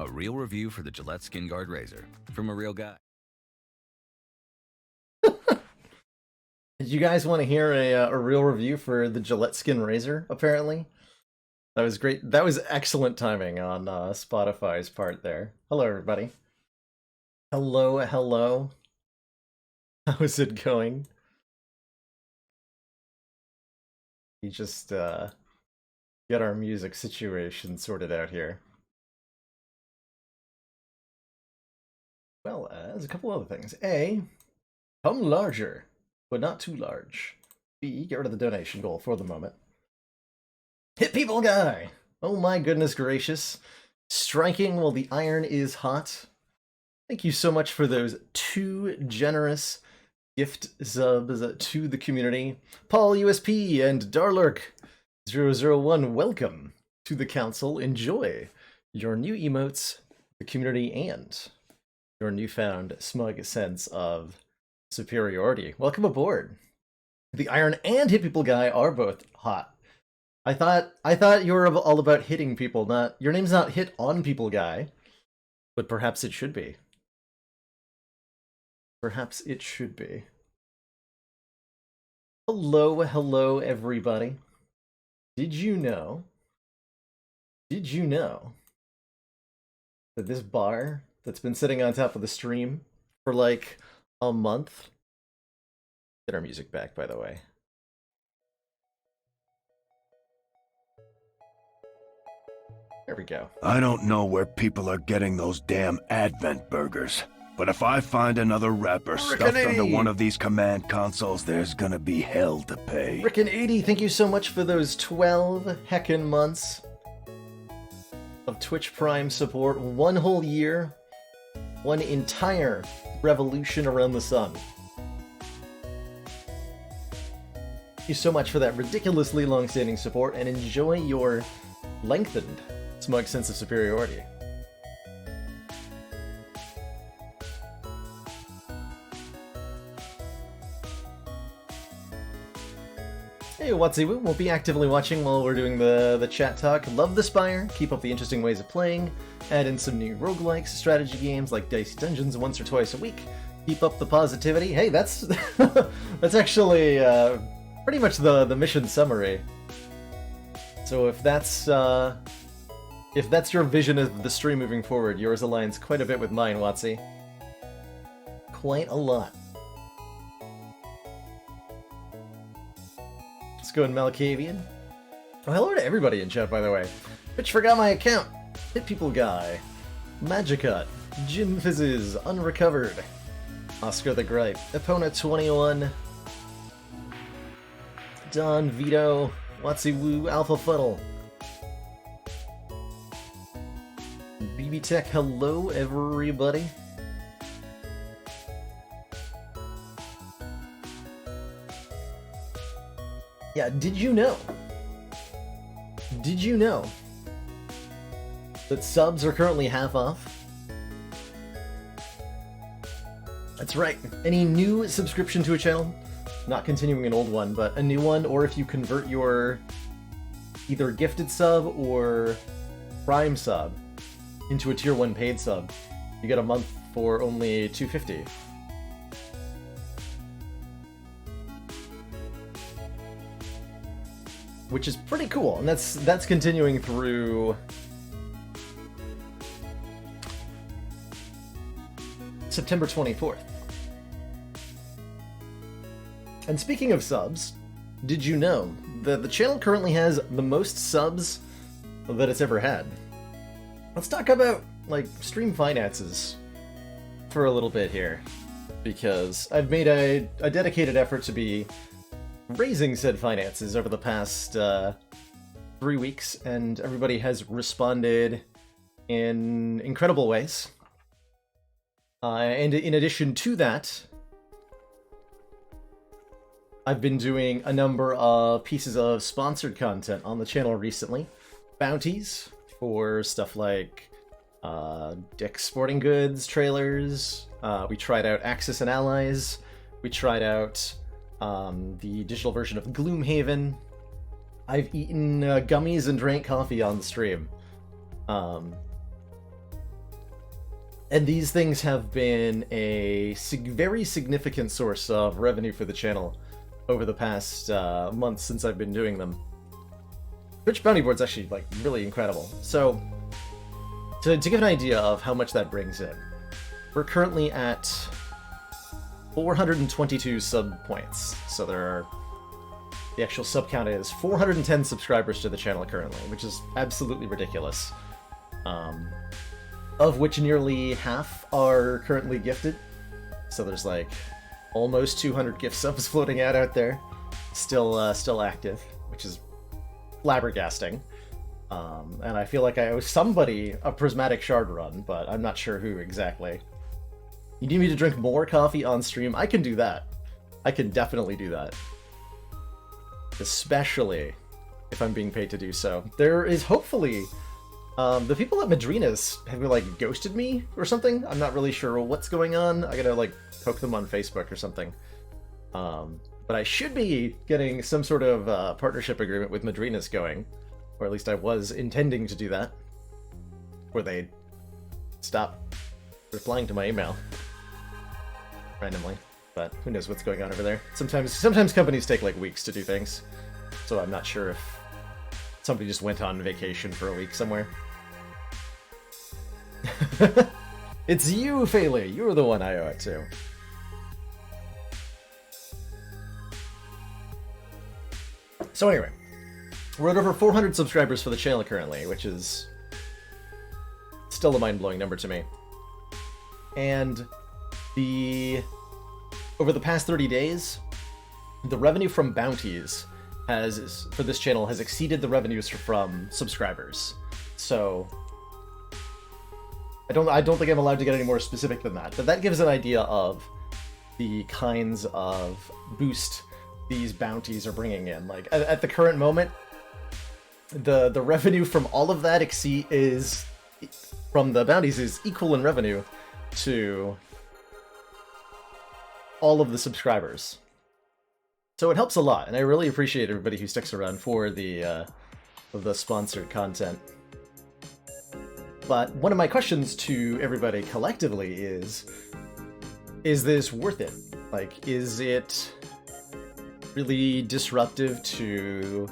A real review for the Gillette Skin Guard Razor from a real guy. Did you guys want to hear a real review for the Gillette Skin Razor, apparently? That was great. That was excellent timing on Spotify's part there. Hello, everybody. Hello, hello. How's it going? We just get our music situation sorted out here. Well as a couple other things. A, come larger, but not too large. B, get rid of the donation goal for the moment. Hit people guy! Oh my goodness gracious. Striking while the iron is hot. Thank you so much for those 2 generous gift subs to the community. Paul USP and Darlurk001, welcome to the council. Enjoy your new emotes, the community, and your newfound smug sense of superiority. Welcome aboard. The iron and hit people guy are both hot. I thought you were all about hitting people, not your name's not hit on people guy, but perhaps it should be. Perhaps it should be. Hello, hello everybody. Did you know that this bar that's been sitting on top of the stream for like a month? Get our music back, by the way. There we go. I don't know where people are getting those damn Advent burgers, but if I find another rapper stuffed under one of these command consoles, there's gonna be hell to pay. Ricken80, thank you so much for those 12 heckin' months of Twitch Prime support. 1 whole year, 1 entire revolution around the sun. Thank you so much for that ridiculously long-standing support, and enjoy your lengthened smug sense of superiority. Hey, Watsy Woo, we'll be actively watching while we're doing the chat talk. Love the Spire, keep up the interesting ways of playing, add in some new roguelikes, strategy games like Dicey Dungeons once or twice a week. Keep up the positivity. Hey, that's that's actually pretty much the mission summary. So if that's your vision of the stream moving forward, yours aligns quite a bit with mine, Watsy. Quite a lot. Let's go in Malkavian. Oh, hello to everybody in chat, by the way. Bitch forgot my account. Hit People Guy. Magicut. Gin Fizzes. Unrecovered. Oscar the Gripe. Epona21. Don Vito. Watsy Woo. Alpha Fuddle. BB Tech, hello everybody. Yeah, did you know that subs are currently half off? That's right. Any new subscription to a channel, not continuing an old one, but a new one, or if you convert your either gifted sub or Prime sub into a tier 1 paid sub, you get a month for only $2.50. Which is pretty cool, and that's continuing through September 24th. And speaking of subs, did you know that the channel currently has the most subs that it's ever had? Let's talk about, like, stream finances for a little bit here, because I've made a dedicated effort to be raising said finances over the past 3 weeks, and everybody has responded in incredible ways. And in addition to that, I've been doing a number of pieces of sponsored content on the channel recently. Bounties for stuff like Dick's Sporting Goods trailers. We tried out Axis and Allies. We tried out the digital version of Gloomhaven. I've eaten gummies and drank coffee on the stream. And these things have been a very significant source of revenue for the channel over the past months since I've been doing them. Twitch bounty board's actually like really incredible. So to give an idea of how much that brings in, we're currently at 422 sub points. So the actual sub count is 410 subscribers to the channel currently, which is absolutely ridiculous. Of which nearly half are currently gifted. So there's like almost 200 gift subs floating out there, still active, which is flabbergasting. And I feel like I owe somebody a prismatic shard run, but I'm not sure who exactly. You need me to drink more coffee on stream? I can do that. I can definitely do that. Especially if I'm being paid to do so. There is hopefully... the people at Madrinas have like ghosted me or something. I'm not really sure what's going on. I gotta like poke them on Facebook or something. But I should be getting some sort of partnership agreement with Madrinas going. Or at least I was intending to do that. Or they stop replying to my email. Randomly. But who knows what's going on over there. Sometimes companies take like weeks to do things. So I'm not sure if somebody just went on vacation for a week somewhere. It's you, Faley. You're the one I owe it to. So anyway, we're at over 400 subscribers for the channel currently, which is still a mind-blowing number to me. And over the past 30 days, the revenue from bounties for this channel has exceeded the revenues from subscribers. So I don't think I'm allowed to get any more specific than that, but that gives an idea of the kinds of boost these bounties are bringing in. Like at the current moment, the revenue from all of that from the bounties is equal in revenue to all of the subscribers. So it helps a lot, and I really appreciate everybody who sticks around for the sponsored content. But one of my questions to everybody collectively is this worth it? Like, is it really disruptive to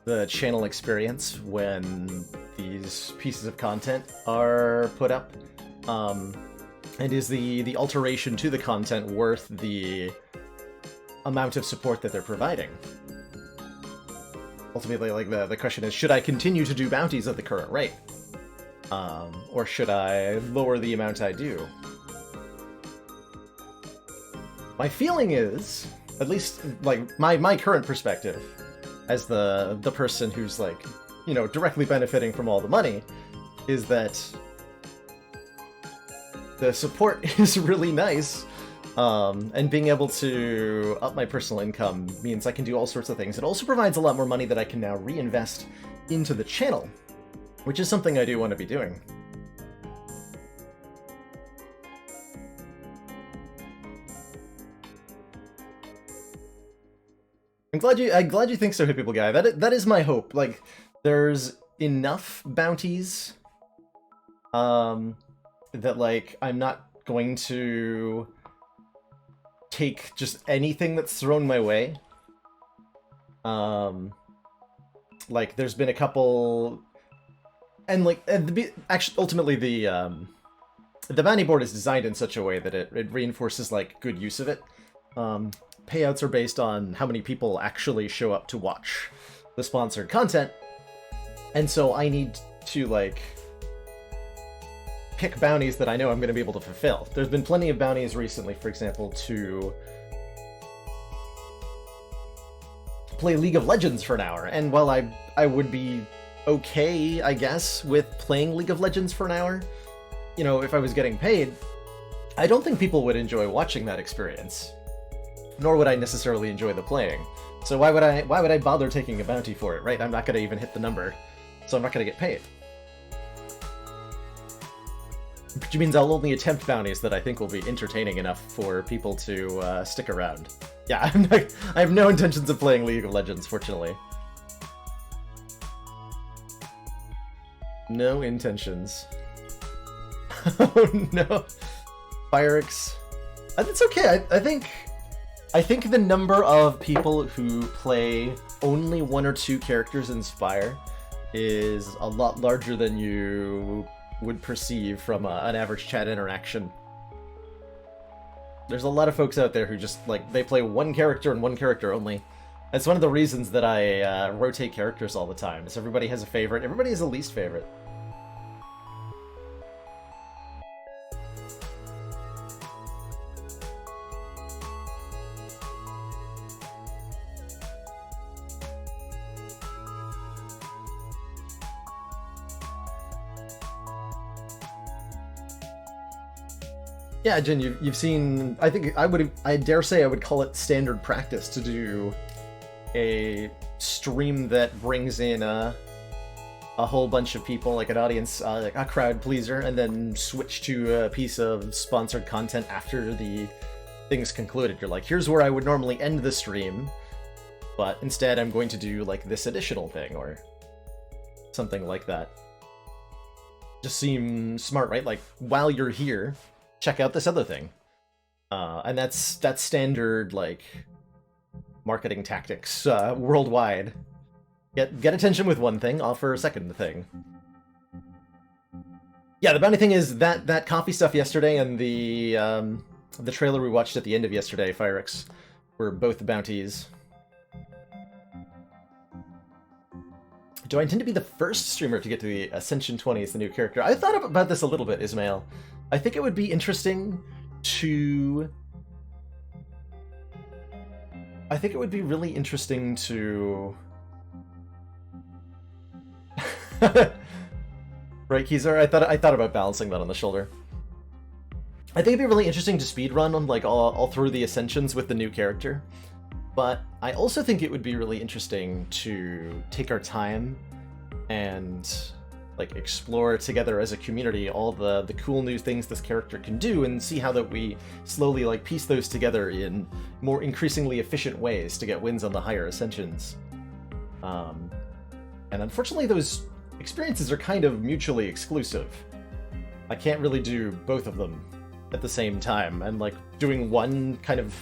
the channel experience when these pieces of content are put up? And is the alteration to the content worth the amount of support that they're providing? Ultimately, like the question is, should I continue to do bounties at the current rate? Or should I lower the amount I do? My feeling is, at least like my current perspective, as the person who's like, you know, directly benefiting from all the money, is that the support is really nice. And being able to up my personal income means I can do all sorts of things. It also provides a lot more money that I can now reinvest into the channel, which is something I do want to be doing. I'm glad you think so, Hit People Guy. That is my hope. Like, there's enough bounties that like I'm not going to take just anything that's thrown my way. Like there's been a couple, and like actually ultimately the bounty board is designed in such a way that it reinforces like good use of it. Payouts are based on how many people actually show up to watch the sponsored content, and so I need to like pick bounties that I know I'm going to be able to fulfill. There's been plenty of bounties recently, for example, to play League of Legends for an hour, and while I would be okay, I guess, with playing League of Legends for an hour, you know, if I was getting paid, I don't think people would enjoy watching that experience, nor would I necessarily enjoy the playing. So why would I bother taking a bounty for it, right? I'm not going to even hit the number, so I'm not going to get paid. Which means I'll only attempt bounties that I think will be entertaining enough for people to stick around. Yeah, I have no intentions of playing League of Legends, fortunately. No intentions. Oh no. Spirix. It's okay. I think the number of people who play only 1 or 2 characters in Spire is a lot larger than you would perceive from an average chat interaction. There's a lot of folks out there who just, like, they play 1 character and 1 character only. That's one of the reasons that I rotate characters all the time, is everybody has a favorite, everybody has a least favorite. Yeah, Jen, you've seen. I think I dare say I would call it standard practice to do a stream that brings in a whole bunch of people, like an audience, like a crowd pleaser, and then switch to a piece of sponsored content after the thing's concluded. You're like, here's where I would normally end the stream, but instead I'm going to do like this additional thing or something like that. Just seems smart, right? Like, while you're here, check out this other thing. And that's standard, like, marketing tactics worldwide. Get attention with one thing, offer a second thing. Yeah, the bounty thing is that coffee stuff yesterday and the trailer we watched at the end of yesterday, Firix, were both bounties. Do I intend to be the first streamer to get to the Ascension 20 as the new character? I thought about this a little bit, Ismail. I think it would be interesting to... I think it would be really interesting to... Right, Keezer? I thought about balancing that on the shoulder. I think it'd be really interesting to speedrun on, like, all through the Ascensions with the new character. But I also think it would be really interesting to take our time and, like, explore together as a community all the cool new things this character can do and see how that we slowly, like, piece those together in more increasingly efficient ways to get wins on the higher Ascensions. And unfortunately those experiences are kind of mutually exclusive. I can't really do both of them at the same time, and, like, doing one kind of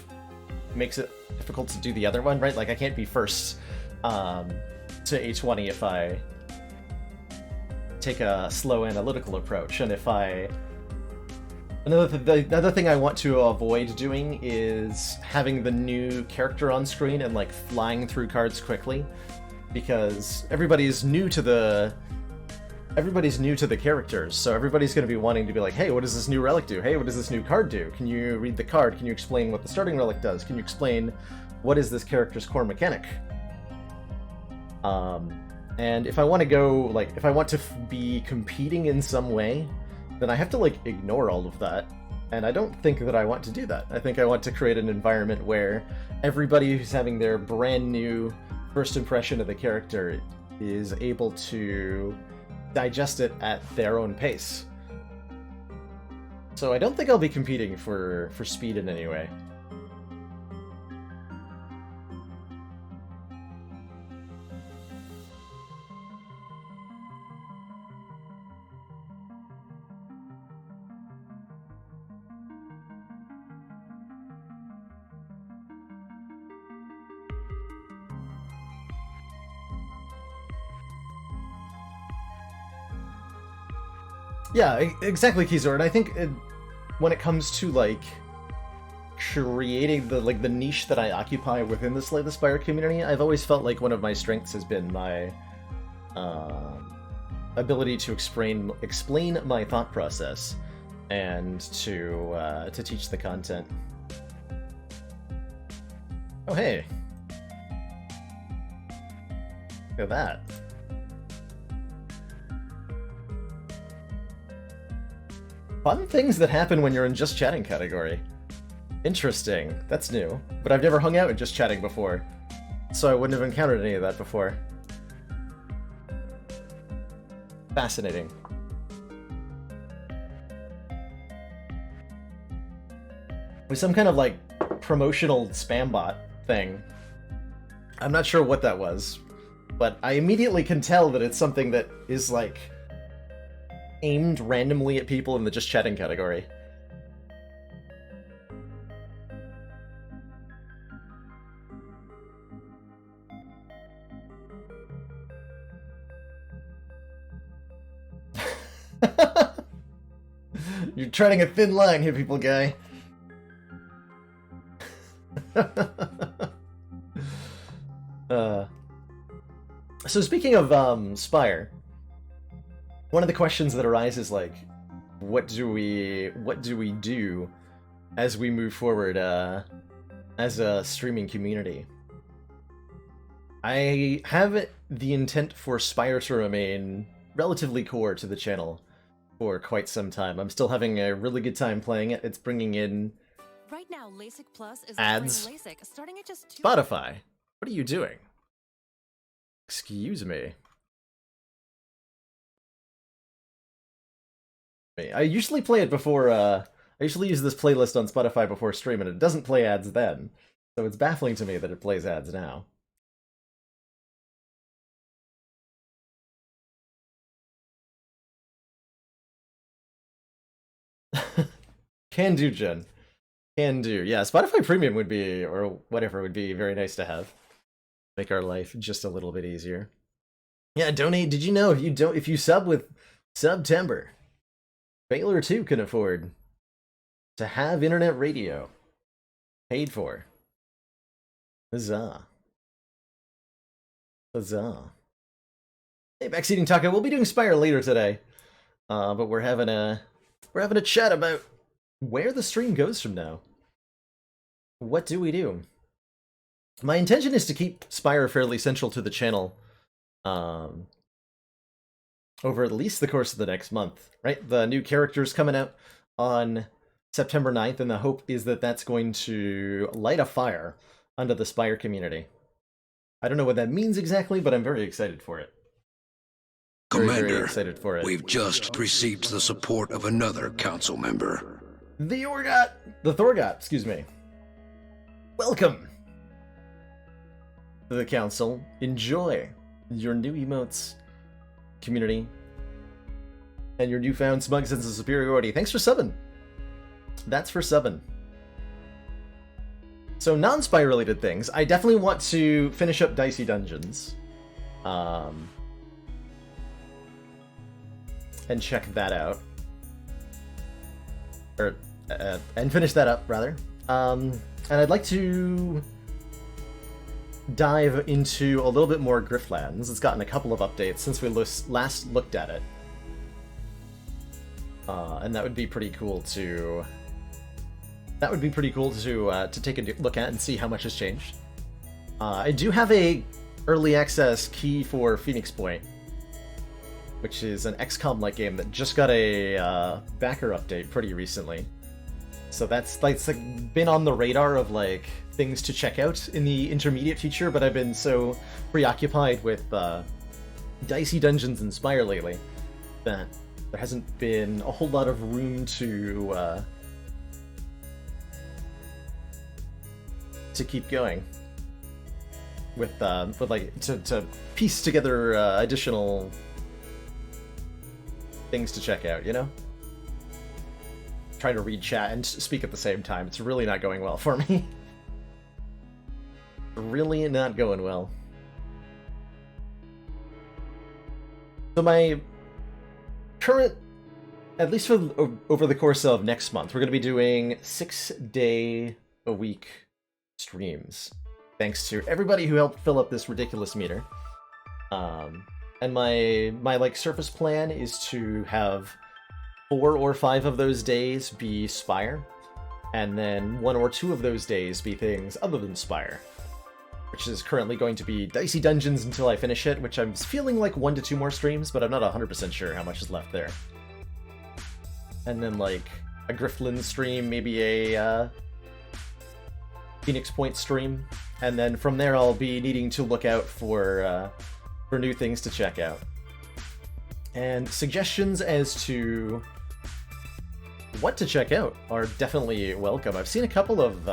makes it difficult to do the other one, right? Like, I can't be first to A20 if I take a slow analytical approach, and if I... Another thing I want to avoid doing is having the new character on screen and, like, flying through cards quickly, because everybody's new to the characters, so everybody's going to be wanting to be like, hey, what does this new relic do? Hey, what does this new card do? Can you read the card? Can you explain what the starting relic does? Can you explain what is this character's core mechanic? And if I want to go, like, if I want to be competing in some way, then I have to, like, ignore all of that. And I don't think that I want to do that. I think I want to create an environment where everybody who's having their brand new first impression of the character is able to digest it at their own pace. So I don't think I'll be competing for speed in any way. Yeah, exactly, Kizor. And I think when it comes to, like, creating the niche that I occupy within the Slay the Spire community, I've always felt like one of my strengths has been my ability to explain my thought process and to teach the content. Oh, hey. Look at that. Fun things that happen when you're in just chatting category. Interesting. That's new. But I've never hung out in just chatting before, so I wouldn't have encountered any of that before. Fascinating. With some kind of, like, promotional spam bot thing. I'm not sure what that was, but I immediately can tell that it's something that is, like, aimed randomly at people in the just chatting category. You're treading a thin line here, people guy. So speaking of Spire, one of the questions that arises, like, what do we do as we move forward as a streaming community? I have the intent for Spire to remain relatively core to the channel for quite some time. I'm still having a really good time playing it. It's bringing in right now, LASIK Plus is ads. LASIK, starting at just Spotify, what are you doing? Excuse me. I usually play it before, I usually use this playlist on Spotify before stream, and it doesn't play ads then. So it's baffling to me that it plays ads now. Can do, Jen. Can do. Yeah, Spotify Premium would be, or whatever, would be very nice to have. Make our life just a little bit easier. Yeah, donate. Did you know if you sub with September, Baylor too can afford to have internet radio paid for. Huzzah. Huzzah. Hey, Backseating Taco, we'll be doing Spire later today. But we're having a chat about where the stream goes from now. What do we do? My intention is to keep Spire fairly central to the channel over at least the course of the next month, right? The new character's coming out on September 9th, and the hope is that that's going to light a fire under the Spire community. I don't know what that means exactly, but I'm very excited for it. Very excited for it. We've just received the support of another council member. The Thorgot, excuse me. Welcome to the council. Enjoy your new emotes, community, and your newfound smug sense of superiority. Thanks for subbing. That's for subbing. So non-Spire related things. I definitely want to finish up Dicey Dungeons. And check that out. And finish that up, rather. And I'd like to dive into a little bit more Griftlands. It's gotten a couple of updates since we last looked at it. And that would be pretty cool to... to take a look at and see how much has changed. I do have a early access key for Phoenix Point, which is an XCOM-like game that just got a backer update pretty recently. So that's like been on the radar of like things to check out in the intermediate future, but I've been so preoccupied with Dicey Dungeons and Spire lately that there hasn't been a whole lot of room to keep going with like to piece together additional things to check out, you know? Trying to read chat and speak at the same time. It's really not going well for me. Really not going well. So my current, at least for over the course of next month, we're going to be doing 6-day-a-week streams. Thanks to everybody who helped fill up this ridiculous meter. And my like surface plan is to have 4 or 5 of those days be Spire, and then 1 or 2 of those days be things other than Spire, which is currently going to be Dicey Dungeons until I finish it, which I'm feeling like 1 to 2 more streams, but I'm not 100% sure how much is left there. And then like a Griftland stream, maybe a Phoenix Point stream, and then from there I'll be needing to look out for new things to check out. And suggestions as to what to check out are definitely welcome. I've seen a couple of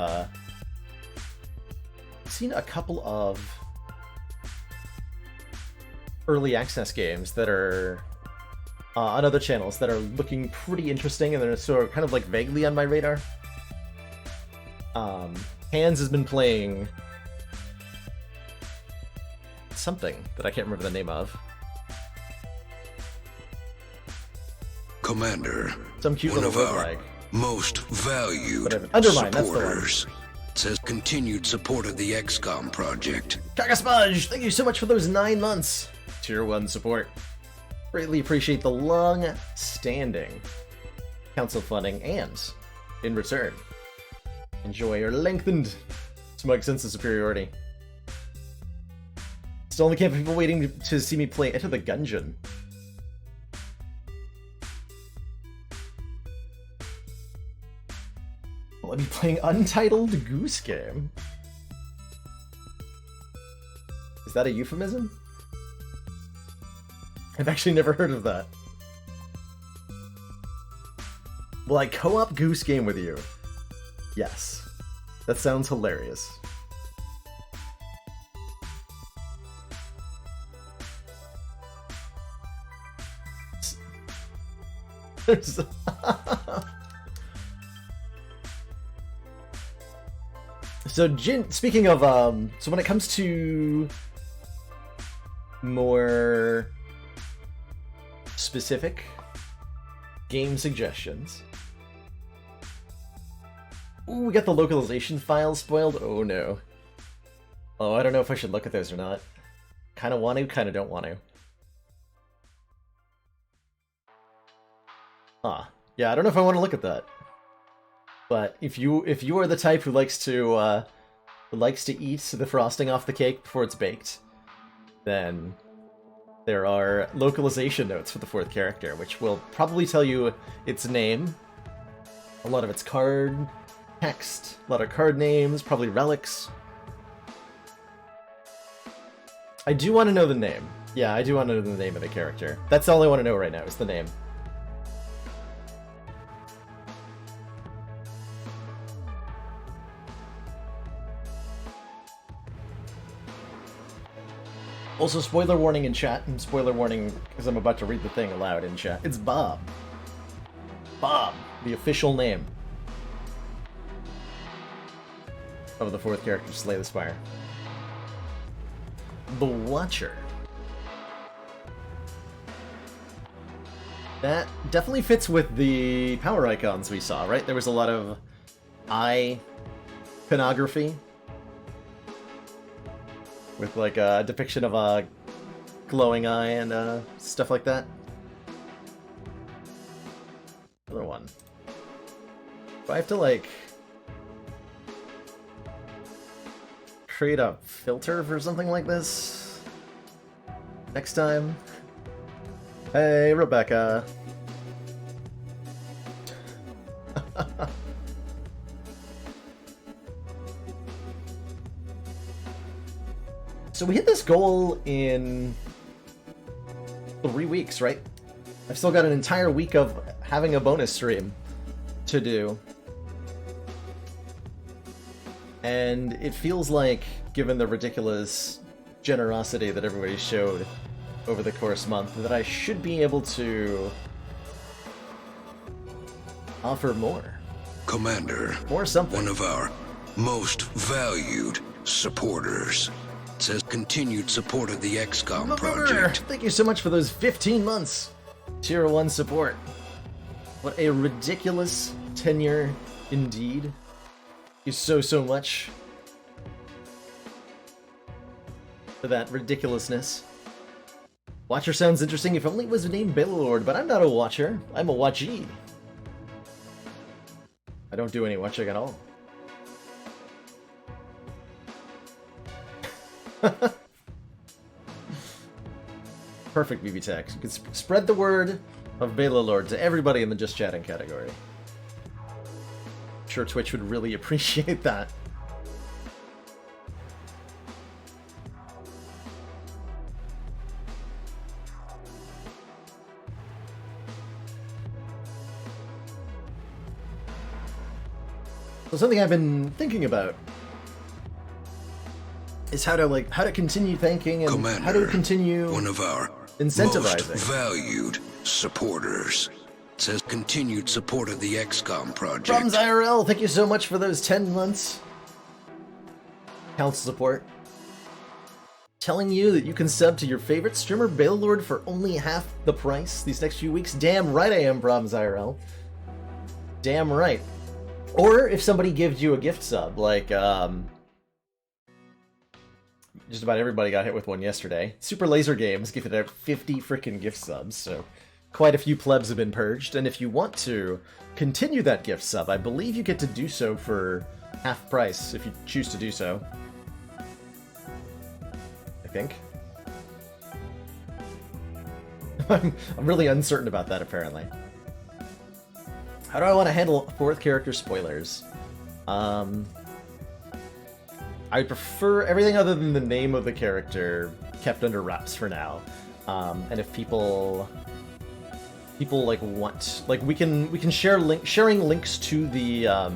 early access games that are on other channels that are looking pretty interesting, and they're sort of kind of like vaguely on my radar. Hans has been playing something that I can't remember the name of. Commander, Some cute one little of our roguelike. most valued Whatever. Undermine, that's the one. supporters, says continued support of the XCOM project. Kakaspudge, thank you so much for those 9 months. Tier 1 support. Greatly appreciate the long-standing council funding, and in return, enjoy your lengthened smug sense of superiority. Still in the camp of people waiting to see me play Enter the Gungeon. Will I be playing Untitled Goose Game? Is that a euphemism? I've actually never heard of that. Will I co-op Goose Game with you? Yes. That sounds hilarious. There's... So, Jin, speaking of, so when it comes to more specific game suggestions. Ooh, we got the localization files spoiled? Oh no. Oh, I don't know if I should look at those or not. Kinda want to, kinda don't want to. Yeah, I don't know if I want to look at that. But if you are the type who likes to eat the frosting off the cake before it's baked, then there are localization notes for the 4th character, which will probably tell you its name, a lot of its card text, a lot of card names, probably relics. I do want to know the name. Yeah, I do want to know the name of the character. That's all I want to know right now, is the name. Also, spoiler warning in chat, and spoiler warning because I'm about to read the thing aloud in chat. It's Bob. Bob, the official name of the 4th character to Slay the Spire. The Watcher. That definitely fits with the power icons we saw, right? There was a lot of iconography with like a depiction of a glowing eye and stuff like that. Another one. Do I have to like create a filter for something like this next time? Hey, Rebecca. So we hit this goal in 3 weeks, right? I've still got an entire week of having a bonus stream to do. And it feels like, given the ridiculous generosity that everybody showed over the course month, that I should be able to offer more. Commander, Or something. one of our most valued supporters, says continued support of the XCOM project. Thank you so much for those 15 months. Tier 1 support. What a ridiculous tenure indeed. Thank you so much for that ridiculousness. Watcher sounds interesting. If only it was named Balelord, but I'm not a watcher. I'm a watchee. I don't do any watching at all. Perfect, BB Tex. You can spread the word of Bela Lord to everybody in the Just Chatting category. I'm sure Twitch would really appreciate that. So something I've been thinking about is how to continue thanking and Commander, how to continue one of our incentivizing. most valued supporters. It says continued support of the XCOM project. Problems IRL, thank you so much for those 10 months. Council support. Telling you that you can sub to your favorite streamer, Baillord, for only half the price these next few weeks. Damn right I am, Problems IRL. Damn right. Or if somebody gives you a gift sub, like, just about everybody got hit with one yesterday. Super Laser Games gifted out 50 frickin' gift subs, so quite a few plebs have been purged. And if you want to continue that gift sub, I believe you get to do so for half price if you choose to do so. I think. I'm really uncertain about that, apparently. How do I want to handle fourth character spoilers? I prefer everything other than the name of the character kept under wraps for now. And if people like want, like, we can sharing links to the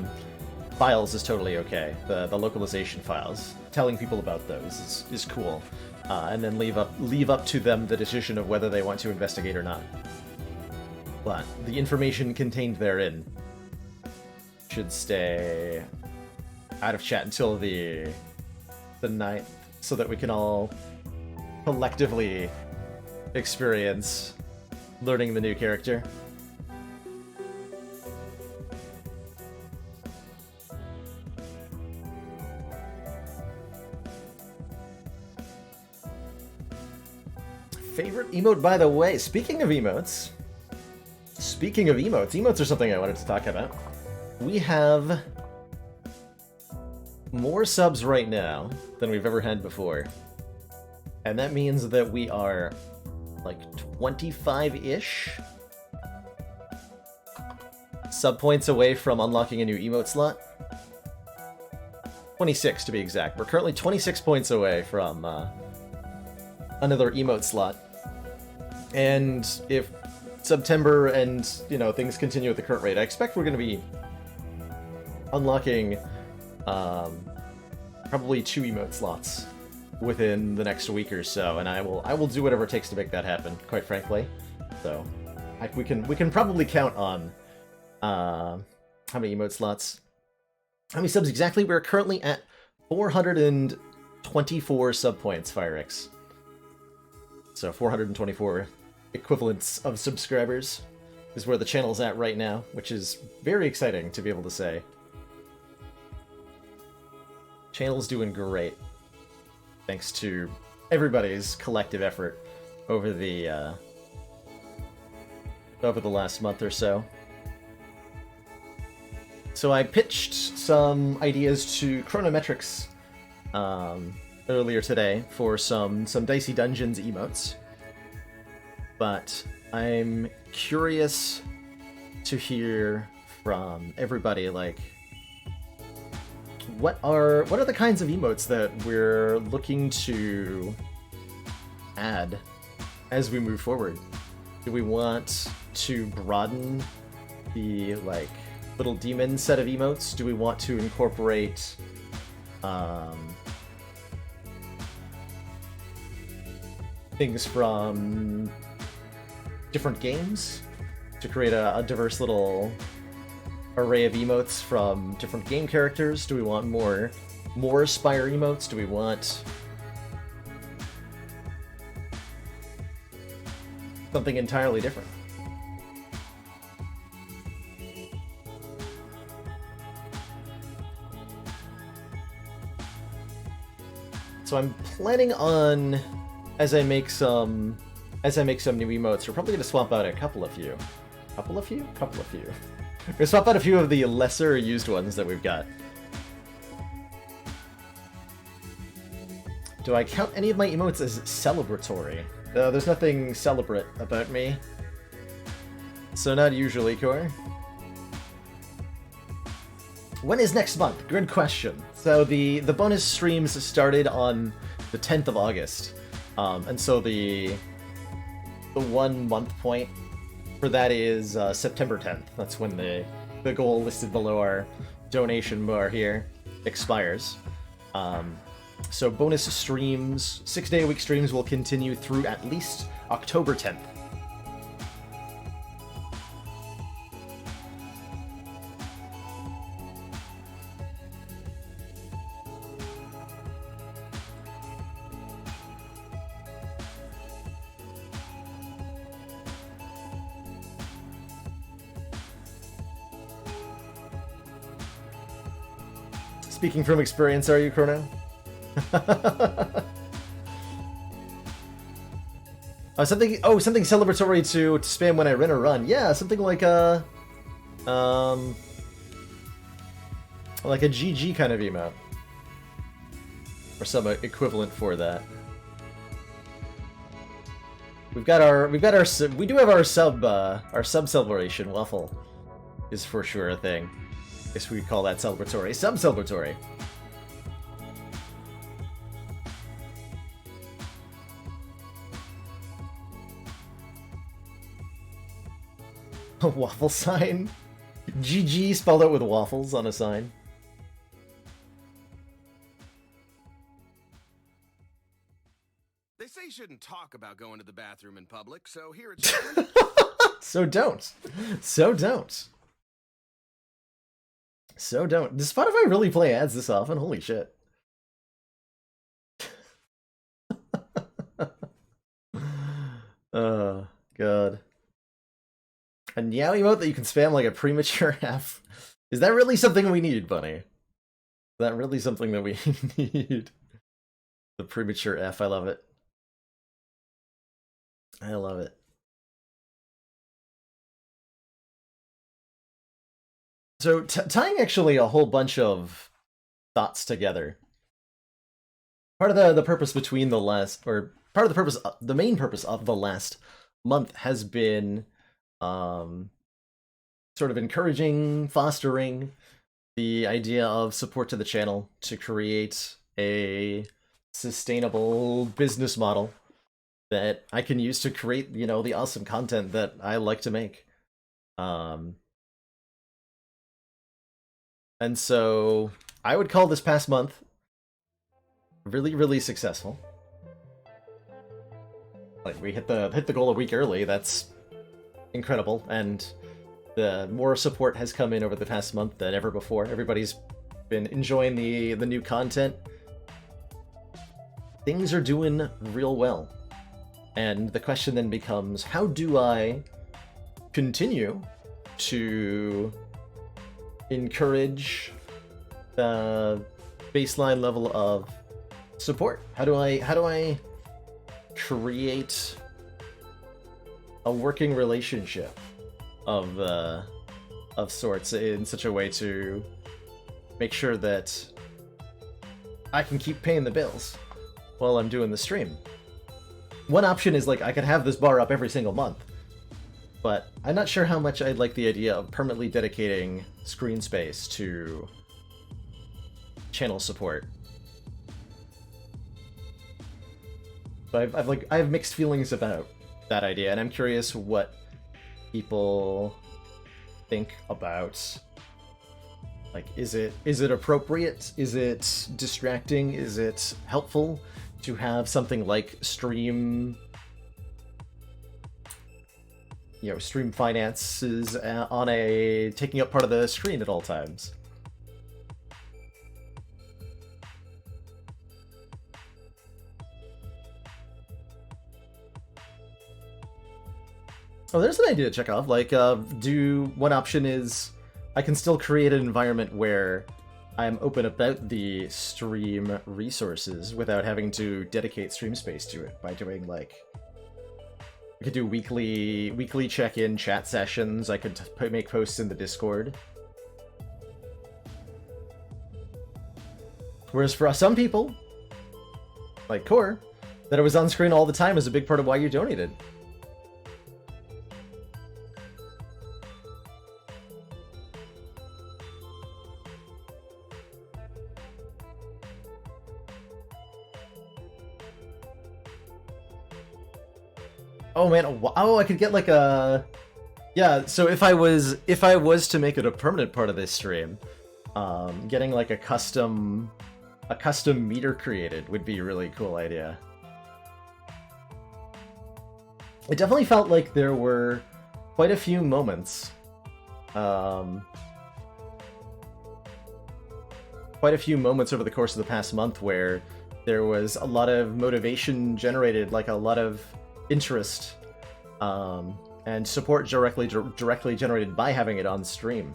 files is totally okay. The localization files, telling people about those is cool. And then leave up to them the decision of whether they want to investigate or not. But the information contained therein should stay out of chat until the 9th, so that we can all collectively experience learning the new character. Favorite emote, by the way. Speaking of emotes, emotes are something I wanted to talk about. We have more subs right now than we've ever had before. And that means that we are like 25-ish sub points away from unlocking a new emote slot. 26 to be exact. We're currently 26 points away from another emote slot. And if September and, you know, things continue at the current rate, I expect we're going to be unlocking probably 2 emote slots within the next week or so, and I will do whatever it takes to make that happen, quite frankly. So we can probably count on how many emote slots, how many subs exactly. We're currently at 424 sub points, FireX. So 424 equivalents of subscribers is where the channel's at right now, which is very exciting to be able to say. Channel's doing great, thanks to everybody's collective effort over the last month or so. So I pitched some ideas to Chronometrics earlier today for some Dicey Dungeons emotes, but I'm curious to hear from everybody, like, what are the kinds of emotes that we're looking to add as we move forward? Do we want to broaden the, like, little demon set of emotes? Do we want to incorporate things from different games to create a diverse little array of emotes from different game characters? Do we want more Spire emotes? Do we want something entirely different? So I'm planning on, as I make some new emotes, we're probably going to swap out a couple of few. We're going to swap out a few of the lesser used ones that we've got. Do I count any of my emotes as celebratory? There's nothing celebrate about me. So not usually, Core. When is next month? Good question. So the bonus streams started on the 10th of August. And so the 1 month point for that is September 10th. That's when the goal listed below our donation bar here expires. So bonus streams, 6-day-a-week streams will continue through at least October 10th. Speaking from experience, are you, Chrono? Something celebratory to spam when I win a run. Yeah, something like a GG kind of emote. Or some equivalent for that. We do have our sub celebration. Waffle is for sure a thing. Guess we could call that celebratory. Sub celebratory. A waffle sign? GG spelled out with waffles on a sign. They say you shouldn't talk about going to the bathroom in public, so here it's... So don't. So don't. So don't. Does Spotify really play ads this often? Holy shit. Oh, God. A Meow emote that you can spam like a premature F. Is that really something we need, Bunny? Is that really something that we need? The premature F, I love it. I love it. So, tying actually a whole bunch of thoughts together. Part of the purpose between the last, or part of the purpose, the main purpose of the last month has been sort of encouraging, fostering the idea of support to the channel to create a sustainable business model that I can use to create, you know, the awesome content that I like to make. And so I would call this past month really, really successful. Like, we hit the goal a week early. That's incredible, and the more support has come in over the past month than ever before. Everybody's been enjoying the new content. Things are doing real well. And the question then becomes, how do I continue to encourage the baseline level of support? How do I create a working relationship of sorts in such a way to make sure that I can keep paying the bills while I'm doing the stream? One option is, like, I could have this bar up every single month, but I'm not sure how much I'd like the idea of permanently dedicating screen space to channel support. But I have mixed feelings about that idea, and I'm curious what people think about. Like, is it appropriate? Is it distracting? Is it helpful to have something like stream finances on taking up part of the screen at all times? Oh, there's an idea to check off. Like, one option is I can still create an environment where I'm open about the stream resources without having to dedicate stream space to it by doing, like, I could do weekly check-in chat sessions. I could make posts in the Discord. Whereas for some people, like Core, that it was on screen all the time is a big part of why you donated. Oh man, oh, I could get like a... Yeah, so if I was to make it a permanent part of this stream, getting like a custom meter created would be a really cool idea. It definitely felt like there were quite a few moments, over the course of the past month where there was a lot of motivation generated, like a lot of interest, and support directly generated by having it on stream.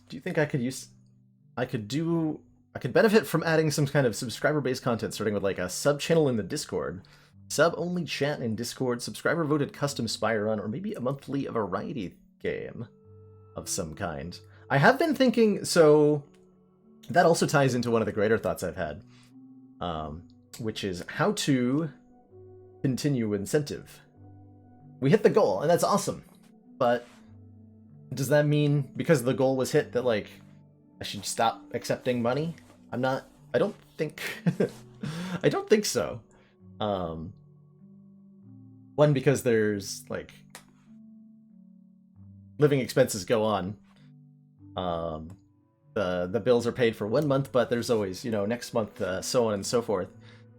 Do you think I could benefit from adding some kind of subscriber-based content, starting with like a sub-channel in the Discord, sub-only chat in Discord, subscriber-voted custom Spire run, or maybe a monthly variety game of some kind? I have been thinking, so that also ties into one of the greater thoughts I've had, which is how to continue incentive. We hit the goal, and that's awesome, but does that mean because the goal was hit that, like, I should stop accepting money? I don't think... I don't think so. One, because there's, like... living expenses go on. The bills are paid for 1 month, but there's always, you know, next month, so on and so forth.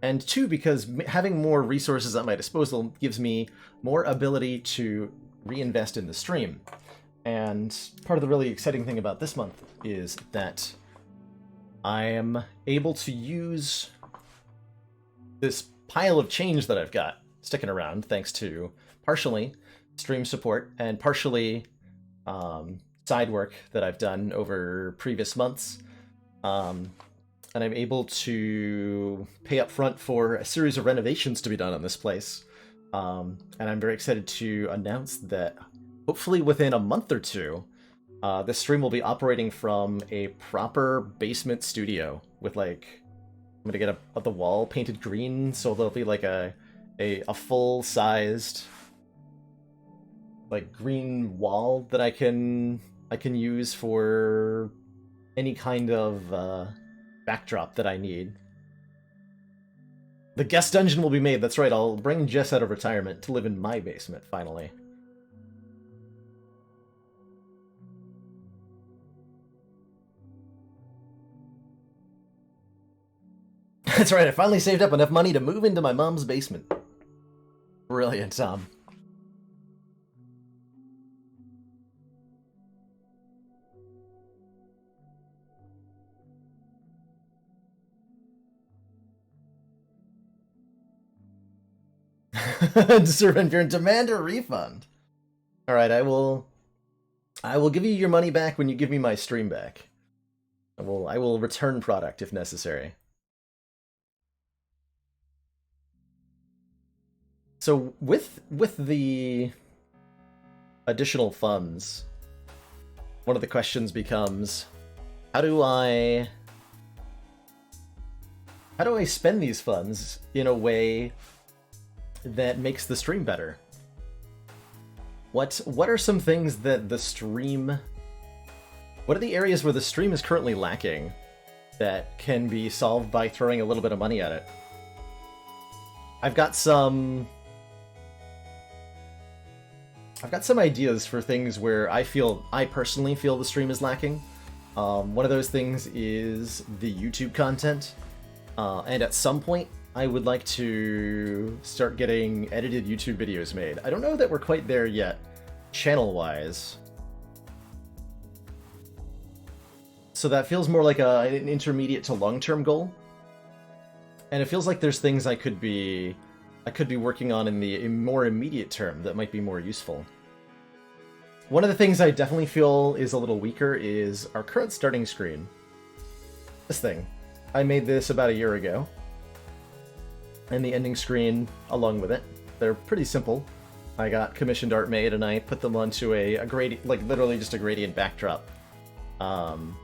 And two, because having more resources at my disposal gives me more ability to reinvest in the stream. And part of the really exciting thing about this month is that I am able to use this pile of change that I've got sticking around, thanks to partially stream support and partially side work that I've done over previous months. And I'm able to pay up front for a series of renovations to be done on this place. And I'm very excited to announce that hopefully within a month or two, this stream will be operating from a proper basement studio with, like, I'm gonna get the wall painted green, so there'll be like a full-sized, like, green wall that I can use for any kind of backdrop that I need. The guest dungeon will be made. That's right, I'll bring Jess out of retirement to live in my basement, finally. That's right, I finally saved up enough money to move into my mom's basement. Brilliant, Tom. Surrender and demand a refund. Alright, I will give you your money back when you give me my stream back. I will return product if necessary. So with the additional funds, one of the questions becomes, how do I spend these funds in a way that makes the stream better? What are some things that the stream... What are the areas where the stream is currently lacking that can be solved by throwing a little bit of money at it? I've got some ideas for things where I personally feel the stream is lacking. One of those things is the YouTube content. And at some point, I would like to start getting edited YouTube videos made. I don't know that we're quite there yet, channel-wise. So that feels more like an intermediate to long-term goal. And it feels like there's things I could be working on in the more immediate term that might be more useful. One of the things I definitely feel is a little weaker is our current starting screen. This thing. I made this about a year ago. And the ending screen along with it. They're pretty simple. I got commissioned art made and I put them onto a gradient, like literally just a gradient backdrop. And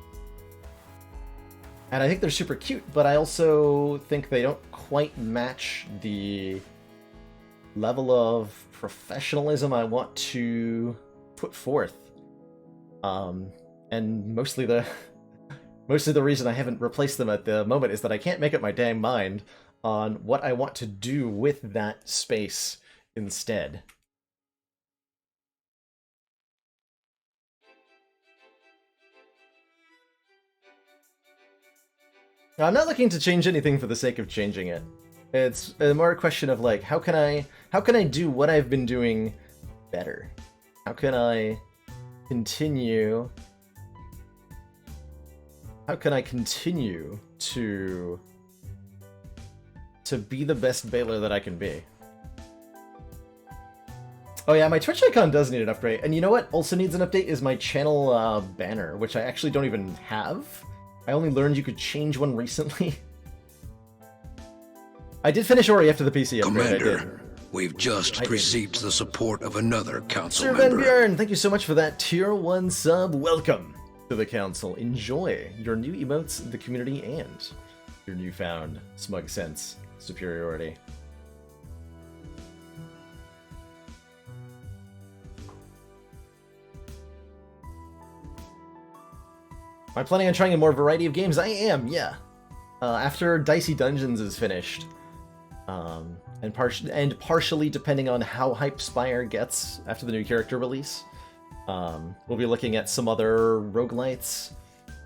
I think they're super cute, but I also think they don't quite match the level of professionalism I want to put forth. And mostly the reason I haven't replaced them at the moment is that I can't make up my dang mind on what I want to do with that space instead. Now, I'm not looking to change anything for the sake of changing it. It's more a question of, like, how can I do what I've been doing better? How can I continue to be the best Baylor that I can be? Oh yeah, my Twitch icon does need an upgrade. And you know what also needs an update is my channel banner, which I actually don't even have. I only learned you could change one recently. I did finish Ori after the PC upgrade. Commander, we've just received the support of another council Sir Van member. Bjorn, thank you so much for that tier 1 sub. Welcome to the council. Enjoy your new emotes, the community, and your newfound smug sense superiority. Am I planning on trying a more variety of games? I am, yeah. After Dicey Dungeons is finished, and partially depending on how hyped Spire gets after the new character release, we'll be looking at some other roguelites,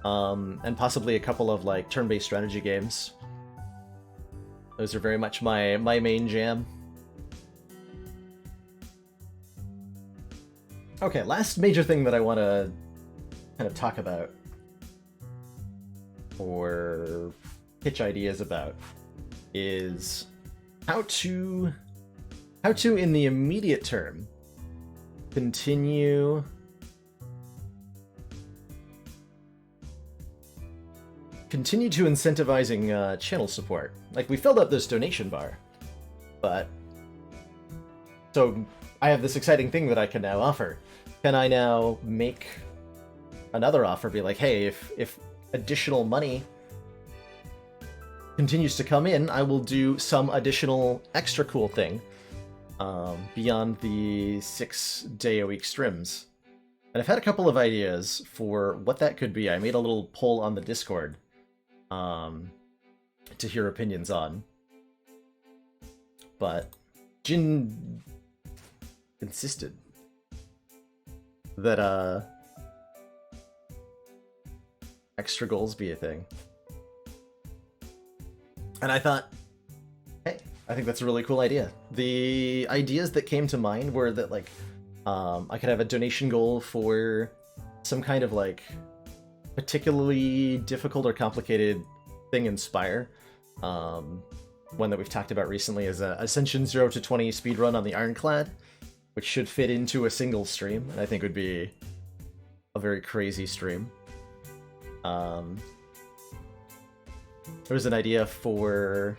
and possibly a couple of like turn-based strategy games. Those are very much my main jam. Okay, last major thing that I want to kind of talk about, or pitch ideas about, is how to in the immediate term continue to incentivizing channel support. Like, we filled up this donation bar, but so I have this exciting thing that I can now offer. Can I now make another offer, be like, hey, if additional money continues to come in, I will do some additional extra cool thing beyond the 6-day-a-week streams. And I've had a couple of ideas for what that could be. I made a little poll on the Discord to hear opinions on. But Jin insisted that extra goals be a thing. And I thought, hey, I think that's a really cool idea. The ideas that came to mind were that, like, I could have a donation goal for some kind of, like, particularly difficult or complicated thing in Spire. One that we've talked about recently is a Ascension 0 to 20 speedrun on the Ironclad, which should fit into a single stream, and I think would be a very crazy stream. There was an idea for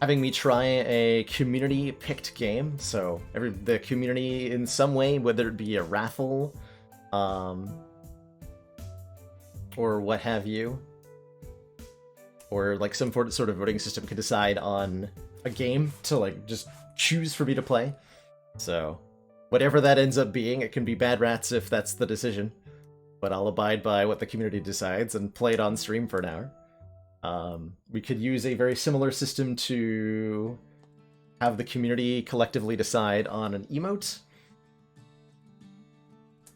having me try a community-picked game, so the community in some way, whether it be a raffle, or what have you, or like some sort of voting system, could decide on a game to like just choose for me to play. So whatever that ends up being, it can be Bad Rats if that's the decision, but I'll abide by what the community decides and play it on stream for an hour. We could use a very similar system to have the community collectively decide on an emote.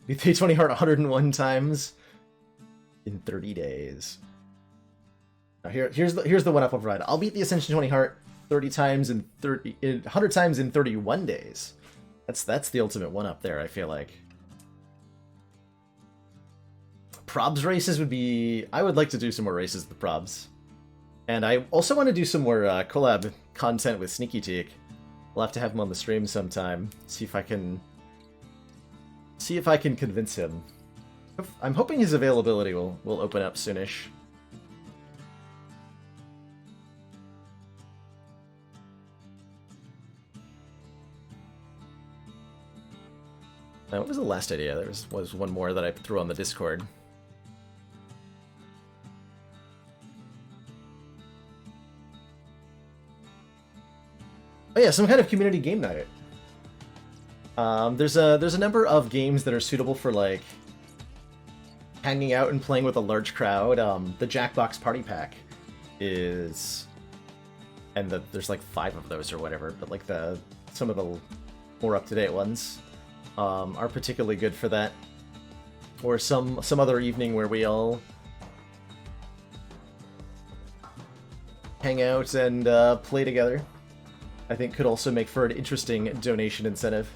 Beat the 20 heart 101 times in 30 days. Now here's the one up I'll provide. I'll beat the Ascension 20 heart 100 times in 31 days. That's the ultimate one up there, I feel like. Probs races would be... I would like to do some more races with the probs. And I also want to do some more collab content with Sneaky Teak. We'll have to have him on the stream sometime. See if I can convince him. I'm hoping his availability will open up soonish. Now, what was the last idea? There was one more that I threw on the Discord. Oh yeah, some kind of community game night. There's a number of games that are suitable for like hanging out and playing with a large crowd. The Jackbox Party Pack is, and there's like 5 of those or whatever. But like some of the more up-to-date ones are particularly good for that. Or some other evening where we all hang out and play together. I think could also make for an interesting donation incentive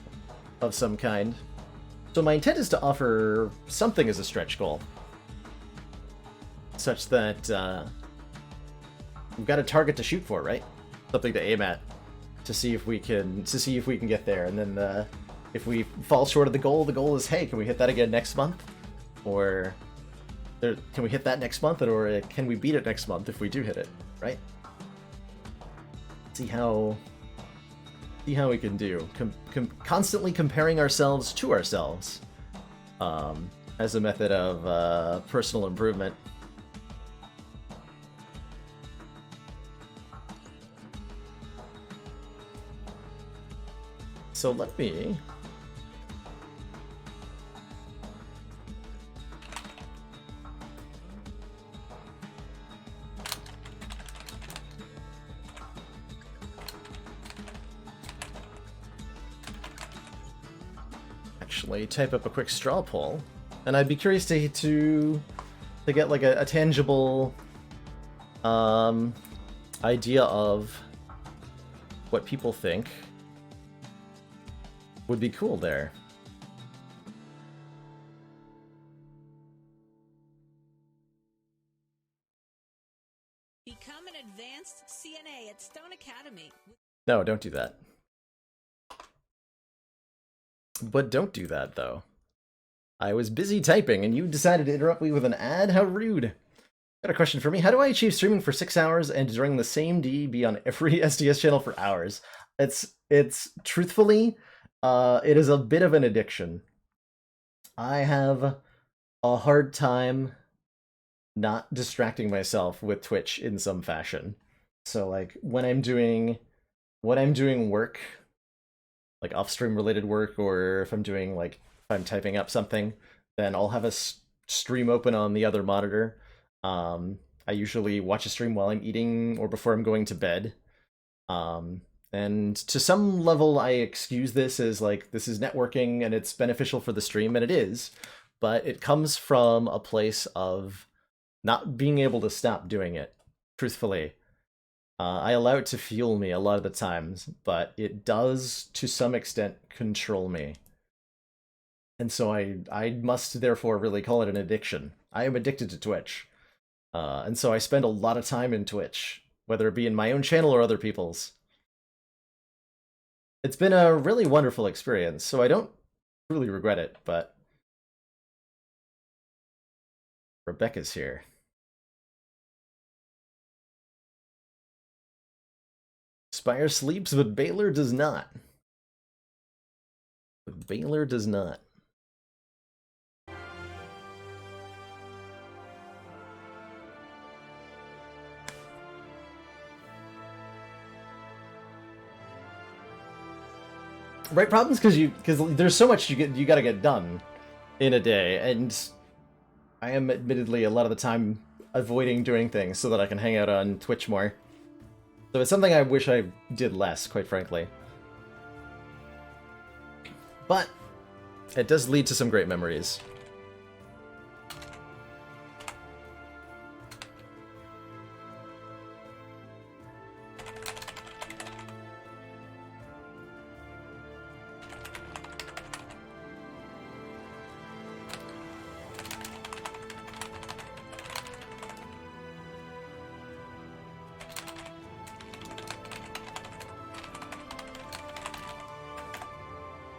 of some kind. So my intent is to offer something as a stretch goal, such that we've got a target to shoot for, right? Something to aim at, to see if we can get there, and then if we fall short of the goal is, hey, can we hit that again next month, or can we hit that next month, or can we beat it next month if we do hit it, right? See how we can do. Constantly comparing ourselves to ourselves as a method of personal improvement. So let me actually type up a quick straw poll, and I'd be curious to get like a tangible idea of what people think would be cool there. Become an advanced CNA at Stone Academy. No, don't do that. But don't do that, though. I was busy typing, and you decided to interrupt me with an ad? How rude. Got a question for me. How do I achieve streaming for 6 hours and during the same D be on every SDS channel for hours? It's truthfully, it is a bit of an addiction. I have a hard time not distracting myself with Twitch in some fashion. So like when I'm doing work, like off-stream related work, or if I'm doing like, if I'm typing up something, then I'll have a stream open on the other monitor. I usually watch a stream while I'm eating or before I'm going to bed. And to some level, I excuse this as like, this is networking and it's beneficial for the stream, and it is, but it comes from a place of not being able to stop doing it, truthfully. I allow it to fuel me a lot of the times, but it does, to some extent, control me. And so I must therefore really call it an addiction. I am addicted to Twitch. And so I spend a lot of time in Twitch, whether it be in my own channel or other people's. It's been a really wonderful experience, so I don't truly regret it, but Rebecca's here. Spire sleeps, but Baylor does not. But Baylor does not. Right, problems because there's so much you gotta get done in a day, and I am admittedly a lot of the time avoiding doing things so that I can hang out on Twitch more. So it's something I wish I did less, quite frankly. But it does lead to some great memories.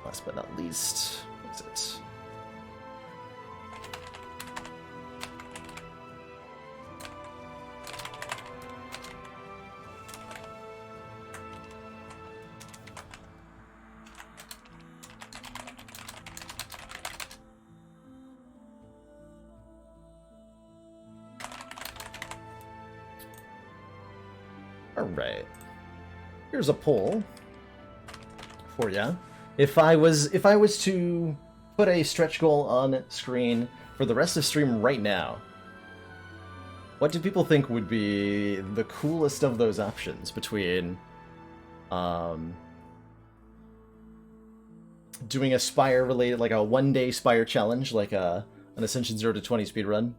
Last but not least, what is it? All right. Here's a poll for ya. If I was to put a stretch goal on screen for the rest of stream right now, what do people think would be the coolest of those options between doing a Spire related, like a one-day Spire challenge, like an Ascension 0 to 20 speedrun,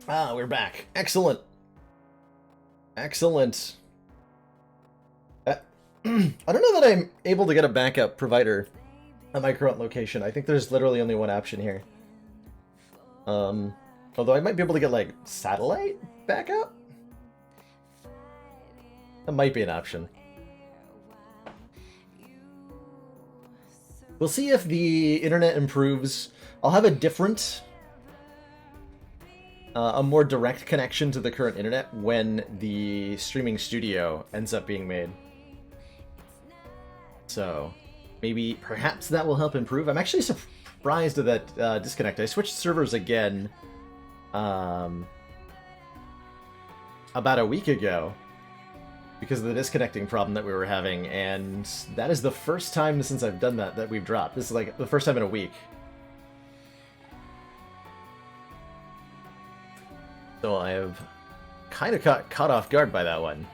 Ah, we're back. Excellent. Excellent. I don't know that I'm able to get a backup provider at my current location. I think there's literally only one option here. Although I might be able to get, like, satellite backup? That might be an option. We'll see if the internet improves. I'll have a different, a more direct connection to the current internet when the streaming studio ends up being made. So, maybe, perhaps that will help improve. I'm actually surprised at that disconnect. I switched servers again about a week ago because of the disconnecting problem that we were having, and that is the first time since I've done that we've dropped. This is like the first time in a week. So I have kind of caught off guard by that one.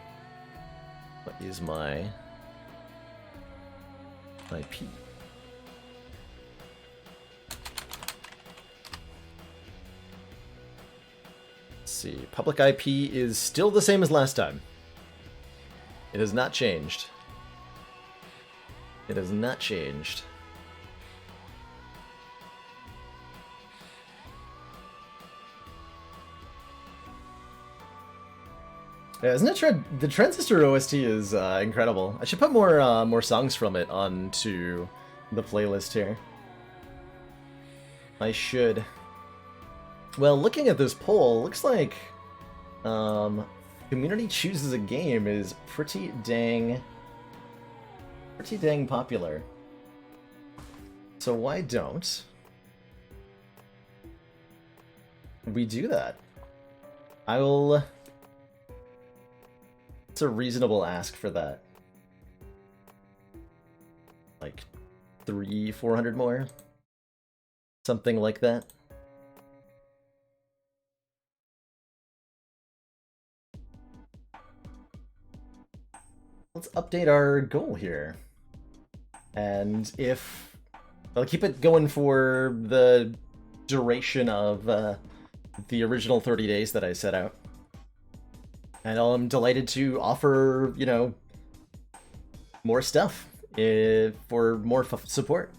What is my IP? Let's see. Public IP is still the same as last time. It has not changed. It has not changed. Yeah, isn't it the Transistor OST is incredible. I should put more songs from it onto the playlist here. I should. Well, looking at this poll, looks like Community Chooses a Game is pretty dang popular. So why don't we do that? I will. It's a reasonable ask for that. Like 300-400 more? Something like that. Let's update our goal here. And if I'll keep it going for the duration of the original 30 days that I set out. And I'm delighted to offer, you know, more stuff for more support.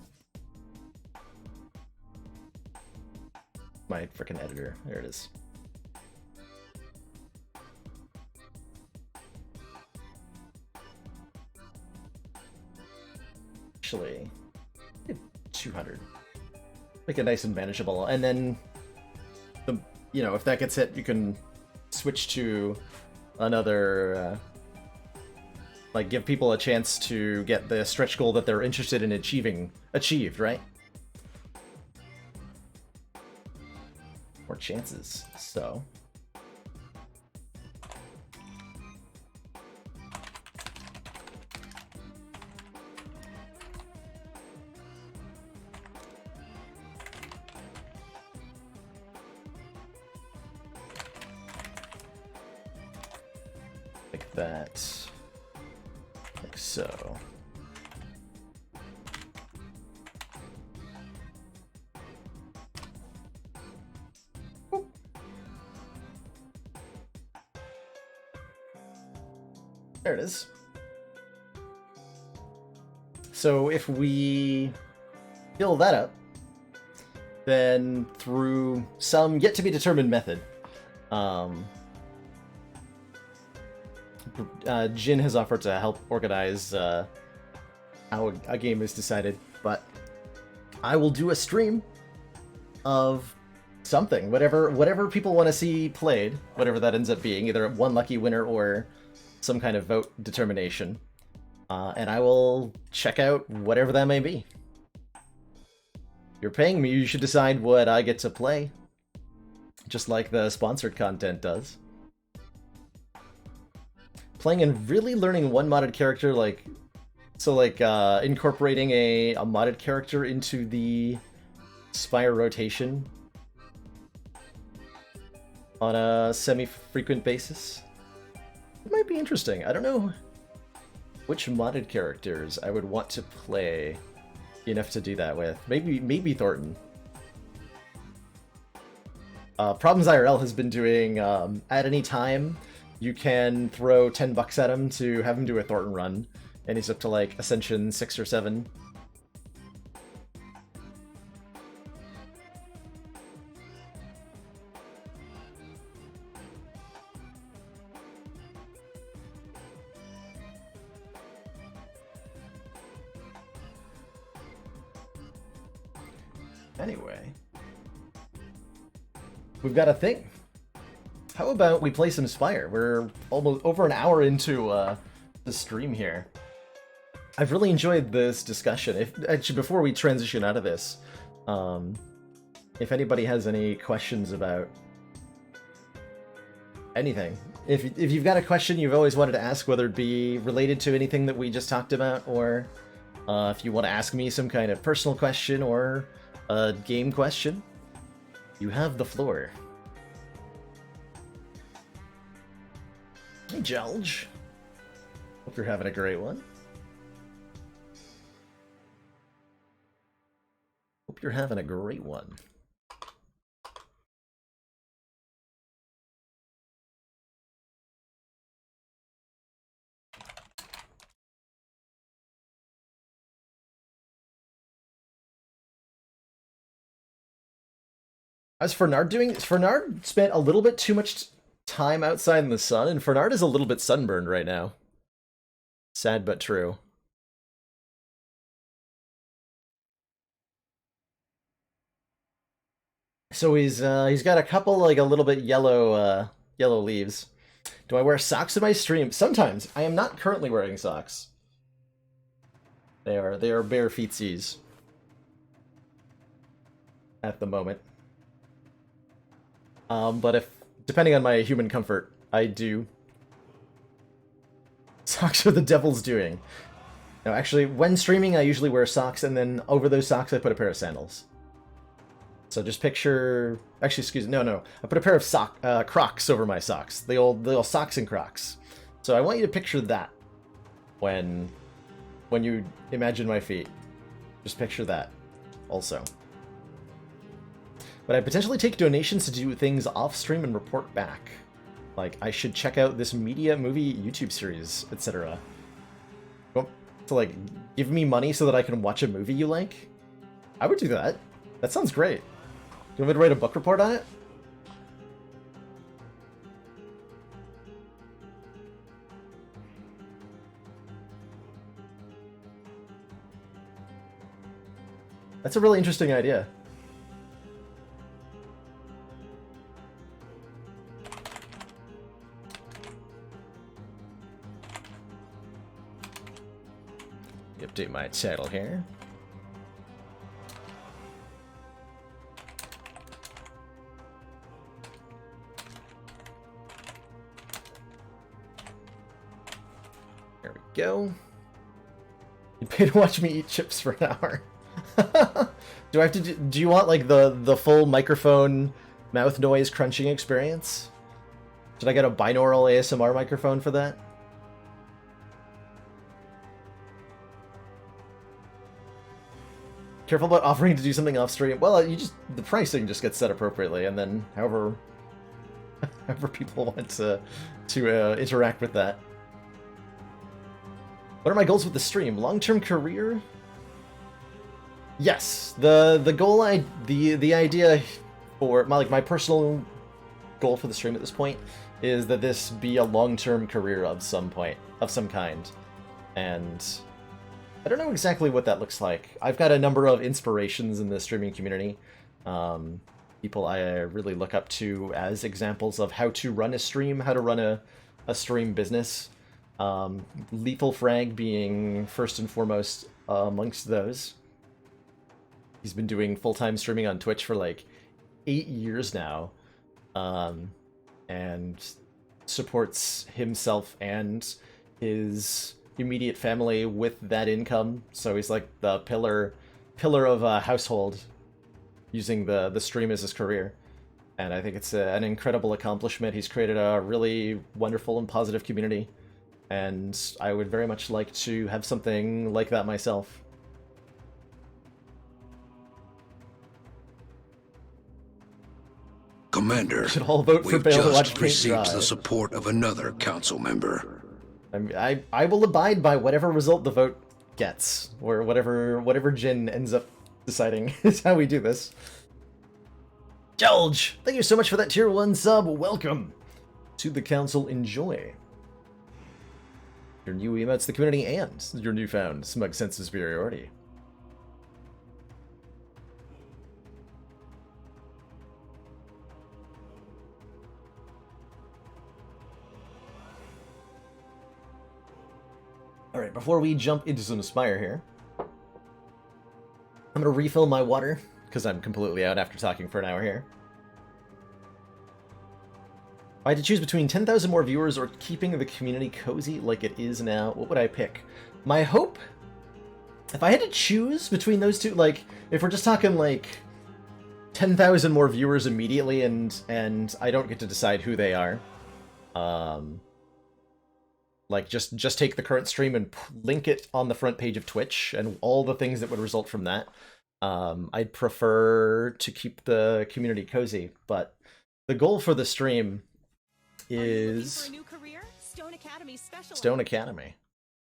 My frickin' editor. There it is. Actually, 200. Make it nice and manageable. And then, you know, if that gets hit, you can switch to another, like, give people a chance to get the stretch goal that they're interested in achieved, right? More chances, so. Like that. Like so. Oop. There it is. So if we fill that up, then through some yet to be determined method, Jin has offered to help organize how a game is decided, but I will do a stream of something, whatever people want to see played, whatever that ends up being, either one lucky winner or some kind of vote determination, and I will check out whatever that may be. You're paying me, you should decide what I get to play, just like the sponsored content does. Playing and really learning one modded character, like, so like incorporating a modded character into the Spire rotation on a semi-frequent basis. It might be interesting. I don't know which modded characters I would want to play enough to do that with. Maybe Thornton. Problems IRL has been doing, at any time, you can throw $10 at him to have him do a Thornton run, and he's up to like Ascension 6 or 7. Anyway, we've got a thing. How about we play some Spire? We're almost over an hour into the stream here. I've really enjoyed this discussion. Actually, before we transition out of this, if anybody has any questions about anything, if you've got a question you've always wanted to ask, whether it be related to anything that we just talked about, or if you want to ask me some kind of personal question or a game question, you have the floor. Hey, Jelge. Hope you're having a great one. Hope you're having a great one. How's Fernard doing? Fernard spent a little bit too much time outside in the sun, and Fernard is a little bit sunburned right now. Sad but true. So he's got a couple like a little bit yellow leaves. Do I wear socks in my stream? Sometimes. I am not currently wearing socks. They are bare feetsies at the moment. But if, depending on my human comfort, I do. Socks are the devil's doing. No, actually, when streaming, I usually wear socks, and then over those socks, I put a pair of sandals. So just picture... Actually, excuse me, no. I put a pair of Crocs over my socks. The old socks and Crocs. So I want you to picture that when you imagine my feet. Just picture that also. But I potentially take donations to do things off-stream and report back. Like, I should check out this media movie YouTube series, etc. You want to, like, give me money so that I can watch a movie you like? I would do that. That sounds great. You want me to write a book report on it? That's a really interesting idea. Update my title here. There we go. You pay to watch me eat chips for an hour. Do I have to do you want like the full microphone mouth noise crunching experience? Should I get a binaural ASMR microphone for that? Careful about offering to do something off stream. Well, the pricing just gets set appropriately, and then however people want to interact with that. What are my goals with the stream? Long-term career? Yes, the goal the idea for my personal goal for the stream at this point is that this be a long-term career of some kind, and I don't know exactly what that looks like. I've got a number of inspirations in the streaming community. People I really look up to as examples of how to run a stream, how to run a stream business. Lethal Frag being first and foremost amongst those. He's been doing full-time streaming on Twitch for like 8 years now. And supports himself and his immediate family with that income, so he's like the pillar of a household, using the stream as his career, and I think it's an incredible accomplishment. He's created a really wonderful and positive community, and I would very much like to have something like that myself. commander, Should all vote for we've Bale to watch just paint received dry. the support of another council member. I will abide by whatever result the vote gets, or whatever Jin ends up deciding is how we do this. George, thank you so much for that tier 1 sub. Welcome to the council. Enjoy your new emotes to the community and your newfound smug sense of superiority. Alright, before we jump into some Spire here, I'm gonna refill my water, because I'm completely out after talking for an hour here. If I had to choose between 10,000 more viewers or keeping the community cozy like it is now, what would I pick? My hope? If I had to choose between those two, like, if we're just talking, like, 10,000 more viewers immediately and I don't get to decide who they are, like, just take the current stream and link it on the front page of Twitch and all the things that would result from that. I'd prefer to keep the community cozy, but the goal for the stream is For a new career? Stone Academy special. Stone Academy.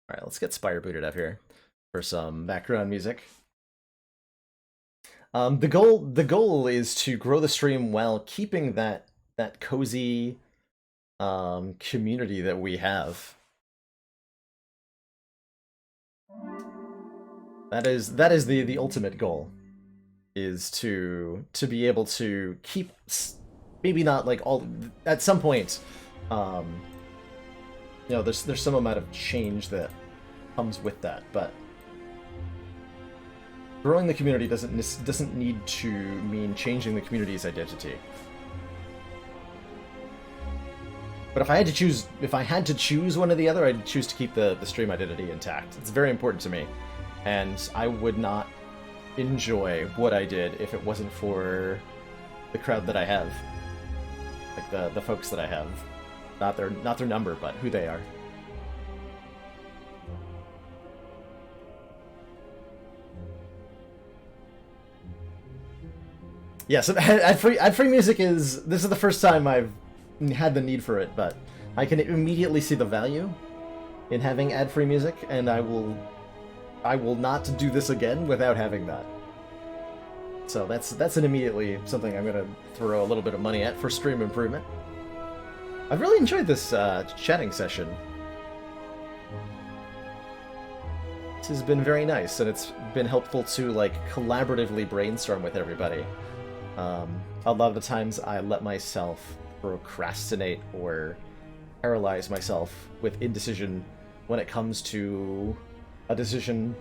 All right, let's get Spire booted up here for some background music. The goal is to grow the stream while keeping that cozy community that we have. That is the ultimate goal, is to be able to keep, maybe not like all, at some point, you know, there's some amount of change that comes with that, but growing the community doesn't need to mean changing the community's identity. But if I had to choose one or the other, I'd choose to keep the stream identity intact. It's very important to me, and I would not enjoy what I did if it wasn't for the crowd that I have, like the folks that I have, not their number, but who they are. Yes, ad-free music this is the first time I've had the need for it, but I can immediately see the value in having ad-free music, and I will not do this again without having that. So that's an immediately something I'm gonna throw a little bit of money at for stream improvement. I've really enjoyed this chatting session. This has been very nice, and it's been helpful to like collaboratively brainstorm with everybody. A lot of the times I let myself procrastinate or paralyze myself with indecision when it comes to a decision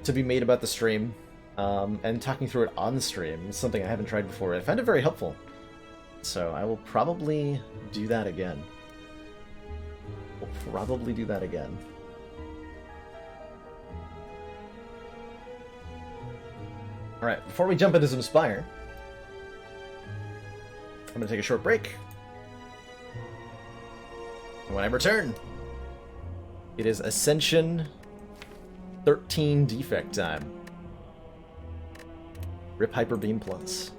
to be made about the stream, and talking through it on the stream is something I haven't tried before. I find it very helpful, so I will probably do that again. Alright, before we jump into some Spire, I'm going to take a short break. And when I return, it is Ascension 13 defect time. Rip Hyper Beam Plus.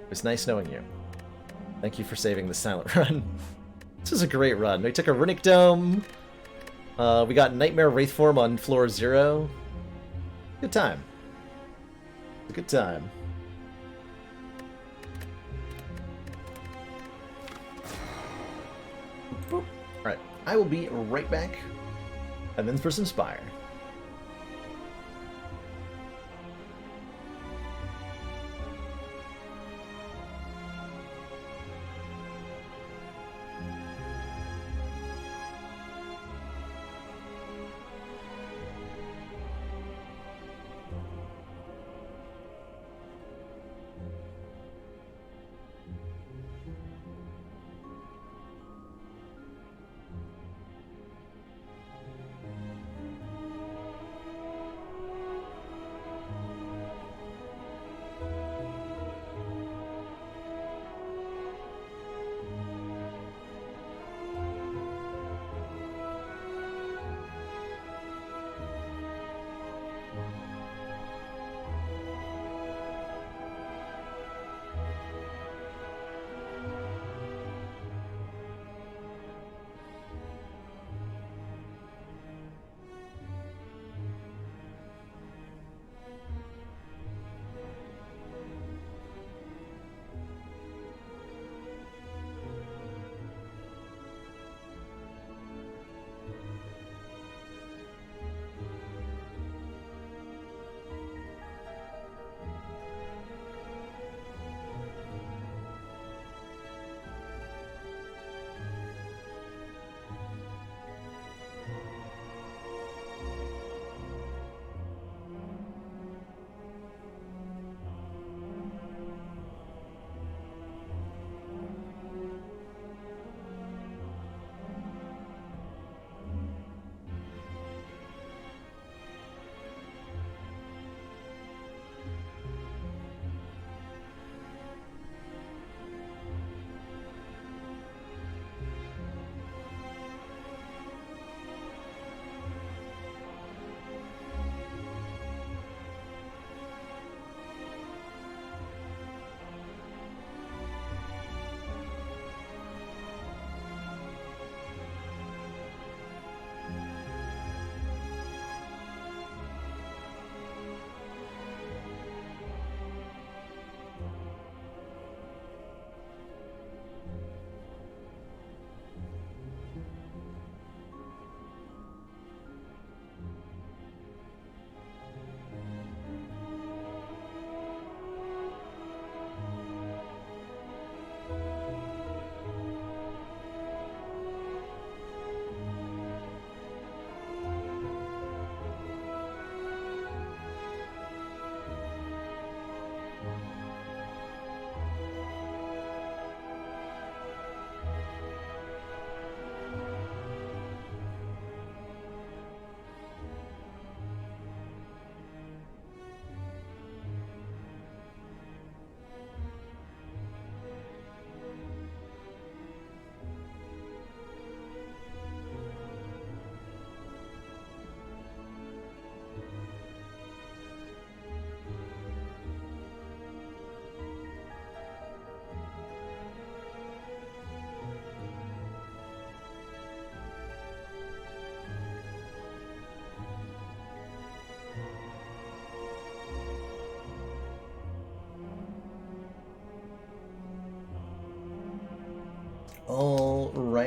It was nice knowing you. Thank you for saving the silent run. This is a great run. We took a Runic Dome. We got Nightmare Wraithform on floor 0. Good time. A good time. Alright, I will be right back, and then for some Spire.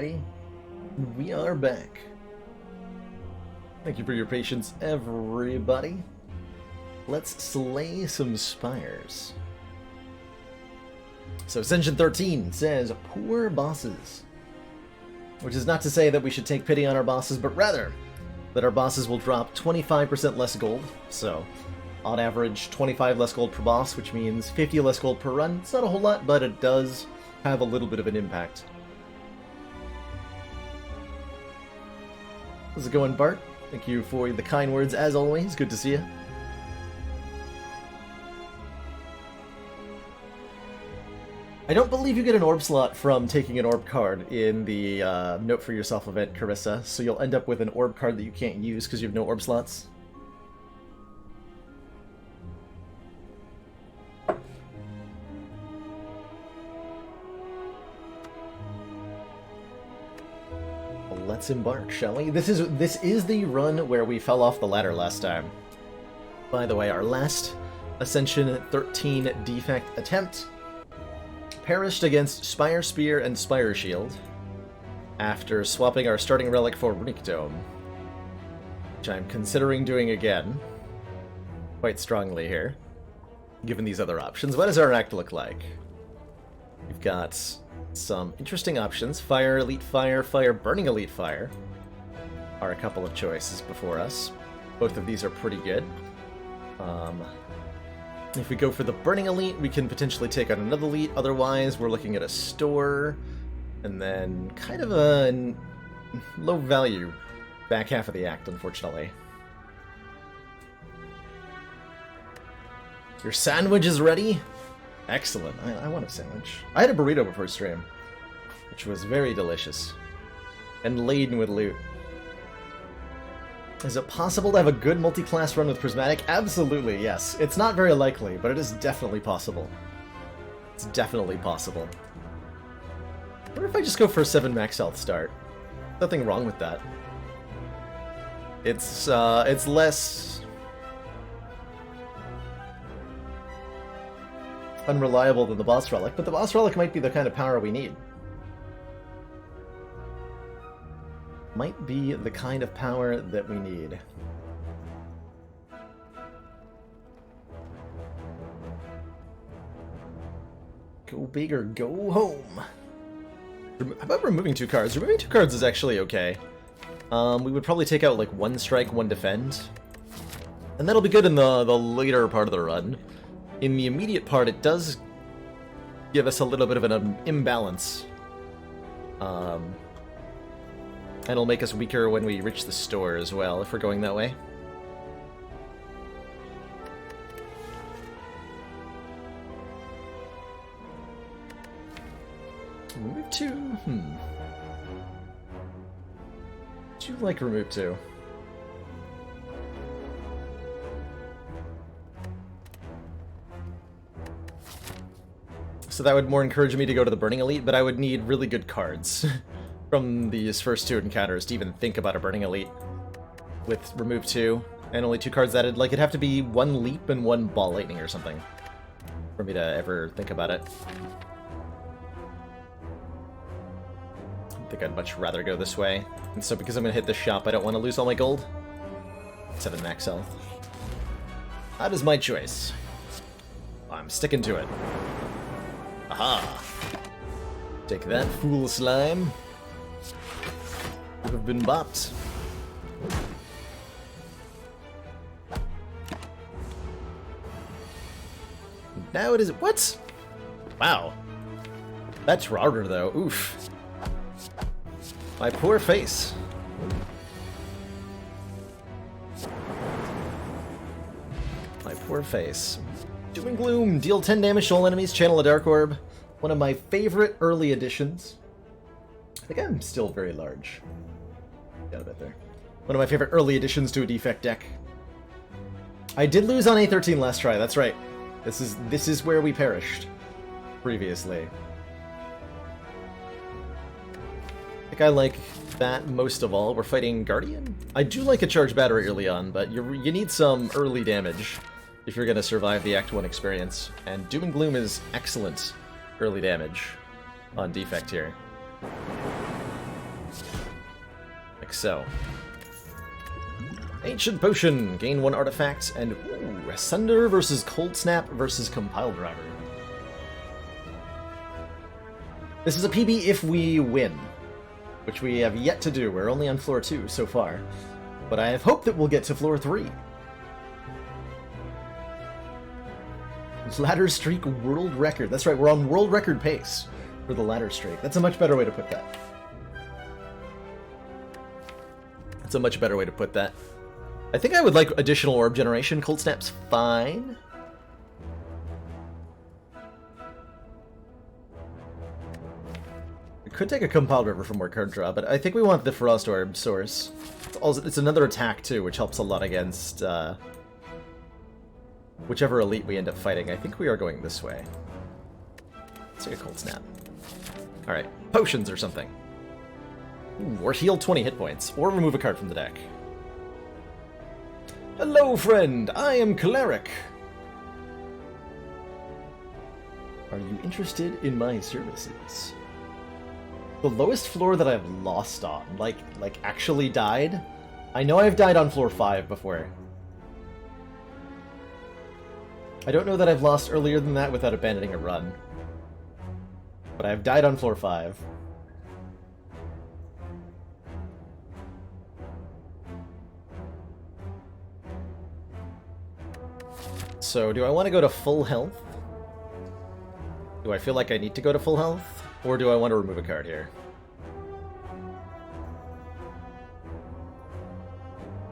Alrighty. We are back. Thank you for your patience, everybody. Let's slay some spires. So Ascension 13 says, poor bosses. Which is not to say that we should take pity on our bosses, but rather that our bosses will drop 25% less gold. So, on average, 25 less gold per boss, which means 50 less gold per run. It's not a whole lot, but it does have a little bit of an impact. How's it going, Bart? Thank you for the kind words, as always. Good to see you. I don't believe you get an orb slot from taking an orb card in the Note for Yourself event, Carissa, so you'll end up with an orb card that you can't use because you have no orb slots. Well, let's embark, shall we? This is the run where we fell off the ladder last time. By the way, our last Ascension 13 defect attempt perished against Spire Spear and Spire Shield after swapping our starting relic for Runic Dome, which I'm considering doing again quite strongly here, given these other options. What does our act look like? We've got some interesting options. Fire, Elite Fire, Fire, Burning Elite Fire are a couple of choices before us. Both of these are pretty good. If we go for the Burning Elite, we can potentially take out another Elite. Otherwise, we're looking at a Store, and then kind of a low value back half of the act, unfortunately. Your sandwich is ready? Excellent. I want a sandwich. I had a burrito before stream, which was very delicious and laden with loot. Is it possible to have a good multi-class run with Prismatic? Absolutely, yes. It's not very likely, but it is definitely possible. It's definitely possible. What if I just go for a 7 max health start? Nothing wrong with that. It's less unreliable than the boss relic, but the boss relic might be the kind of power we need. Might be the kind of power that we need. Go big or go home. How about removing 2 cards? Removing 2 cards is actually okay. We would probably take out like 1 strike, 1 defend. And that'll be good in the later part of the run. In the immediate part, it does give us a little bit of an imbalance. And it'll make us weaker when we reach the store as well, if we're going that way. Remove 2? Do you like remove 2? So that would more encourage me to go to the Burning Elite, but I would need really good cards from these first 2 encounters to even think about a Burning Elite with remove 2 and only 2 cards added. Like, it'd have to be 1 Leap and 1 Ball Lightning or something for me to ever think about it. I think I'd much rather go this way. And so because I'm going to hit this shop, I don't want to lose all my gold. 7 max health. That is my choice. I'm sticking to it. Aha! Take that, fool slime. Would have been bopped. Now it is. What? Wow. That's router though. Oof. My poor face. My poor face. Doom and Gloom. Deal 10 damage to all enemies. Channel a Dark Orb. One of my favorite early editions. I think I'm still very large. Got a bit there. One of my favorite early additions to a defect deck. I did lose on A13 last try, that's right. This is where we perished previously. I think I like that most of all. We're fighting Guardian? I do like a charged battery early on, but you need some early damage if you're going to survive the Act 1 experience. And Doom and Gloom is excellent early damage on defect here. Like so. Ancient Potion. Gain 1 artifact. And, ooh, Asunder versus Cold Snap versus Compile Driver. This is a PB if we win, which we have yet to do. We're only on floor 2 so far. But I have hope that we'll get to floor 3. Ladder Streak World Record. That's right, we're on world record pace for the ladder streak. That's a much better way to put that. That's a much better way to put that. I think I would like additional orb generation. Cold Snap's fine. We could take a Compile River for more card draw, but I think we want the Frost Orb source. It's another attack too, which helps a lot against whichever elite we end up fighting. I think we are going this way. Let's take a Cold Snap. Alright, potions or something. Ooh, or heal 20 hit points, or remove a card from the deck. Hello, friend! I am Cleric! Are you interested in my services? The lowest floor that I've lost on, like actually died? I know I've died on floor 5 before. I don't know that I've lost earlier than that without abandoning a run. But I've died on floor 5. So, do I want to go to full health? Do I feel like I need to go to full health? Or do I want to remove a card here?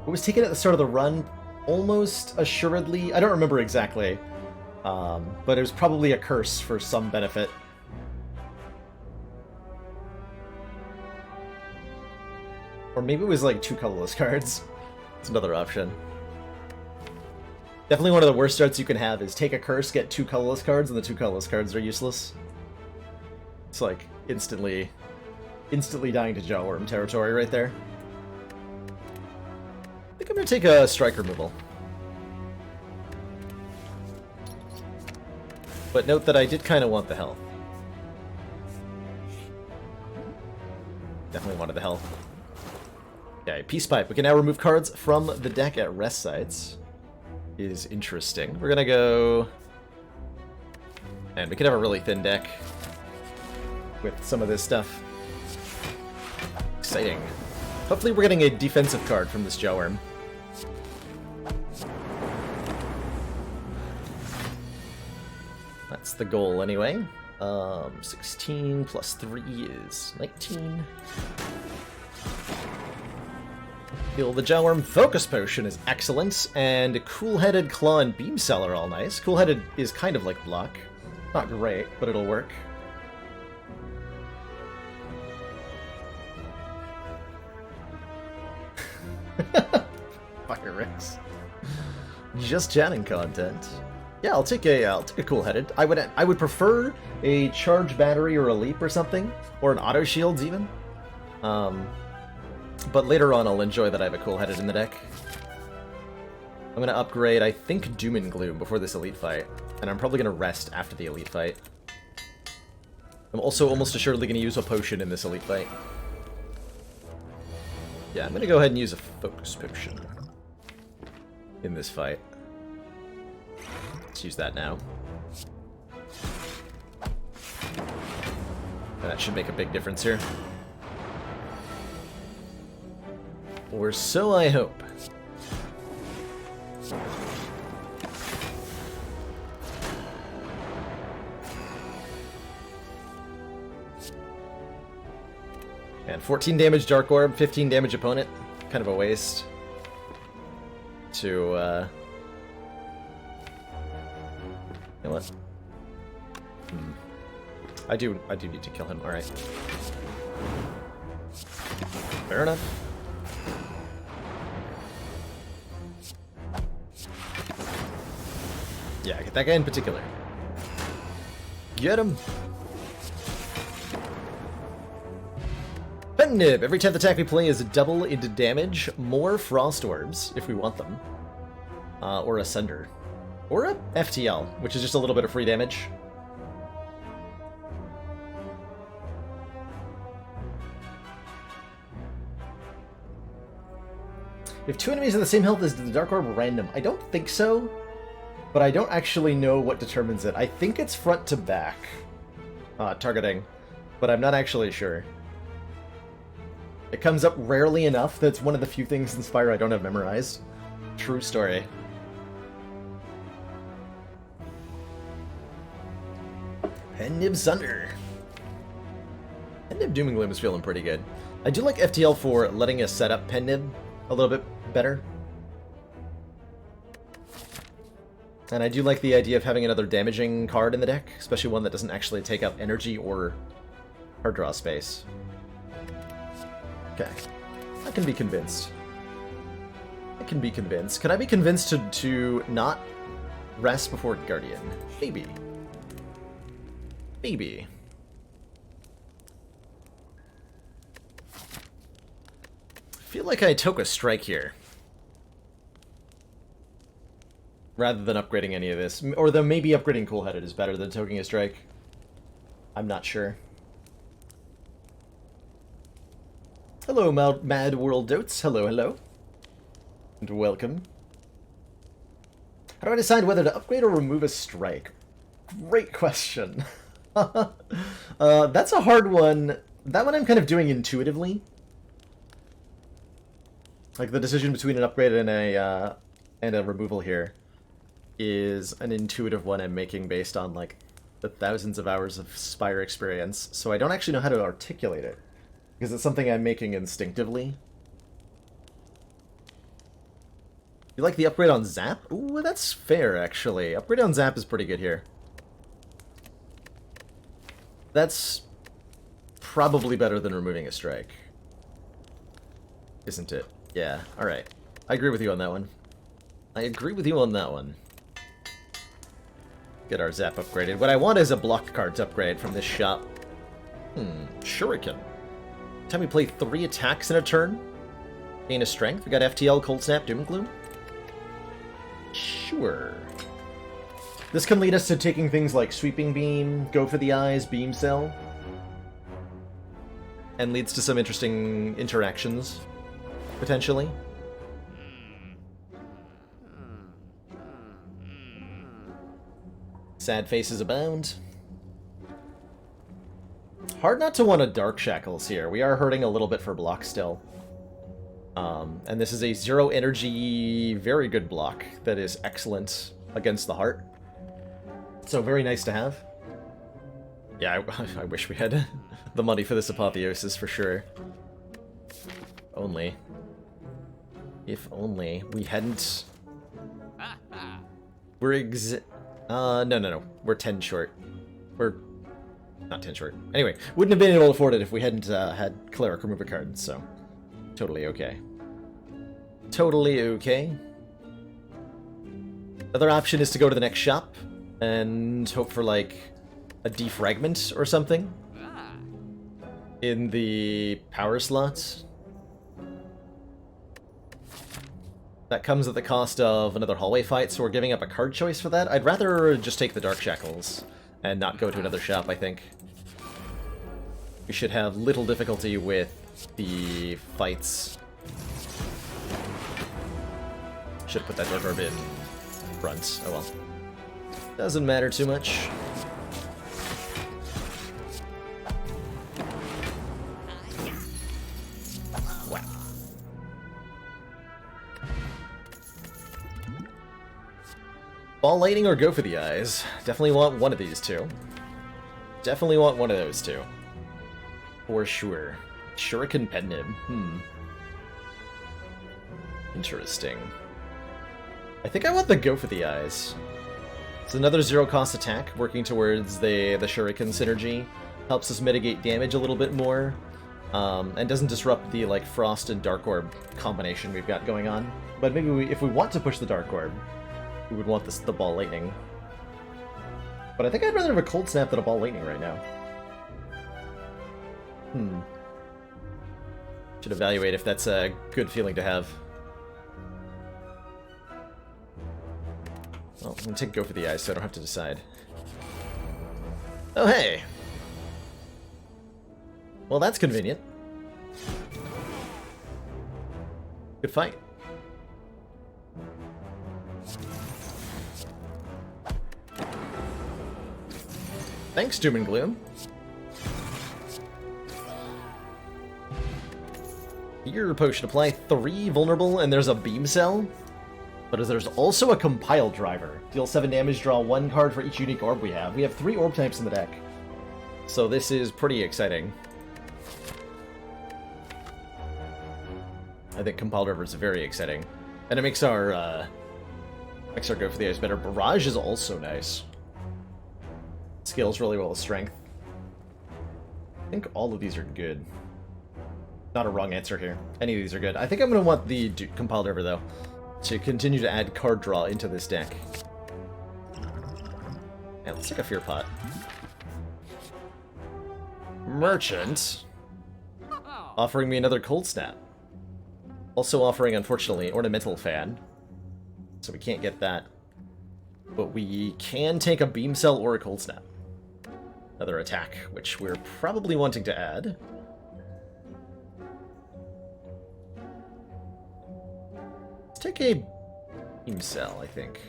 It was taken at the start of the run, almost assuredly. I don't remember exactly. But it was probably a curse for some benefit. Or maybe it was like 2 colorless cards. It's another option. Definitely one of the worst starts you can have is take a curse, get 2 colorless cards, and the 2 colorless cards are useless. It's like instantly dying to Jawworm territory right there. I think I'm gonna take a strike removal. But note that I did kind of want the health. Definitely wanted the health. Okay, Peace Pipe. We can now remove cards from the deck at rest sites. Is interesting. We're gonna go... And we could have a really thin deck with some of this stuff. Exciting. Hopefully we're getting a defensive card from this Jawworm. That's the goal anyway. 16 plus 3 is 19. Heal the Jawworm. Focus Potion is excellent, and Cool-Headed Claw and Beam Cell are all nice. Cool-Headed is kind of like block. Not great, but it'll work. Fucker Rex. Just chatting content. Yeah, I'll take a Cool-Headed. I would prefer a Charge Battery or a Leap or something, or an Auto Shields even. But later on, I'll enjoy that I have a Cool-Headed in the deck. I'm going to upgrade, I think, Doom and Gloom before this Elite fight. And I'm probably going to rest after the Elite fight. I'm also almost assuredly going to use a potion in this Elite fight. Yeah, I'm going to go ahead and use a Focus Potion in this fight. Let's use that now. That should make a big difference here. Or so I hope. And 14 damage Dark Orb, 15 damage opponent. Kind of a waste. To, You know what? I do need to kill him, alright. Fair enough. Yeah, get that guy in particular. Get him! Nib. Every 10th attack we play is double into damage, more Frost Orbs, if we want them. Or a Sunder. Or a FTL, which is just a little bit of free damage. If two enemies have the same health, is the Dark Orb random? I don't think so, but I don't actually know what determines it. I think it's front to back targeting, but I'm not actually sure. It comes up rarely enough that it's one of the few things in Spire I don't have memorized. True story. Pen Nib Sunder. Pen Nib Doom and Gloom is feeling pretty good. I do like FTL for letting us set up Pen Nib a little bit better. And I do like the idea of having another damaging card in the deck, especially one that doesn't actually take up energy or card draw space. Okay. I can be convinced. I can be convinced. Can I be convinced to not rest before Guardian? Maybe. Maybe. I feel like I took a strike here. Rather than upgrading any of this. Or though maybe upgrading Cool-Headed is better than taking a strike. I'm not sure. Hello, Mad World Dotes. Hello, hello. And welcome. How do I decide whether to upgrade or remove a strike? Great question. That's a hard one. That one I'm kind of doing intuitively. Like, the decision between an upgrade and a removal here is an intuitive one I'm making based on, like, the thousands of hours of Spire experience, so I don't actually know how to articulate it, because it's something I'm making instinctively. You like the upgrade on Zap? Ooh, that's fair, actually. Upgrade on Zap is pretty good here. That's probably better than removing a strike. Isn't it? Yeah, alright. I agree with you on that one. I agree with you on that one. Get our Zap upgraded. What I want is a block cards upgrade from this shop. Shuriken. Time we play 3 attacks in a turn. Gain a strength. We got FTL, Cold Snap, Doom and Gloom. Sure. This can lead us to taking things like Sweeping Beam, Go for the Eyes, Beam Cell. And leads to some interesting interactions, potentially. Sad faces abound. Hard not to want a Dark Shackles here. We are hurting a little bit for block still. And this is a 0 energy, very good block that is excellent against the heart. So very nice to have. Yeah, I wish we had the money for this Apotheosis for sure. Only. If only we hadn't... We're no. We're 10 short. We're not 10 short. Anyway, wouldn't have been able to afford it if we hadn't had Cleric remove a card, so totally okay. Totally okay. Other option is to go to the next shop and hope for, like, a defragment or something in the power slots. That comes at the cost of another hallway fight, so we're giving up a card choice for that. I'd rather just take the Dark Shackles and not go to another shop, I think. We should have little difficulty with the fights. Should have put that Dark Orb in front. Oh well. Doesn't matter too much. Wow. Ball Lightning or Go for the Eyes? Definitely want one of these two. Definitely want one of those two. For sure. Shuriken Pednib. Interesting. I think I want the Go for the Eyes. It's another 0-cost attack, working towards the Shuriken synergy. Helps us mitigate damage a little bit more. And doesn't disrupt the, like, Frost and Dark Orb combination we've got going on. But maybe if we want to push the Dark Orb, we would want the Ball Lightning. But I think I'd rather have a Cold Snap than a Ball Lightning right now. Should evaluate if that's a good feeling to have. Well, I'm gonna take Go for the Eyes so I don't have to decide. Oh, hey! Well, that's convenient. Good fight. Thanks, Doom and Gloom. Your potion apply 3 vulnerable, and there's a beam cell. But there's also a compile driver. Deal 7 damage, draw 1 card for each unique orb we have. We have 3 orb types in the deck. So this is pretty exciting. I think compile driver is very exciting. And it makes our go for the ice better. Barrage is also nice. Scales really well with strength. I think all of these are good. Not a wrong answer here. Any of these are good. I think I'm going to want the compile driver, though, to continue to add card draw into this deck. Yeah, let's take a Fear Pot. Merchant. Offering me another Cold Snap. Also offering, unfortunately, Ornamental Fan. So we can't get that. But we can take a Beam Cell or a Cold Snap. Another attack, which we're probably wanting to add. Let's take a Beam Cell, I think.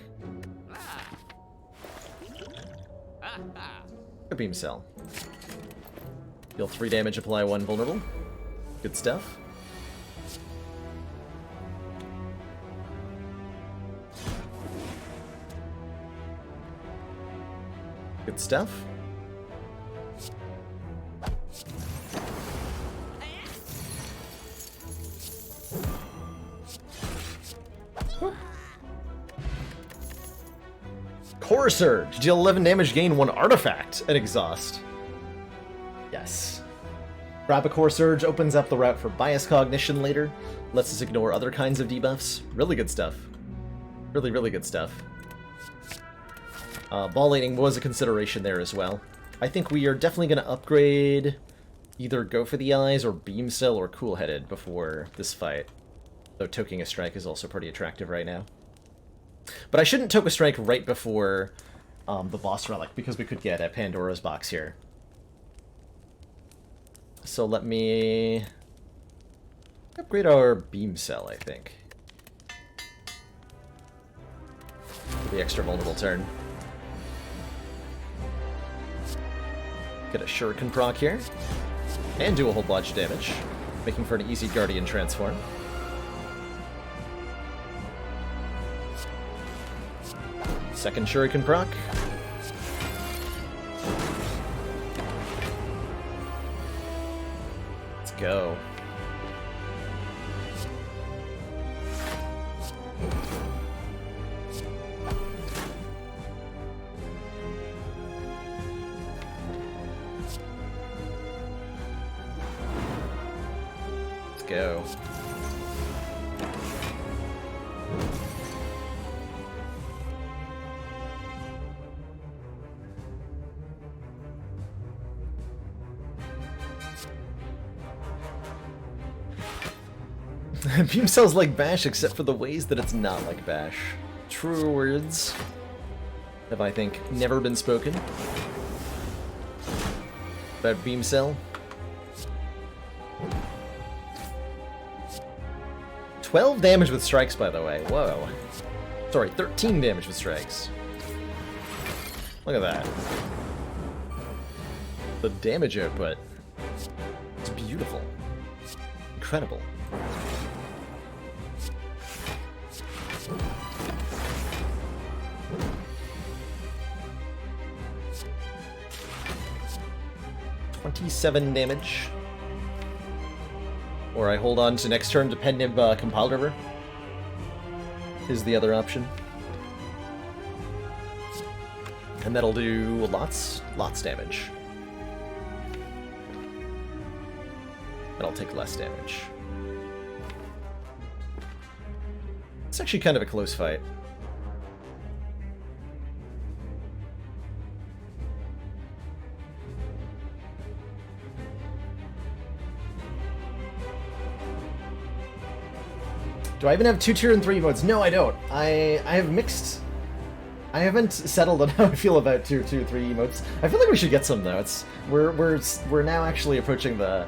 A Beam Cell. Deal 3 damage, apply 1 vulnerable. Good stuff. Good stuff. Core Surge. Deal 11 damage, gain 1 artifact, and exhaust. Yes. Grab a Core Surge, opens up the route for Bias Cognition later, lets us ignore other kinds of debuffs. Really good stuff. Really, really good stuff. Ball lightning was a consideration there as well. I think we are definitely going to upgrade either Go for the Eyes or Beam Cell or Cool Headed before this fight. Though Toking a Strike is also pretty attractive right now. But I shouldn't Toke a Strike right before the boss relic, because we could get a Pandora's box here. So let me upgrade our Beam Cell, I think. For the extra vulnerable turn. Get a Shuriken proc here. And do a whole bunch of damage, making for an easy Guardian transform. Second Shuriken proc. Let's go. Let's go. Beam Cell's like Bash, except for the ways that it's not like Bash. True words have, I think, never been spoken about Beam Cell. 12 damage with strikes, by the way. Whoa. Sorry, 13 damage with strikes. Look at that. The damage output. It's beautiful. Incredible. $27 damage. Or I hold on to next turn dependent Compile Driver is the other option. And that'll do lots damage. And I'll take less damage. It's actually kind of a close fight. Do I even have 2 tier and 3 modes? No, I don't. I have mixed. I haven't settled on how I feel about tier 2, 3 emotes. I feel like we should get some though. We're now actually approaching the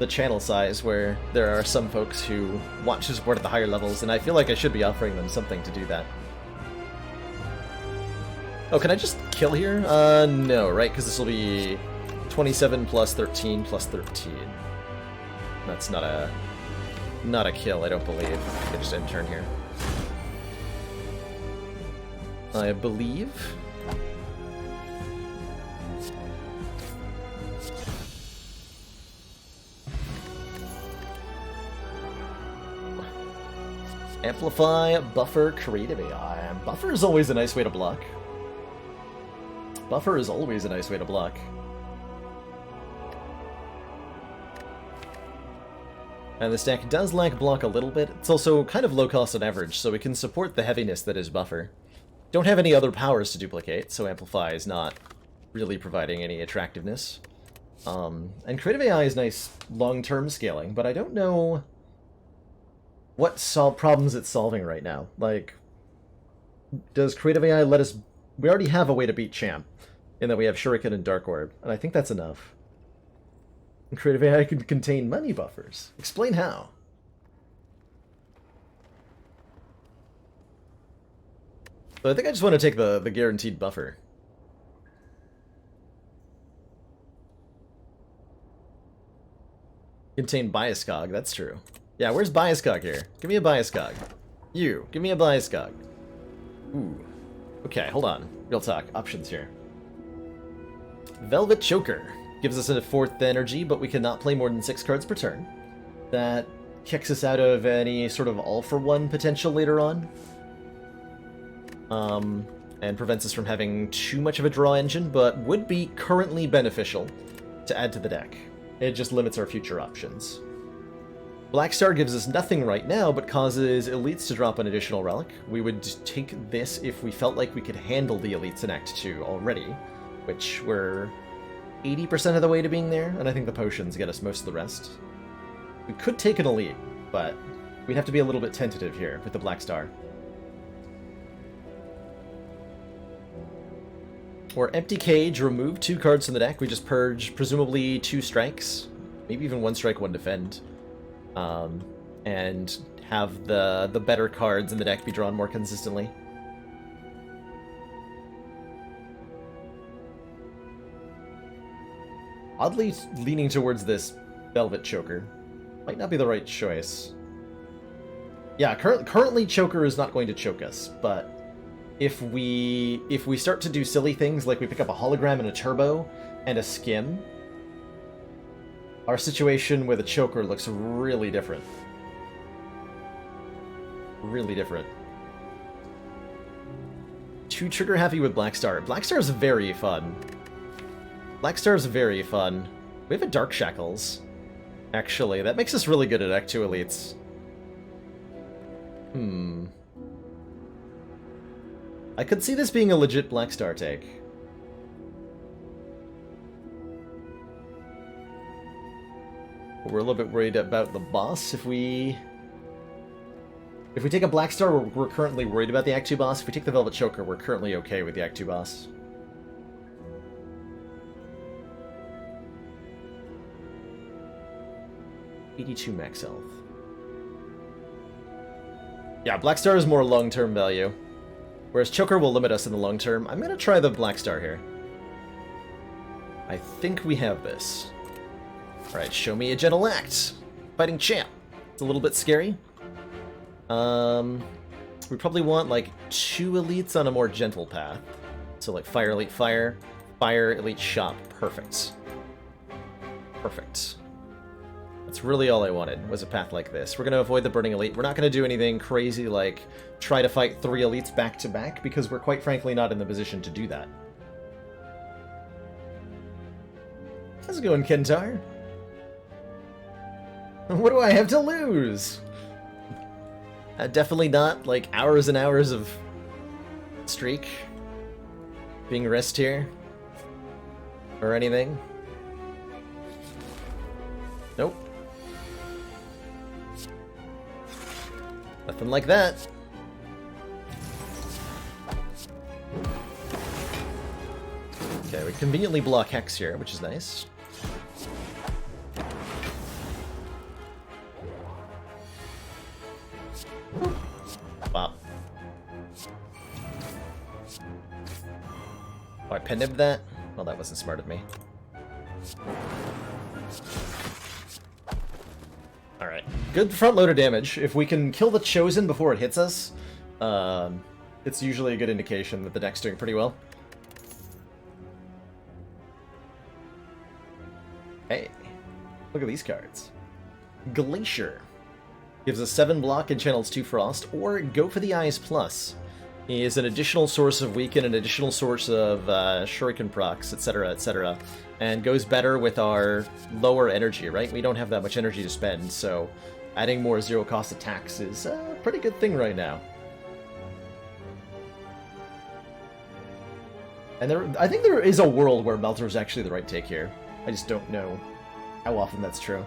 channel size where there are some folks who want to support at the higher levels, and I feel like I should be offering them something to do that. Oh, can I just kill here? No, right? Because this will be 27 plus 13 plus 13. That's not a kill, I don't believe. I just end turn here. I believe. Amplify, buffer, creative AI. Buffer is always a nice way to block. Buffer is always a nice way to block. And this deck does lack block a little bit. It's also kind of low cost on average, so we can support the heaviness that is buffer. Don't have any other powers to duplicate, so Amplify is not really providing any attractiveness. And creative AI is nice long-term scaling, but I don't know what problems it's solving right now. Like, does creative AI let us... We already have a way to beat Champ, in that we have Shuriken and Dark Orb, and I think that's enough. And creative AI can contain money buffers. Explain how. So I think I just want to take the guaranteed buffer. Contain Bioscog, that's true. Yeah, where's Bioscog here? Give me a Bioscog. You, give me a Bioscog. Ooh. Okay, hold on. Real talk. Options here. Velvet Choker. Gives us a 4th energy, but we cannot play more than 6 cards per turn. That kicks us out of any sort of all-for-one potential later on. And prevents us from having too much of a draw engine, but would be currently beneficial to add to the deck. It just limits our future options. Blackstar gives us nothing right now, but causes elites to drop an additional relic. We would take this if we felt like we could handle the elites in Act 2 already, which we're 80% of the way to being there, and I think the potions get us most of the rest. We could take an elite, but we'd have to be a little bit tentative here with the Blackstar. Or Empty Cage, remove 2 cards from the deck. We just purge, presumably 2 strikes, maybe even 1 strike, 1 defend. And have the better cards in the deck be drawn more consistently. Oddly leaning towards this Velvet Choker. Might not be the right choice. Yeah, currently Choker is not going to choke us, but if we start to do silly things like we pick up a hologram and a turbo and a skim, our situation with a Choker looks really different. Really different. 2 trigger happy with Blackstar. Blackstar is very fun. Blackstar is very fun. We have a Dark Shackles. Actually, that makes us really good at Act 2 elites. I could see this being a legit Blackstar take. We're a little bit worried about the boss. If we take a Blackstar, we're currently worried about the Act 2 boss. If we take the Velvet Choker, we're currently okay with the Act 2 boss. $82 max health. Yeah, Blackstar is more long-term value, whereas Choker will limit us in the long term. I'm gonna try the Blackstar here. I think we have this. Alright, show me a gentle act. Fighting Champ. It's a little bit scary. We probably want, like, 2 elites on a more gentle path. So, like, Fire Elite Fire, Fire Elite Shop. Perfect. Perfect. That's really all I wanted, was a path like this. We're going to avoid the Burning Elite. We're not going to do anything crazy like try to fight 3 elites back-to-back, because we're quite frankly not in the position to do that. How's it going, Kentar? What do I have to lose? Definitely not, like, hours and hours of streak being risked here. Or anything. Nope. Nothing like that. Okay, we conveniently block Hex here, which is nice. Wow. Oh, I pen-nibbed that? Well, that wasn't smart of me. Alright. Good front-loader damage. If we can kill the Chosen before it hits us, it's usually a good indication that the deck's doing pretty well. Hey, look at these cards. Glacier. Gives us 7 block and channels 2 frost, or Go for the Eyes Plus. He is an additional source of weaken, an additional source of shuriken procs, etc., and goes better with our lower energy, right? We don't have that much energy to spend, so adding more zero-cost attacks is a pretty good thing right now. And I think there is a world where Melter is actually the right take here. I just don't know how often that's true.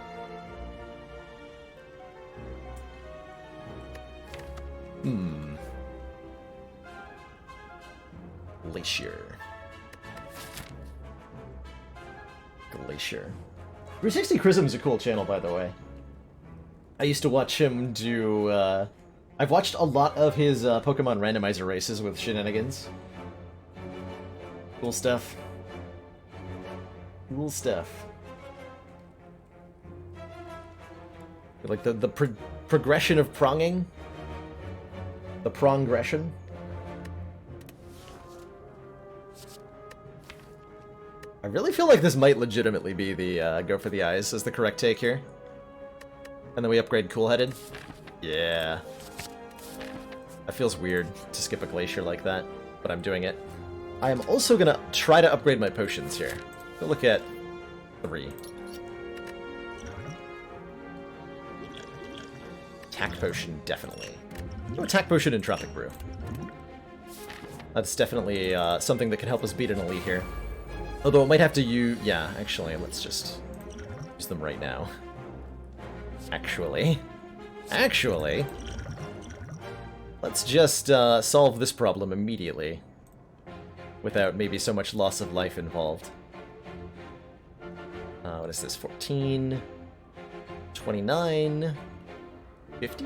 Glacier. 360 Chrism is a cool channel, by the way. I used to watch him do, I've watched a lot of his Pokemon randomizer races with shenanigans. Cool stuff. Cool stuff. Like the progression of pronging. The prongression. I really feel like this might legitimately be the Go for the Eyes as the correct take here. And then we upgrade Cool-Headed. Yeah. That feels weird to skip a Glacier like that, but I'm doing it. I am also going to try to upgrade my potions here. Go look at 3. Attack Potion, definitely. No Attack Potion and Tropic Brew. That's definitely something that can help us beat an elite here. Although it might have to use... Yeah, actually, let's just use them right now. Actually, let's just solve this problem immediately. Without maybe so much loss of life involved. What is this? 14... 29... 50?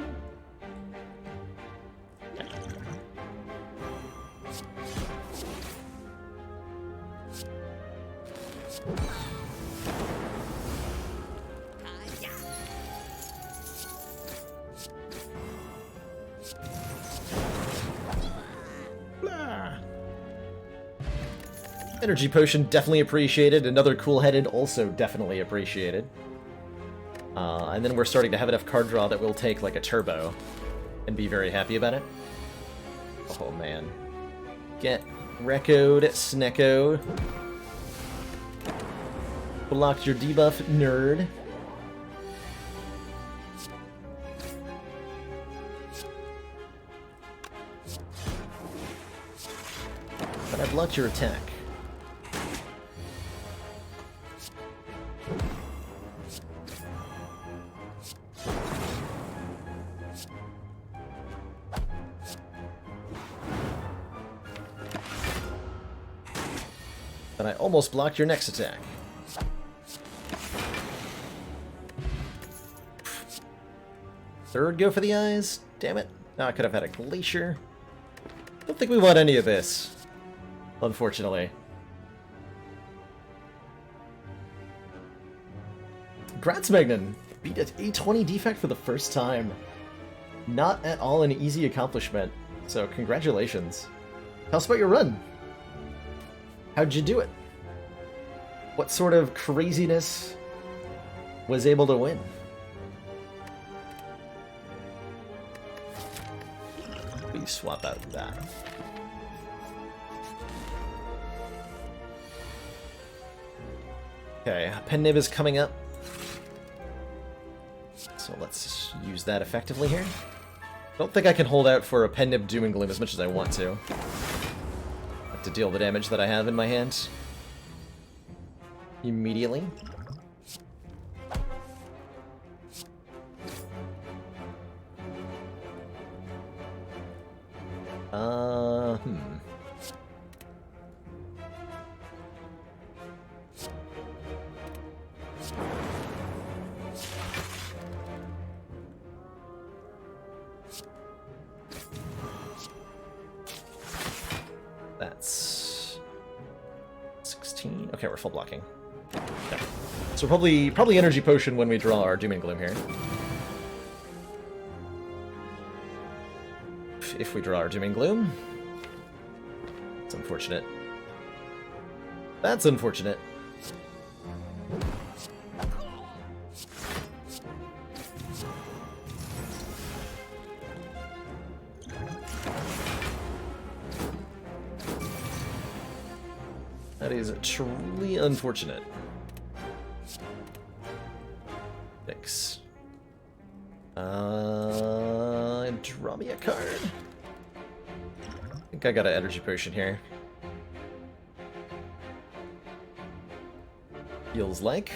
Energy Potion, definitely appreciated. Another Cool-Headed, also definitely appreciated. And then we're starting to have enough card draw that we'll take, like, a Turbo and be very happy about it. Oh, man. Get Reccoed, Sneckoed. Blocked your debuff, nerd. But I blocked your attack. But I almost blocked your next attack. Third Go for the Eyes? Damn it. Now I could have had a Glacier. Don't think we want any of this. Unfortunately. Grats, Magnan! Beat an A20 defect for the first time. Not at all an easy accomplishment. So congratulations. Tell us about your run. How'd you do it? What sort of craziness was able to win? We swap out that. Okay, Pen Nib is coming up. So let's use that effectively here. Don't think I can hold out for a Pen Nib Doom and Gloom as much as I want to. Have to deal the damage that I have in my hand. Immediately. That's Okay, we're full blocking. Okay. So probably energy potion when we draw our Doom and Gloom here. If we draw our Doom and Gloom. It's unfortunate. That's unfortunate. That is truly unfortunate. 6. Draw me a card. I think I got an energy potion here. Feels like.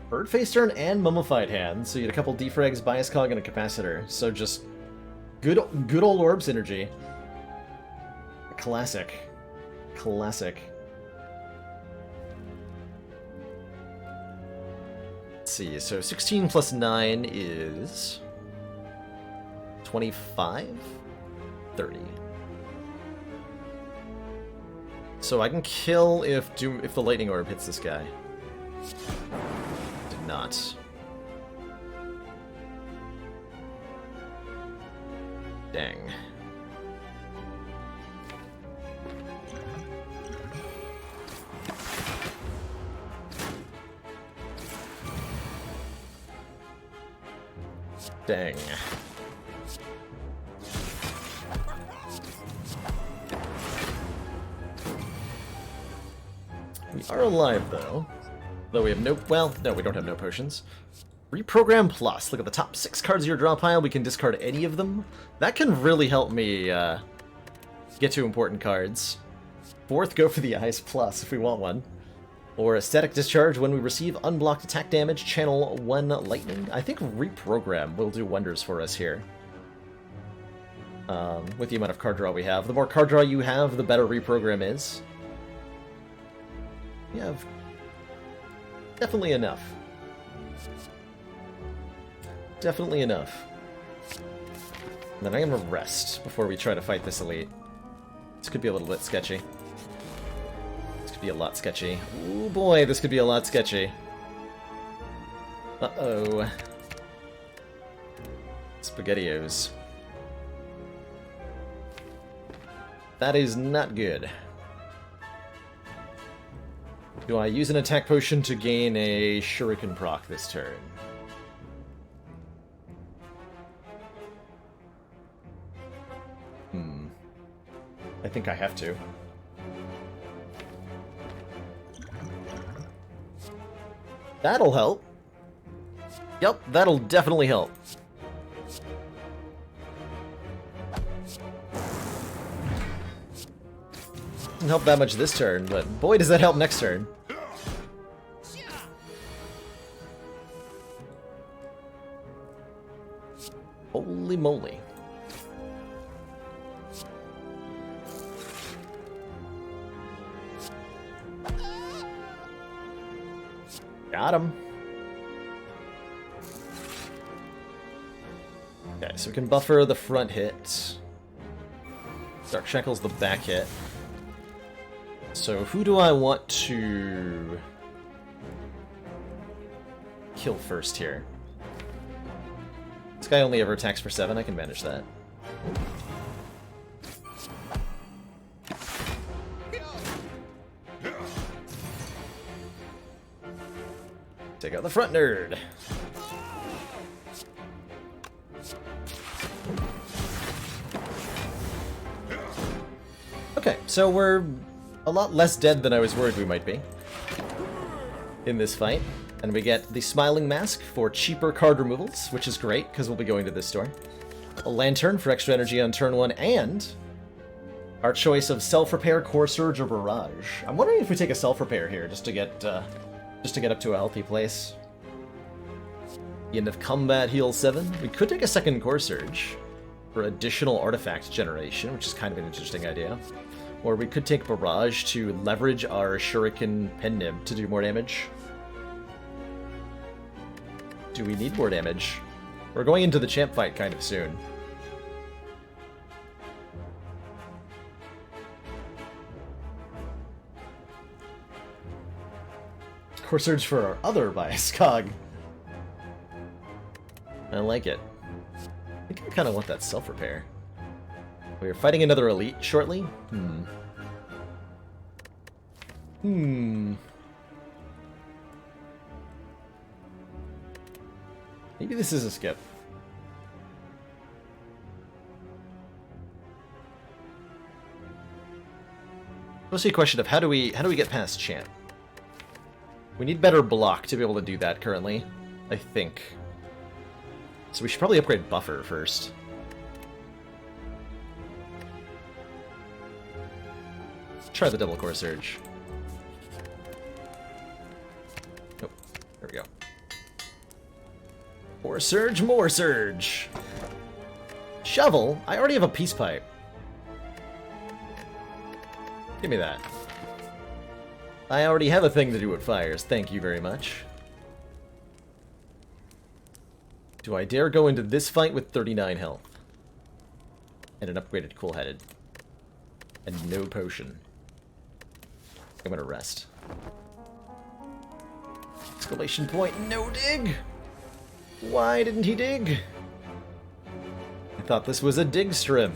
Bird-Face turn and Mummified Hand, so you had a couple defrags, Bias Cog, and a Capacitor. So just good old Orb synergy. Classic. Classic. Let's see, so 16 plus 9 is 25? 30. So I can kill if the Lightning Orb hits this guy. Did not. Dang. Dang. We are alive, though. Though we have no... Well, no, we don't have no potions. Reprogram Plus. Look at the top 6 cards of your draw pile. We can discard any of them. That can really help me get to important cards. 4th, go for the Ice Plus if we want one. Or a Static Discharge. When we receive unblocked attack damage, channel 1 Lightning. I think Reprogram will do wonders for us here. With the amount of card draw we have. The more card draw you have, the better Reprogram is. We have definitely enough. Definitely enough. And then I'm gonna rest before we try to fight this elite. This could be a little bit sketchy. This could be a lot sketchy. Ooh boy, this could be a lot sketchy. Uh-oh. SpaghettiOs. That is not good. Do I use an attack potion to gain a Shuriken proc this turn? I think I have to. That'll help. Yep, that'll definitely help. Doesn't help that much this turn, but boy does that help next turn. Holy moly. Got him. Okay, so we can buffer the front hit. Dark Shackle's the back hit. So who do I want to kill first here? This guy only ever attacks for 7, I can manage that. Take out the front nerd. Okay, so we're a lot less dead than I was worried we might be in this fight. And we get the Smiling Mask for cheaper card removals, which is great, because we'll be going to this store. A Lantern for extra energy on turn 1, and our choice of Self-Repair, Core Surge, or Barrage. I'm wondering if we take a Self-Repair here, just to get up to a healthy place. The end of combat heal 7. We could take a second Core Surge for additional artifact generation, which is kind of an interesting idea. Or we could take Barrage to leverage our Shuriken Pen Nib to do more damage. Do we need more damage? We're going into the champ fight kind of soon. Core Surge for our other bias cog. I like it. I think I kind of want that self-repair. We are fighting another elite shortly? Maybe this is a skip. Mostly a question of how do we get past Champ? We need better block to be able to do that currently, I think. So we should probably upgrade Buffer first. Let's try the double Core Surge. Oh, there we go. More Surge, more Surge! Shovel? I already have a Peace Pipe. Give me that. I already have a thing to do with fires, thank you very much. Do I dare go into this fight with 39 health? And an upgraded Cool-Headed. And no potion. I'm gonna rest. Exclamation point, no dig! Why didn't he dig? I thought this was a dig stream.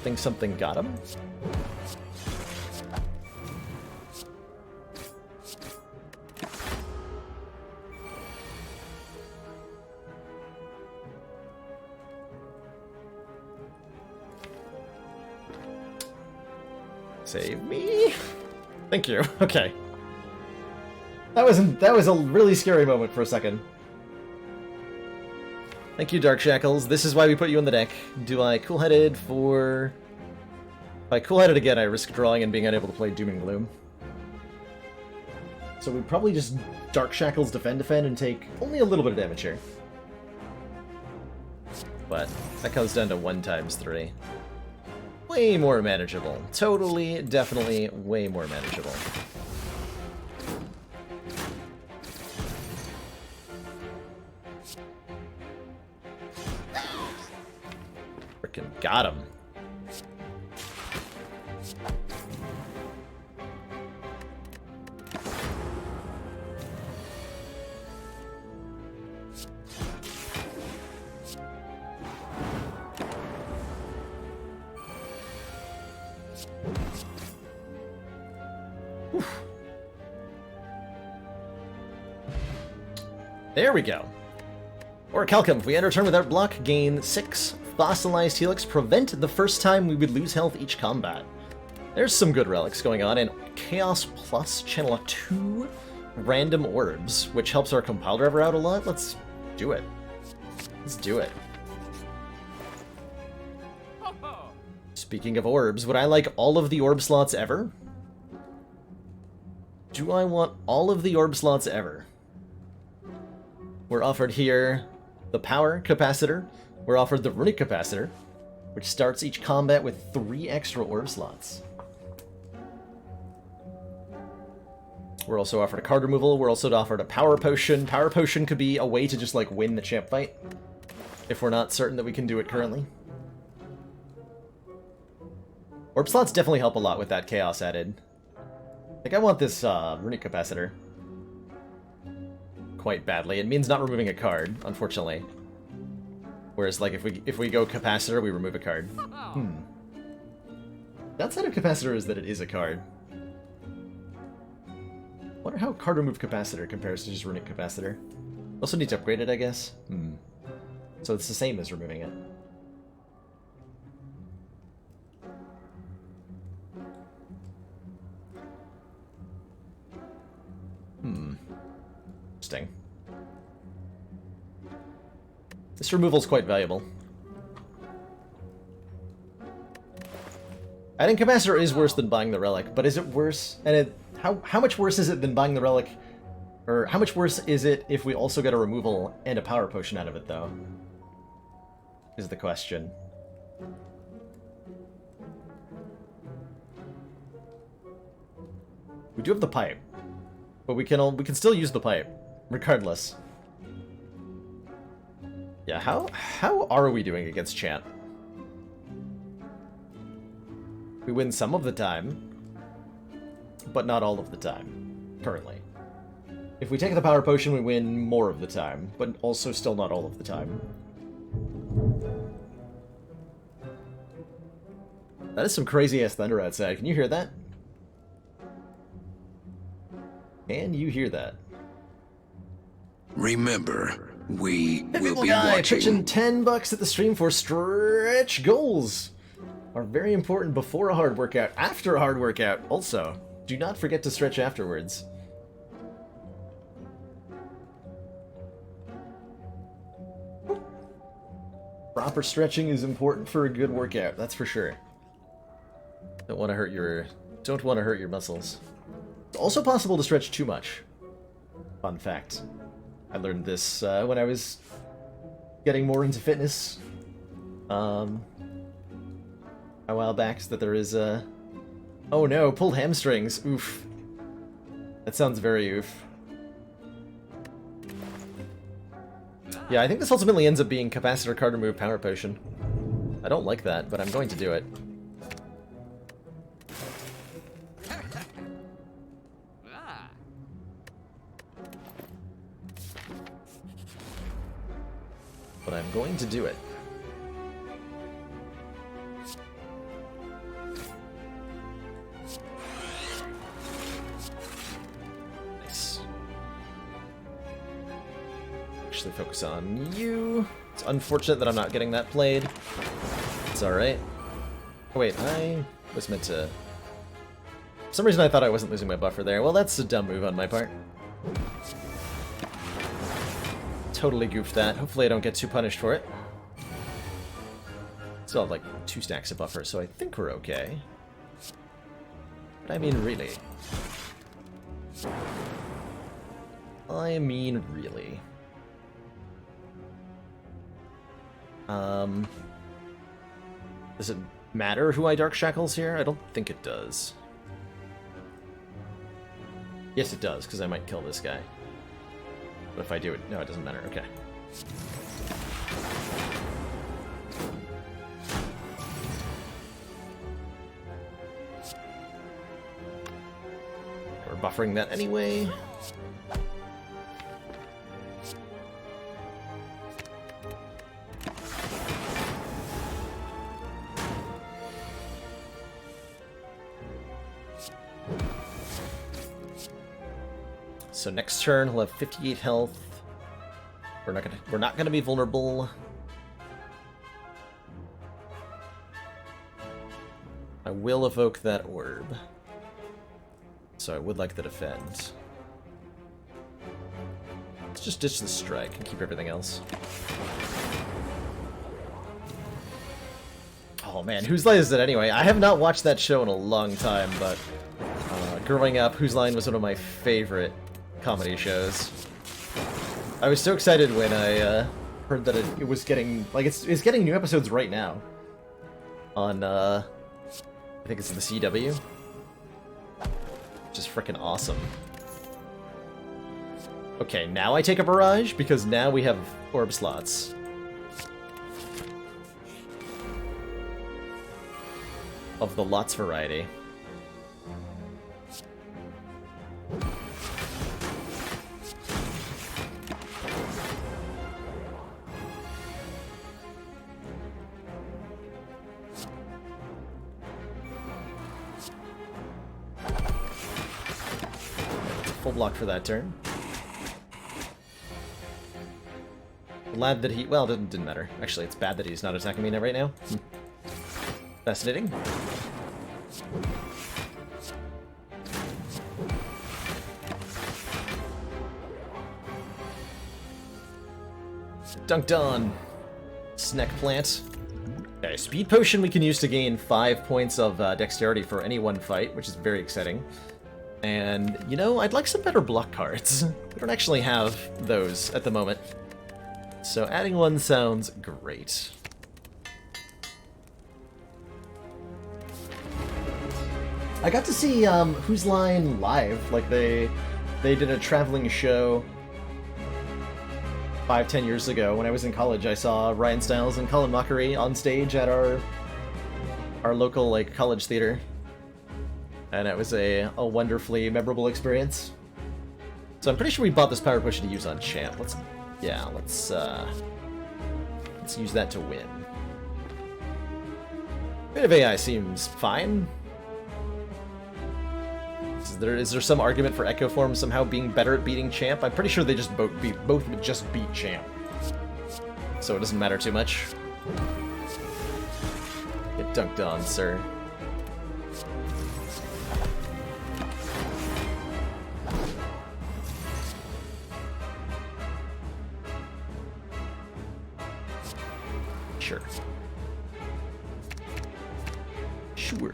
Think something got him? Save me? Thank you. Okay. That was a really scary moment for a second. Thank you, Dark Shackles. This is why we put you on the deck. Do I Cool-Headed for... If I Cool-Headed again, I risk drawing and being unable to play Doom and Gloom. So we probably just Dark Shackles defend, and take only a little bit of damage here. But that comes down to 1 times 3. Way more manageable. Totally, definitely way more manageable. Frickin' got him. There we go. Orichalcum, if we enter turn without block, gain 6 fossilized helix, prevent the first time we would lose health each combat. There's some good relics going on, and Chaos Plus channel 2 random orbs, which helps our compile driver out a lot. Let's do it. Let's do it. Speaking of orbs, would I like all of the orb slots ever? Do I want all of the orb slots ever? We're offered here the Power Capacitor. We're offered the Runic Capacitor, which starts each combat with 3 extra orb slots. We're also offered a card removal. We're also offered a Power Potion. Power Potion could be a way to just, like, win the champ fight, if we're not certain that we can do it currently. Orb slots definitely help a lot with that Chaos added. I think I want this Runic Capacitor quite badly. It means not removing a card, unfortunately. Whereas, like, if we go Capacitor, we remove a card. Downside of Capacitor is that it is a card. Wonder how card remove Capacitor compares to just Runic Capacitor. Also need to upgrade it, I guess. So it's the same as removing it. Interesting. This removal's quite valuable. Adding Capacitor is worse than buying the Relic, but is it worse? And how much worse is it than buying the Relic? Or how much worse is it if we also get a removal and a Power Potion out of it, though? Is the question. We do have the pipe, but we can still use the pipe, regardless. Yeah, how are we doing against Champ? We win some of the time, but not all of the time, currently. If we take the power potion, we win more of the time, but also still not all of the time. That is some crazy-ass thunder outside. Can you hear that? Can you hear that? Remember, we will be Guy watching. pitching $10 at the stream for stretch goals. Are very important before a hard workout, after a hard workout. Also, do not forget to stretch afterwards. Proper stretching is important for a good workout, that's for sure. Don't want to hurt your muscles. It's also possible to stretch too much. Fun fact. I learned this when I was getting more into fitness. A while back, that there is a... Oh no, pulled hamstrings. Oof. That sounds very oof. Yeah, I think this ultimately ends up being capacitor card remove power potion. I don't like that, but I'm going to do it. But I'm going to do it. Nice. Actually focus on you. It's unfortunate that I'm not getting that played. It's alright. Oh wait, I was meant to... For some reason I thought I wasn't losing my buffer there. Well, that's a dumb move on my part. Totally goofed that. Hopefully I don't get too punished for it. Still have like 2 stacks of buffer, so I think we're okay. But I mean, really. Does it matter who I Dark Shackles here? I don't think it does. Yes, it does, because I might kill this guy. But if I do it... No, it doesn't matter. Okay. We're buffering that anyway. So next turn he'll have 58 health. We're not gonna be vulnerable. I will evoke that orb. So I would like to defend. Let's just ditch the strike and keep everything else. Oh man, whose line is it anyway? I have not watched that show in a long time, but growing up, Whose Line was one of my favorite comedy shows. I was so excited when I heard that it was getting, like, it's getting new episodes right now on I think it's the CW, which is freaking awesome. Okay, now I take a barrage because now we have orb slots. Of the lots variety. Full block for that turn. Glad that he... Well, it didn't matter. Actually, it's bad that he's not attacking me right now. Fascinating. Dunked on. Snack plant. Okay, speed potion we can use to gain 5 points of dexterity for any one fight, which is very exciting. And, you know, I'd like some better block cards. We don't actually have those at the moment. So adding one sounds great. I got to see Whose Line live. Like, they did a traveling show 5-10 years ago. When I was in college, I saw Ryan Stiles and Colin Mockery on stage at our our local like college theater, and it was a wonderfully memorable experience. So I'm pretty sure we bought this power potion to use on Champ. Let's use that to win. Bit of AI seems fine. Is there some argument for Echo Form somehow being better at beating Champ? I'm pretty sure they just both would just beat Champ, so it doesn't matter too much. Get dunked on, sir. Sure. Sure.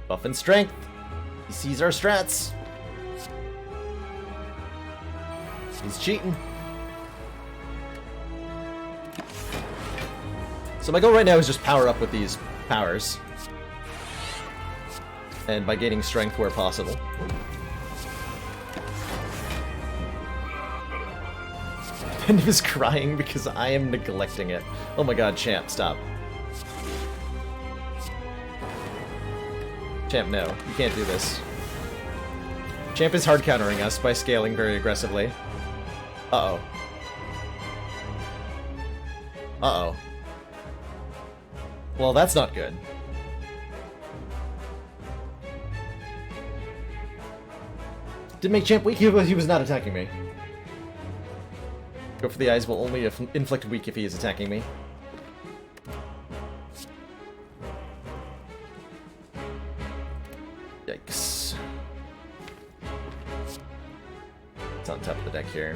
Buff and strength. He sees our strats. He's cheating. So my goal right now is just power up with these powers. And by gaining strength where possible. Pendiv is crying because I am neglecting it. Oh my god, Champ, stop. Champ, no. You can't do this. Champ is hard countering us by scaling very aggressively. Uh-oh. Uh-oh. Well, that's not good. Didn't make Champ weak, he was not attacking me. Go for the eyes will only inflict weak if he is attacking me. Yikes. It's on top of the deck here.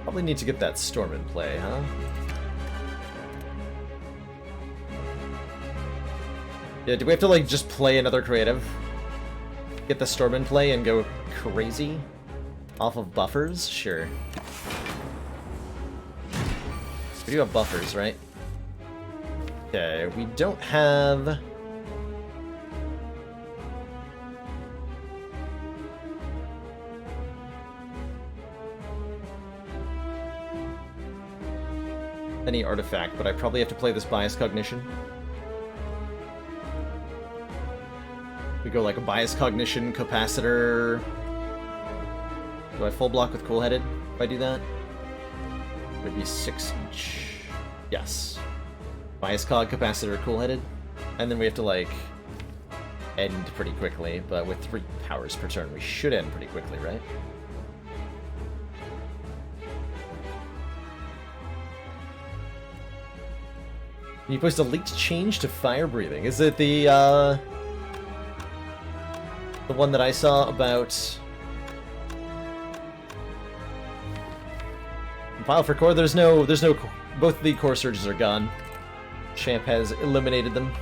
Probably need to get that storm in play, huh? Yeah, do we have to, like, just play another creative? Get the storm in play and go crazy? Off of buffers? Sure. We do have buffers, right? Okay, we don't have... any artifact, but I probably have to play this Bias Cognition. We go like a Bias Cognition, Capacitor... Do I full block with Cool-Headed if I do that? Would be 6 each. Yes. Bias Cog, Capacitor, Cool-Headed. And then we have to, like, end pretty quickly, but with 3 powers per turn, we should end pretty quickly, right? Can you post a leaked change to fire breathing? Is it the one that I saw about... File for core, there's no, both the core surges are gone. Champ has eliminated them.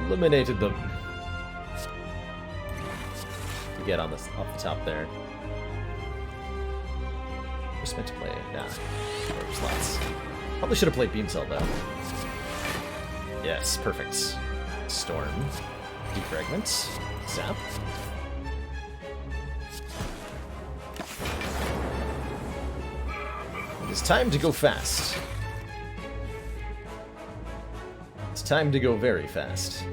Eliminated them. To get on this, off the top there. Just meant to play, nah, slots. Probably should have played Beam Cell though. Yes, perfect. Storm. Defragments. Zap. It's time to go fast. It's time to go very fast.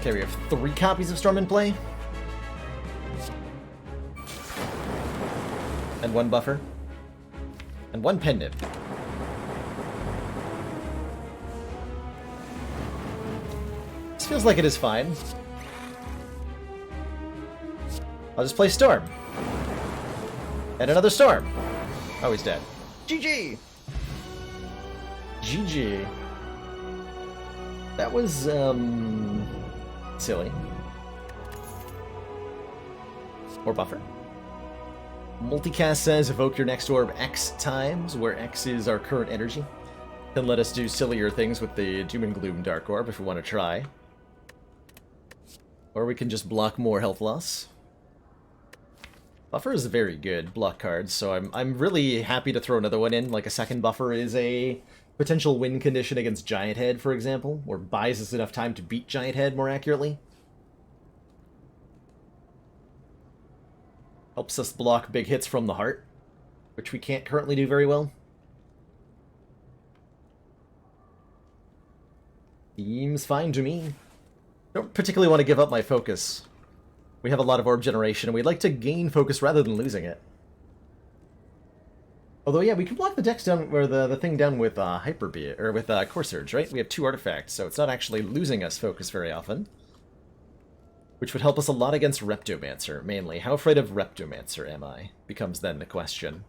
Okay, we have 3 copies of Storm in play. And 1 buffer. And 1 Pendiv. This feels like it is fine. I'll just play Storm. And another Storm. Oh, he's dead. GG! GG. That was, silly. More buffer. Multicast says, evoke your next orb X times, where X is our current energy. Then let us do sillier things with the Doom and Gloom Dark Orb if we want to try. Or we can just block more health loss. Buffer is very good block cards, so I'm really happy to throw another one in. Like a second buffer is a potential win condition against Giant Head, for example, or buys us enough time to beat Giant Head more accurately. Helps us block big hits from the heart, which we can't currently do very well. Seems fine to me. Don't particularly want to give up my focus. We have a lot of orb generation, and we'd like to gain focus rather than losing it. Although, yeah, we can block the dex down, or the thing down with Hyper Beat, or with Core Surge, right? We have 2 artifacts, so it's not actually losing us focus very often. Which would help us a lot against Reptomancer, mainly. How afraid of Reptomancer am I? Becomes then the question.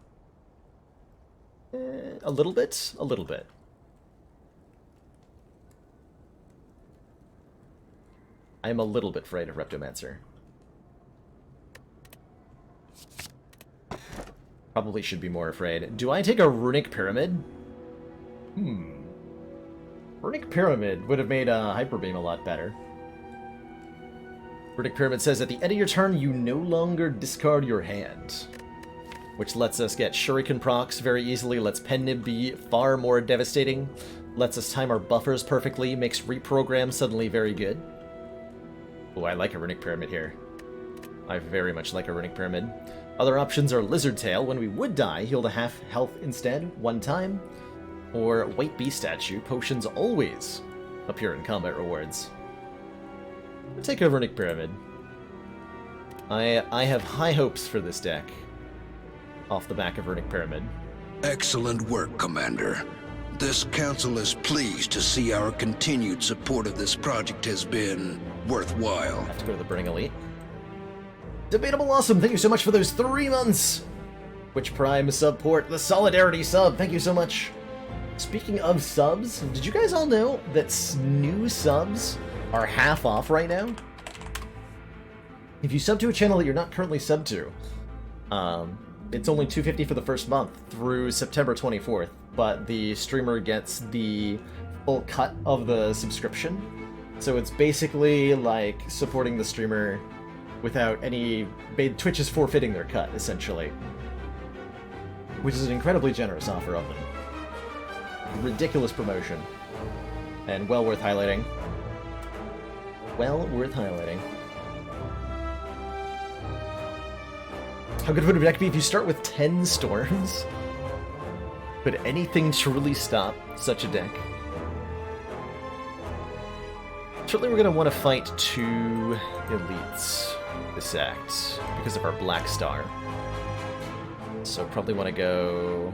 A little bit? A little bit. I'm a little bit afraid of Reptomancer. Probably should be more afraid. Do I take a Runic Pyramid? Runic Pyramid would have made Hyper Beam a lot better. Runic Pyramid says, at the end of your turn, you no longer discard your hand. Which lets us get Shuriken procs very easily, lets Pen Nib be far more devastating, lets us time our buffers perfectly, makes reprogram suddenly very good. Oh, I like a Runic Pyramid here. I very much like a Runic Pyramid. Other options are Lizard Tail. When we would die, heal to half health instead, 1 time. Or White Bee Statue. Potions always appear in combat rewards. I'll take a Runic Pyramid. I have high hopes for this deck. Off the back of Runic Pyramid. Excellent work, Commander. This council is pleased to see our continued support of this project has been worthwhile. Have to go to the Burning Elite. Debatable Awesome, thank you so much for those 3 months! Twitch Prime support, the Solidarity sub, thank you so much. Speaking of subs, did you guys all know that new subs are half off right now? If you sub to a channel that you're not currently subbed to, it's only $2.50 for the first month through September 24th, but the streamer gets the full cut of the subscription. So it's basically like supporting the streamer without any... Twitch is forfeiting their cut, essentially. Which is an incredibly generous offer of them. Ridiculous promotion. And well worth highlighting. Well worth highlighting. How good would a deck be if you start with 10 storms? Could anything truly stop such a deck? Certainly we're going to want to fight 2 elites this act because of our Black Star. So probably want to go...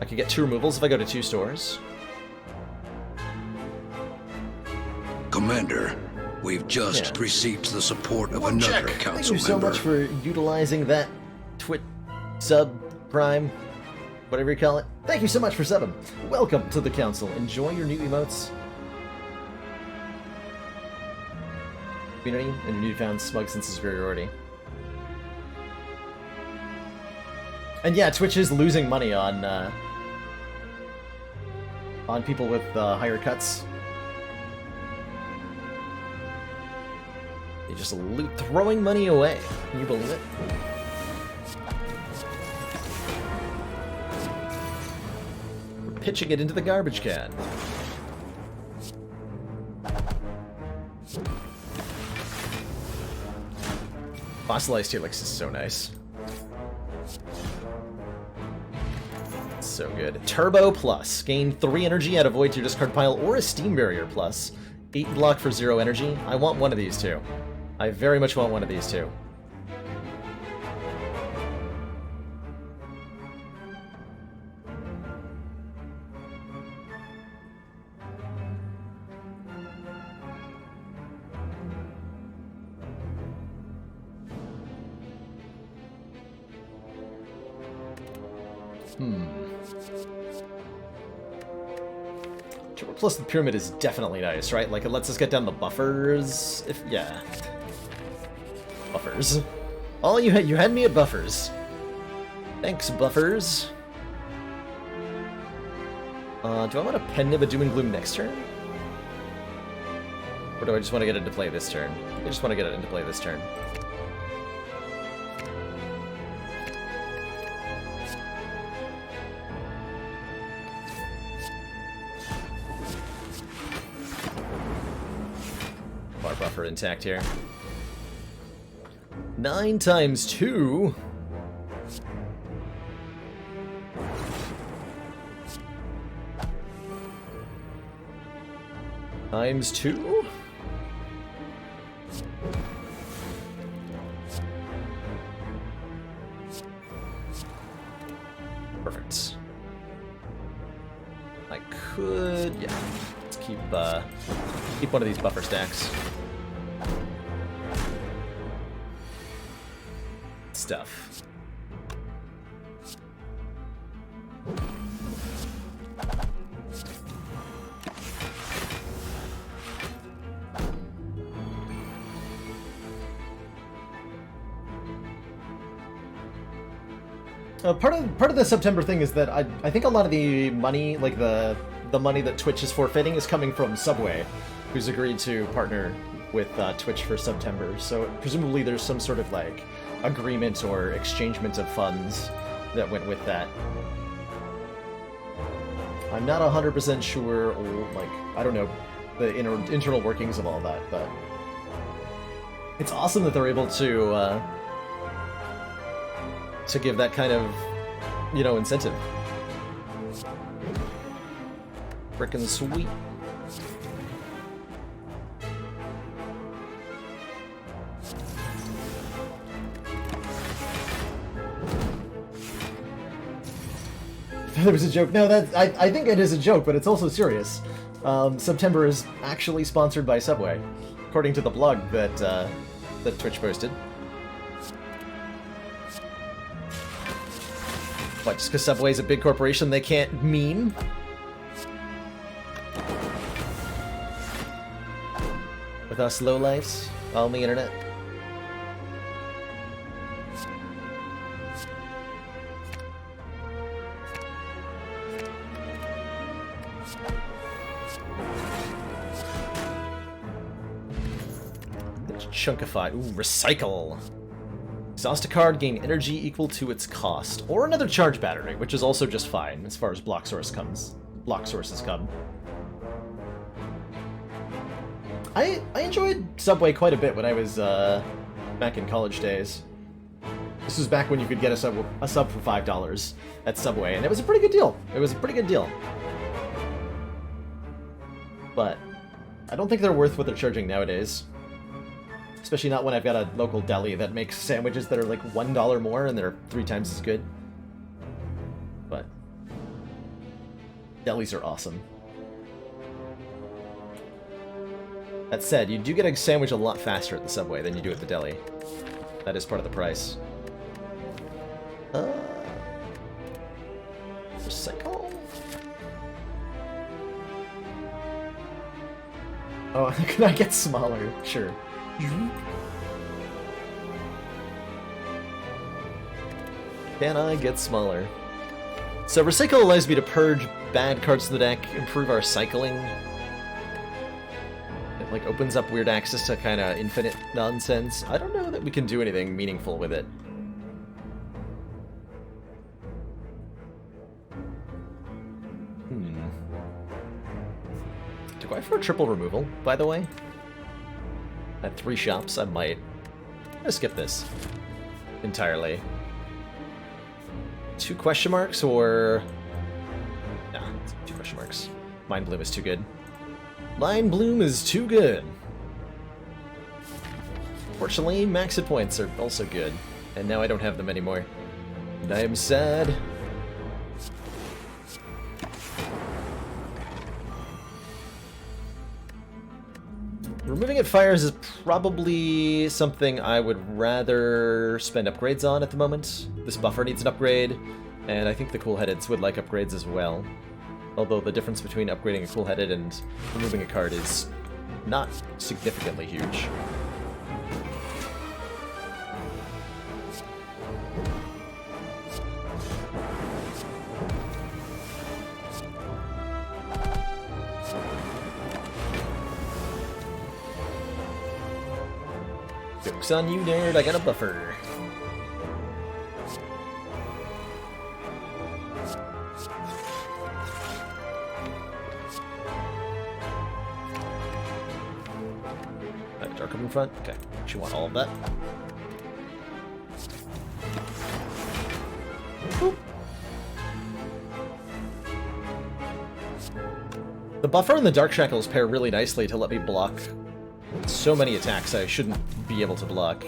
I could get 2 removals if I go to 2 stores. Commander, we've just received the support of another council member. Thank you so much for utilizing that Twitch sub, prime, whatever you call it. Thank you so much for subbing. Welcome to the council. Enjoy your new emotes. Community and newfound smug sense of superiority. And yeah, Twitch is losing money on people with higher cuts. They just throwing money away. Can you believe it? We're pitching it into the garbage can. Fossilized Helix is so nice. So good. Turbo Plus. Gain 3 energy out of void to your discard pile, or a Steam Barrier Plus. 8 block for 0 energy. I want one of these 2. I very much want one of these 2. Triple plus the pyramid is definitely nice, right? Like, it lets us get down the buffers. Yeah. Buffer. buffers. All you had me at buffers. Thanks, buffers. Do I want to pen nib a Doom and Gloom next turn? Or do I just want to get it into play this turn? I just want to get it into play this turn. Our buffer intact here. 9 times 2. Times 2? Perfect. I could, yeah. Let's keep one of these buffer stacks. Stuff. Part of the September thing is that I think a lot of the money, like the money that Twitch is forfeiting, is coming from Subway, who's agreed to partner with Twitch for September. So presumably there's some sort of like agreement or exchangement of funds that went with that. I'm not 100% sure, or like I don't know the internal workings of all that, but it's awesome that they're able to give that kind of, you know, incentive. Frickin' sweet. There was a joke. No, I think it is a joke, but it's also serious. September is actually sponsored by Subway, according to the blog that that Twitch posted. What, just because Subway's a big corporation, they can't meme? With us lowlifes on the internet? Chunkify. Ooh, recycle. Exhaust a card, gain energy equal to its cost. Or another charge battery, which is also just fine as far as block sources come. I enjoyed Subway quite a bit when I was back in college days. This was back when you could get a sub for $5 at Subway, and it was a pretty good deal. It was a pretty good deal. But I don't think they're worth what they're charging nowadays. Especially not when I've got a local deli that makes sandwiches that are like $1 more and they're 3 times as good. But delis are awesome. That said, you do get a sandwich a lot faster at the Subway than you do at the deli. That is part of the price. Recycle? Oh, can I get smaller? Sure. Can I get smaller? So recycle allows me to purge bad cards from the deck, improve our cycling. It like opens up weird access to kind of infinite nonsense. I don't know that we can do anything meaningful with it. Do I for triple removal, by the way? At 3 shops, I might. I'm gonna skip this entirely. 2 question marks or... Nah, 2 question marks. Mind Bloom is too good. Mind Bloom is too good. Fortunately, max hit points are also good. And now I don't have them anymore. And I am sad. Removing it fires is probably something I would rather spend upgrades on at the moment. This buffer needs an upgrade, and I think the cool-headeds would like upgrades as well. Although the difference between upgrading a cool-headed and removing a card is not significantly huge. Joke's on you, nerd. I got a buffer. Dark up in front? Okay. You want all of that. Boop. The buffer and the Dark Shackles pair really nicely to let me block so many attacks I shouldn't be able to block.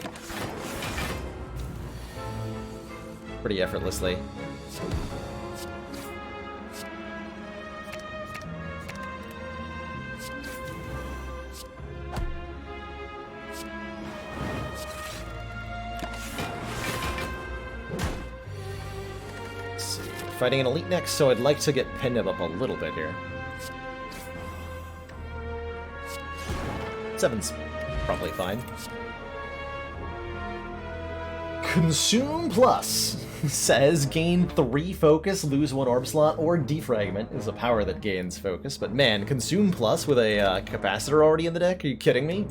Pretty effortlessly. Fighting an elite next, so I'd like to get Pendeb up a little bit here. 7's probably fine. Consume Plus says gain 3 focus, lose 1 orb slot, or defragment is a power that gains focus. But man, Consume Plus with a capacitor already in the deck? Are you kidding me?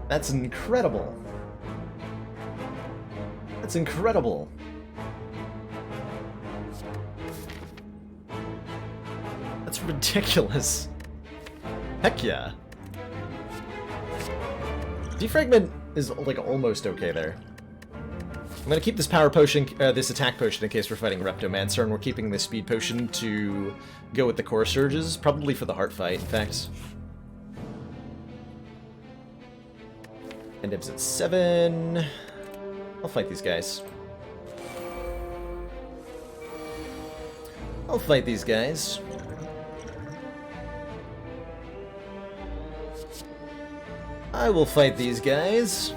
That's incredible. That's incredible. That's ridiculous. Heck yeah. Defragment is like almost okay there. I'm gonna keep this power potion, this attack potion in case we're fighting Reptomancer, and we're keeping this speed potion to go with the core surges, probably for the heart fight, in fact. And Dibs at 7. I'll fight these guys. I'll fight these guys. I will fight these guys.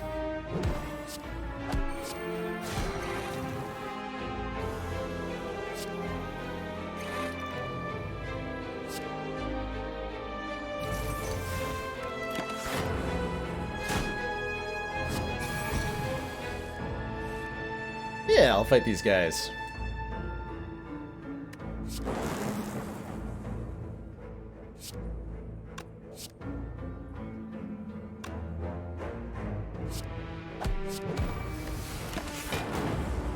Yeah, I'll fight these guys.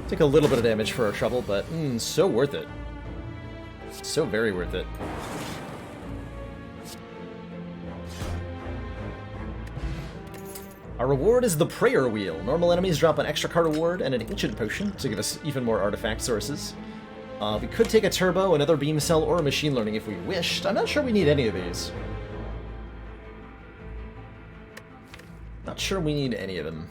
Take a little bit of damage for our trouble, but so worth it. So very worth it. Our reward is the Prayer Wheel. Normal enemies drop an extra card reward and an Ancient Potion to give us even more artifact sources. We could take a Turbo, another Beam Cell, or a Machine Learning if we wished. I'm not sure we need any of these. Not sure we need any of them.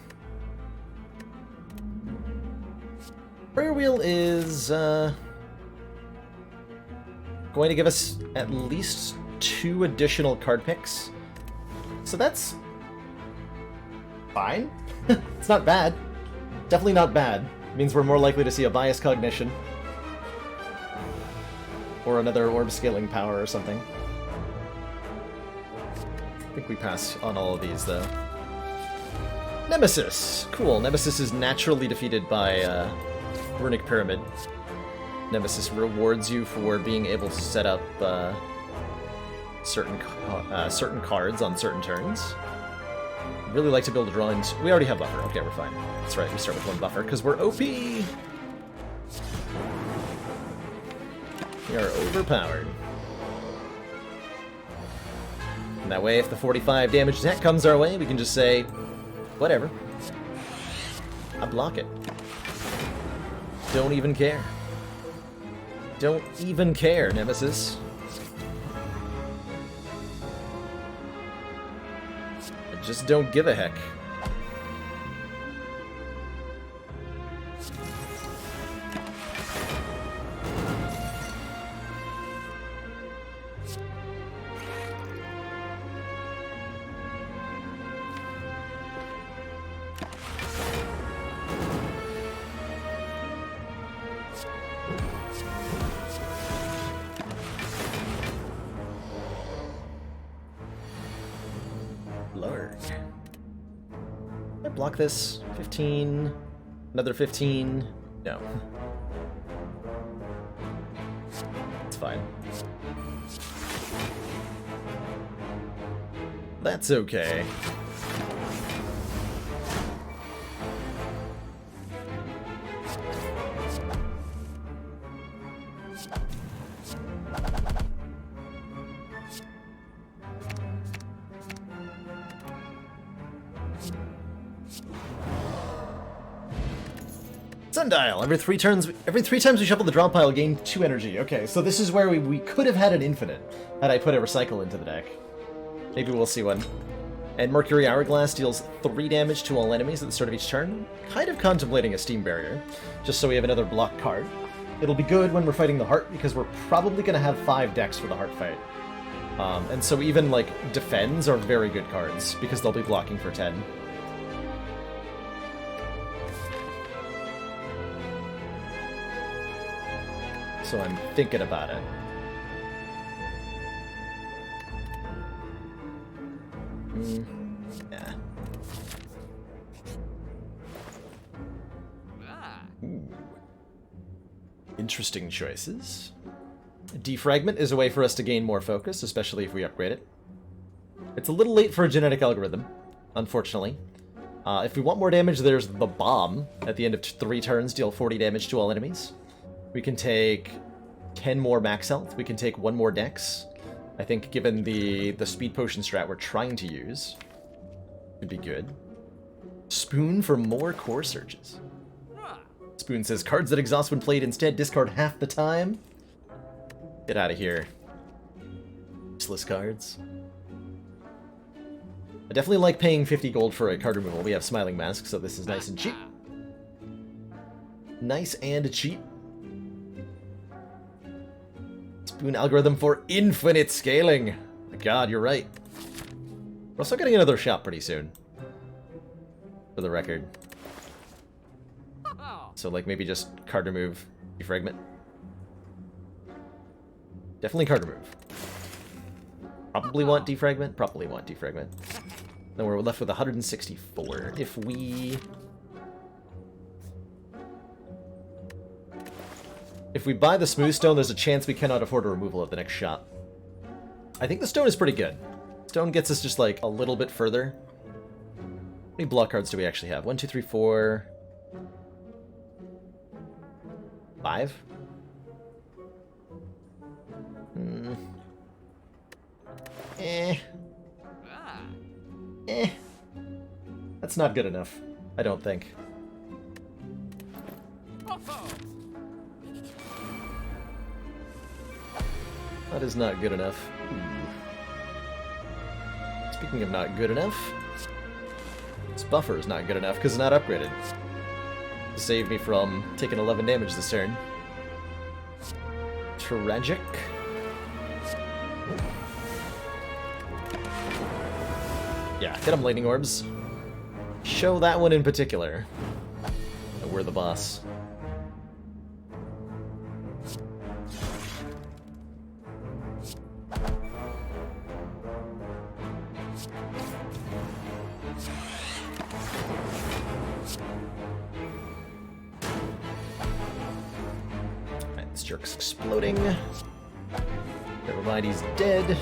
Prayer Wheel is going to give us at least 2 additional card picks. So that's fine. It's not bad. Definitely not bad. It means we're more likely to see a Bias Cognition. Or another Orb Scaling Power or something. I think we pass on all of these, though. Nemesis! Cool, Nemesis is naturally defeated by Runic Pyramid. Nemesis rewards you for being able to set up certain cards on certain turns. Really like to build a drawing. We already have buffer. Okay, we're fine. That's right, we start with 1 buffer because we're OP! We are overpowered. And that way, if the 45 damage attack comes our way, we can just say, whatever. I block it. Don't even care. Don't even care, Nemesis. I just don't give a heck. Block this. 15. Another 15. No. It's fine. That's okay. Sundial. Every three times we shuffle the draw pile, gain 2 energy. Okay, so this is where we could have had an infinite had I put a recycle into the deck. Maybe we'll see one. And Mercury Hourglass deals 3 damage to all enemies at the start of each turn. Kind of contemplating a Steam Barrier, just so we have another block card. It'll be good when we're fighting the Heart, because we're probably going to have 5 decks for the Heart fight. And so even, like, Defends are very good cards, because they'll be blocking for 10. So I'm thinking about it. Yeah. Ooh. Interesting choices. Defragment is a way for us to gain more focus, especially if we upgrade it. It's a little late for a genetic algorithm, unfortunately. If we want more damage, there's the Bomb. At the end of 3 turns, deal 40 damage to all enemies. We can take 10 more max health. We can take 1 more dex. I think given the speed potion strat we're trying to use, would be good. Spoon for more core searches. Spoon says, cards that exhaust when played instead discard half the time. Get out of here. Useless cards. I definitely like paying 50 gold for a card removal. We have Smiling Mask, so this is nice and cheap. Nice and cheap. Spoon algorithm for infinite scaling. My God, you're right. We're also getting another shop pretty soon. For the record. So, like, maybe just card remove, defragment. Definitely card remove. Probably want defragment. Probably want defragment. Then we're left with 164. If we buy the smooth stone, there's a chance we cannot afford a removal of the next shop. I think the stone is pretty good. Stone gets us just like a little bit further. How many block cards do we actually have? 1, 2, 3, 4, 5? That's not good enough, I don't think. That is not good enough. Speaking of not good enough, this buffer is not good enough because it's not upgraded. To save me from taking 11 damage this turn. Tragic. Yeah, hit him, Lightning Orbs. Show that one in particular. That we're the boss. Alright, this jerk's exploding. Never mind, he's dead.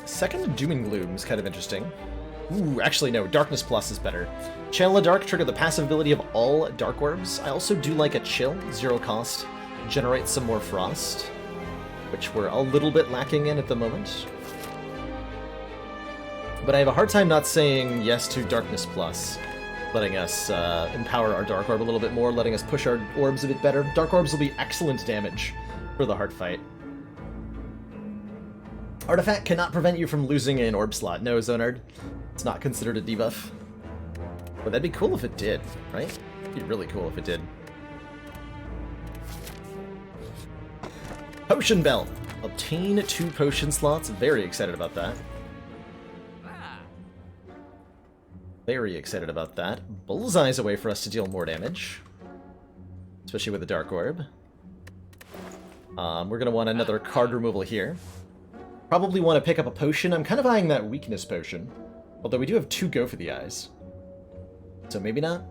Second Doom and Gloom is kind of interesting. Ooh, actually no, Darkness Plus is better. Channel a Dark, trigger the passive ability of all Dark Orbs. I also do like a Chill, 0 cost, generate some more Frost, which we're a little bit lacking in at the moment. But I have a hard time not saying yes to Darkness Plus, letting us empower our Dark Orb a little bit more, letting us push our orbs a bit better. Dark Orbs will be excellent damage for the Heart fight. Artifact cannot prevent you from losing an orb slot. No, Zonard. It's not considered a debuff. But that'd be cool if it did, right? It'd be really cool if it did. Potion Belt. Obtain 2 potion slots. Very excited about that. Very excited about that. Bullseye's a way for us to deal more damage. Especially with the Dark Orb. We're going to want another card removal here. Probably want to pick up a potion. I'm kind of eyeing that weakness potion. Although we do have 2 Go for the Eyes. So maybe not.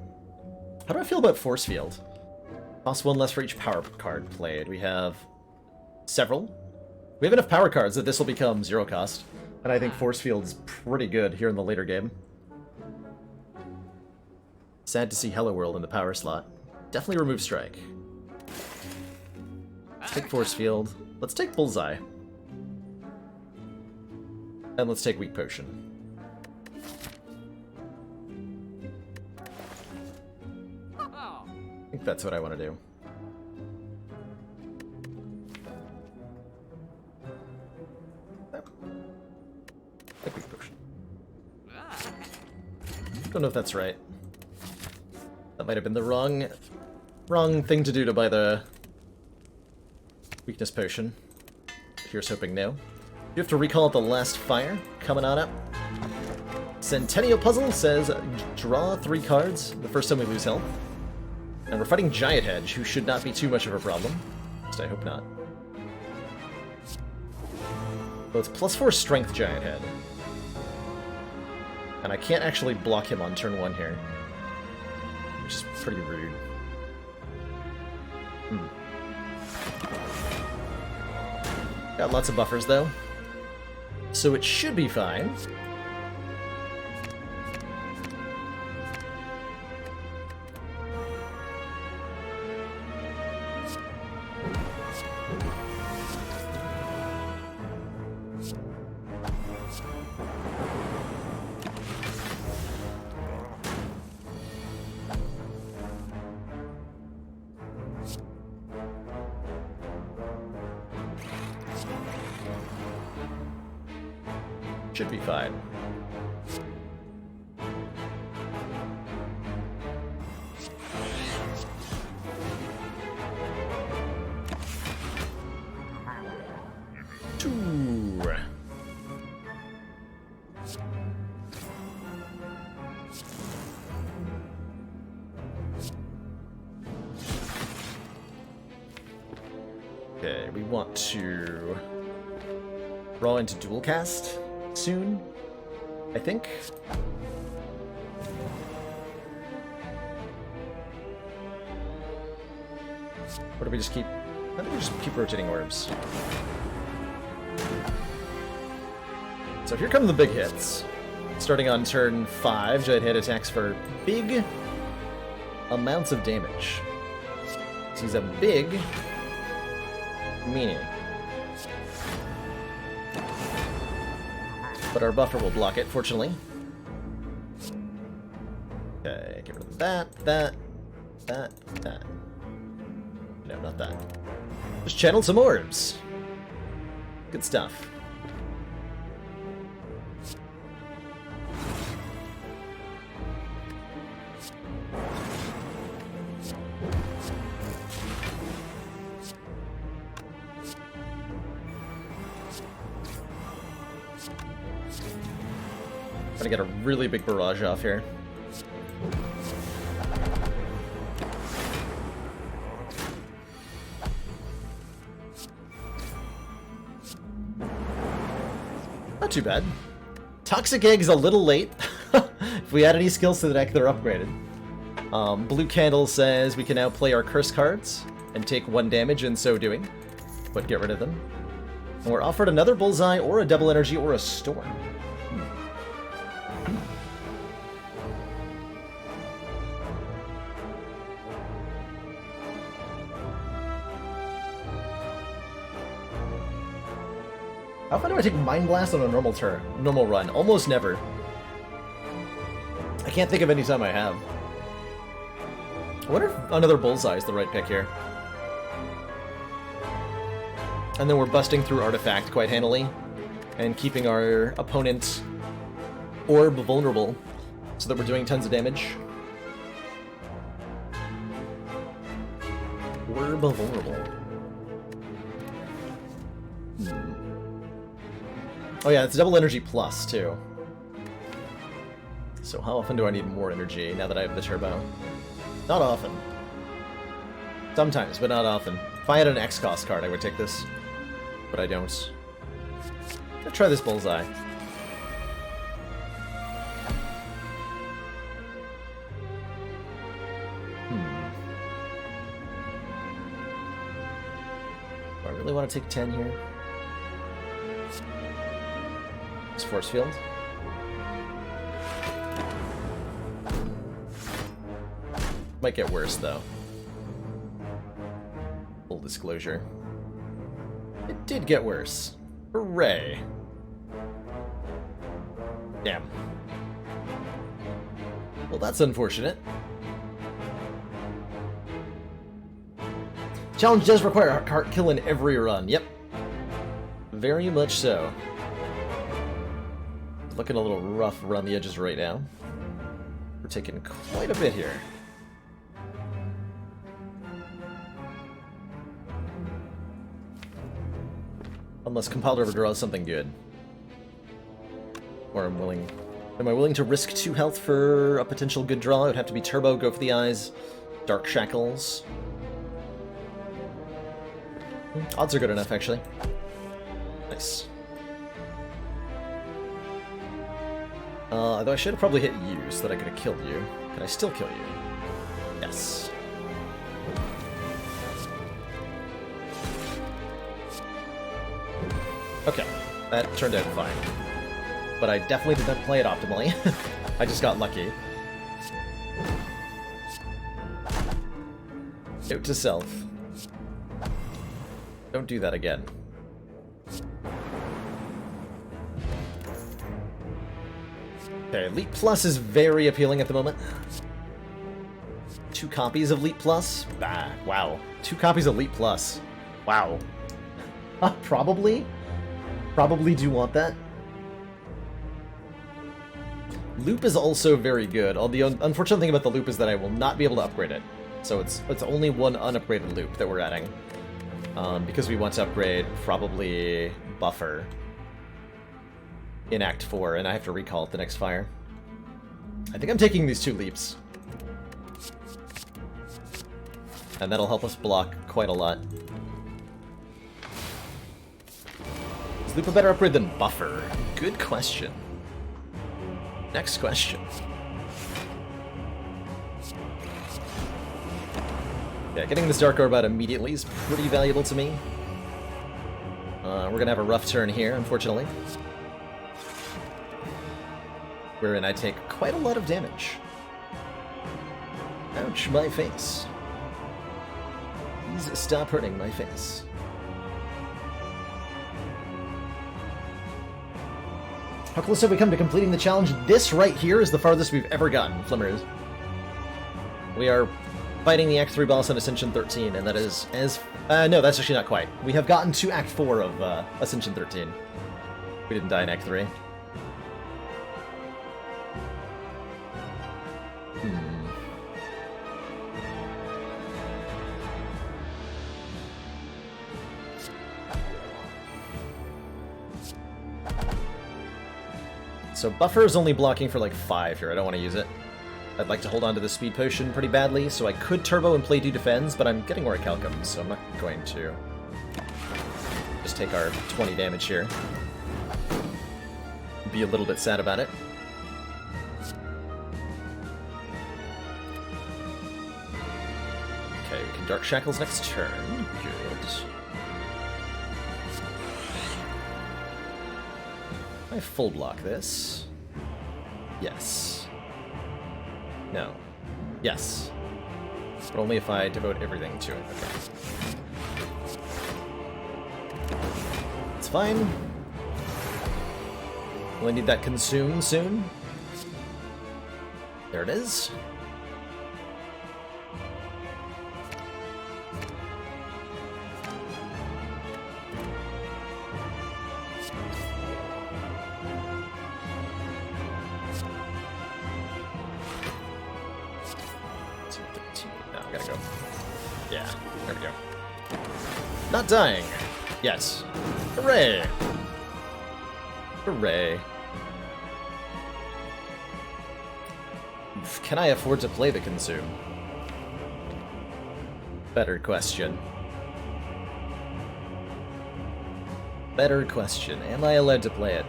How do I feel about Force Field? Costs 1 less for each power card played. We have several. We have enough power cards that this will become 0 cost. And I think Force Field is pretty good here in the later game. Sad to see Hello World in the power slot. Definitely remove Strike. Let's take Force Field. Let's take Bullseye. And let's take Weak Potion. I think that's what I want to do. Take Weak Potion. Don't know if that's right. That might have been the wrong thing to do to buy the Weakness Potion. Here's hoping no. You have to recall the last fire coming on up. Centennial Puzzle says draw 3 cards the first time we lose health. And we're fighting Giant Hedge, who should not be too much of a problem. At least I hope not. Well, it's +4 Strength Giant Head. And I can't actually block him on turn 1 here. Which is pretty rude. Got lots of buffers, though. So it should be fine. Should be fine. Two. Okay, we want to draw into dual cast soon, I think. Or do we just keep... I think we just keep rotating orbs. So here come the big hits. Starting on turn 5, Giant Head attacks for big amounts of damage. So he's a big meaning. But our buffer will block it, fortunately. Okay, get rid of that. No, not that. Just channel some orbs. Good stuff. Gonna get a really big barrage off here. Not too bad. Toxic Egg's a little late. If we add any skills to the deck, they're upgraded. Blue Candle says we can now play our curse cards and take 1 damage in so doing, but get rid of them. And we're offered another Bullseye or a Double Energy or a Storm. How often do I take Mind Blast on a normal run? Almost never. I can't think of any time I have. I wonder if another Bullseye is the right pick here. And then we're busting through Artifact quite handily, and keeping our opponent's orb vulnerable, so that we're doing tons of damage. Orb vulnerable. Oh yeah, it's double energy plus, too. So how often do I need more energy now that I have the turbo? Not often. Sometimes, but not often. If I had an X-Cost card, I would take this. But I don't. Let's try this Bullseye. Do I really want to take 10 here? This force field. Might get worse, though. Full disclosure. It did get worse. Hooray. Damn. Well, that's unfortunate. Challenge does require a cart kill in every run. Yep. Very much so. Looking a little rough around the edges right now. We're taking quite a bit here. Unless Compiled River draws something good. Or am I willing to risk 2 health for a potential good draw? It would have to be Turbo, go for the eyes, Dark Shackles. Odds are good enough, actually. Nice. Though I should have probably hit you so that I could have killed you. Can I still kill you? Yes. Okay, that turned out fine. But I definitely did not play it optimally. I just got lucky. Note to self. Don't do that again. Okay, Leap Plus is very appealing at the moment. 2 copies of Leap Plus? Ah, wow. 2 copies of Leap Plus. Wow. Probably do want that. Loop is also very good. The unfortunate thing about the loop is that I will not be able to upgrade it. So it's only one unupgraded loop that we're adding. Because we want to upgrade probably Buffer in Act 4, and I have to recall at the next fire. I think I'm taking these 2 leaps. And that'll help us block quite a lot. Is Loop a better upgrade than Buffer? Good question. Next question. Yeah, getting this Dark Orb out immediately is pretty valuable to me. We're gonna have a rough turn here, unfortunately. Wherein I take quite a lot of damage. Ouch, my face. Please stop hurting my face. How close have we come to completing the challenge? This right here is the farthest we've ever gotten, Flimmers. We are fighting the Act 3 boss on Ascension 13, and that is as... no, that's actually not quite. We have gotten to Act 4 of Ascension 13. We didn't die in Act 3. So Buffer is only blocking for like 5 here. I don't want to use it. I'd like to hold on to the Speed Potion pretty badly, so I could Turbo and play 2 defends, but I'm getting Orichalcum, so I'm not going to. Just take our 20 damage here. Be a little bit sad about it. Okay, we can Dark Shackles next turn. Good. I full block this. Yes. No. Yes. But only if I devote everything to it. Okay. It's fine. Will I need that consume soon? There it is. Not dying. Yes. Hooray. Hooray. Can I afford to play the Consume? Better question. Better question. Am I allowed to play it?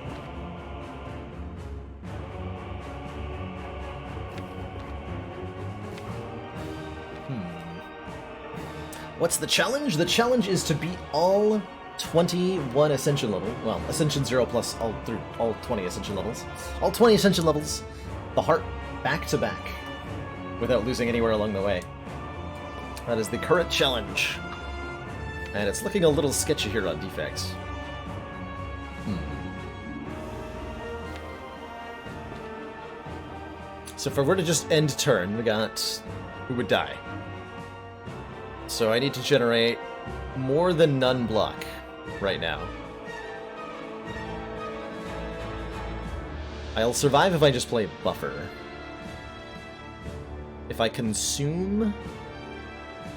What's the challenge? The challenge is to beat all 21 Ascension level. Well, Ascension 0 plus all 20 Ascension levels. All 20 Ascension levels. The heart back to back. Without losing anywhere along the way. That is the current challenge. And it's looking a little sketchy here on defects. So if I were to just end turn, we would die. So I need to generate more than none block right now. I'll survive if I just play buffer. If I consume,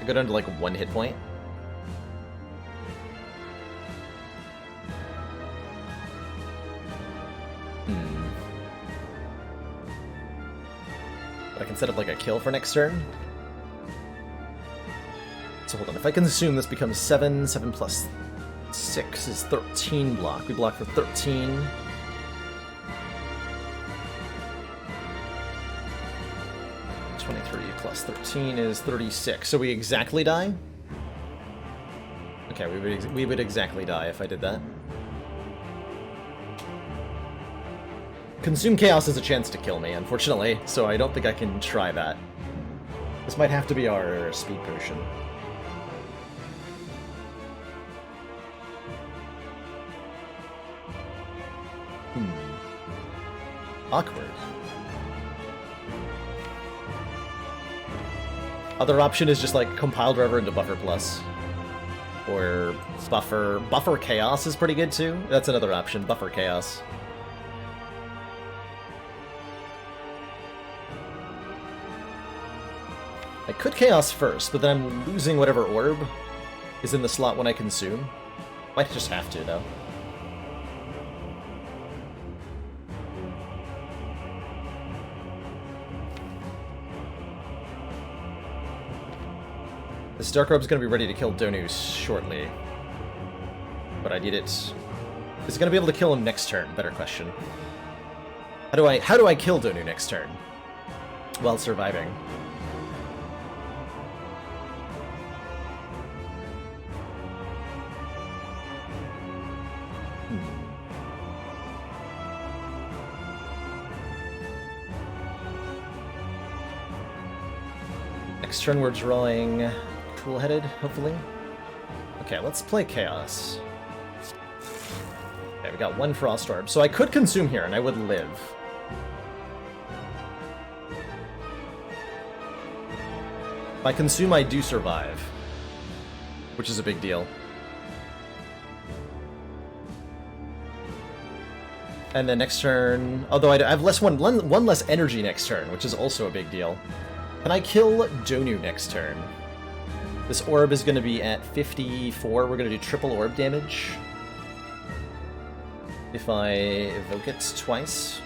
I go down to like 1 hit point. But I can set up like a kill for next turn. So hold on, if I consume, this becomes 7. 7 plus 6 is 13 block. We block for 13. Plus 13 is 36. So we exactly die? Okay, we would exactly die if I did that. Consume Chaos has a chance to kill me, unfortunately, so I don't think I can try that. This might have to be our speed potion. Awkward. Other option is just like compile driver into buffer plus. Or buffer chaos is pretty good too. That's another option, buffer chaos. I could chaos first, but then I'm losing whatever orb is in the slot when I consume. Might just have to though. This Dark Orb's gonna be ready to kill Donu shortly. But I need it... Is it gonna be able to kill him next turn? Better question. How do I kill Donu next turn? While surviving. Next turn we're drawing... Cool-headed, hopefully. Okay, let's play Chaos. Okay, we got 1 Frost Orb. So I could consume here, and I would live. If I consume, I do survive. Which is a big deal. And then next turn... Although I have one less energy next turn, which is also a big deal. Can I kill Donu next turn? This orb is going to be at 54. We're going to do triple orb damage. If I evoke it twice.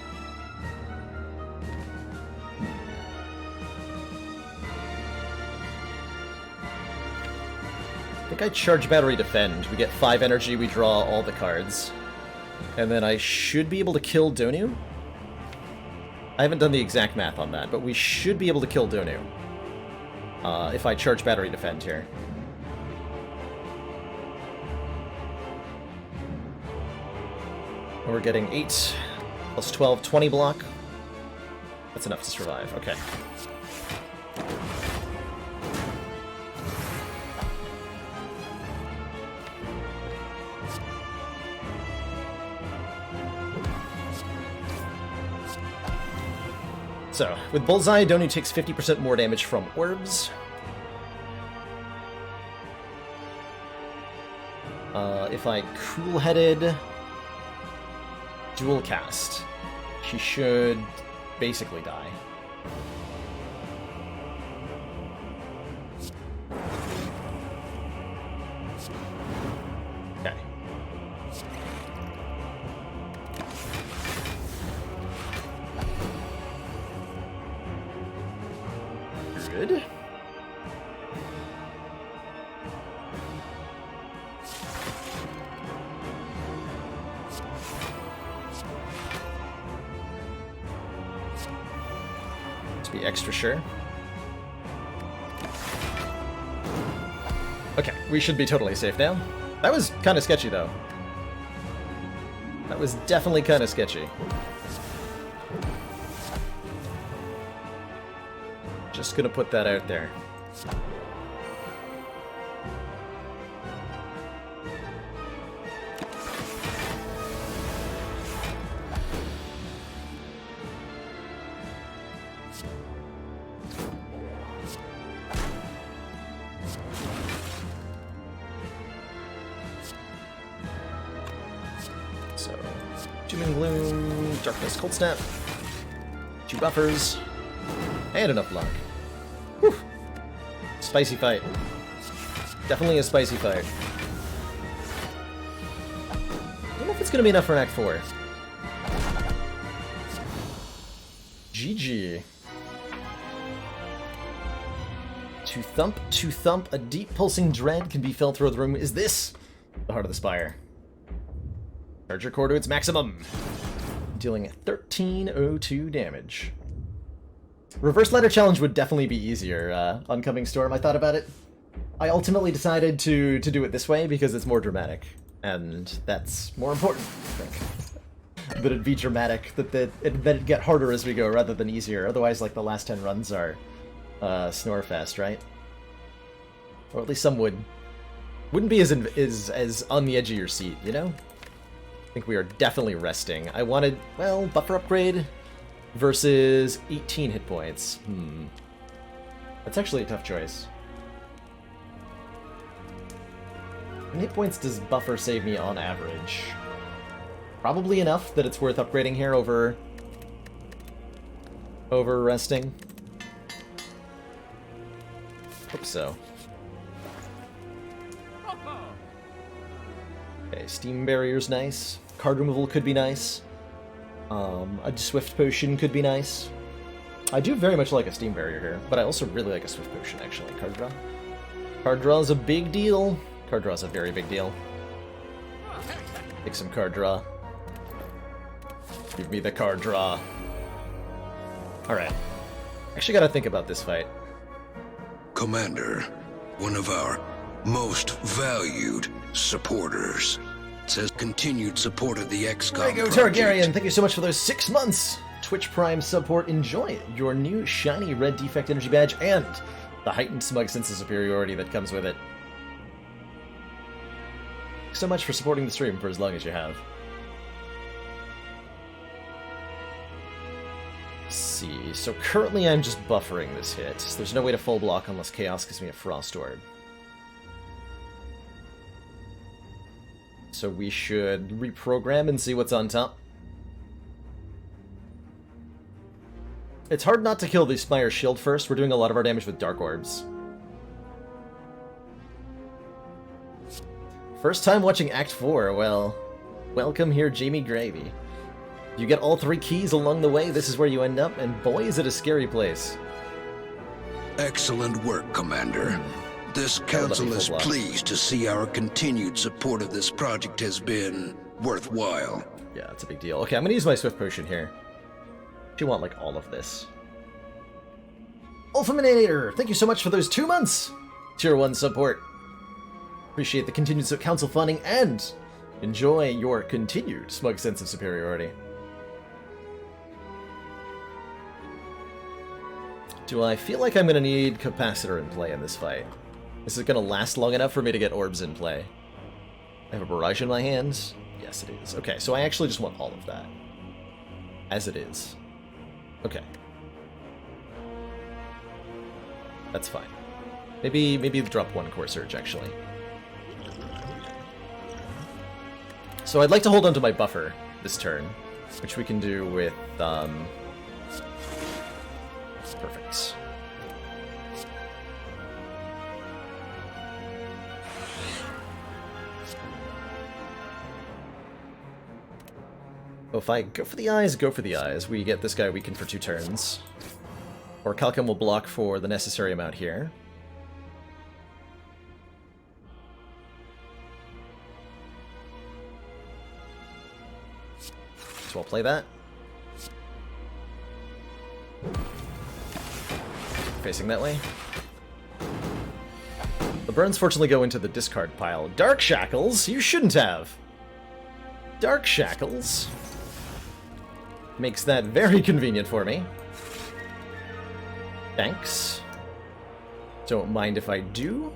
I think I charge Battery Defend. We get 5 energy, we draw all the cards. And then I should be able to kill Donu. I haven't done the exact math on that, but we should be able to kill Donu. If I charge Battery Defend here. We're getting 8 plus 12, 20 block. That's enough to survive. Okay. So, with Bullseye, Donu takes 50% more damage from orbs. If I cool-headed dual cast, she should basically die. Okay. Good. To be extra sure. Okay, we should be totally safe now. That was kind of sketchy, though. That was definitely kind of sketchy. Just gonna put that out there. So, Doom and Gloom, Darkness, Cold Snap, 2 buffers, and enough block. Whew. Spicy fight. Definitely a spicy fight. I don't know if it's going to be enough for Act 4. GG. To thump, a deep pulsing dread can be felt through the room. Is this the Heart of the Spire? Charge your core to its maximum, dealing 1302 damage. Reverse ladder challenge would definitely be easier. Oncoming Storm, I thought about it. I ultimately decided to do it this way because it's more dramatic, and that's more important, I think. That it'd be dramatic, that it'd get harder as we go rather than easier. Otherwise, like, the last 10 runs are snore fest, right? Or at least some would. Wouldn't be as on the edge of your seat, you know? I think we are definitely resting. I wanted, well, buffer upgrade versus 18 hit points. That's actually a tough choice. How many hit points does buffer save me on average? Probably enough that it's worth upgrading here over resting. Hope so. Okay, Steam Barrier's nice. Card removal could be nice. A Swift Potion could be nice. I do very much like a Steam Barrier here, but I also really like a Swift Potion, actually. Card draw. Card draw is a big deal. Card draw is a very big deal. Take some card draw. Give me the card draw. Alright. Actually gotta think about this fight. Commander, one of our most valued supporters, says continued support of the XCOM There you go, project. Targaryen. Thank you so much for those 6 months. Twitch Prime support. Enjoy your new shiny red defect energy badge and the heightened smug sense of superiority that comes with it. Thanks so much for supporting the stream for as long as you have. Let's see, so currently I'm just buffering this hit. So there's no way to full block unless Chaos gives me a Frost Orb. So we should reprogram and see what's on top. It's hard not to kill the Spire shield first. We're doing a lot of our damage with Dark Orbs. First time watching Act 4, well, welcome here, Jamie Gravy. You get all 3 keys along the way, this is where you end up, and boy is it a scary place. Excellent work, Commander. This council is pleased to see our continued support of this project has been worthwhile. Yeah, it's a big deal. Okay, I'm gonna use my Swift Potion here. Do you want, like, all of this? Ultiminator, thank you so much for those 2 months! Tier 1 support. Appreciate the continued council funding, and enjoy your continued smug sense of superiority. Do I feel like I'm gonna need Capacitor in play in this fight? Is it gonna last long enough for me to get orbs in play? I have a barrage in my hands? Yes, it is. Okay, so I actually just want all of that. As it is. Okay. That's fine. Maybe drop 1 Core Surge, actually. So I'd like to hold on to my buffer this turn, which we can do with, perfect. Oh, if I go for the eyes, go for the eyes. We get this guy weakened for 2 turns. Or Calcum will block for the necessary amount here. So I'll play that. Facing that way. The burns fortunately go into the discard pile. Dark Shackles? You shouldn't have. Dark Shackles makes that very convenient for me. Thanks. Don't mind if I do.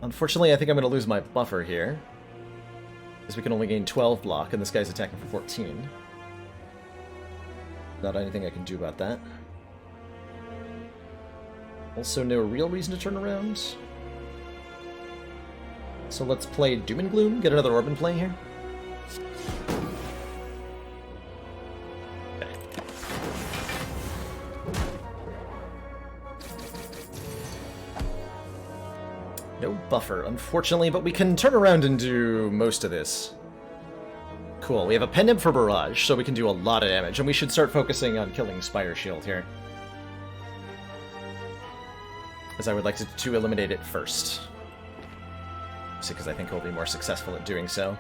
Unfortunately, I think I'm going to lose my buffer here, because we can only gain 12 block, and this guy's attacking for 14. Not anything I can do about that. Also, no real reason to turn around. So let's play Doom and Gloom, get another orb in play here. Okay. No buffer, unfortunately, but we can turn around and do most of this. Cool, we have a Pendant for Barrage, so we can do a lot of damage, and we should start focusing on killing Spire Shield here, as I would like to eliminate it first. Because I think we'll be more successful at doing so.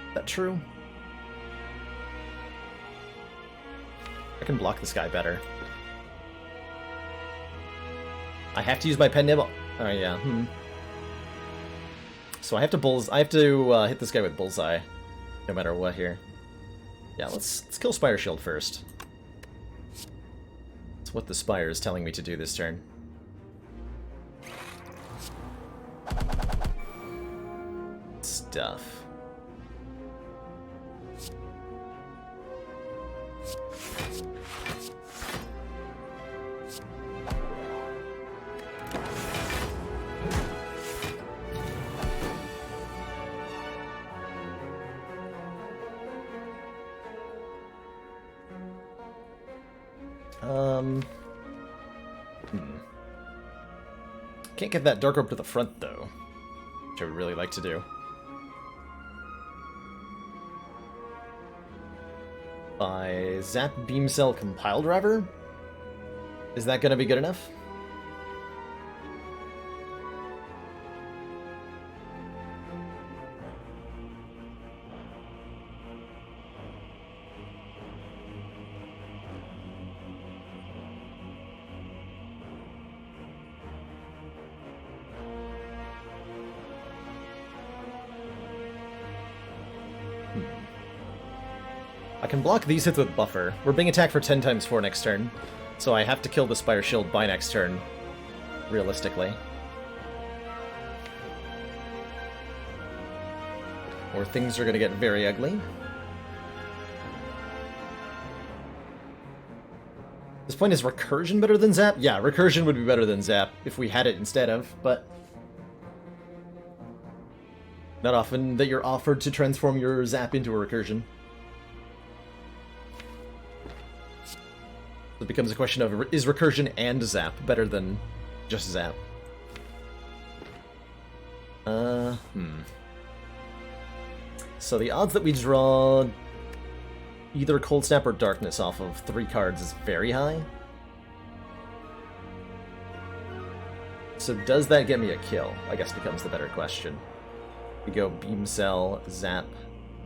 Is that true? I can block this guy better. I have to use my pen nib. Oh yeah. So I have to hit this guy with bullseye, no matter what here. Yeah, let's kill Spire Shield first. That's what the Spire is telling me to do this turn. Stuff. Can't get that Dark Orb to the front, though, which I would really like to do. By Zap Beam Cell Compile Driver? Is that going to be good enough? I can block these hits with buffer. We're being attacked for 10 times 4 next turn, so I have to kill the Spire Shield by next turn, realistically. Or things are going to get very ugly. At this point, is Recursion better than Zap? Yeah, Recursion would be better than Zap if we had it instead of, but not often that you're offered to transform your Zap into a Recursion. It becomes a question of, is Recursion and Zap better than just Zap? So the odds that we draw either Cold Snap or Darkness off of 3 cards is very high. So does that get me a kill? I guess becomes the better question. We go Beam Cell, Zap.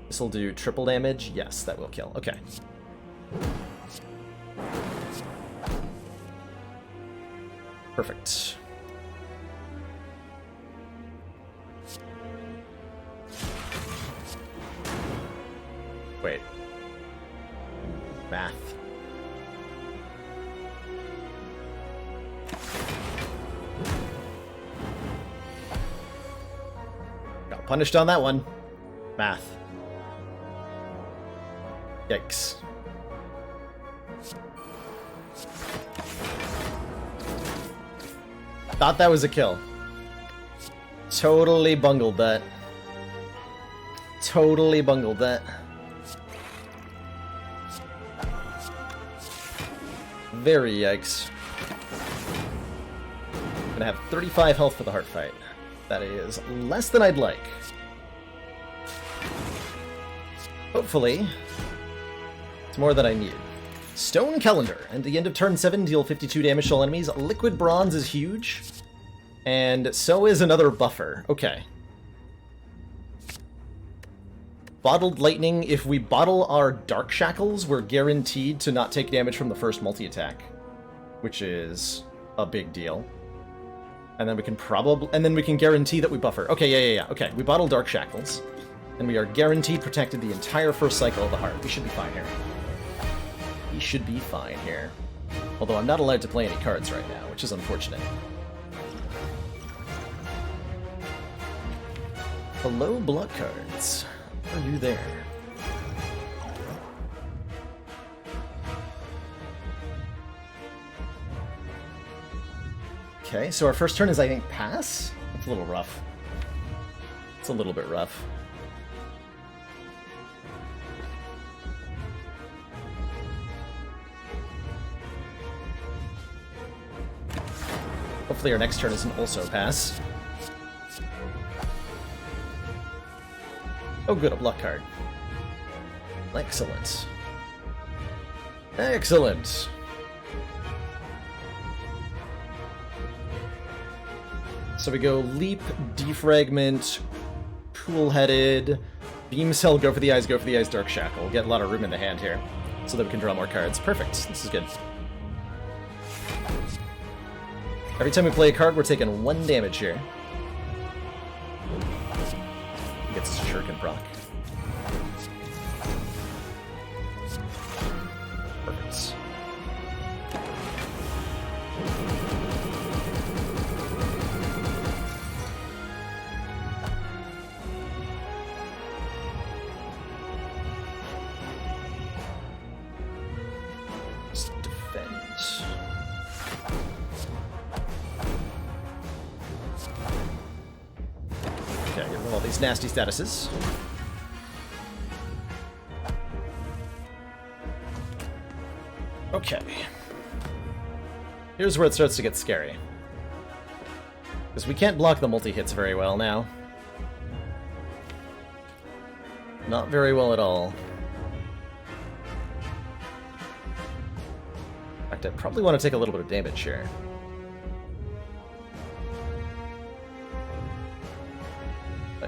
This will do triple damage. Yes, that will kill. Okay. Perfect. Wait. Math. Got punished on that one. Math. Yikes. Thought that was a kill. Totally bungled that. Totally bungled that. Very yikes. Gonna have 35 health for the heart fight. That is less than I'd like. Hopefully, it's more than I need. Stone Calendar. At the end of turn 7, deal 52 damage to all enemies. Liquid Bronze is huge. And so is another buffer. Okay. Bottled Lightning. If we bottle our Dark Shackles, we're guaranteed to not take damage from the first multi-attack. Which is a big deal. And then we can guarantee that we buffer. Okay, yeah. Okay, we bottle Dark Shackles. And we are guaranteed protected the entire first cycle of the heart. We should be fine here. We should be fine here. Although I'm not allowed to play any cards right now, which is unfortunate. Hello, block cards. Are you there? Okay, so our first turn is, I think, pass? That's a little rough. It's a little bit rough. Hopefully our next turn isn't also pass. Oh good, a block card. Excellent. Excellent! So we go Leap, Defragment, Cool-Headed, Beam Cell, go for the eyes, Dark Shackle. Get a lot of room in the hand here, so that we can draw more cards. Perfect, this is good. Every time we play a card, we're taking 1 damage here. He gets Shuriken proc. Perfect. Just defend. Okay, get rid of all these nasty statuses. Okay. Here's where it starts to get scary. Because we can't block the multi-hits very well now. Not very well at all. In fact, I probably want to take a little bit of damage here.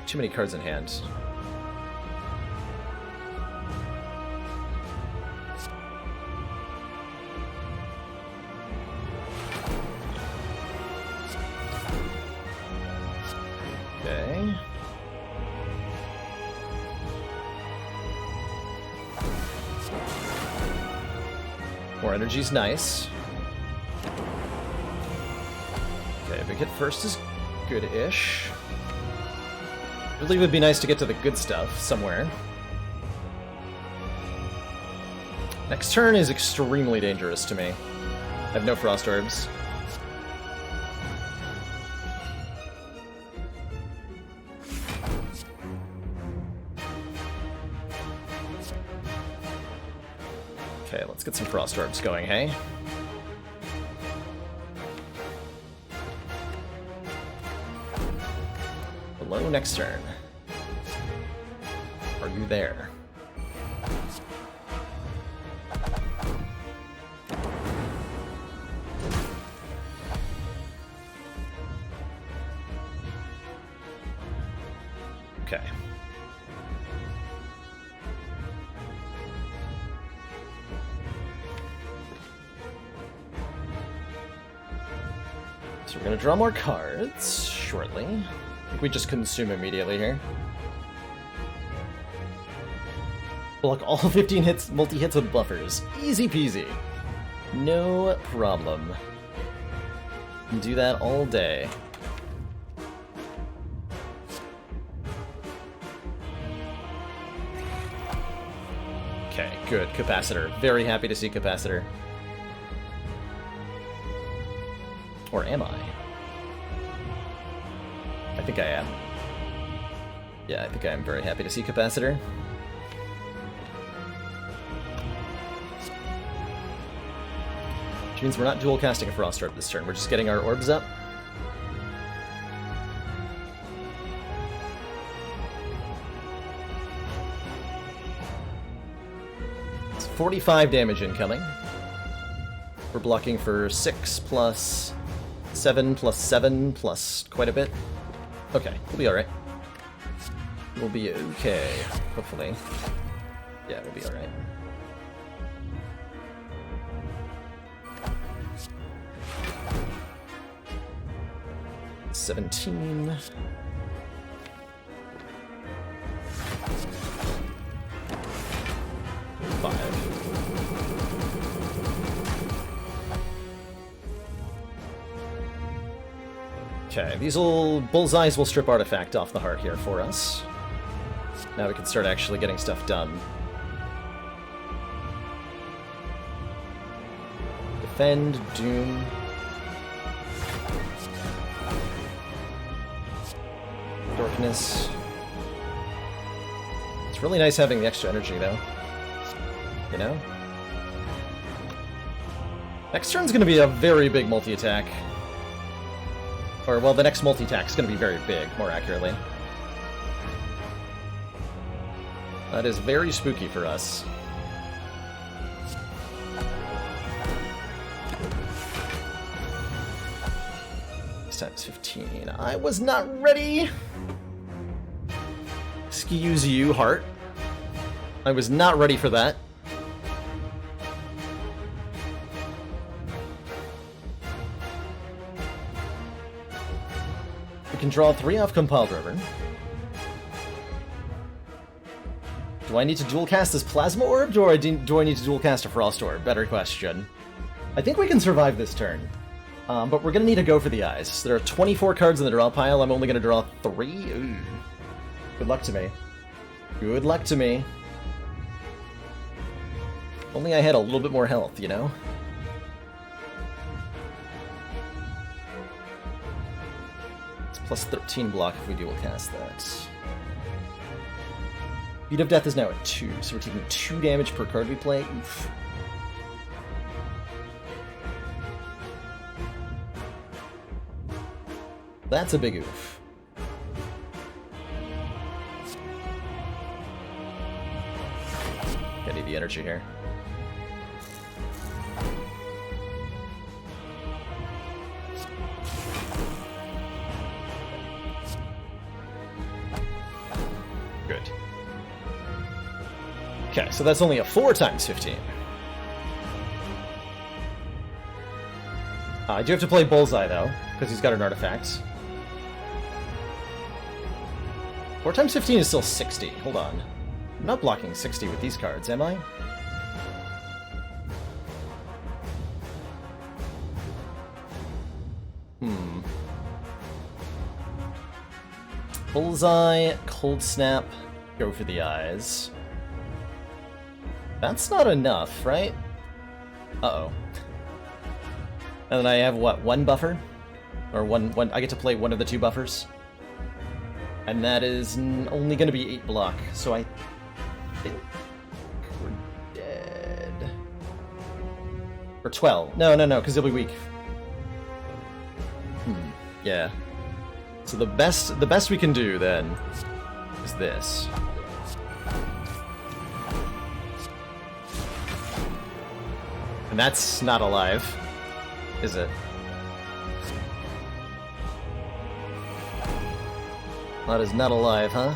Too many cards in hand. Okay. More energy's nice. Okay, big hit first is good-ish. Really would be nice to get to the good stuff somewhere. Next turn is extremely dangerous to me. I have no Frost Orbs. Okay, let's get some Frost Orbs going, hey? Hello, next turn. Are you there? Okay. So we're gonna draw more cards shortly. I think we just consume immediately here. Block all 15 hits, multi-hits with buffers. Easy peasy. No problem. Can do that all day. Okay, good. Capacitor. Very happy to see Capacitor. Or am I? I think I am. Yeah, I think I am very happy to see Capacitor. Which means we're not dual casting a Frost Orb this turn, we're just getting our orbs up. It's 45 damage incoming. We're blocking for 6 plus 7 plus 7 plus quite a bit. Okay, we'll be alright. We'll be okay, hopefully. Yeah, we'll be alright. 17. Okay, these little bullseyes will strip artifact off the heart here for us. Now we can start actually getting stuff done. Defend, Doom. Darkness. It's really nice having the extra energy, though. You know? Next turn's gonna be a very big multi-attack. Or, well, the next multi-attack is gonna be very big, more accurately. That is very spooky for us. This time's 15. I was not ready! Excuse you, heart. I was not ready for that. We can draw 3 off Compiled River. Do I need to dual cast this Plasma Orb, or do I need to dual cast a Frost Orb? Better question. I think we can survive this turn. But we're gonna need to go for the eyes. There are 24 cards in the draw pile, I'm only gonna draw 3? Ooh. Good luck to me. Good luck to me. Only I had a little bit more health, you know? It's plus 13 block if we dual cast that. Beat of Death is now at 2, so we're taking 2 damage per card we play. Oof. That's a big oof. I need the energy here. Good. Okay, so that's only a 4 times 15. I do have to play Bullseye, though, because he's got an artifact. 4 times 15 is still 60. Hold on. I'm not blocking 60 with these cards, am I? Bullseye, Cold Snap, go for the eyes. That's not enough, right? Uh-oh. And then I have, what, 1 buffer? Or one, I get to play one of the 2 buffers? And that is only going to be 8 block, so I think we're dead. Or 12. No, because he'll be weak. Yeah. So the best we can do, then, is this. And that's not alive, is it? That is not alive, huh?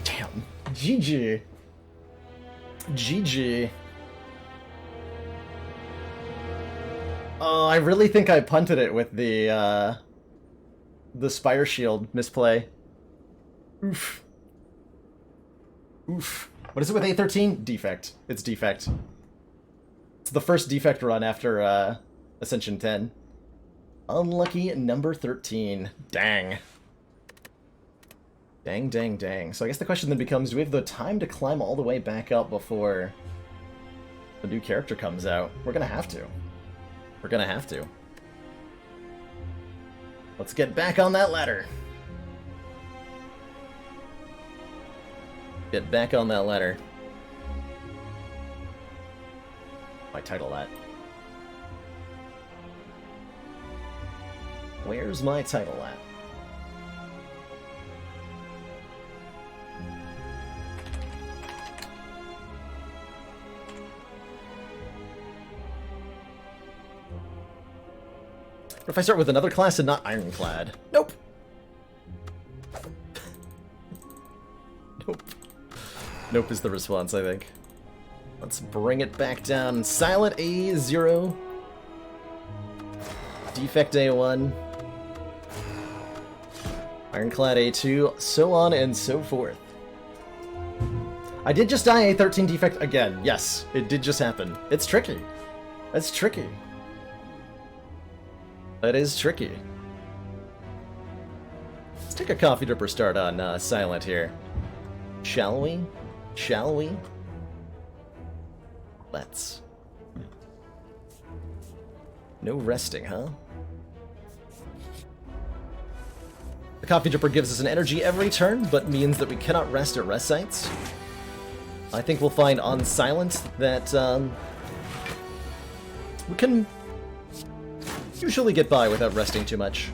Damn. GG. GG. Oh, I really think I punted it with the Spire Shield misplay. Oof. Oof. What is it with A13? Defect. It's defect. It's the first defect run after Ascension 10. Unlucky number 13. Dang. Dang. So I guess the question then becomes, do we have the time to climb all the way back up before the new character comes out? We're gonna have to. We're gonna have to. Let's get back on that ladder. Get back on that ladder. My title at? Where's my title at? What if I start with another class and not Ironclad? Nope. Nope. Nope is the response, I think. Let's bring it back down. Silent A0. Defect A1. Ironclad A2. So on and so forth. I did just die A13 defect again. Yes, it did just happen. It's tricky. That's tricky. That is tricky. Let's take a coffee dripper start on Silent here. Shall we? Shall we? Let's. No resting, huh? The coffee dripper gives us an energy every turn, but means that we cannot rest at rest sites. I think we'll find on Silent that we can usually get by without resting too much.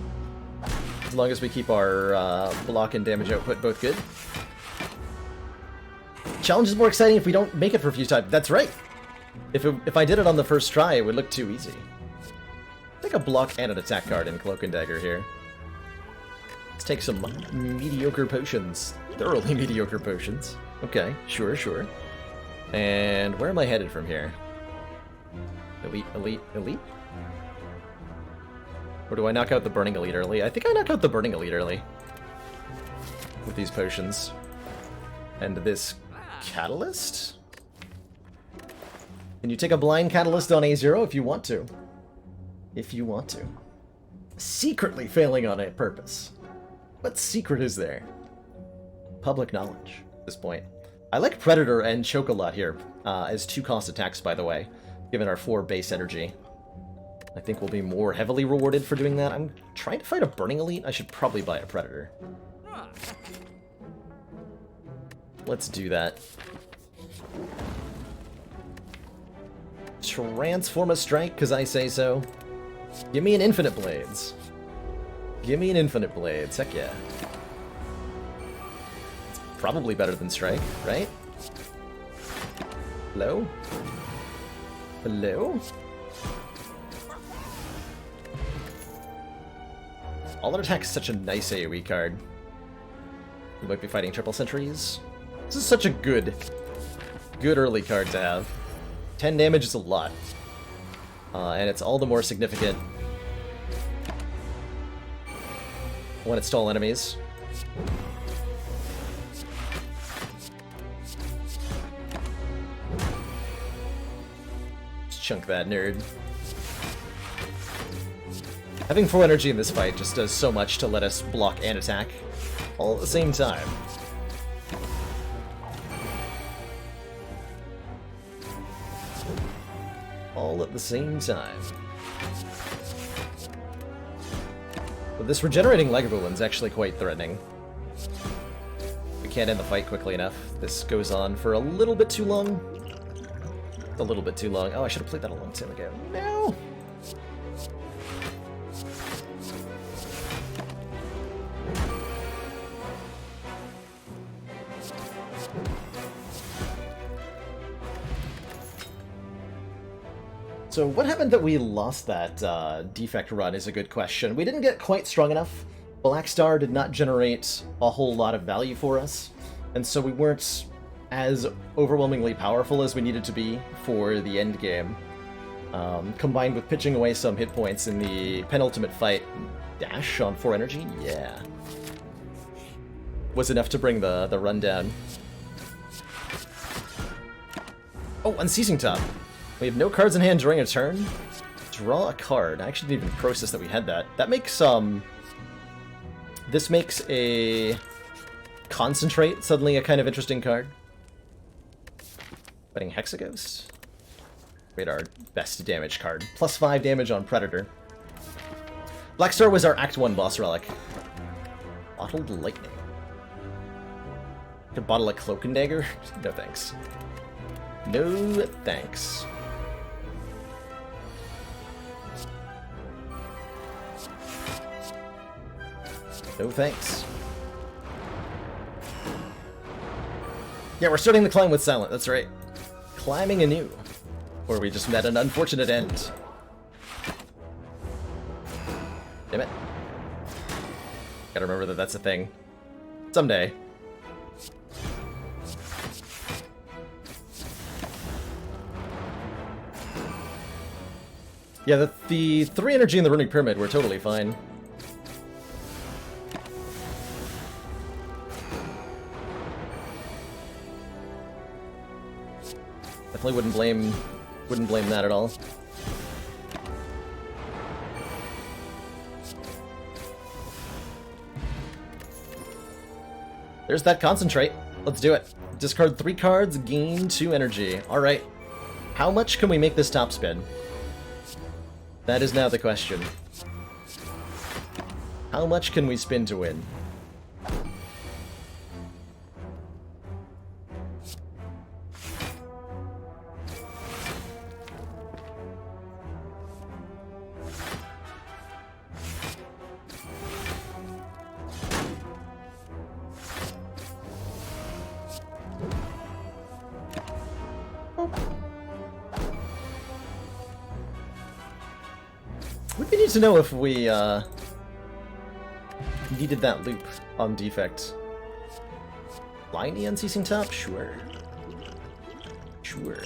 As long as we keep our block and damage output both good. Challenge is more exciting if we don't make it for a few times. That's right! If I did it on the first try, it would look too easy. Take a block and an attack card in Cloak and Dagger here. Let's take some mediocre potions. Thoroughly mediocre potions. Okay, sure, sure. And where am I headed from here? Elite, elite, elite? Or do I knock out the Burning Elite early? I think I knock out the Burning Elite early. With these potions. And this Catalyst? Can you take a blind Catalyst on A0 if you want to? If you want to. Secretly failing on a purpose. What secret is there? Public knowledge at this point. I like Predator and Chocolate here as 2-cost attacks, by the way, given our 4 base energy. I think we'll be more heavily rewarded for doing that. I'm trying to fight a Burning Elite. I should probably buy a Predator. Let's do that. Transform a strike, because I say so. Give me an Infinite Blades. Give me an Infinite Blades. Heck yeah. It's probably better than Strike, right? Hello? Hello? All Out Attack is such a nice AoE card. We might be fighting triple sentries. This is such a good early card to have. 10 damage is a lot. And it's all the more significant when it's tall enemies. Just chunk that nerd. Having full energy in this fight just does so much to let us block and attack all at the same time. All at the same time. But this regenerating Lagavulin actually quite threatening. We can't end the fight quickly enough. This goes on for a little bit too long. A little bit too long. Oh, I should have played that a long time ago. No! So what happened that we lost that defect run is a good question. We didn't get quite strong enough. Black Star did not generate a whole lot of value for us, and so we weren't as overwhelmingly powerful as we needed to be for the end game. Combined with pitching away some hit points in the penultimate fight, dash on 4 energy, yeah, was enough to bring the run down. Oh, Unceasing Top. We have no cards in hand during a turn. Draw a card. I actually didn't even process that we had that. That makes, this makes a Concentrate suddenly a kind of interesting card. Fighting Hexaghost. Create our best damage card. +5 damage on Predator. Black Star was our Act 1 boss relic. Bottled Lightning. Could bottle a Cloak and Dagger? No thanks. No thanks. No thanks. Yeah, we're starting the climb with Silent, that's right. Climbing anew. Or we just met an unfortunate end. Damn it. Gotta remember that that's a thing. Someday. Yeah, the 3 energy in the Runic Pyramid were totally fine. Definitely wouldn't blame that at all. There's that concentrate. Let's do it. Discard 3 cards, gain 2 energy. Alright. How much can we make this top spin? That is now the question. How much can we spin to win? We need to know if we needed that loop on defect. Liney Unceasing Top? Sure. Sure.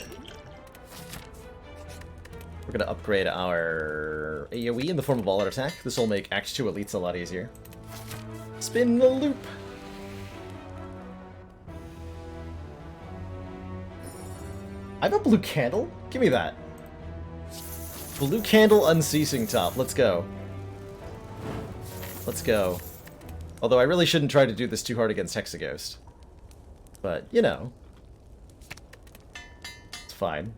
We're gonna upgrade our AoE in the form of all-out attack. This will make Act 2 elites a lot easier. Spin the loop! I have a blue candle? Give me that. Blue candle unceasing top. Let's go. Let's go. Although I really shouldn't try to do this too hard against Hexaghost. But, you know. It's fine.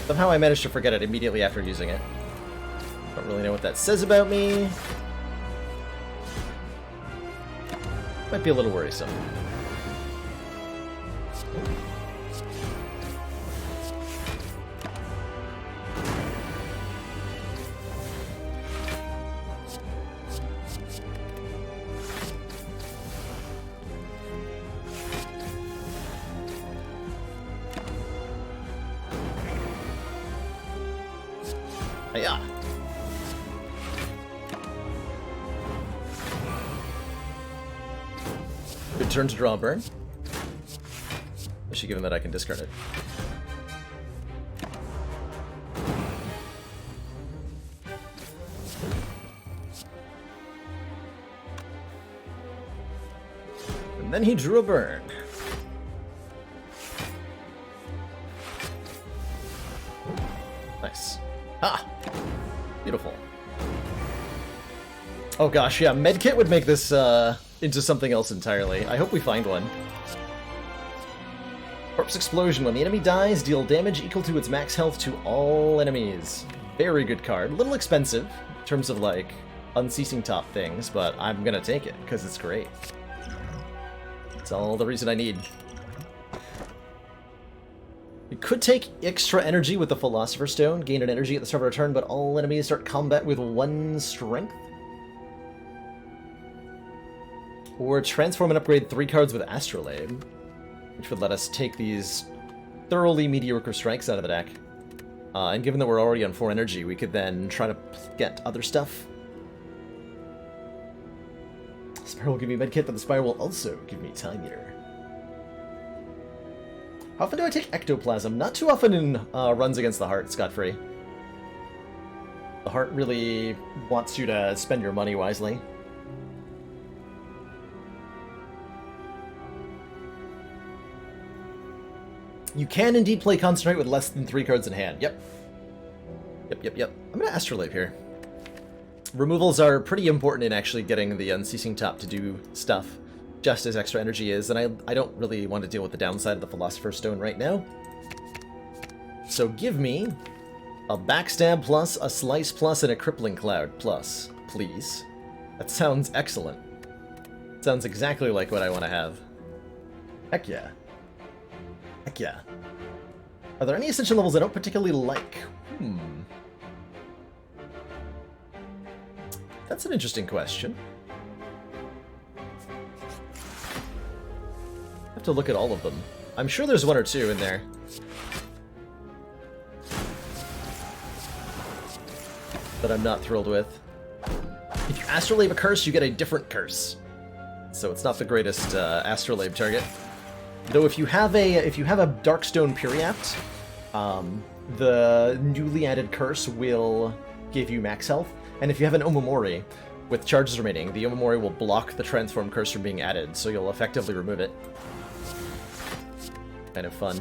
Somehow I managed to forget it immediately after using it. Don't really know what that says about me. Might be a little worrisome. Yeah. Good turn to draw a burn. Especially given that I can discard it. And then he drew a burn. Nice. Ah! Beautiful. Oh gosh, yeah, medkit would make this into something else entirely. I hope we find one. Corpse Explosion. When the enemy dies, deal damage equal to its max health to all enemies. Very good card. A little expensive in terms of, like, unceasing top things, but I'm gonna take it, because it's great. It's all the reason I need. You could take extra energy with the Philosopher's Stone, gain an energy at the start of a turn, but all enemies start combat with 1 strength. Or transform and upgrade 3 cards with Astrolabe, which would let us take these thoroughly mediocre strikes out of the deck. And given that we're already on 4 energy, we could then try to get other stuff. Spire will give me medkit, but the Spire will also give me Time Eater. How often do I take Ectoplasm? Not too often in runs against the Heart, scot-free. The Heart really wants you to spend your money wisely. You can indeed play Concentrate with less than 3 cards in hand. Yep. Yep. I'm going to Astrolabe here. Removals are pretty important in actually getting the Unceasing Top to do stuff. Just as extra energy is, and I don't really want to deal with the downside of the Philosopher's Stone right now. So give me a Backstab plus, a Slice plus, and a Crippling Cloud plus, please. That sounds excellent. Sounds exactly like what I want to have. Heck yeah. Heck yeah. Are there any Ascension levels I don't particularly like? That's an interesting question. To look at all of them. I'm sure there's one or two in there. That I'm not thrilled with. If you astrolabe a curse, you get a different curse. So it's not the greatest astrolabe target. Though if you have a Darkstone Periapt, the newly added curse will give you max health. And if you have an Omamori with charges remaining, the Omamori will block the transform curse from being added, so you'll effectively remove it. Kind of fun.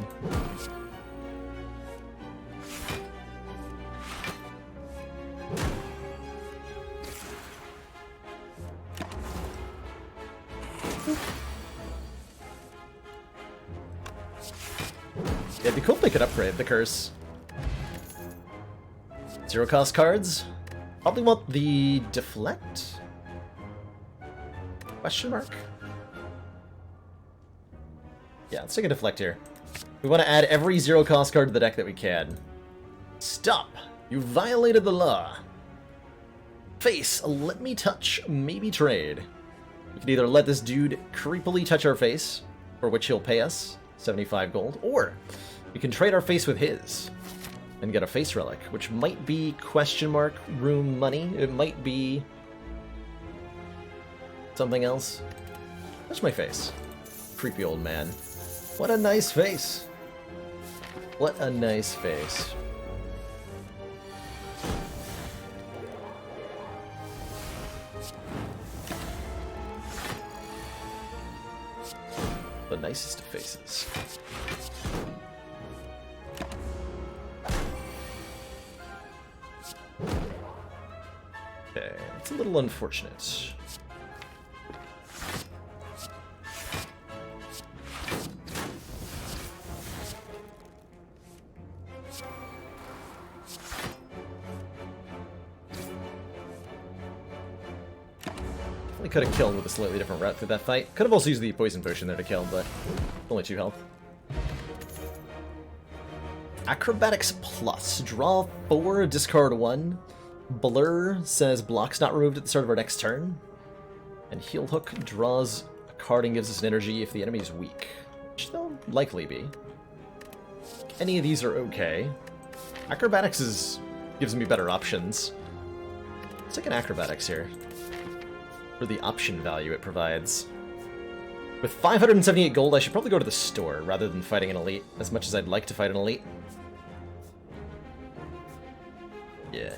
Yeah, it'd be cool if they could upgrade the curse. Zero cost cards. Probably want the deflect? Question mark? Yeah, let's take a deflect here. We want to add every zero cost card to the deck that we can. Stop! You violated the law. Face, let me touch, maybe trade. We can either let this dude creepily touch our face, for which he'll pay us 75 gold, or we can trade our face with his and get a face relic, which might be question mark room money. It might be something else. Touch my face. Creepy old man. What a nice face. What a nice face. The nicest of faces. Okay, it's a little unfortunate. We could have killed with a slightly different route through that fight. Could have also used the poison potion there to kill, but only 2 health. Acrobatics Plus. Draw 4, discard 1. Blur says block's not removed at the start of our next turn. And Heel Hook draws a card and gives us an energy if the enemy is weak, which they'll likely be. Any of these are okay. Acrobatics gives me better options. Let's take an Acrobatics here. For the option value it provides. With 578 gold, I should probably go to the store rather than fighting an elite, as much as I'd like to fight an elite. Yeah.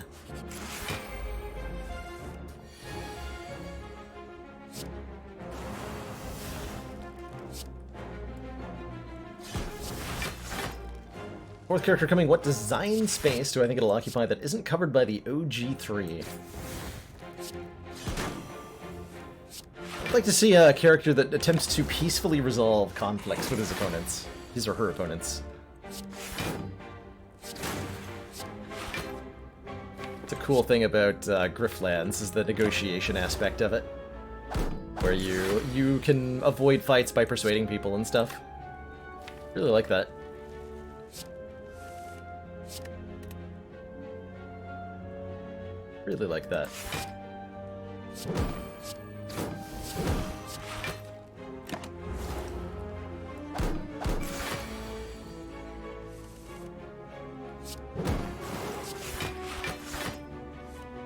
Fourth character coming. What design space do I think it'll occupy that isn't covered by the OG3? I'd like to see a character that attempts to peacefully resolve conflicts with his opponents. His or her opponents. It's a cool thing about Griftlands is the negotiation aspect of it. Where you can avoid fights by persuading people and stuff. Really like that. Really like that.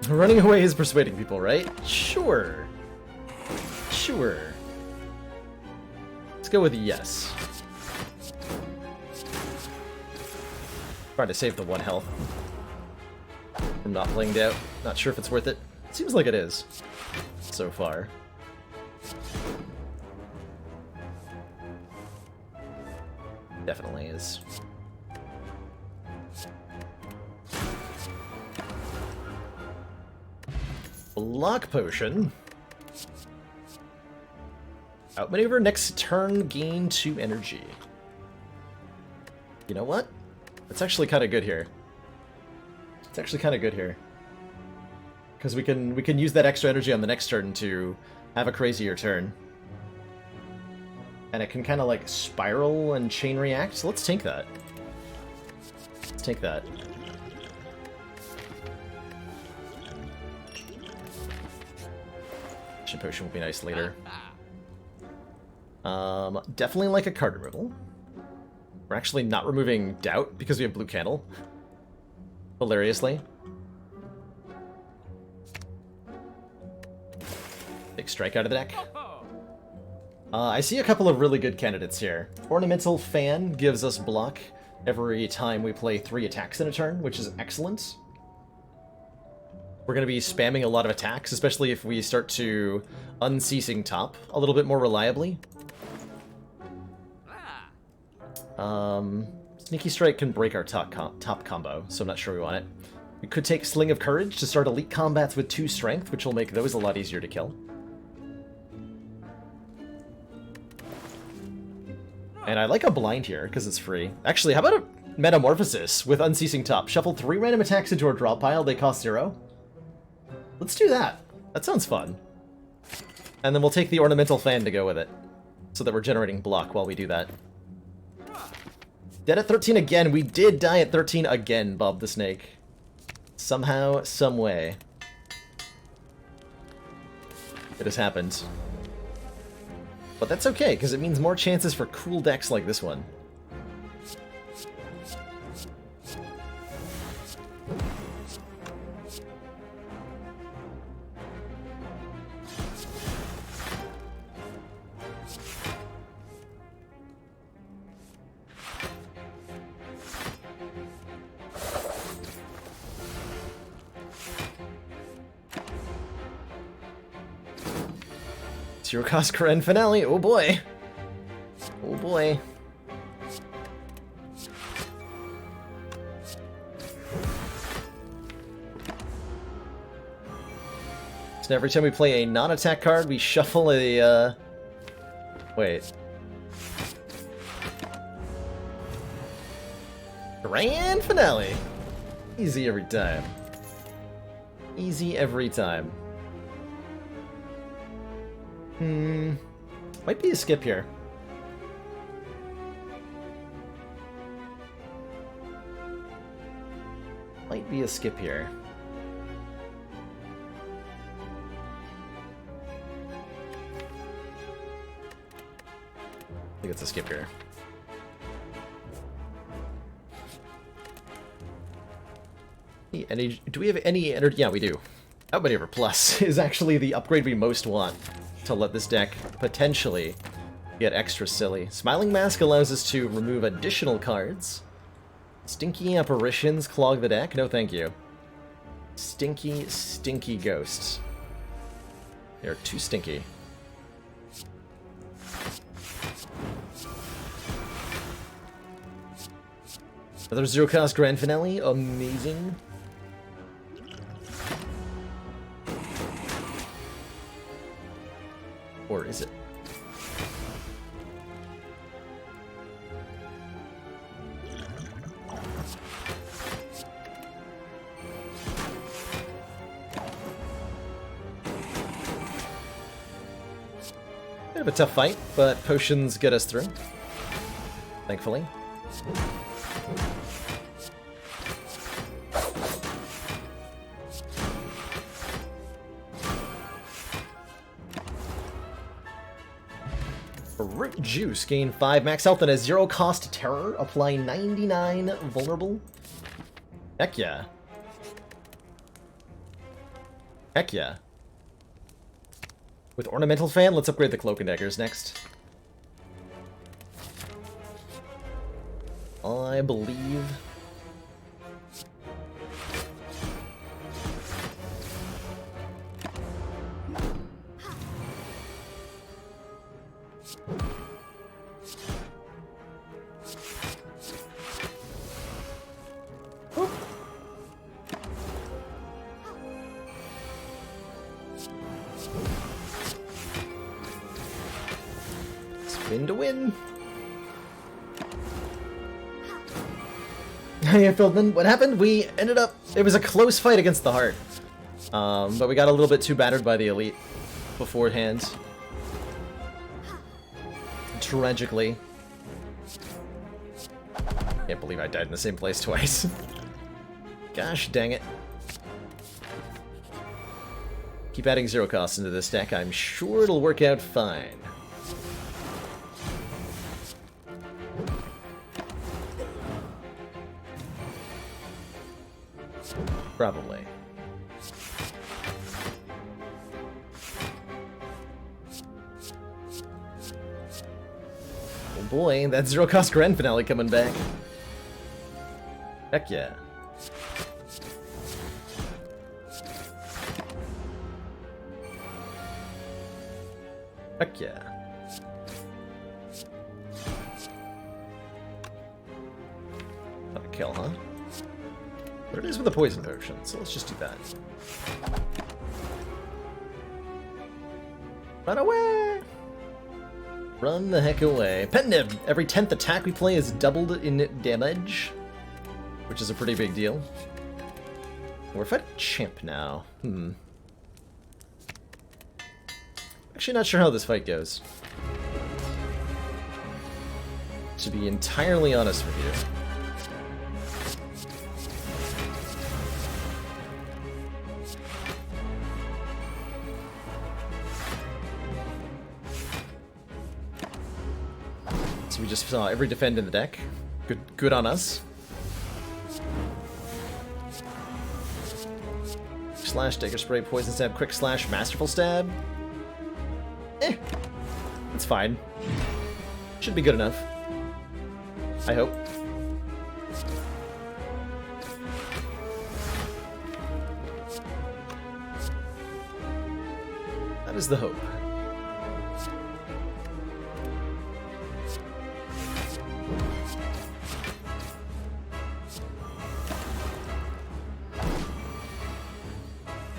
Running away is persuading people, right? Sure. Sure. Let's go with yes. Trying to save the 1 health from not playing out. Not sure if it's worth it. Seems like it is. So far. Definitely is. Block Potion. Outmaneuver next turn, gain 2 energy. You know what? It's actually kind of good here. It's actually kind of good here. Because we can use that extra energy on the next turn to have a crazier turn. And it can kind of like spiral and chain react, so let's take that. Let's take that. Potion will be nice later. Definitely like a card removal. We're actually not removing Doubt because we have Blue Candle. Hilariously. Big strike out of the deck. I see a couple of really good candidates here. Ornamental Fan gives us block every time we play 3 attacks in a turn, which is excellent. We're going to be spamming a lot of attacks, especially if we start to Unceasing Top a little bit more reliably. Sneaky Strike can break our top combo, so I'm not sure we want it. We could take Sling of Courage to start elite combats with 2 strength, which will make those a lot easier to kill. And I like a blind here, because it's free. Actually, how about a Metamorphosis with Unceasing Top? Shuffle 3 random attacks into our draw pile, they cost 0. Let's do that. That sounds fun. And then we'll take the Ornamental Fan to go with it, so that we're generating block while we do that. Dead at 13 again. We did die at 13 again, Bob the Snake. Somehow, some way. It has happened. But that's okay, because it means more chances for cool decks like this one. Zero cost Karen finale. Oh boy. Oh boy. So every time we play a non-attack card, we shuffle a, wait. Grand finale. Easy every time. Easy every time. Might be a skip here. Might be a skip here. I think it's a skip here. Do we have any energy? Yeah, we do. Outmaneuver Plus is actually the upgrade we most want to let this deck potentially get extra silly. Smiling Mask allows us to remove additional cards. Stinky Apparitions clog the deck. No, thank you. Stinky, stinky ghosts. They're too stinky. Another zero cost grand finale. Amazing. Or is it? Bit of a tough fight, but potions get us through. Thankfully. Root Juice, gain 5 max health and a 0 cost terror, apply 99 vulnerable. Heck yeah. Heck yeah. With Ornamental Fan, let's upgrade the Cloak and Daggers next. I believe... Spin to win. Yeah, Fieldman, what happened? We ended up... It was a close fight against the Heart. But we got a little bit too battered by the Elite beforehand. Tragically. Can't believe I died in the same place twice. Gosh dang it. Keep adding 0 costs into this deck. I'm sure it'll work out fine. Probably. Oh boy, that Zero Cost Grand Finale coming back. Heck yeah. Heck yeah. Not a kill, huh? But it is with a poison potion, so let's just do that. Run away! Run the heck away. Pendib! Every 10th attack we play is doubled in damage, which is a pretty big deal. We're fighting Chimp now. Actually not sure how this fight goes. To be entirely honest with you. So we just saw every defend in the deck. Good on us. Slash, Dagger Spray, Poison Stab, Quick Slash, Masterful Stab. It's fine. Should be good enough. I hope. That is the hope.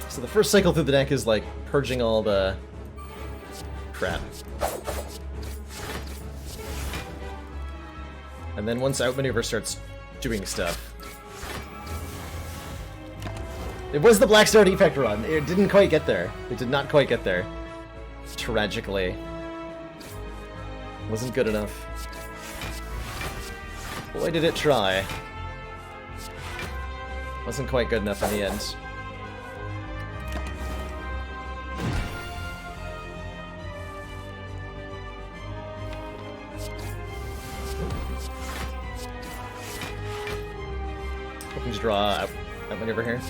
So the first cycle through the deck is like purging all the crap. And then once Outmaneuver starts doing stuff. It was the Black Star Defect run. It didn't quite get there. It did not quite get there. Tragically. Wasn't good enough. Boy, did it try. Wasn't quite good enough in the end. Hoping to draw Outmaneuver here.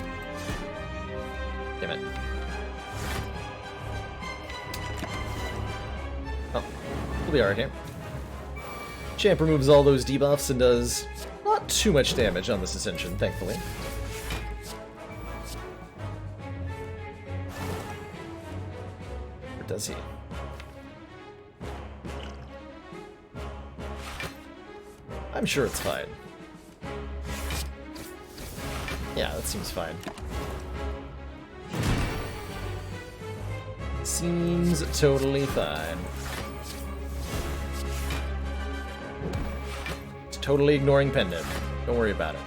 Damn it. Oh, we'll be alright here. Champ removes all those debuffs and does not too much damage on this Ascension, thankfully. Or does he? I'm sure it's fine. Yeah, that seems fine. Seems totally fine. It's totally ignoring Pendant. Don't worry about it.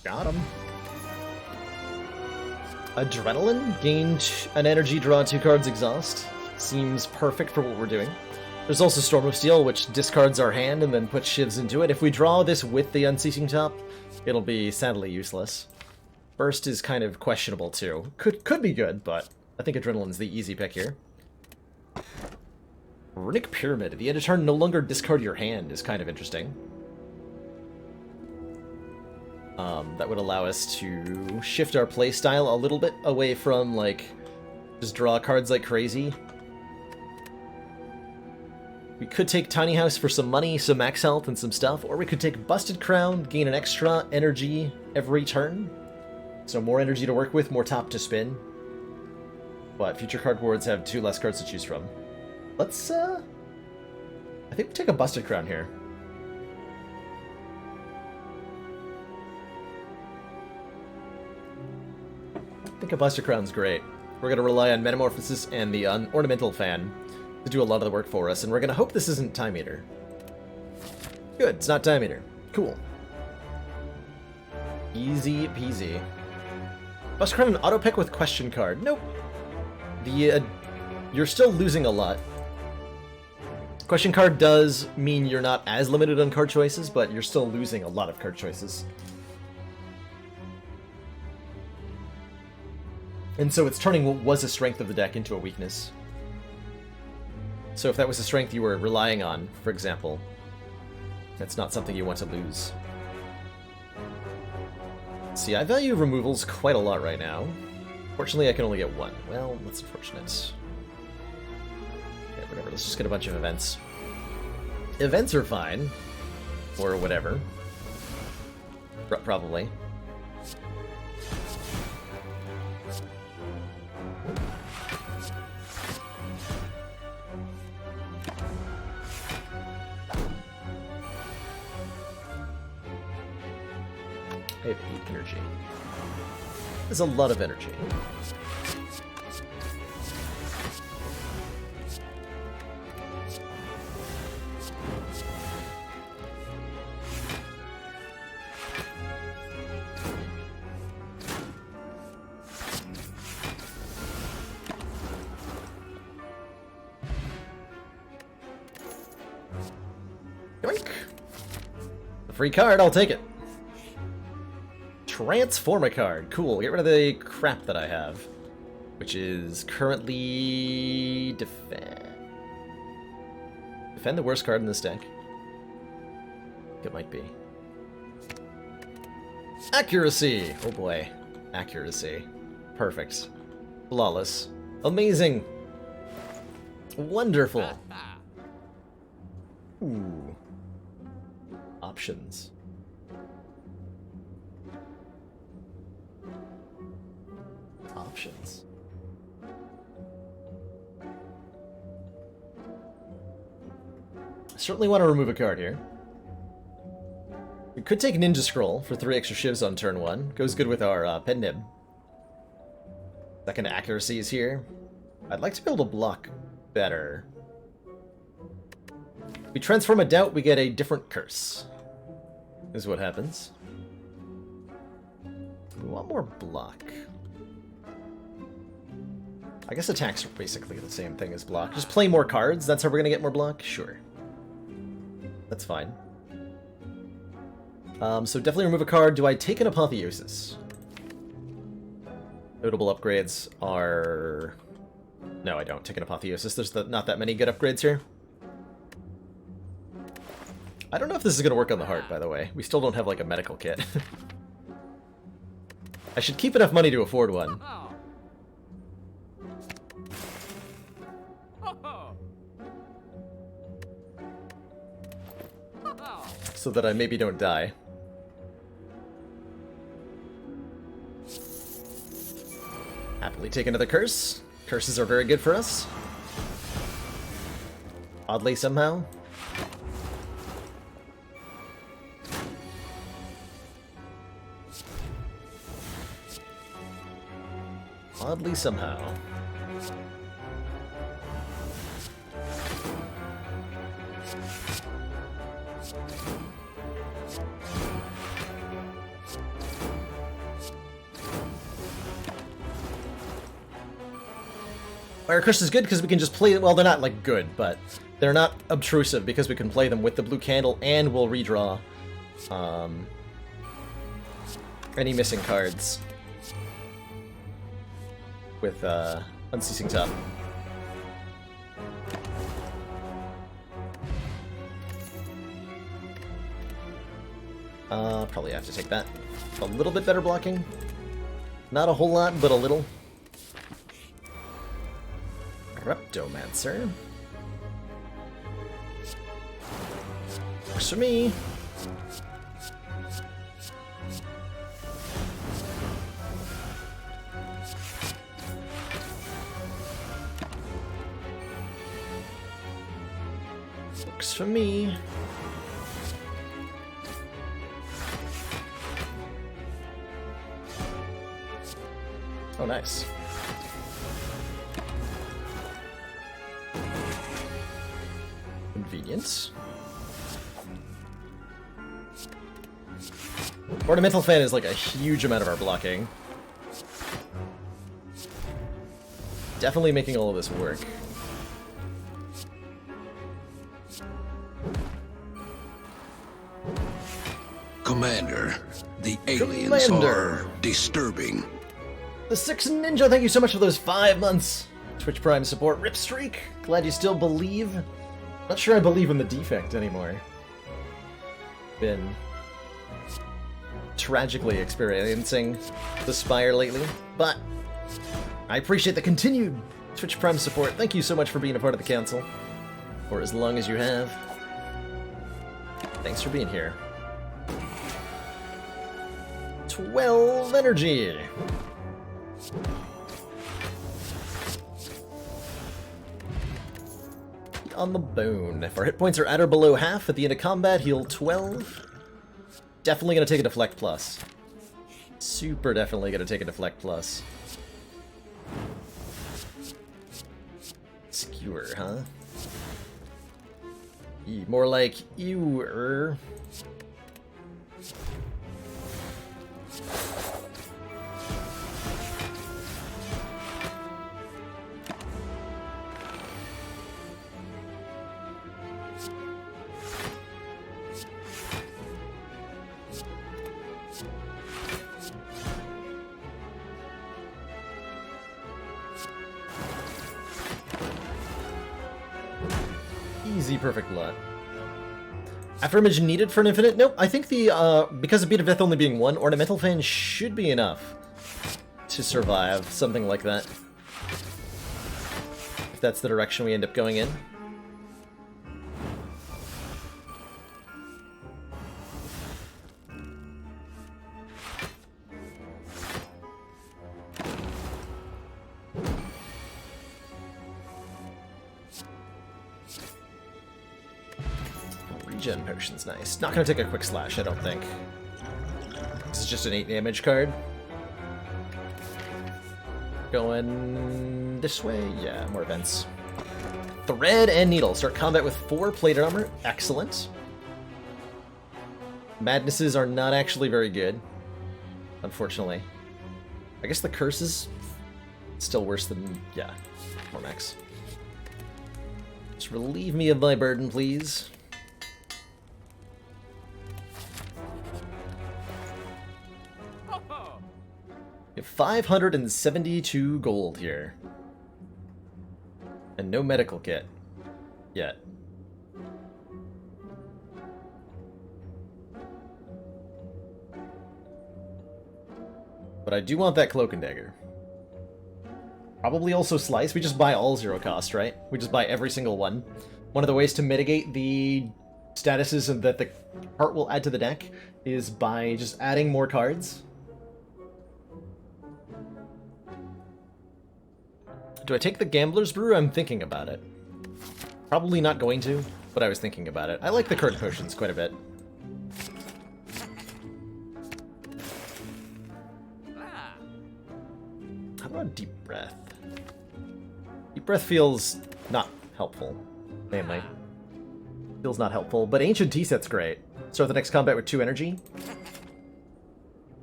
Got him. Adrenaline? Gain an energy, draw 2 cards, exhaust. Seems perfect for what we're doing. There's also Storm of Steel, which discards our hand and then puts shivs into it. If we draw this with the Unceasing top, it'll be sadly useless. Burst is kind of questionable too. Could be good, but I think Adrenaline's the easy pick here. Runic Pyramid. At the end of turn, no longer discard your hand is kind of interesting. That would allow us to shift our playstyle a little bit away from, like, just draw cards like crazy. We could take Tiny House for some money, some max health, and some stuff, or we could take Busted Crown, gain an extra energy every turn. So more energy to work with, more top to spin. But future card boards have 2 less cards to choose from. Let's, I think we take a Busted Crown here. I think a Buster Crown's great. We're going to rely on Metamorphosis and the Ornamental Fan to do a lot of the work for us, and we're going to hope this isn't Time Eater. Good, it's not Time Eater. Cool. Easy peasy. Buster Crown an auto pick with question card. Nope. You're still losing a lot. Question card does mean you're not as limited on card choices, but you're still losing a lot of card choices. And so it's turning what was a strength of the deck into a weakness. So if that was a strength you were relying on, for example, that's not something you want to lose. See, I value removals quite a lot right now. Fortunately, I can only get one. Well, that's unfortunate. Yeah, whatever, let's just get a bunch of events. Events are fine. Or whatever. Probably. I have 8 energy. There's a lot of energy. Yoink! A free card, I'll take it. Transform a card. Cool. Get rid of the crap that I have, which is currently defend. Defend the worst card in this deck. It might be. Accuracy. Oh boy. Accuracy. Perfect. Flawless. Amazing. Wonderful. Ooh. Options. Options. I certainly want to remove a card here. We could take Ninja Scroll for 3 extra shivs on turn 1. Goes good with our Pen Nib. Second accuracy is here. I'd like to be able to block better. We transform a doubt, we get a different curse. Is what happens. We want more block. I guess attack's basically the same thing as block. Just play more cards, that's how we're gonna get more block? Sure. That's fine. So definitely remove a card. Do I take an Apotheosis? Notable upgrades are... No, I don't take an Apotheosis. There's not that many good upgrades here. I don't know if this is gonna work on the heart, by the way. We still don't have, like, a medical kit. I should keep enough money to afford one. So that I maybe don't die. Happily take another curse. Curses are very good for us. Oddly, somehow. Oddly, somehow. Fire Curse is good because we can just play them. Well, they're not, like, good, but they're not obtrusive because we can play them with the blue candle and we'll redraw any missing cards with Unceasing Top. Probably have to take that. A little bit better blocking. Not a whole lot, but a little. Reptomancer. Works for me. Works for me. Oh, nice. Convenience. Ornamental Fan is like a huge amount of our blocking. Definitely making all of this work. Commander, the aliens are disturbing. The 6 Ninja, thank you so much for those 5 months. Twitch Prime support, Rip Streak. Glad you still believe. Not sure I believe in the defect anymore. Been tragically experiencing the Spire lately, but I appreciate the continued Twitch Prime support. Thank you so much for being a part of the council for as long as you have. Thanks for being here. 12 energy. On the bone. If our hit points are at or below half at the end of combat, heal 12. Definitely gonna take a deflect plus. Super definitely gonna take a deflect plus. Skewer, huh? More like ewer. Easy perfect lot. Affirmation needed for an infinite? Nope, I think the, because of Beat of Death only being one, Ornamental Fan should be enough to survive something like that. If that's the direction we end up going in. Regen potion's nice. Not gonna take a quick slash, I don't think. This is just an 8 damage card. Going this way? Yeah, more events. Thread and Needle. Start combat with 4 plated armor. Excellent. Madnesses are not actually very good, unfortunately. I guess the curse is still worse than... yeah, more max. Just relieve me of my burden, please. We have 572 gold here. And no medical kit. Yet. But I do want that cloak and dagger. Probably also slice. We just buy all 0 cost, right? We just buy every single one. One of the ways to mitigate the statuses that the cart will add to the deck is by just adding more cards. Do I take the Gambler's Brew? I'm thinking about it. Probably not going to, but I was thinking about it. I like the current potions quite a bit. How about Deep Breath? Deep Breath feels not helpful, mainly. Feels not helpful, but Ancient Tea Set's great. Start the next combat with 2 energy.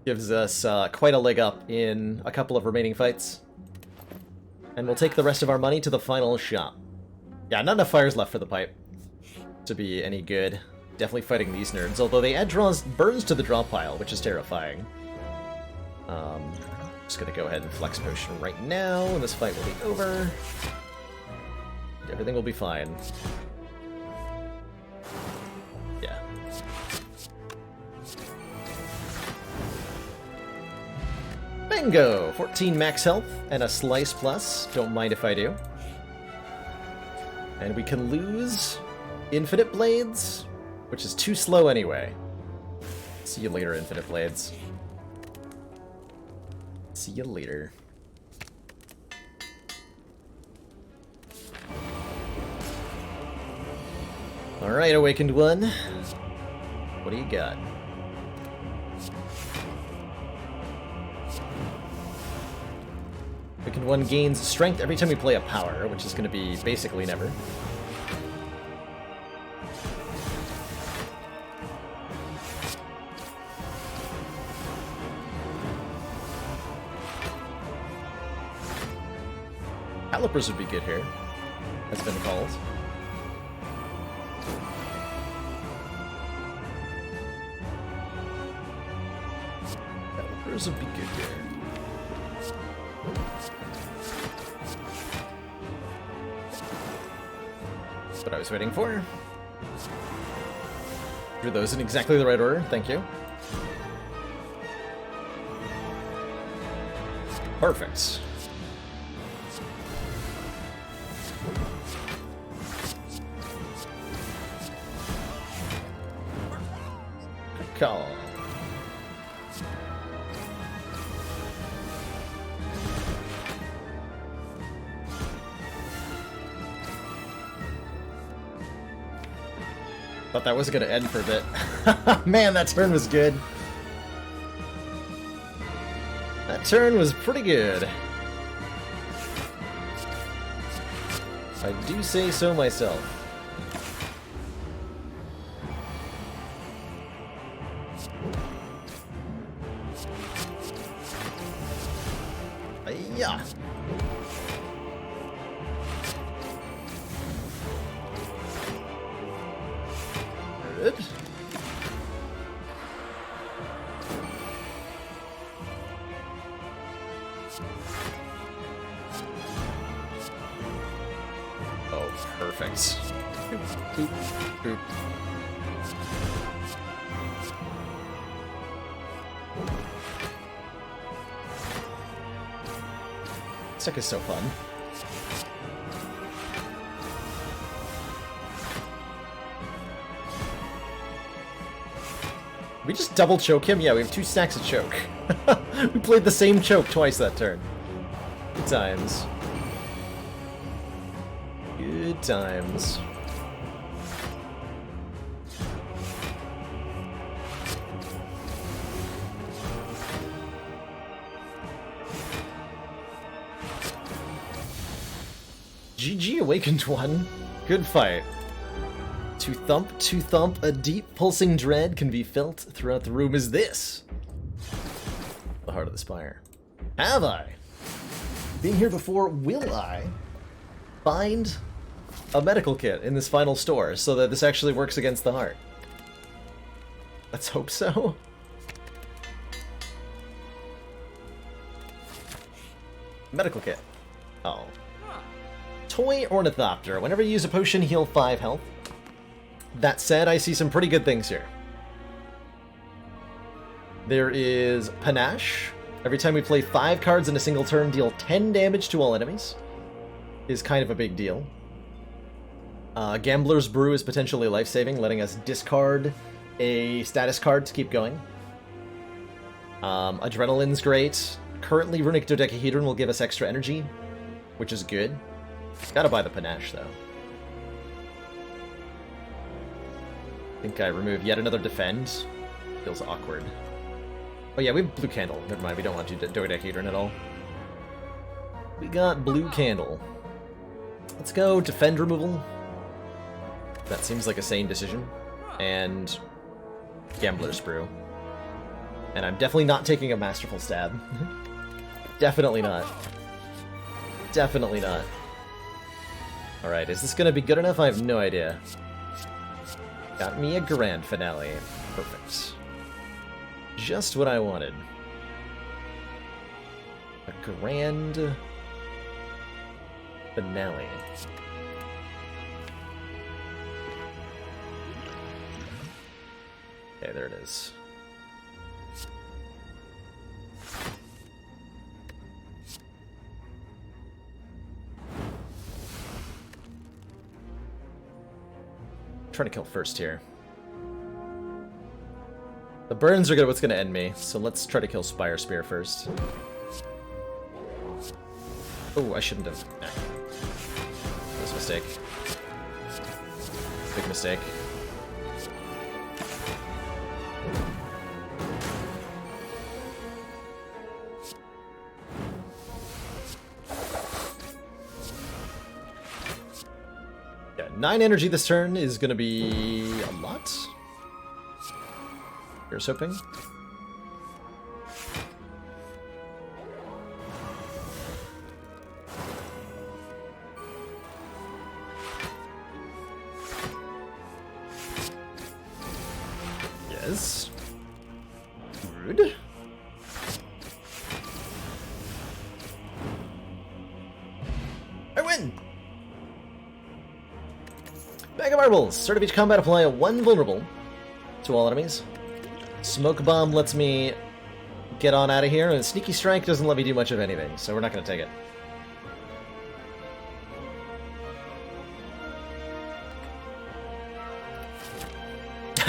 Gives us quite a leg up in a couple of remaining fights. And we'll take the rest of our money to the final shop. Yeah, not enough fires left for the pipe to be any good. Definitely fighting these nerds, although they add burns to the draw pile, which is terrifying. Just gonna go ahead and flex potion right now, and this fight will be over. Everything will be fine. Yeah. Bingo! 14 max health and a slice plus. Don't mind if I do. And we can lose Infinite Blades, which is too slow anyway. See you later, Infinite Blades. See you later. Alright, Awakened One. What do you got? Awakened One gains strength every time we play a power, which is going to be basically never. Calipers would be good here, has been called. Calipers would be good here. That's what I was waiting for. Drew those in exactly the right order, thank you. Perfect. Good call. Thought that was gonna end for a bit. Man, that turn was good. That turn was pretty good. I do say so myself. Yeah. Good. Oh, perfect. Boop, boop. This deck is so fun. We just double choke him? Yeah, we have 2 stacks of choke. We played the same choke twice that turn. Good times. Good times. GG Awakened one. Good fight. To thump, a deep pulsing dread can be felt throughout the room. Is this the heart of the Spire? Have I? Being here before, will I find a medical kit in this final store so that this actually works against the heart? Let's hope so. Medical kit. Oh. Toy Ornithopter. Whenever you use a potion, heal 5 health. That said, I see some pretty good things here. There is Panache. Every time we play 5 cards in a single turn, deal 10 damage to all enemies. Is kind of a big deal. Gambler's Brew is potentially life-saving, letting us discard a status card to keep going. Adrenaline's great. Currently, Runic Dodecahedron will give us extra energy, which is good. Gotta buy the Panache, though. I think I remove yet another defend. Feels awkward. Oh yeah, we have blue candle. Never mind, we don't want to do dodecahedron at all. We got blue candle. Let's go defend removal. That seems like a sane decision. And Gambler's Brew. And I'm definitely not taking a Masterful Stab. Definitely not. Definitely not. Alright, is this gonna be good enough? I have no idea. Got me a grand finale. Perfect. Just what I wanted. A grand finale. Okay, there it is. Trying to kill first here. The burns are what's gonna end me, so let's try to kill Spire Spear first. Oh, I shouldn't have. That was a mistake. Big mistake. Yeah, 9 energy this turn is gonna be a lot. Here's hoping. Yes. Rude. I win! Vulnerables! Start of each combat, apply a 1 vulnerable to all enemies. Smoke Bomb lets me get on out of here, and Sneaky Strike doesn't let me do much of anything, so we're not going to take it.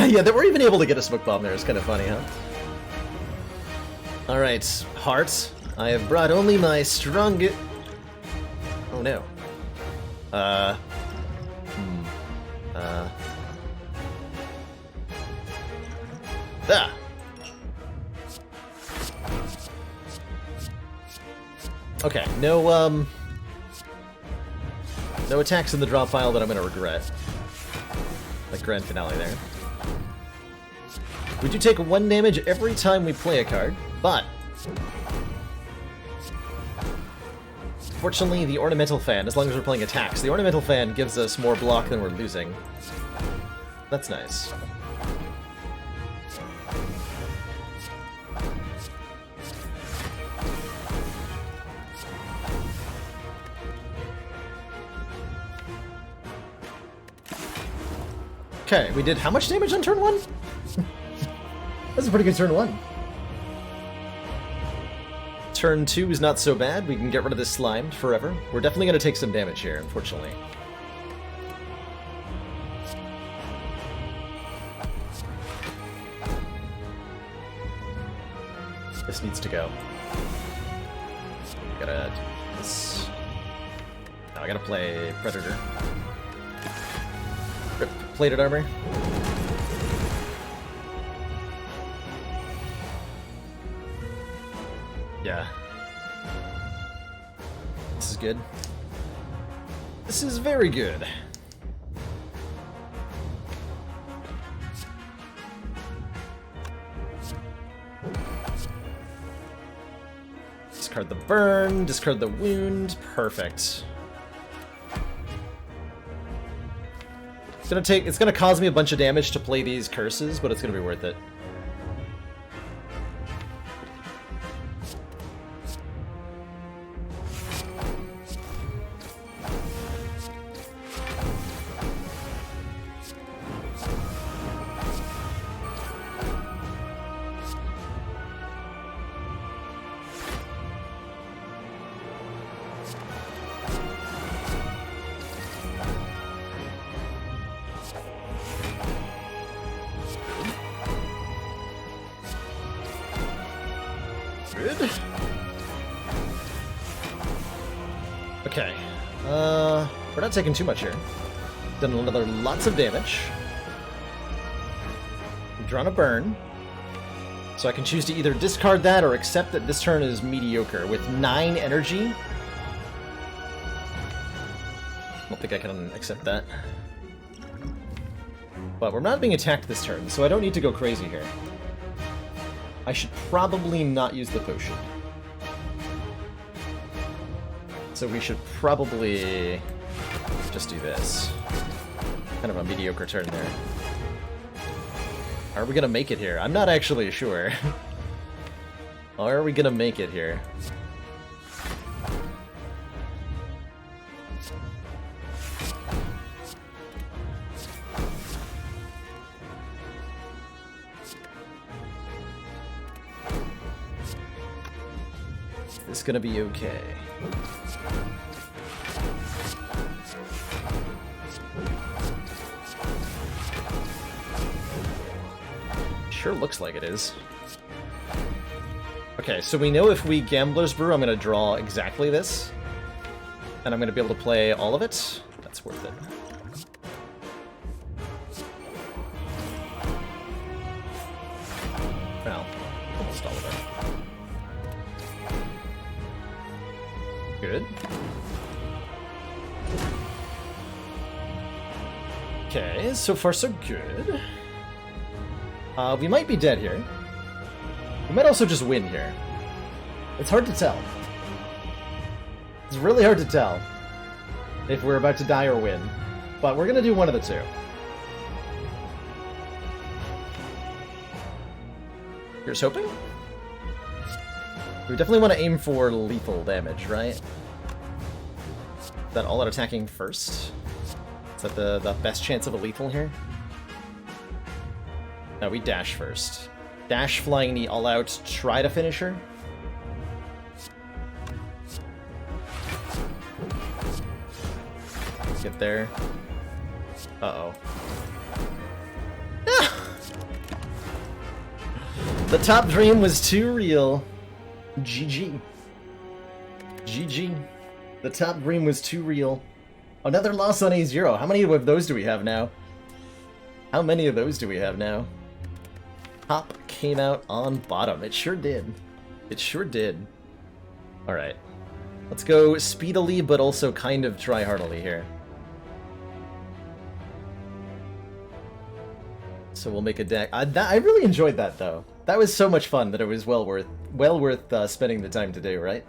Yeah, that we're even able to get a Smoke Bomb there is kind of funny, huh? Alright, Heart. I have brought only my strongest... Oh no. Ah. Okay, no attacks in the drop file that I'm gonna regret. Like Grand Finale there. We do take 1 damage every time we play a card, but... Fortunately, the Ornamental Fan, as long as we're playing attacks, the Ornamental Fan gives us more block than we're losing. That's nice. Okay, we did how much damage on turn 1? That's a pretty good turn 1. Turn 2 is not so bad. We can get rid of this slime forever. We're definitely going to take some damage here, unfortunately. This needs to go. Gotta... This... No, I gotta play Predator. Rip plated armor. Yeah. This is good. This is very good. Discard the burn, discard the wound. Perfect. It's gonna cause me a bunch of damage to play these curses, but it's gonna be worth it. Good. Okay. We're not taking too much here. Done another lots of damage. We've drawn a burn. So I can choose to either discard that or accept that this turn is mediocre. With 9 energy. I don't think I can accept that. But we're not being attacked this turn, so I don't need to go crazy here. I should probably not use the potion. So we should probably just do this. Kind of a mediocre turn there. Are we gonna make it here? I'm not actually sure. Are we gonna make it here? It's gonna be okay. Sure looks like it is. Okay, so we know if we Gambler's Brew, I'm gonna draw exactly this. And I'm gonna be able to play all of it. That's worth it. Well, almost all of it. Good. Okay, so far so good. We might be dead here. We might also just win here. It's hard to tell. It's really hard to tell if we're about to die or win. But we're gonna do one of the two. Here's hoping? We definitely want to aim for lethal damage, right? Is that all out attacking first? that the best chance of a lethal here? No, we dash first. Dash, flying knee, all out, try to finish her. Get there. Uh-oh. The top dream was too real. GG. GG. The top dream was too real. Another loss on A0. How many of those do we have now? How many of those do we have now? Top came out on bottom. It sure did. It sure did. Alright. Let's go speedily, but also kind of try-hardily here. So we'll make a deck. I really enjoyed that, though. That was so much fun that it was well worth spending the time to do, right?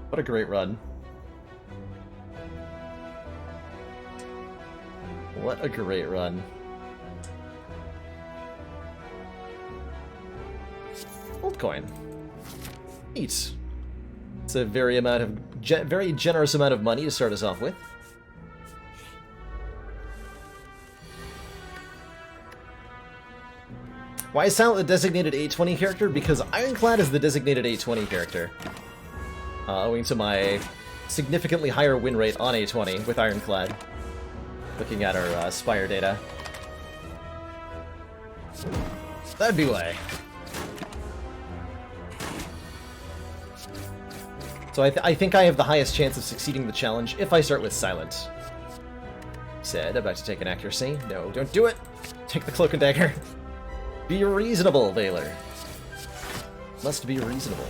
What a great run. What a great run. Old coin. Neat. It's a very generous amount of money to start us off with. Why is Silent the designated 820 character? Because Ironclad is the designated 820 character. Owing to my significantly higher win rate on A20 with Ironclad. Looking at our Spire data. That'd be why. So I think I have the highest chance of succeeding the challenge if I start with Silent. Said, about to take an accuracy. No, don't do it! Take the Cloak and Dagger. Be reasonable, Valor. Must be reasonable.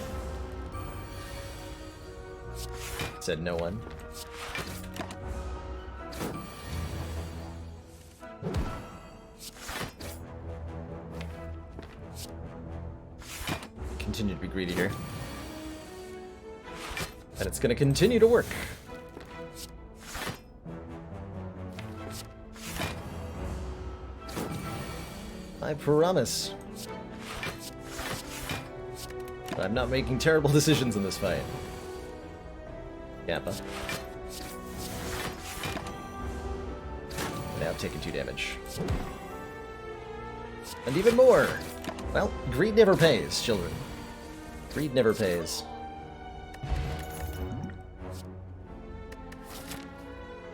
Said no one. Continue to be greedy here. And it's going to continue to work. I promise. I'm not making terrible decisions in this fight. Yappa. Now I've taken 2 damage. And even more! Well, greed never pays, children. Greed never pays.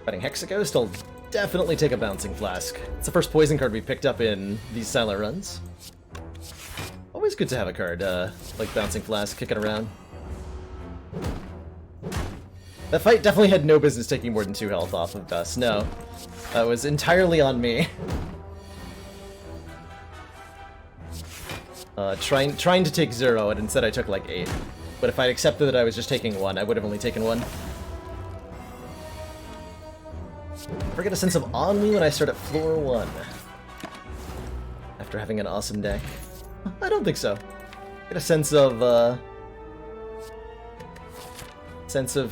Fighting Hexaghost, I'll definitely take a Bouncing Flask. It's the first poison card we picked up in these silent runs. Always good to have a card like Bouncing Flask kicking around. That fight definitely had no business taking more than 2 health off of us. No, that was entirely on me. Trying to take 0, and instead I took like 8. But if I'd accepted that I was just taking 1, I would have only taken 1. Ever get a sense of ennui when I start at floor 1? After having an awesome deck? I don't think so. Get a sense of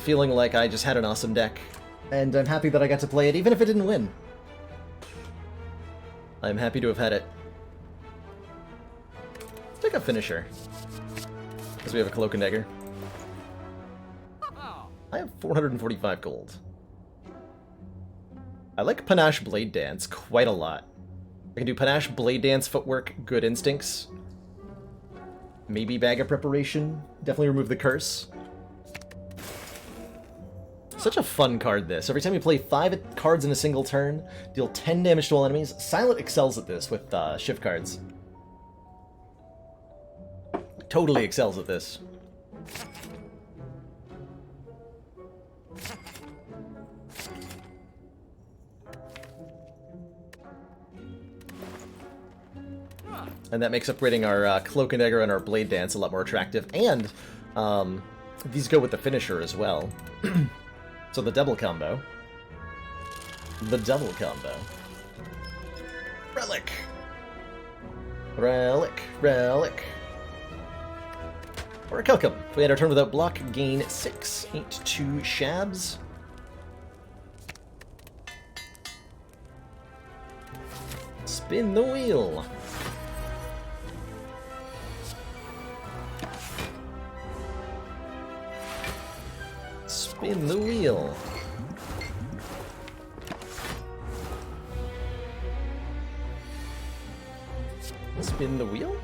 feeling like I just had an awesome deck. And I'm happy that I got to play it, even if it didn't win. I'm happy to have had it. Let's take a finisher. Because we have a Cloak and Dagger. I have 445 gold. I like Panache Blade Dance quite a lot. I can do Panache Blade Dance, Footwork, Good Instincts. Maybe Bag of Preparation. Definitely remove the Curse. Such a fun card, this. Every time you play 5 cards in a single turn, deal 10 damage to all enemies. Silent excels at this with shift cards. Totally excels at this. And that makes upgrading our Cloak and Dagger and our Blade Dance a lot more attractive. And these go with the finisher as well. So the double combo. The double combo. Relic! Relic, relic. Or a Kelcum. If we had our turn without block, gain 6. 8-2 Shabs. Spin the wheel. Spin the wheel. Spin the wheel?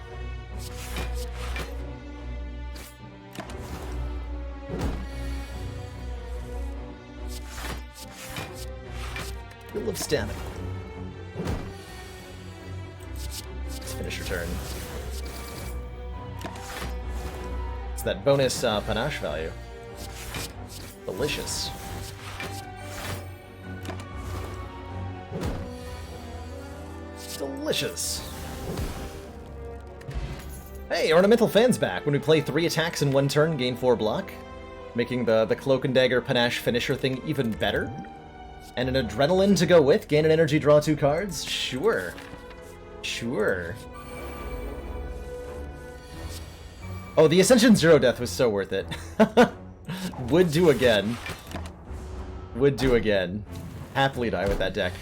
Wheel of stamina. Let's finish your turn. It's that bonus panache value. Delicious. Delicious. Hey, Ornamental Fan's back. When we play 3 attacks in 1 turn, gain 4 block. Making the Cloak and Dagger Panache finisher thing even better. And an Adrenaline to go with. Gain an energy, draw 2 cards? Sure. Sure. Oh, the Ascension Zero Death was so worth it. Would do again. Would do again. Happily die with that deck.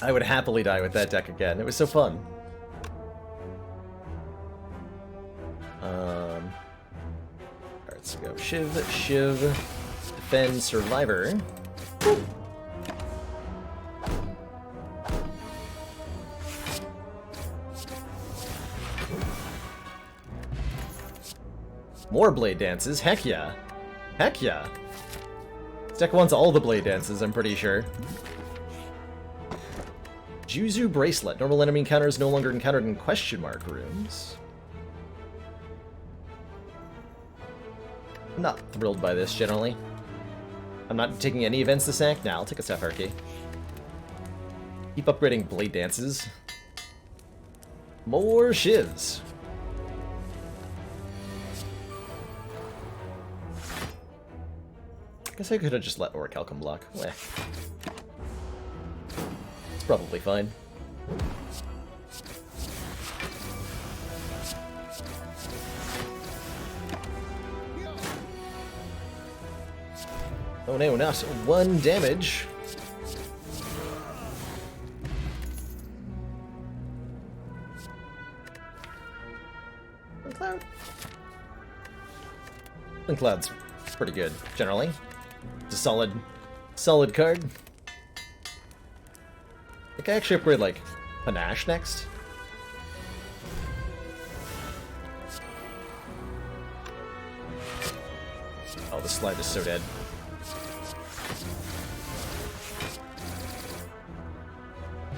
I would happily die with that deck again. It was so fun. Alright, so go Shiv, Shiv, Defend, Survivor. Woo. More Blade Dances? Heck yeah. Heck yeah. This deck wants all the Blade Dances, I'm pretty sure. Juzu Bracelet. Normal enemy encounters no longer encountered in question mark rooms. I'm not thrilled by this, generally. I'm not taking any events this act. Nah, I'll take a Sapphire Key. Keep upgrading Blade Dances. More Shivs. Guess I could have just let Orichalcum block. Well, it's probably fine. Oh no, not 1 damage. Cloud. Cloud's pretty good, generally. It's a solid card. I can actually upgrade, like, Panache next. Oh, the slide is so dead.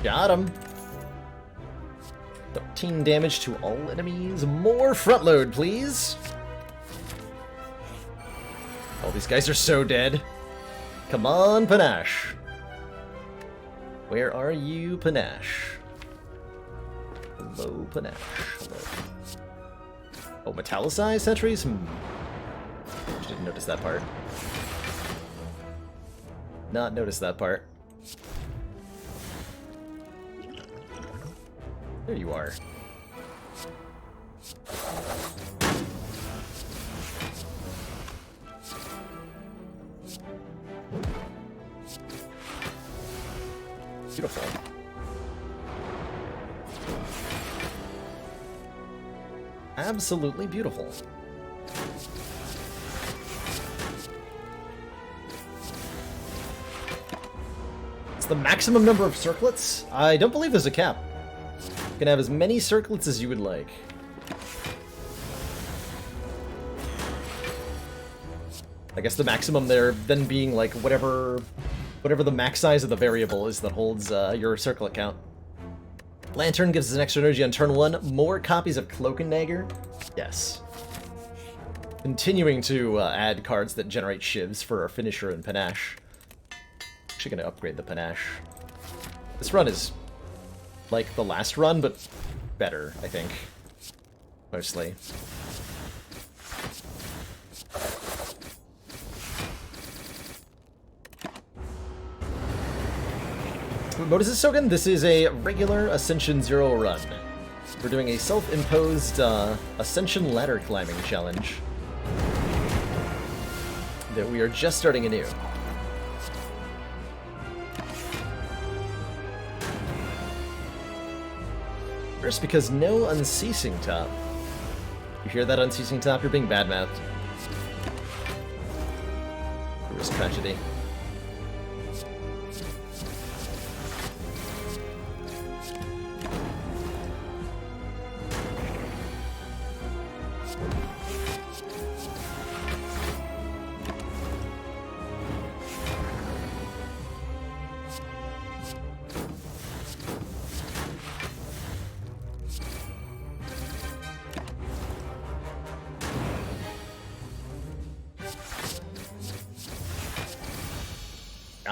Got him! 13 damage to all enemies. More front load, please! Oh, these guys are so dead. Come on, Panache. Where are you, Panache? Hello, Panache. Hello. Oh, Metallicized sentries? Didn't notice that part. Not notice that part. There you are. Beautiful. Absolutely beautiful. It's the maximum number of circlets? I don't believe there's a cap. You can have as many circlets as you would like. I guess the maximum there then being like whatever the max size of the variable is that holds your circlet count. Lantern gives us an extra energy on turn 1. More copies of Cloak and Dagger? Yes. Continuing to add cards that generate shivs for our finisher and Panache. Actually gonna upgrade the Panache. This run is like the last run, but better, I think. Mostly. What mode is this, Sogan? This is a regular Ascension 0 run. We're doing a self-imposed Ascension ladder climbing challenge that we are just starting anew. First, because no Unceasing Top. You hear that, Unceasing Top? You're being badmouthed. Risk tragedy.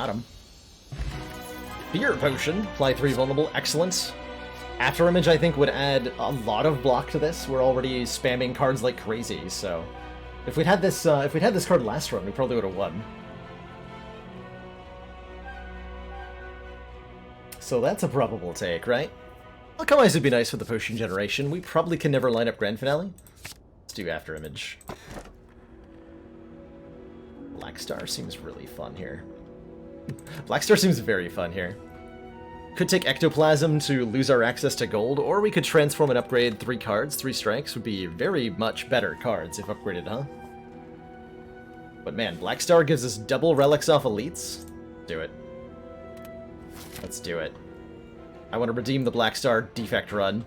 Got him. Fear Potion. Apply 3 vulnerable. Excellent. After Image, I think, would add a lot of block to this. We're already spamming cards like crazy, so... If we'd had this card last run, we probably would have won. So that's a probable take, right? Alchemy would be nice with the potion generation. We probably can never line up Grand Finale. Let's do After Image. Black Star seems really fun here. Black Star seems very fun here. Could take Ectoplasm to lose our access to gold, or we could transform and upgrade 3 cards. 3 strikes would be very much better cards if upgraded, huh? But man, Black Star gives us double relics off elites. Do it. Let's do it. I want to redeem the Black Star defect run.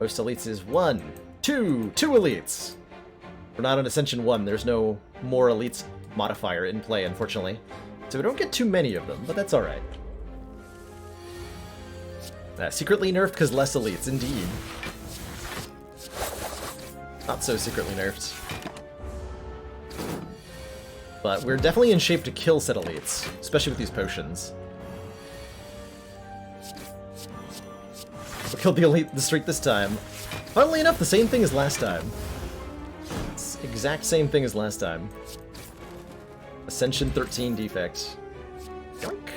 Most elites is 1, 2 elites. We're not on Ascension 1, there's no more elites modifier in play, unfortunately. So we don't get too many of them, but that's alright. Secretly nerfed because less elites, indeed. Not so secretly nerfed. But we're definitely in shape to kill said elites, especially with these potions. We killed the streak this time. Funnily enough, the same thing as last time. It's the exact same thing as last time. Ascension 13 defect. Yoink.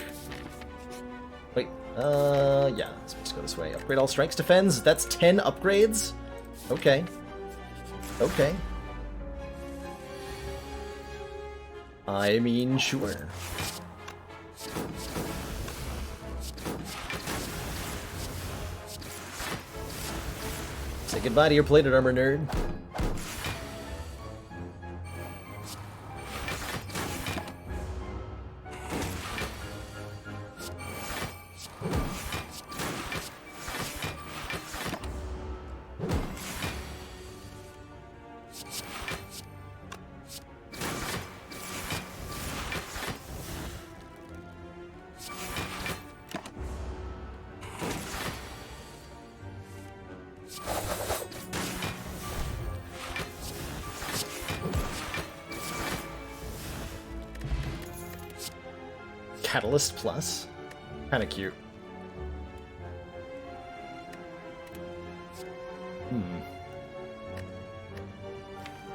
Wait, yeah, let's just go this way. Upgrade all strikes defends. That's 10 upgrades? Okay. Okay. I mean, sure. Say goodbye to your plated armor, nerd. Catalyst Plus? Kinda cute.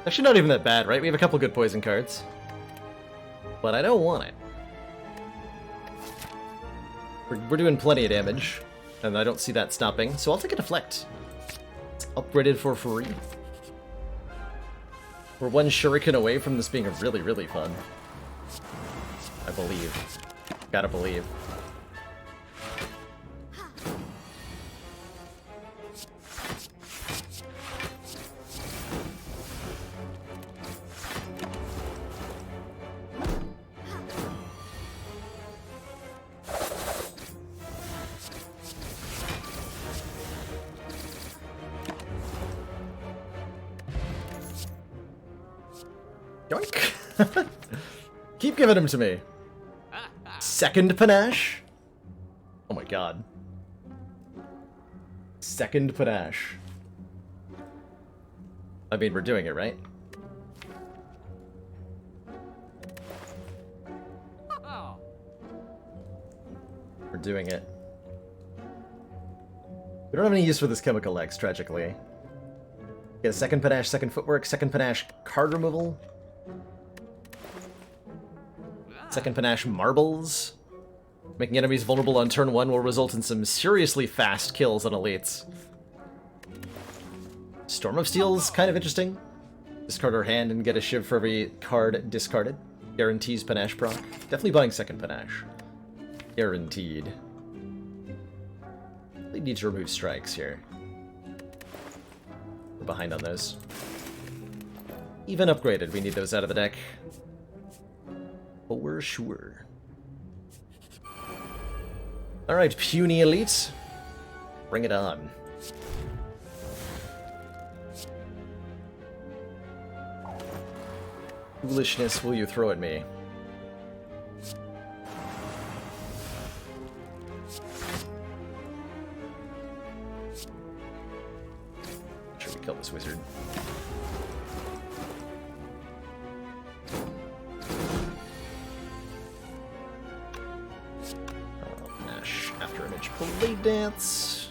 Actually not even that bad, right? We have a couple good poison cards. But I don't want it. We're doing plenty of damage, and I don't see that stopping, so I'll take a Deflect. It's upgraded for free. We're one shuriken away from this being really, really fun. I believe. Gotta believe. Yoink! Keep giving them to me. Second Panache? Oh my god. Second Panache. I mean, we're doing it, right? We're doing it. We don't have any use for this Chemical X, tragically. Get a second Panache, second Footwork, second Panache card removal. Second Panache Marbles. Making enemies vulnerable on turn 1 will result in some seriously fast kills on elites. Storm of Steel's kind of interesting. Discard our hand and get a shiv for every card discarded. Guarantees Panache proc. Definitely buying second Panache. Guaranteed. We need to remove strikes here. We're behind on those. Even upgraded, we need those out of the deck. For sure. Alright, puny elite. Bring it on. Foolishness will you throw at me? Should we kill this wizard? Blade Dance.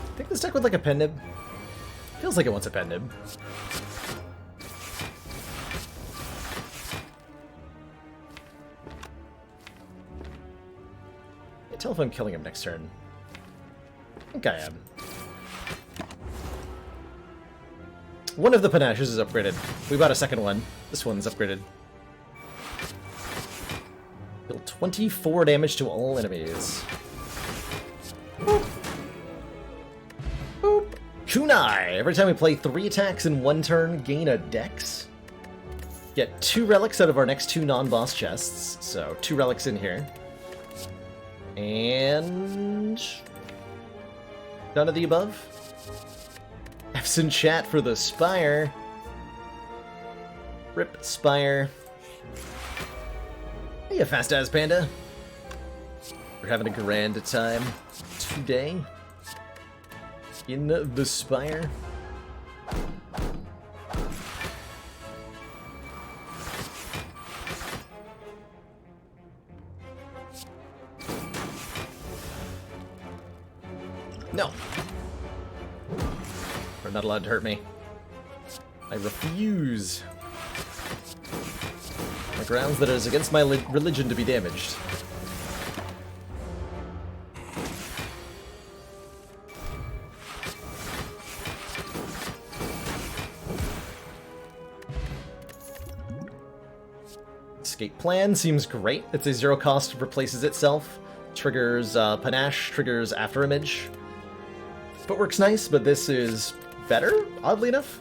I think this deck would like a pen nib. Feels like it wants a pen nib. Tell if I'm killing him next turn. I think I am. One of the panaches is upgraded. We bought a second one. This one's upgraded. Deal 24 damage to all enemies. Boop. Boop. Kunai! Every time we play 3 attacks in 1 turn, gain a dex. Get 2 relics out of our next 2 non-boss chests. So, 2 relics in here. And... none of the above? F's in chat for the Spire. Rip Spire. Hey, you fast-ass panda. We're having a grand time today in the Spire. No. You're not allowed to hurt me. I refuse. On grounds that it is against my religion to be damaged. Escape plan seems great. It's a 0 cost, replaces itself. Triggers panache, triggers afterimage. Footwork's nice, but this is better, oddly enough.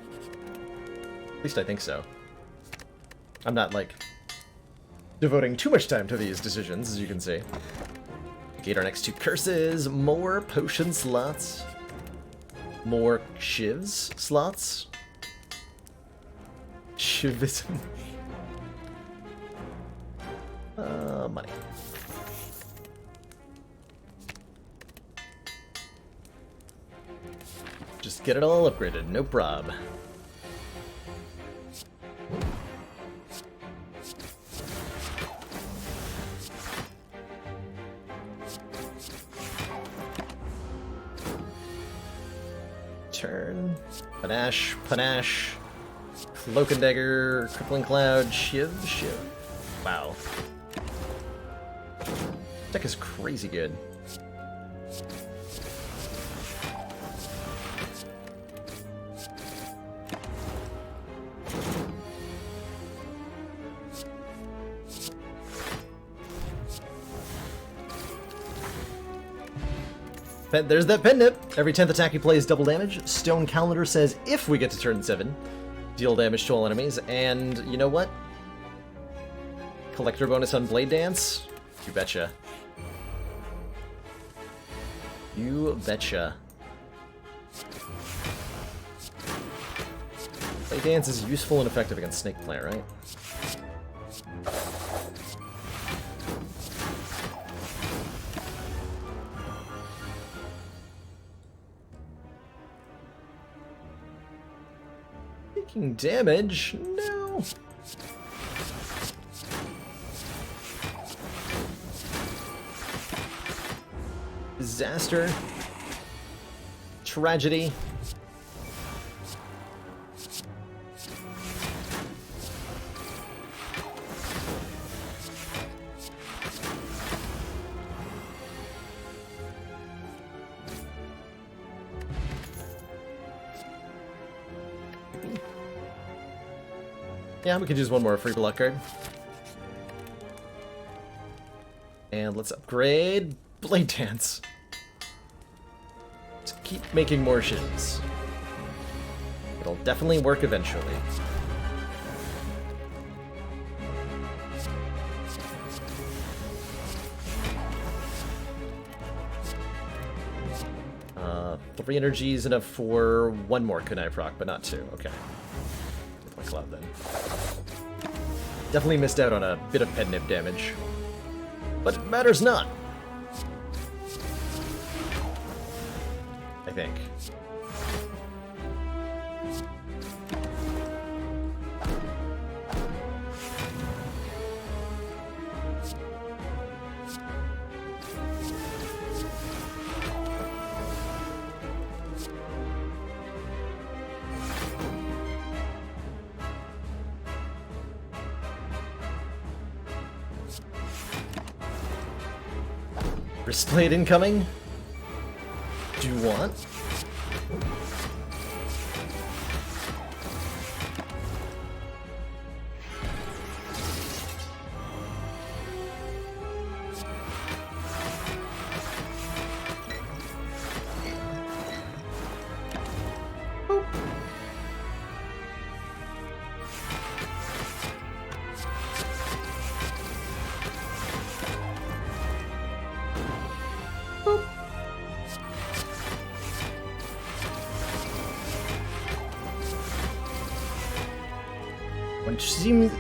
At least I think so. I'm not, like, devoting too much time to these decisions, as you can see. Gate our next 2 curses, more potion slots, more shivs slots. Shivism. Money. Just get it all upgraded, no prob. Turn. Panache, panache. Cloak and dagger, crippling cloud, shiv. Wow. Deck is crazy good. There's that pen nip. Every 10th attack he plays double damage. Stone Calendar says if we get to turn 7, deal damage to all enemies. And you know what? Collector bonus on Blade Dance? You betcha. You betcha. Blade Dance is useful and effective against Snake Player, right? Taking damage? No. Disaster. Tragedy. Yeah, we could use one more free block card. And let's upgrade Blade Dance. To keep making more shins. It'll definitely work eventually. Three energies enough for one more kunai proc, but not 2. Okay. With my cloud then. Definitely missed out on a bit of pen nib damage. But it matters not. think. Wristblade incoming? Do you want?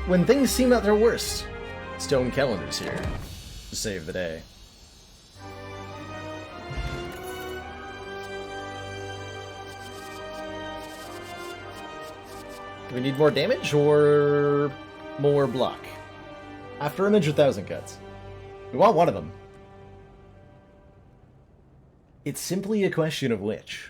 When things seem at their worst, Stone Calendar's here to save the day. Do we need more damage or more block? After image or 1,000 cuts? We want one of them. It's simply a question of which.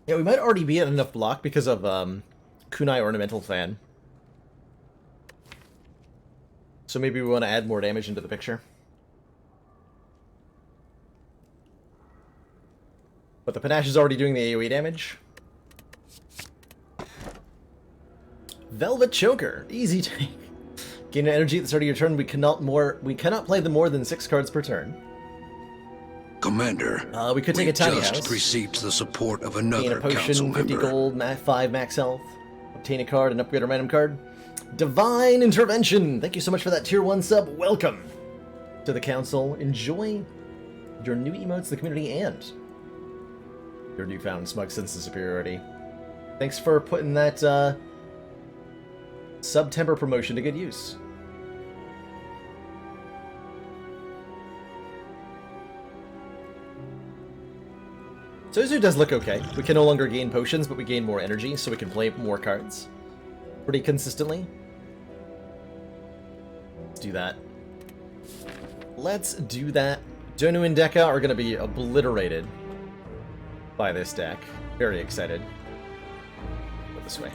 Yeah, we might already be at enough block because of Kunai Ornamental Fan. So maybe we want to add more damage into the picture. But the Panache is already doing the AoE damage. Velvet Choker, easy take. Gain energy at the start of your turn. We cannot play them more than 6 cards per turn. Commander, we could take a tiny just house. received the support of Gain another a potion, council 50 member. gold, 5 max health. Obtain a card and upgrade a random card. Divine Intervention! Thank you so much for that tier 1 sub. Welcome to the council. Enjoy your new emotes, the community, and your newfound smug sense of superiority. Thanks for putting that September promotion to good use. Sozu does look okay. We can no longer gain potions, but we gain more energy, so we can play more cards pretty consistently. Let's do that. Let's do that. Donu and Deka are going to be obliterated by this deck. Very excited. Go this way.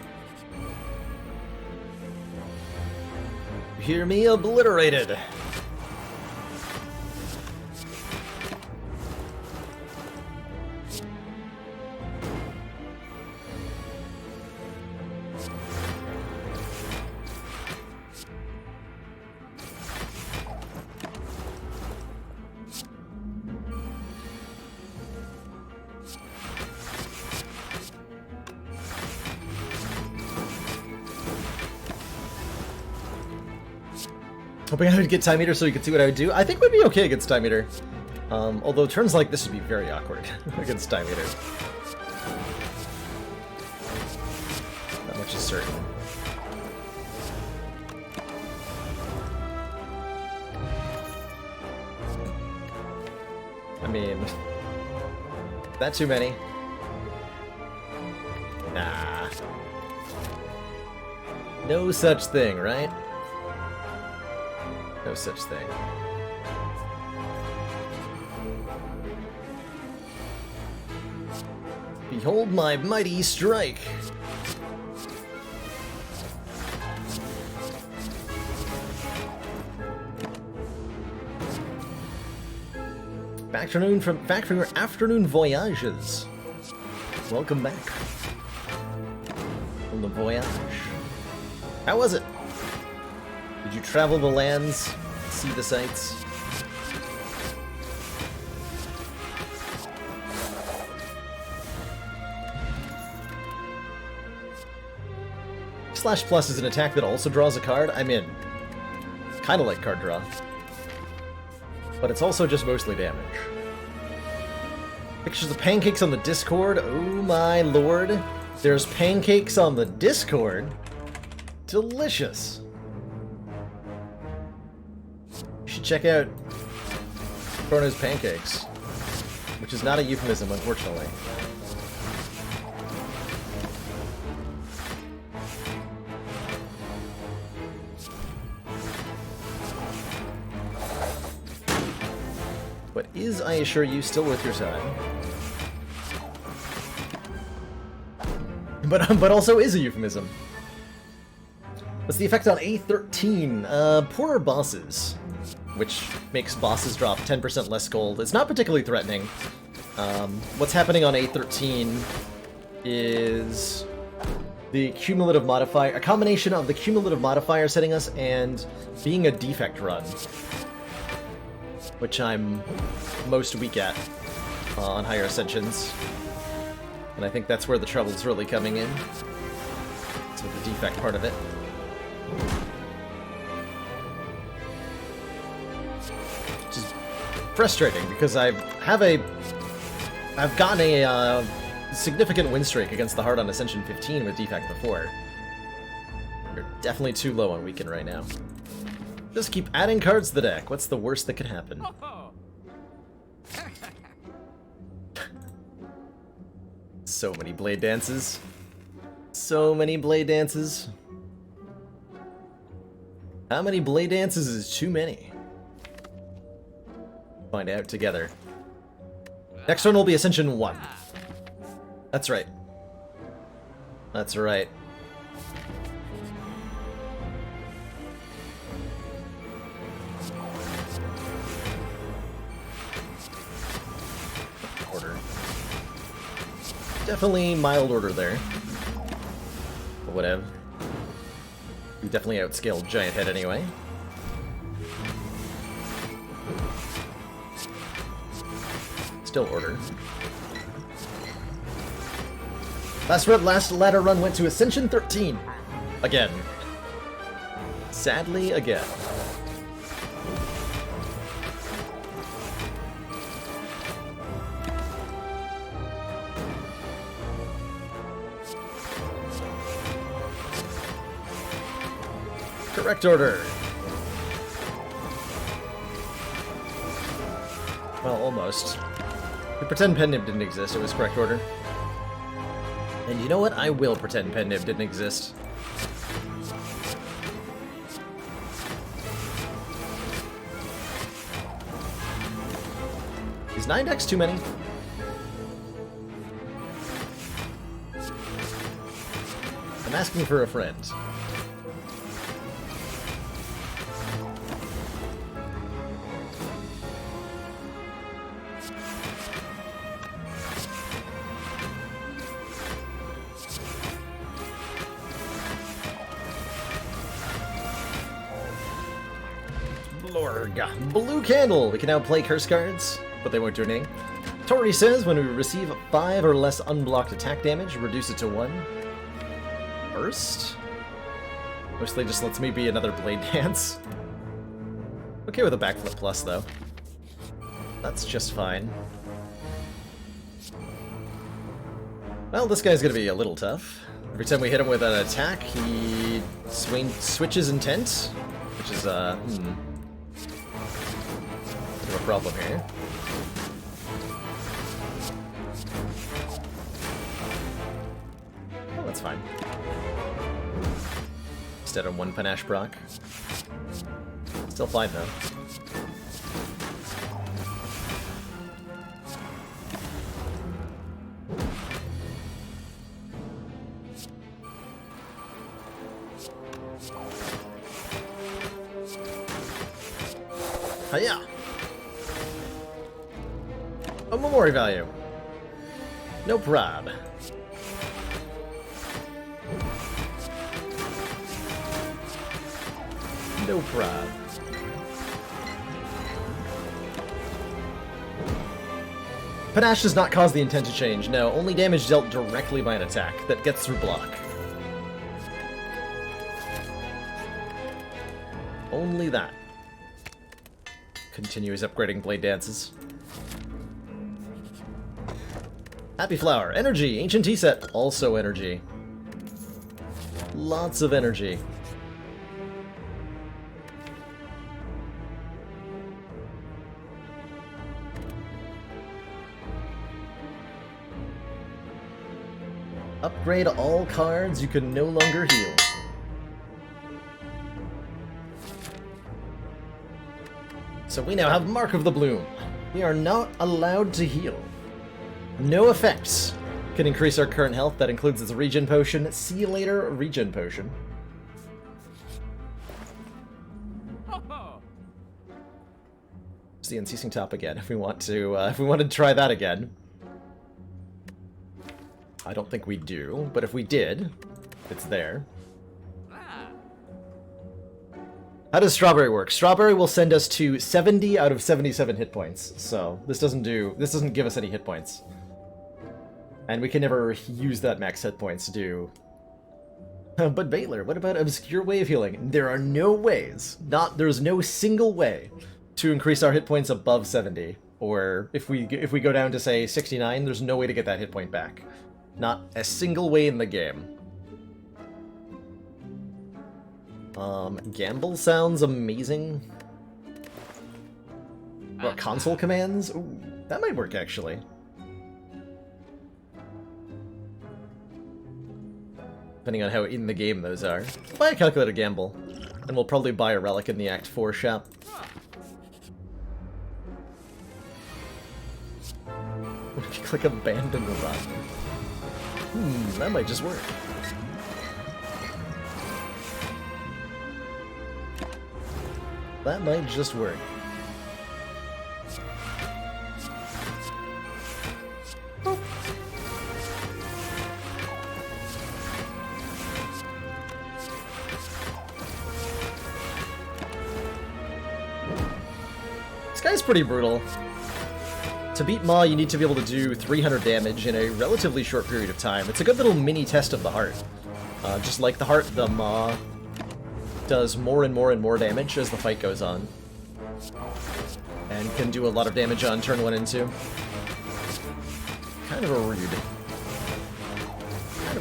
You hear me? Obliterated! Hoping I would get Time Eater so you could see what I would do. I think we'd be okay against Time Eater. Although turns like this would be very awkward against Time Eater. That much is certain. I mean, that too many? Nah. No such thing, right? No such thing. Behold my mighty strike! Back from your afternoon voyages. Welcome back from the voyage. How was it? Did you travel the lands, see the sights? Slash Plus is an attack that also draws a card. I'm in. Kind of like card draw. But it's also just mostly damage. Pictures of pancakes on the Discord. Oh my lord. There's pancakes on the Discord. Delicious. You should check out Chrono's Pancakes. Which is not a euphemism, unfortunately. But is, I assure you, still worth your time. But also is a euphemism. What's the effect on A13? Poorer bosses, which makes bosses drop 10% less gold. It's not particularly threatening. What's happening on A13 is the cumulative modifier, a combination of the cumulative modifier setting us and being a defect run, which I'm most weak at on higher ascensions. And I think that's where the trouble's really coming in. So the defect part of it. Which is frustrating because I've gotten a significant win streak against the Hard on Ascension 15 with defect before. You're definitely too low on weaken right now. Just keep adding cards to the deck. What's the worst that could happen? So many blade dances. So many blade dances. How many blade dances is too many? Find out together. Next one will be Ascension 1. That's right. That's right. Order. Definitely mild order there. But whatever. We definitely outscaled Giant Head anyway. Still order. Last ladder run went to Ascension 13. Again. Sadly, again. Correct order. Well, almost. We pretend Pen Nib didn't exist, it was correct order. And you know what? I will pretend Pen Nib didn't exist. Is 9 decks too many? I'm asking for a friend. Blue Candle! We can now play curse cards, but they won't do anything. Tori says when we receive 5 or less unblocked attack damage, reduce it to 1. Burst? Mostly just lets me be another Blade Dance. Okay with a backflip plus, though. That's just fine. Well, this guy's gonna be a little tough. Every time we hit him with an attack, he switches intent, which is, a problem here. Oh, that's fine. Instead of 1 panache proc. Still fine though. Hiya! A memory value. No prob. No prob. Panache does not cause the intent to change, no. Only damage dealt directly by an attack that gets through block. Only that. Continues upgrading blade dances. Happy Flower. Energy. Ancient tea set. Also energy. Lots of energy. Upgrade all cards. You can no longer heal. So we now have Mark of the Bloom. We are not allowed to heal. No effects can increase our current health. That includes its regen potion. See you later, regen potion. It's the unceasing top again. If we want to try that again. I don't think we do, but if we did, it's there. How does Strawberry work? Strawberry will send us to 70 out of 77 hit points. So this doesn't give us any hit points. And we can never use that max hit points to do. But Baylor, what about obscure way of healing? There are no ways. There's no single way to increase our hit points above 70. Or if we go down to say 69, there's no way to get that hit point back. Not a single way in the game. Gamble sounds amazing. Or console commands? Ooh, that might work actually. Depending on how in the game those are. Buy a calculated gamble. And we'll probably buy a relic in the Act 4 shop. Click abandon the run. That might just work. That might just work. This guy's pretty brutal. To beat Ma, you need to be able to do 300 damage in a relatively short period of time. It's a good little mini test of the heart. Just like the heart, the Ma does more and more and more damage as the fight goes on. And can do a lot of damage on turn 1 and 2. Kind of a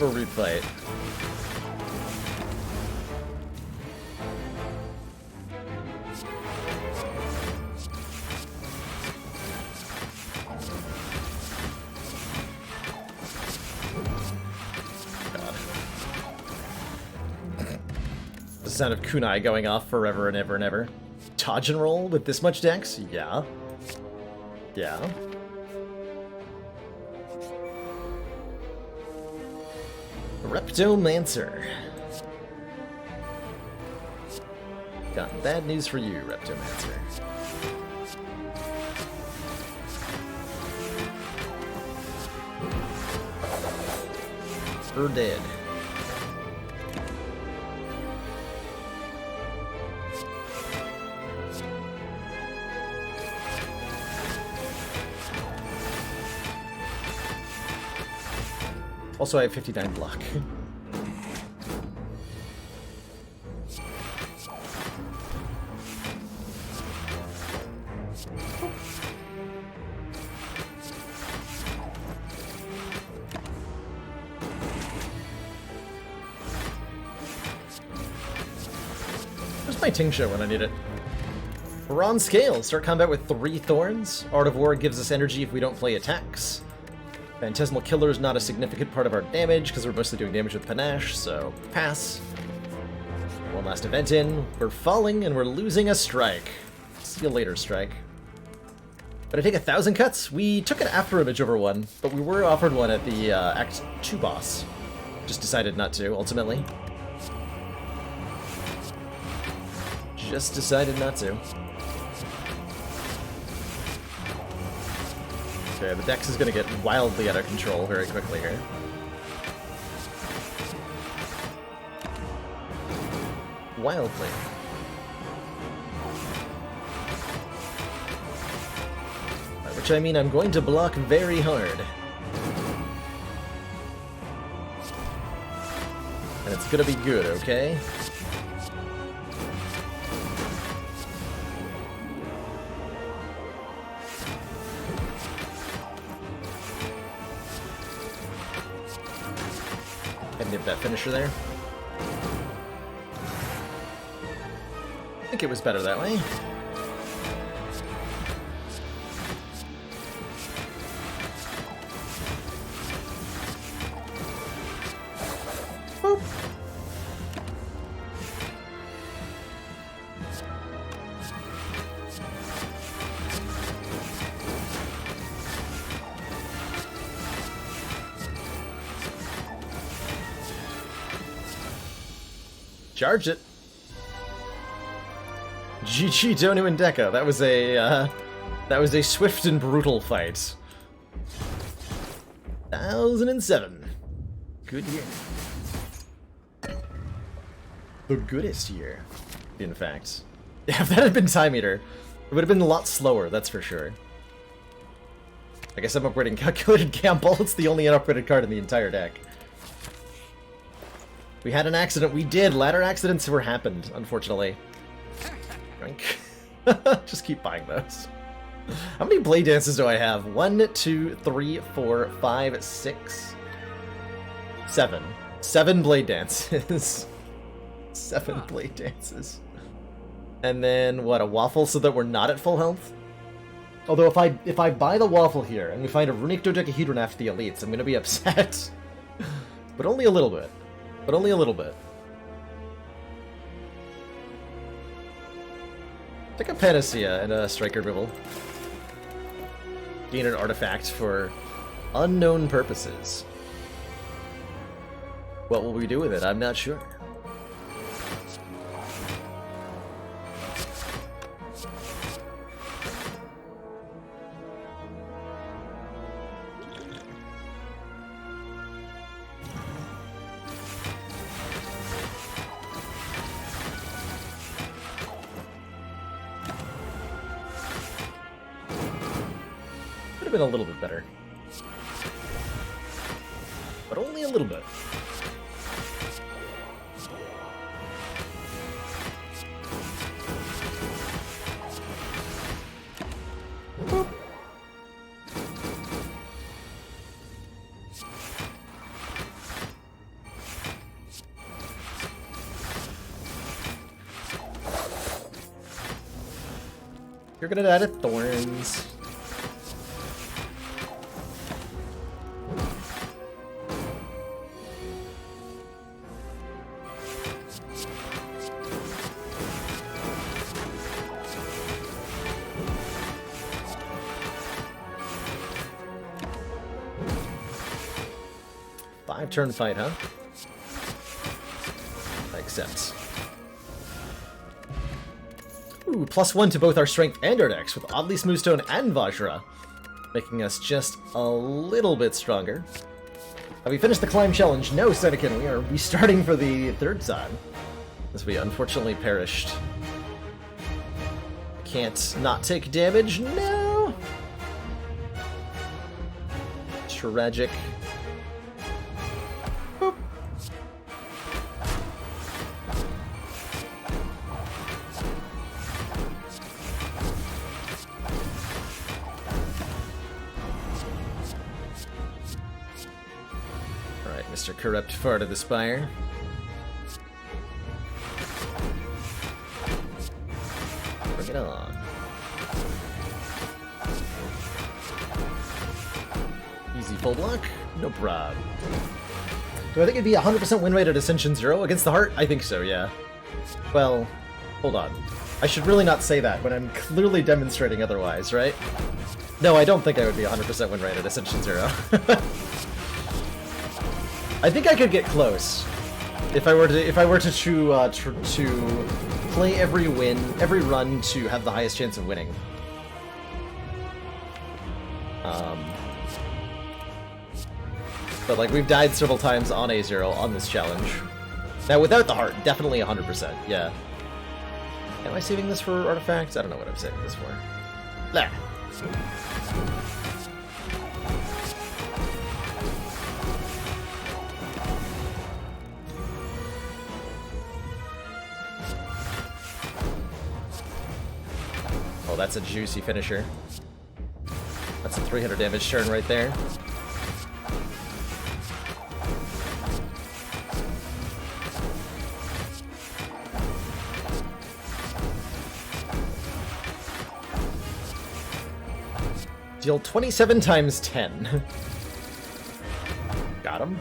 rude fight. Sound of kunai going off forever and ever and ever. Dodge and roll with this much dex? Yeah. Yeah. Reptomancer. Got bad news for you, Reptomancer. We're dead. Also, I have 59 block. Where's my Tingsha when I need it? We're on scale. Start combat with 3 thorns. Art of War gives us energy if we don't play attacks. Phantasmal Killer is not a significant part of our damage, because we're mostly doing damage with Panache, so pass. One last event in. We're falling, and we're losing a strike. See you later, strike. But I take 1,000 cuts. We took an after image over one, but we were offered one at the Act 2 boss. Just decided not to, ultimately. Just decided not to. Okay, the dex is going to get wildly out of control very quickly here. Wildly. By which I mean I'm going to block very hard. And it's going to be good, okay? nib that finisher there. I think it was better that way. Boop. Charge it. GG Donu and Deco. That was a swift and brutal fight. 1007. Good year. The goodest year, in fact. Yeah, if that had been Time Eater, it would have been a lot slower, that's for sure. I guess I'm upgrading Calculated Gamble. It's the only unupgraded card in the entire deck. We had an accident. We did. Ladder accidents were happened, unfortunately. Just keep buying those. How many blade dances do I have? 1, 2, 3, 4, 5, 6, 7. 7 blade dances. 7 blade dances. And then, what, a waffle so that we're not at full health? Although if I buy the waffle here and we find a Runic Dodecahedron after the elites, I'm gonna be upset. But only a little bit. But only a little bit. Take a Panacea and a Striker Dribble. Gain an artifact for unknown purposes. What will we do with it? I'm not sure. Been a little bit better, but only a little bit. Boop. You're gonna die to thorns. Turn fight, huh? I accept. Ooh, +1 to both our strength and our dex with Oddly Smoothstone and Vajra, making us just a little bit stronger. Have we finished the climb challenge? No, Senecan, we are restarting for the 3rd time, as we unfortunately perished. Can't not take damage? No! Tragic. Corrupt fart of the Spire. Bring it on. Easy full block, no prob. Do I think it'd be 100% win rate at Ascension 0 against the Heart? I think so, yeah. Well, hold on. I should really not say that when I'm clearly demonstrating otherwise, right? No, I don't think I would be 100% win rate at Ascension 0. I think I could get close if I were to play every run to have the highest chance of winning. But like we've died several times on A0 on this challenge. Now without the heart, definitely 100%. Yeah. Am I saving this for artifacts? I don't know what I'm saving this for. There. Oh, that's a juicy finisher. That's a 300 damage turn right there. Deal 27 times 10. Got him.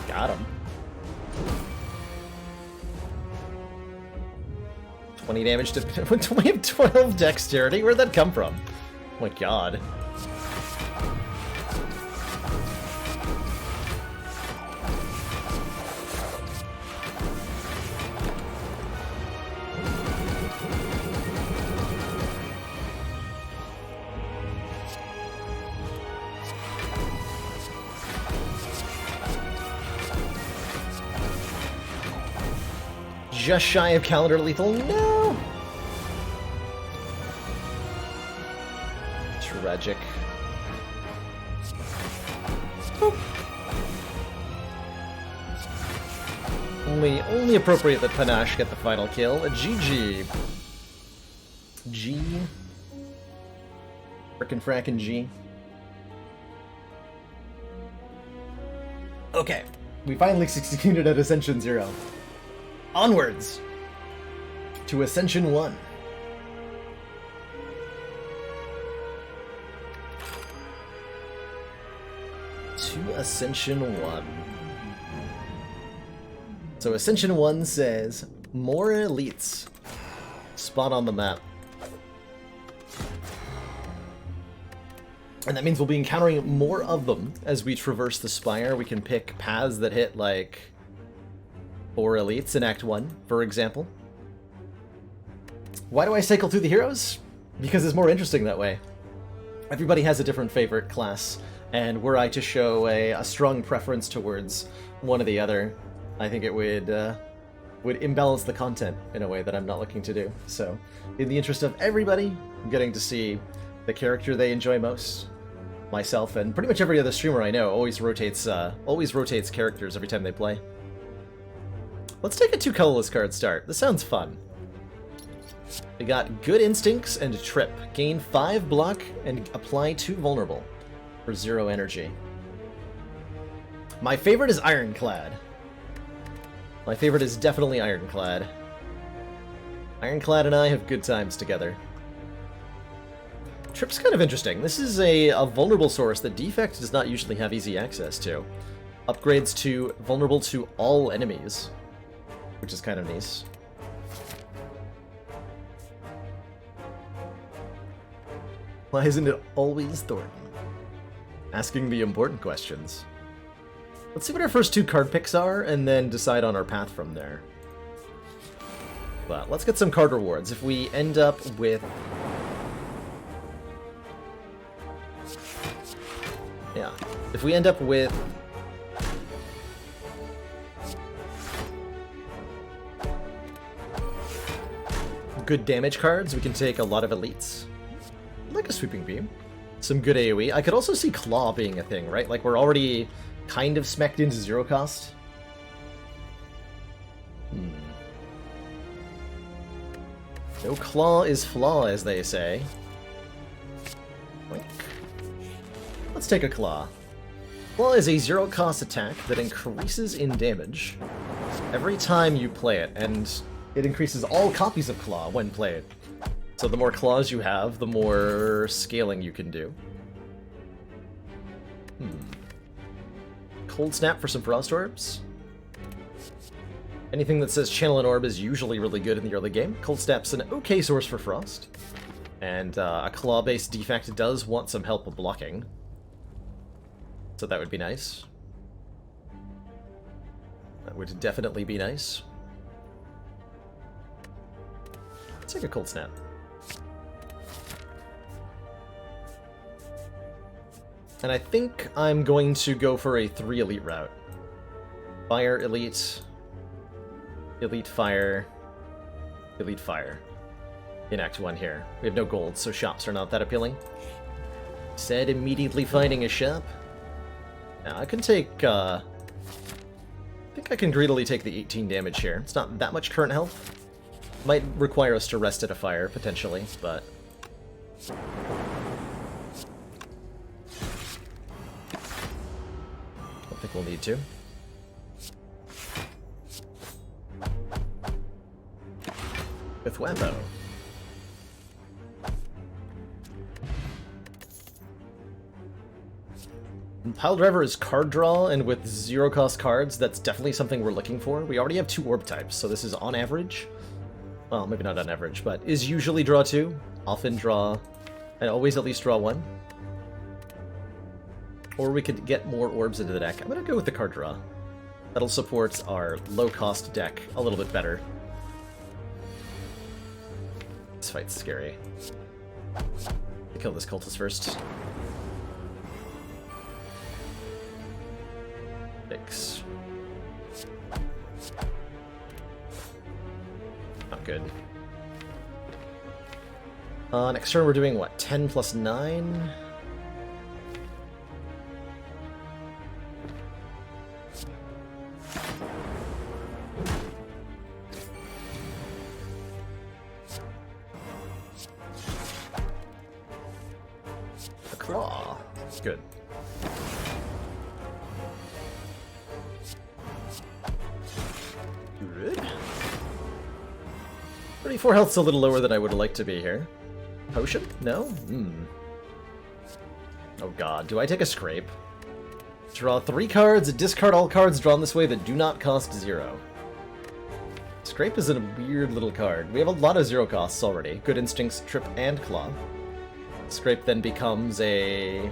Got him. 20 damage to 12 dexterity? Where'd that come from? Oh my god. Just shy of calendar lethal. No! Tragic. Oh. Only appropriate that Panache get the final kill. A GG. G. Frickin' frackin' G. Okay. We finally succeeded at Ascension 0. Onwards to Ascension 1. To Ascension 1. So Ascension 1 says, more elites. Spot on the map. And that means we'll be encountering more of them as we traverse the Spire. We can pick paths that hit, like, 4 elites in Act 1, for example. Why do I cycle through the heroes? Because it's more interesting that way. Everybody has a different favorite class, and were I to show a strong preference towards one or the other, I think it would imbalance the content in a way that I'm not looking to do. So, in the interest of everybody getting to see the character they enjoy most, myself and pretty much every other streamer I know always rotates characters every time they play. Let's take a 2 colorless card start. This sounds fun. We got Good Instincts and Trip. Gain 5 block and apply 2 vulnerable for 0 energy. My favorite is Ironclad. My favorite is definitely Ironclad. Ironclad and I have good times together. Trip's kind of interesting. This is a vulnerable source that Defect does not usually have easy access to. Upgrades to vulnerable to all enemies, which is kind of nice. Why isn't it always Thornton? Asking the important questions. Let's see what our first 2 card picks are, and then decide on our path from there. But let's get some card rewards. If we end up with... yeah. If we end up with... good damage cards, we can take a lot of elites. Like a Sweeping Beam. Some good AoE. I could also see Claw being a thing, right? Like, we're already kind of smacked into 0 cost. No claw is flaw, as they say. Boink. Let's take a Claw. Claw is a 0 cost attack that increases in damage every time you play it, and it increases all copies of Claw when played. So the more claws you have, the more scaling you can do. Cold Snap for some Frost Orbs. Anything that says Channel an Orb is usually really good in the early game. Cold Snap's an okay source for Frost. And a Claw-based Defect does want some help with blocking. So that would be nice. That would definitely be nice. Let's take a Cold Snap. And I think I'm going to go for a 3 elite route. Fire, elite, elite fire, elite fire. In Act 1 here. We have no gold, so shops are not that appealing. Said immediately finding a shop. Now I can take, I think I can greedily take the 18 damage here. It's not that much current health. Might require us to rest at a fire, potentially, but... I think we'll need to. With Wampo. Pile Driver is card draw, and with 0-cost cards, that's definitely something we're looking for. We already have 2 orb types, so this is on average. Well, maybe not on average, but is usually draw 2, often draw, and always at least draw 1. Or we could get more orbs into the deck. I'm gonna go with the card draw. That'll support our low-cost deck a little bit better. This fight's scary. I'll kill this cultist first. Thanks. Not good. Next turn we're doing what? 10 plus 9? A claw. Good. 34 health's a little lower than I would like to be here. Potion? No? Oh god, do I take a scrape? Draw 3 cards, discard all cards drawn this way that do not cost 0. Scrape is a weird little card. We have a lot of 0 costs already. Good Instincts, Trip, and Claw. Scrape then becomes a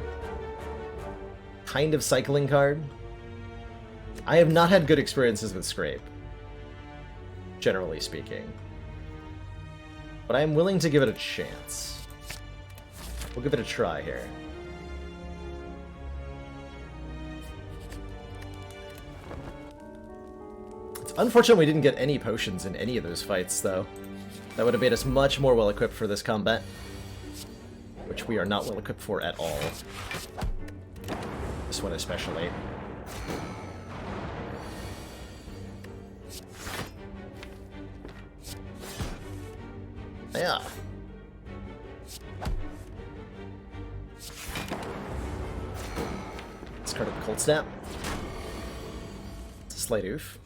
kind of cycling card. I have not had good experiences with Scrape, generally speaking. But I am willing to give it a chance. We'll give it a try here. It's unfortunate we didn't get any potions in any of those fights, though. That would have made us much more well-equipped for this combat. Which we are not well-equipped for at all. This one especially. Yeah. Discard a Cold Snap. It's a slight oof.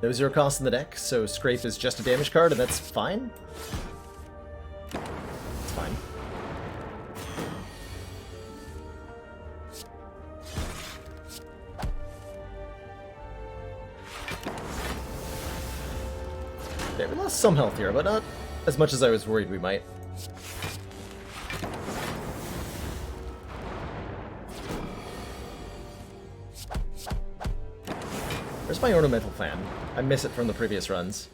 No 0 cost in the deck, so Scrape is just a damage card, and that's fine. Okay, we lost some health here, but not as much as I was worried we might. Where's my Ornamental Fan? I miss it from the previous runs.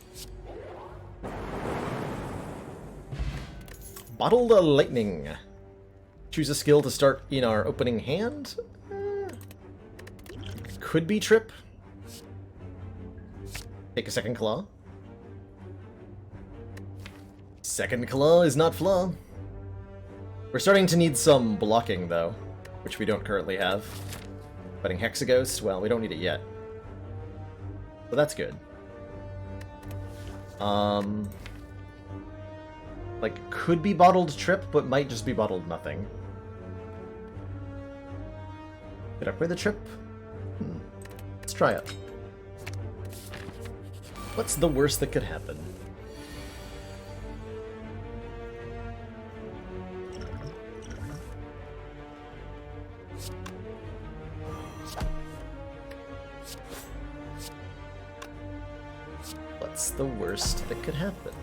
Bottled Lightning. Choose a skill to start in our opening hand. Could be Trip. Take a second Claw. Second Claw is not Flaw. We're starting to need some blocking, though, which we don't currently have. Fighting Hexaghost, well, we don't need it yet. But that's good. Like, could be Bottled Trip, but might just be Bottled Nothing. Could upgrade the Trip? Let's try it. What's the worst that could happen? What's the worst that could happen?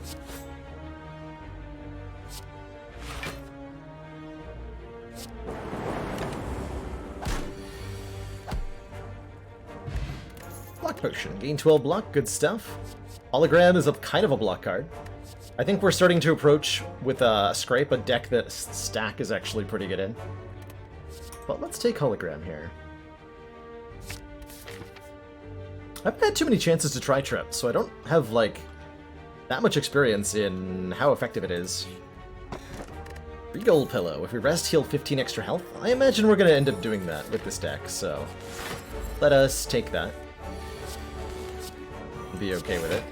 Block Potion. Gain 12 block, good stuff. Hologram is a kind of a block card. I think we're starting to approach, with Scrape, a deck that Stack is actually pretty good in. But let's take Hologram here. I haven't had too many chances to try Trip, so I don't have, like, that much experience in how effective it is. Free Gold Pillow. If we rest, heal 15 extra health. I imagine we're going to end up doing that with this deck, so let us take that. Be okay with it.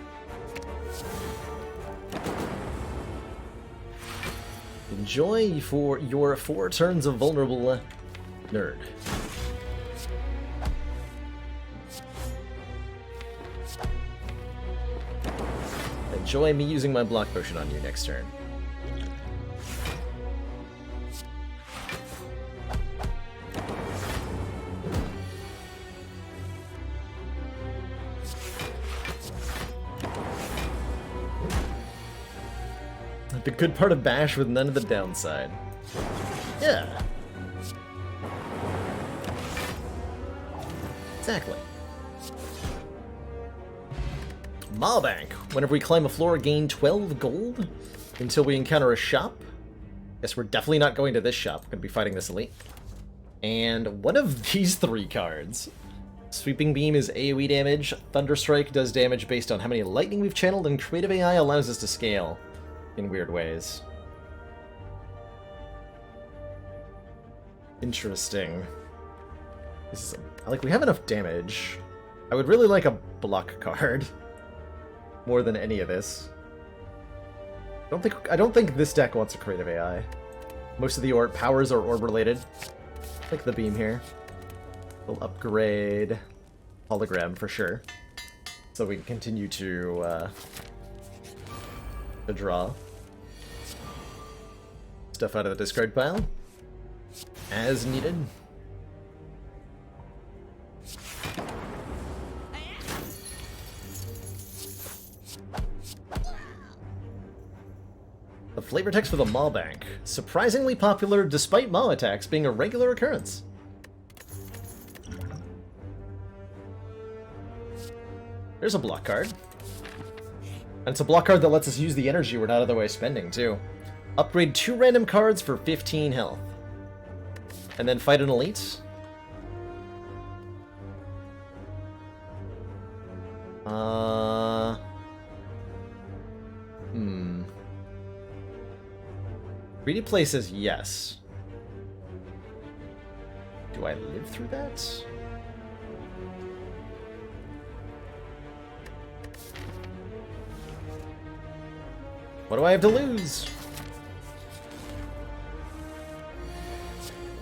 Enjoy for your 4 turns of vulnerable nerd. enjoy me using my block potion on you next turn. The good part of Bash with none of the downside. Yeah. Exactly. Malbank. Whenever we climb a floor, gain 12 gold until we encounter a shop. Guess we're definitely not going to this shop. We're going to be fighting this elite. And one of these 3 cards. Sweeping Beam is AoE damage. Thunderstrike does damage based on how many lightning we've channeled, and Creative AI allows us to scale in weird ways. Interesting. This is like, we have enough damage. I would really like a block card more than any of this. I don't think this deck wants a Creative AI. Most of the powers are orb related. Like the beam here. We'll upgrade hologram for sure, so we can continue to draw stuff out of the discard pile as needed. The flavor text for the Maw Bank. Surprisingly popular despite Maw attacks being a regular occurrence. There's a block card. And it's a block card that lets us use the energy we're not otherwise spending, too. Upgrade 2 random cards for 15 health. And then fight an elite. Greedy Play says yes. Do I live through that? What do I have to lose?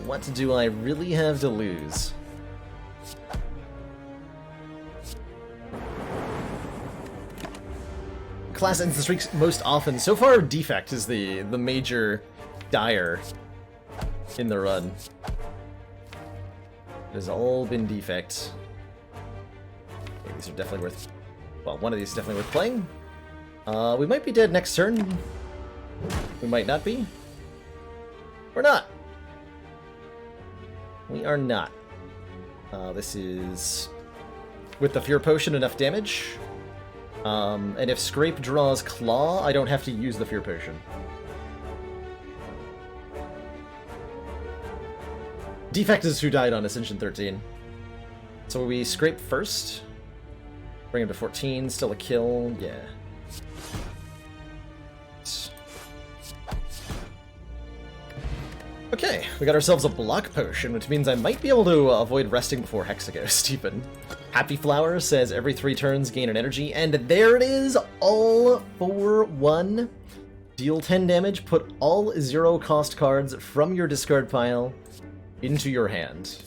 What do I really have to lose? Class ends the streaks most often. So far, Defect is the major dire in the run. It has all been Defect. Okay, these are definitely worth... Well, one of these is definitely worth playing. We might be dead next turn. We might not be. We're not. We are not. This is, with the Fear Potion, enough damage. And if Scrape draws Claw, I don't have to use the Fear Potion. Defect is who died on Ascension 13. So we Scrape first. Bring him to 14, still a kill, yeah. Okay, we got ourselves a block potion, which means I might be able to avoid resting before Hexaghost, even. Happy Flower says every 3 turns gain an energy, and there it is, all for 1. Deal 10 damage, put all 0-cost cards from your discard pile into your hand.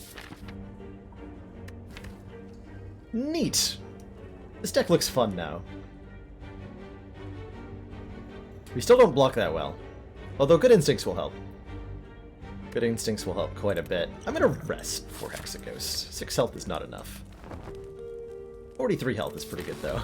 Neat. This deck looks fun now. We still don't block that well, although Good Instincts will help. Good Instincts will help quite a bit. I'm gonna rest before Hexaghost. 6 health is not enough. 43 health is pretty good, though.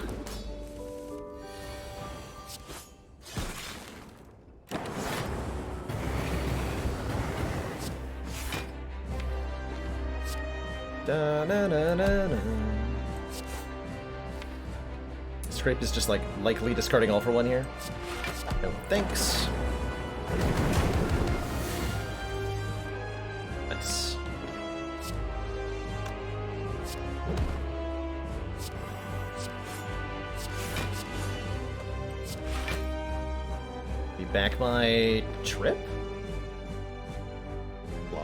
Scrape is just, like, likely discarding all for 1 here. No thanks. Nice. Be back my trip? Blah.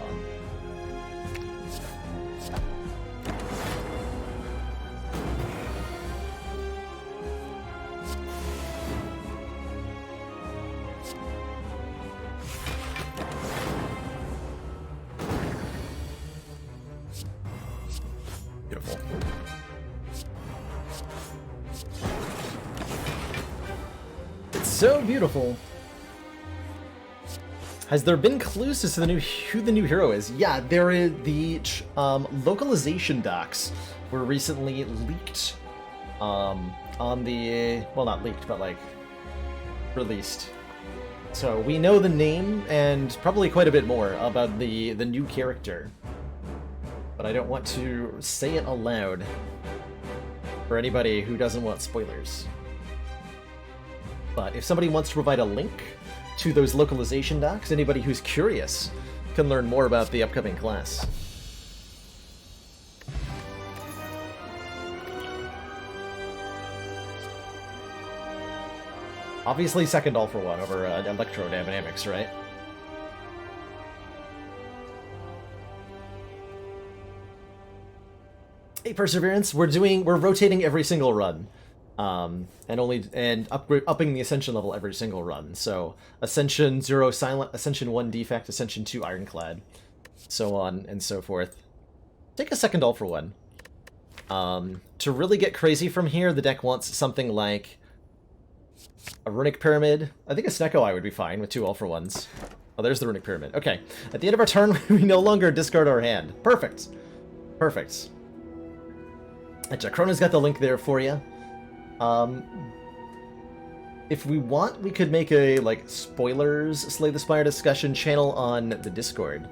Beautiful. so beautiful. Has there been clues as to who the new hero is? Yeah, there is the localization docs were recently leaked on the, well, not leaked, but like released. So we know the name and probably quite a bit more about the new character. But I don't want to say it aloud for anybody who doesn't want spoilers. But if somebody wants to provide a link to those localization docs, anybody who's curious can learn more about the upcoming class. Obviously second all for one over electrodynamics, right? Hey, Perseverance, we're rotating every single run. And upping the Ascension level every single run. So Ascension 0 Silent, Ascension 1 Defect, Ascension 2 Ironclad, so on and so forth. Take a second all for one. To really get crazy from here, the deck wants something like a Runic Pyramid. I think a Snecko Eye would be fine with 2 all for ones. Oh, there's the Runic Pyramid. Okay. At the end of our turn, we no longer discard our hand. Perfect. Perfect. Chrona's got the link there for you. If we want, we could make a, like, spoilers Slay the Spire discussion channel on the Discord.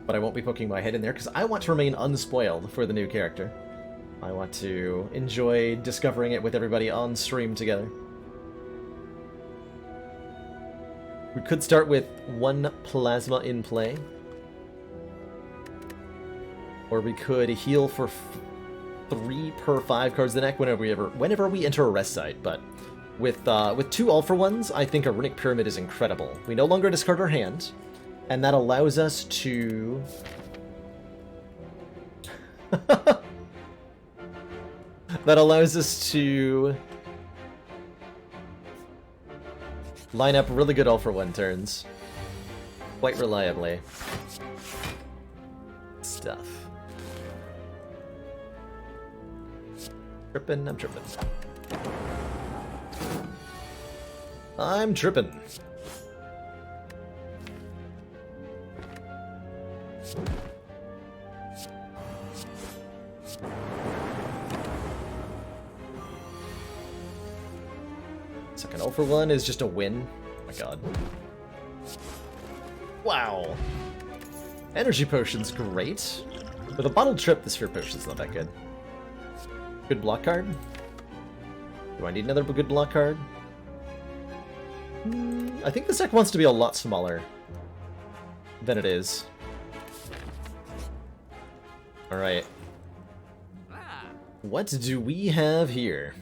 But I won't be poking my head in there, because I want to remain unspoiled for the new character. I want to enjoy discovering it with everybody on stream together. We could start with 1 Plasma in play. Or we could heal for 3 per 5 cards in the deck whenever we enter a rest site, but with 2 all-for-ones, I think a Runic Pyramid is incredible. We no longer discard our hand, and that allows us to... that allows us to line up really good all-for-one turns. Quite reliably. Stuff. I'm tripping. I'm tripping. Second all for one is just a win. Oh my god. Wow. Energy Potion's great. With a bottled trip, the Sphere Potion's not that good. Good block card? Do I need another good block card? I think this deck wants to be a lot smaller than it is. Alright. What do we have here?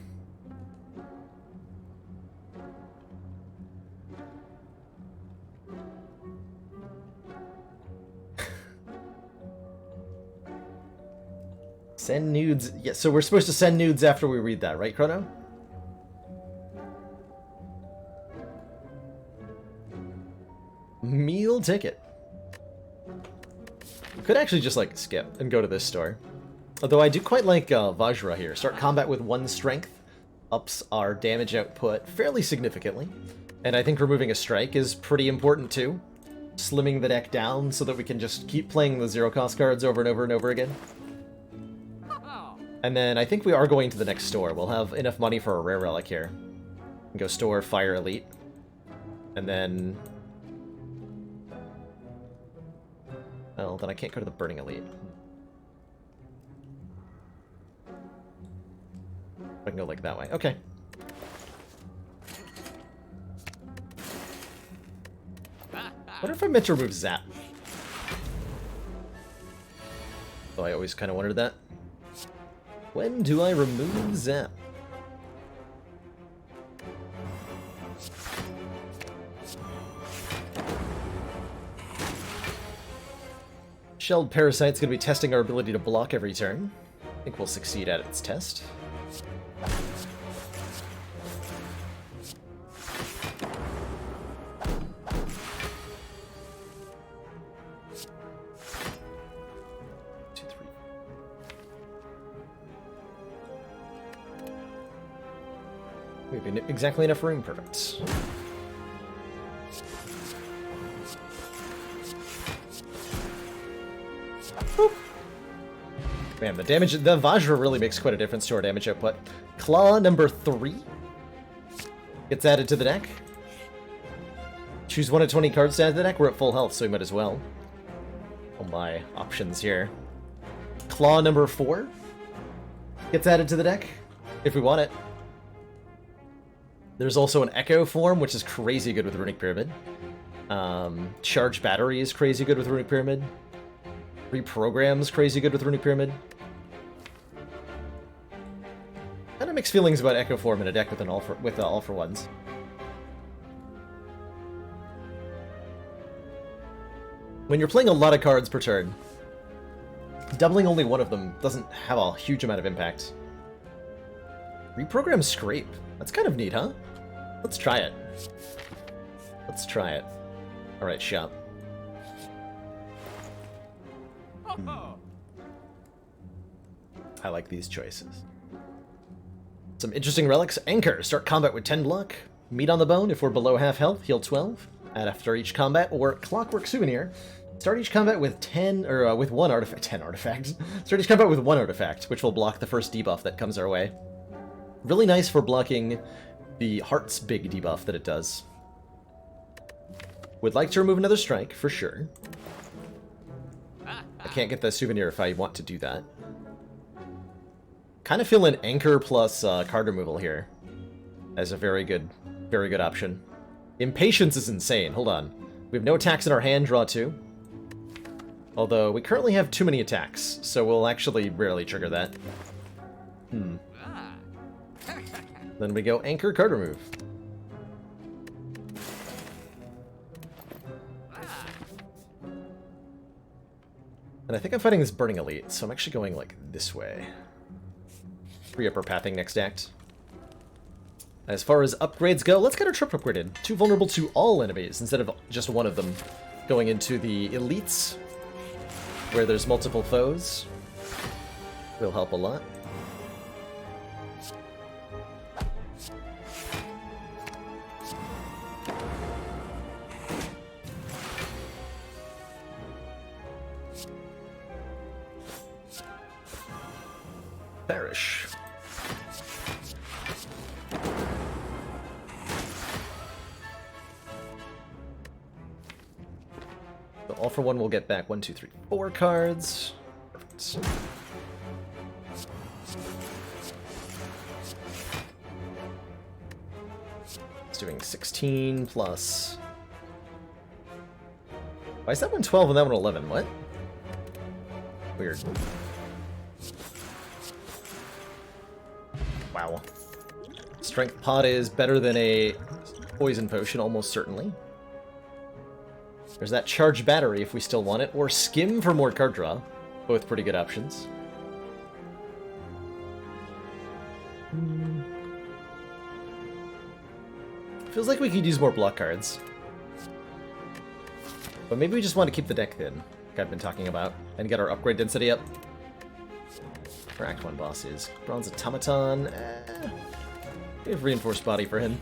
Send nudes. Yeah, so we're supposed to send nudes after we read that, right, Chrono? Meal ticket. We could actually just, like, skip and go to this store. Although I do quite like Vajra here. Start combat with 1 strength. Ups our damage output fairly significantly. And I think removing a strike is pretty important, too. Slimming the deck down so that we can just keep playing the 0-cost cards over and over and over again. And then I think we are going to the next store. We'll have enough money for a rare relic here. And go store Fire Elite. And then... well, then I can't go to the Burning Elite. I can go like that way. Okay. What if I meant to remove Zap? Oh, I always kind of wondered that. When do I remove Zap? Shelled Parasite's going to be testing our ability to block every turn. I think we'll succeed at its test. We have exactly enough room, perfect. Boop. Man, the damage, the Vajra really makes quite a difference to our damage output. Claw number 3 gets added to the deck. Choose 1 of 20 cards to add to the deck. We're at full health, so we might as well. Oh my, options here. Claw number 4 gets added to the deck, if we want it. There's also an Echo form, which is crazy good with Runic Pyramid. Charge Battery is crazy good with Runic Pyramid. Reprogram's crazy good with Runic Pyramid. Kind of mixed feelings about Echo form in a deck with an all for ones. When you're playing a lot of cards per turn, doubling only one of them doesn't have a huge amount of impact. Reprogram Scrape. That's kind of neat, huh? Let's try it. Let's try it. Alright, shop. I like these choices. Some interesting relics. Anchor. Start combat with 10 block. Meat on the bone. If we're below half health, heal 12. Add after each combat. Or Clockwork Souvenir. Start each combat with 10, or with 1 artifact. 10 artifacts. Start each combat with 1 artifact, which will block the first debuff that comes our way. Really nice for blocking the Heart's big debuff that it does. Would like to remove another strike, for sure. I can't get the souvenir if I want to do that. Kind of feel an Anchor plus card removal here as a very good option. Impatience is insane. Hold on. We have no attacks in our hand, draw 2. Although, we currently have too many attacks, so we'll actually rarely trigger that. Then we go Anchor, card remove. And I think I'm fighting this Burning Elite, so I'm actually going, like, this way. Free up our pathing next act. As far as upgrades go, let's get our trip upgraded. 2 vulnerable to all enemies, instead of just one of them. Going into the Elites, where there's multiple foes. Will help a lot. Perish. So all for one will get back 1, 2, 3, 4 cards. Perfect. It's doing 16 plus. Why is that one 12 and that one 11? What? Weird. Wow. Strength Pot is better than a Poison Potion, almost certainly. There's that Charge Battery if we still want it, or Skim for more card draw. Both pretty good options. Feels like we could use more block cards. But maybe we just want to keep the deck thin, like I've been talking about, and get our upgrade density up. Our Act 1 boss is Bronze Automaton. We have Reinforced Body for him.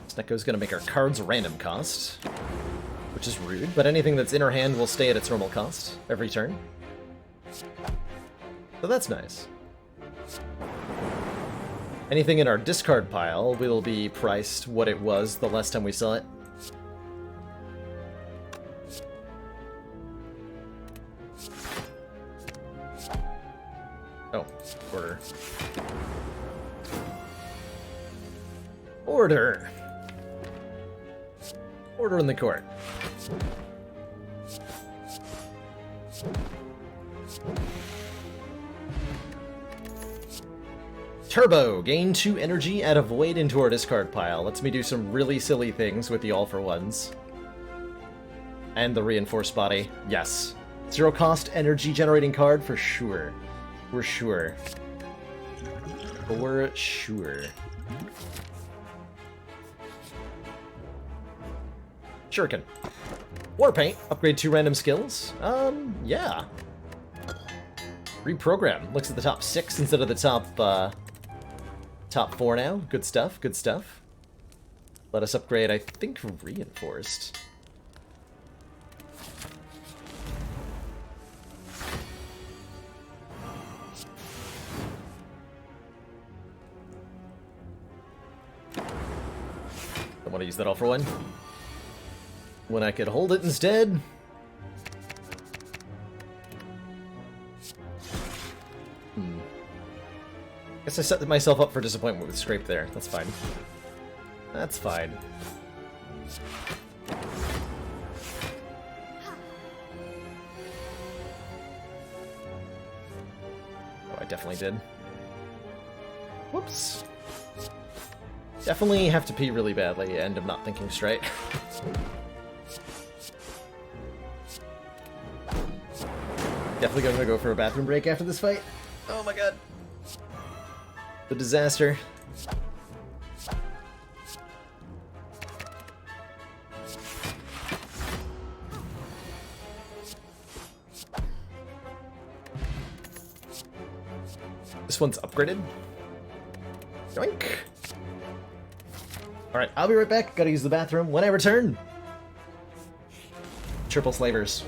Snecko's gonna make our cards random cost, which is rude, but anything that's in our hand will stay at its normal cost every turn. So that's nice. Anything in our discard pile will be priced what it was the last time we saw it. Oh, order. Order! Order in the court. Turbo! Gain 2 energy, add a void into our discard pile. Lets me do some really silly things with the all-for-ones. And the Reinforced Body. Yes. 0 cost energy generating card for sure. For sure. For sure. Shuriken. War Paint, upgrade 2 random skills. Yeah. Reprogram, looks at the top 6 instead of the top 4 now. Good stuff, good stuff. Let us upgrade, I think, Reinforced. Don't want to use that all for one. When I could hold it instead. Guess I set myself up for disappointment with Scrape there. That's fine. That's fine. Oh, I definitely did. Whoops. Definitely have to pee really badly and I'm not thinking straight. Definitely gonna go for a bathroom break after this fight. Oh my god. The disaster. This one's upgraded. Yoink. Alright, I'll be right back. Gotta use the bathroom. When I return, triple slavers.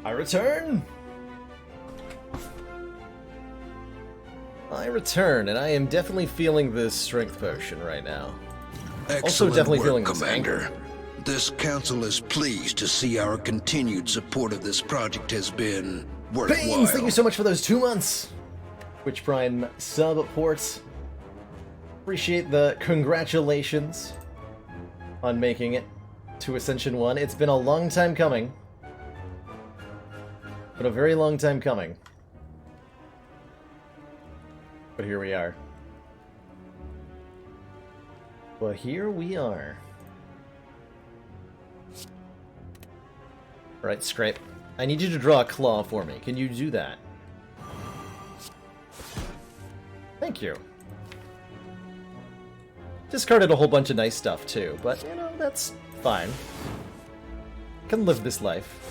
I return! I return, and I am definitely feeling this strength potion right now. Excellent Also definitely work, feeling Commander. This council is pleased to see our continued support of this project has been worthwhile. Pains, thank you so much for those 2 months! Twitch Prime sub ports. Appreciate the congratulations on making it to Ascension 1. It's been a long time coming. But a very long time coming. But here we are. But here we are. Alright, Scrape. I need you to draw a claw for me. Can you do that? Thank you. Discarded a whole bunch of nice stuff too, but you know, that's fine. I can live this life.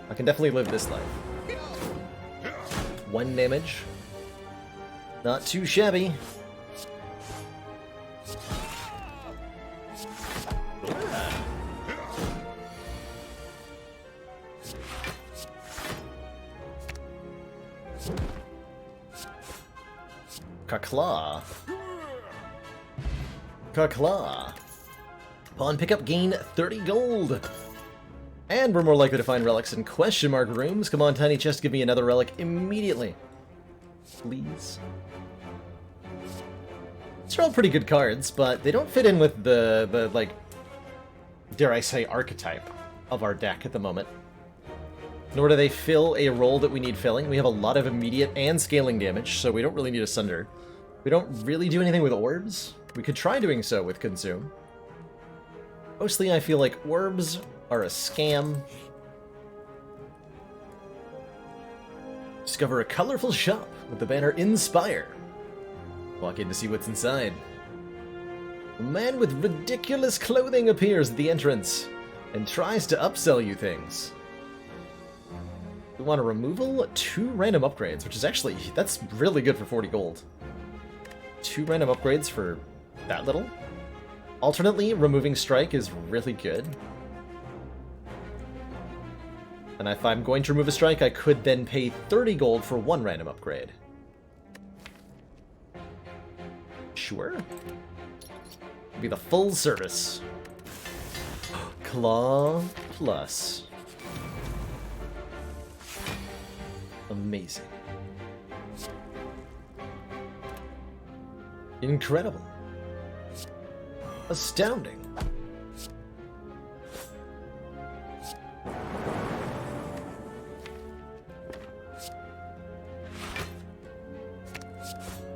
I can definitely live this life. 1 damage. Not too shabby. Ka-claw. Ka-claw. Pawn pickup, gain 30 gold. And we're more likely to find relics in question mark rooms. Come on, Tiny Chest, give me another relic immediately. Please. These are all pretty good cards, but they don't fit in with the like, dare I say, archetype of our deck at the moment. nor do they fill a role that we need filling. We have a lot of immediate and scaling damage, so we don't really need a Sunder. We don't really do anything with orbs. We could try doing so with Consume. Mostly I feel like orbs are a scam. Discover a colorful shop with the banner Inspire. Walk in to see what's inside. A man with ridiculous clothing appears at the entrance and tries to upsell you things. We want a removal, 2 random upgrades, which is actually, that's really good for 40 gold. 2 random upgrades for that little. Alternately, removing strike is really good. And if I'm going to remove a strike, I could then pay 30 gold for 1 random upgrade. Sure. Be the full service. Claw plus. Amazing. Incredible. Astounding.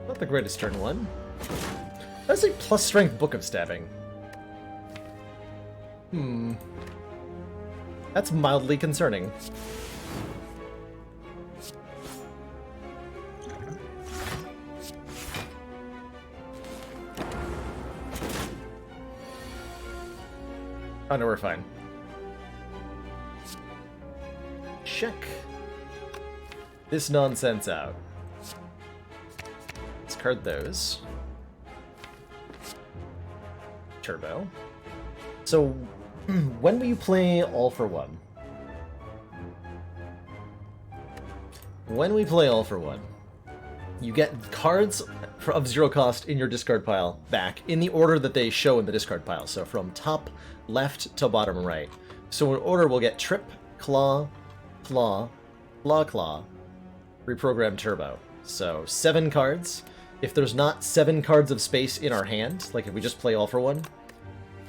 Not the greatest turn one. That's a plus strength book of stabbing. That's mildly concerning. Oh no, we're fine. Check this nonsense out. Discard those. Turbo. So, when will you play All for One? When we play All for One, you get cards of 0 cost in your discard pile back in the order that they show in the discard pile. So from top left to bottom right. So in order we'll get Trip, Claw, Claw, Claw, Claw, Reprogram Turbo. So 7 cards. If there's not 7 cards of space in our hand, like if we just play All for One,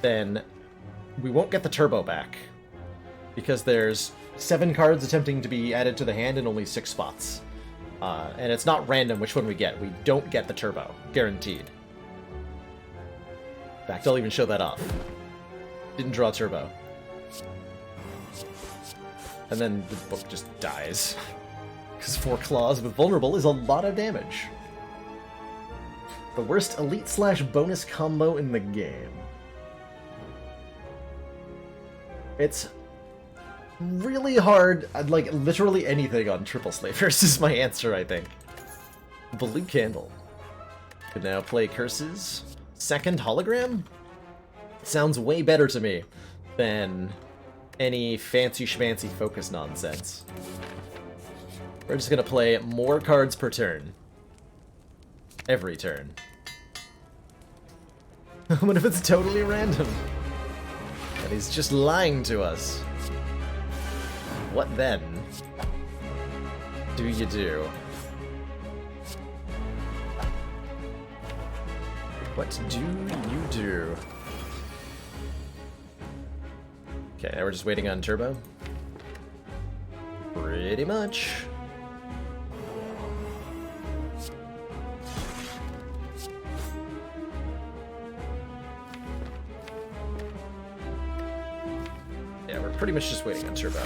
then we won't get the Turbo back. Because there's 7 cards attempting to be added to the hand in only 6 spots. And it's not random which one we get. We don't get the Turbo. Guaranteed. In fact, I'll even show that off. Didn't draw Turbo. And then the book just dies. Because 4 claws with Vulnerable is a lot of damage. The worst elite/bonus combo in the game. It's really hard, like literally anything on Triple Slavers is my answer, I think. Blue Candle. Could now play Curses. Second Hologram? Sounds way better to me than any fancy schmancy focus nonsense. We're just gonna play more cards per turn. Every turn. What if it's totally random? And he's just lying to us. What then do you do? What do you do? Okay, now we're just waiting on Turbo. Pretty much. Yeah, we're pretty much just waiting on Turbo.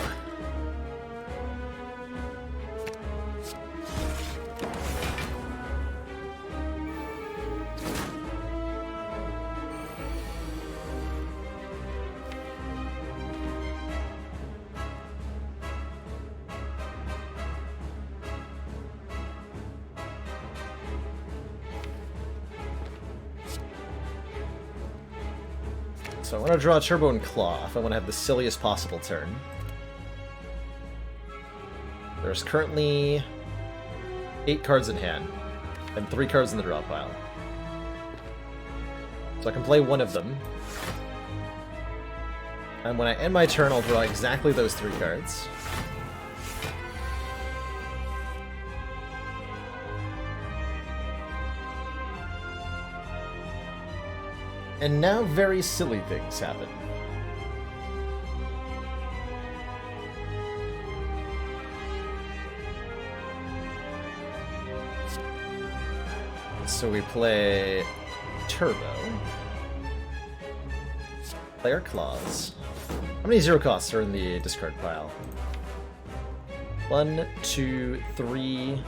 So I want to draw Turbo and Claw if I want to have the silliest possible turn. There's currently 8 cards in hand, and 3 cards in the draw pile. So I can play one of them. And when I end my turn, I'll draw exactly those 3 cards. And now very silly things happen. So we play Turbo. Play our claws. How many zero costs are in the discard pile? 1, 2, 3,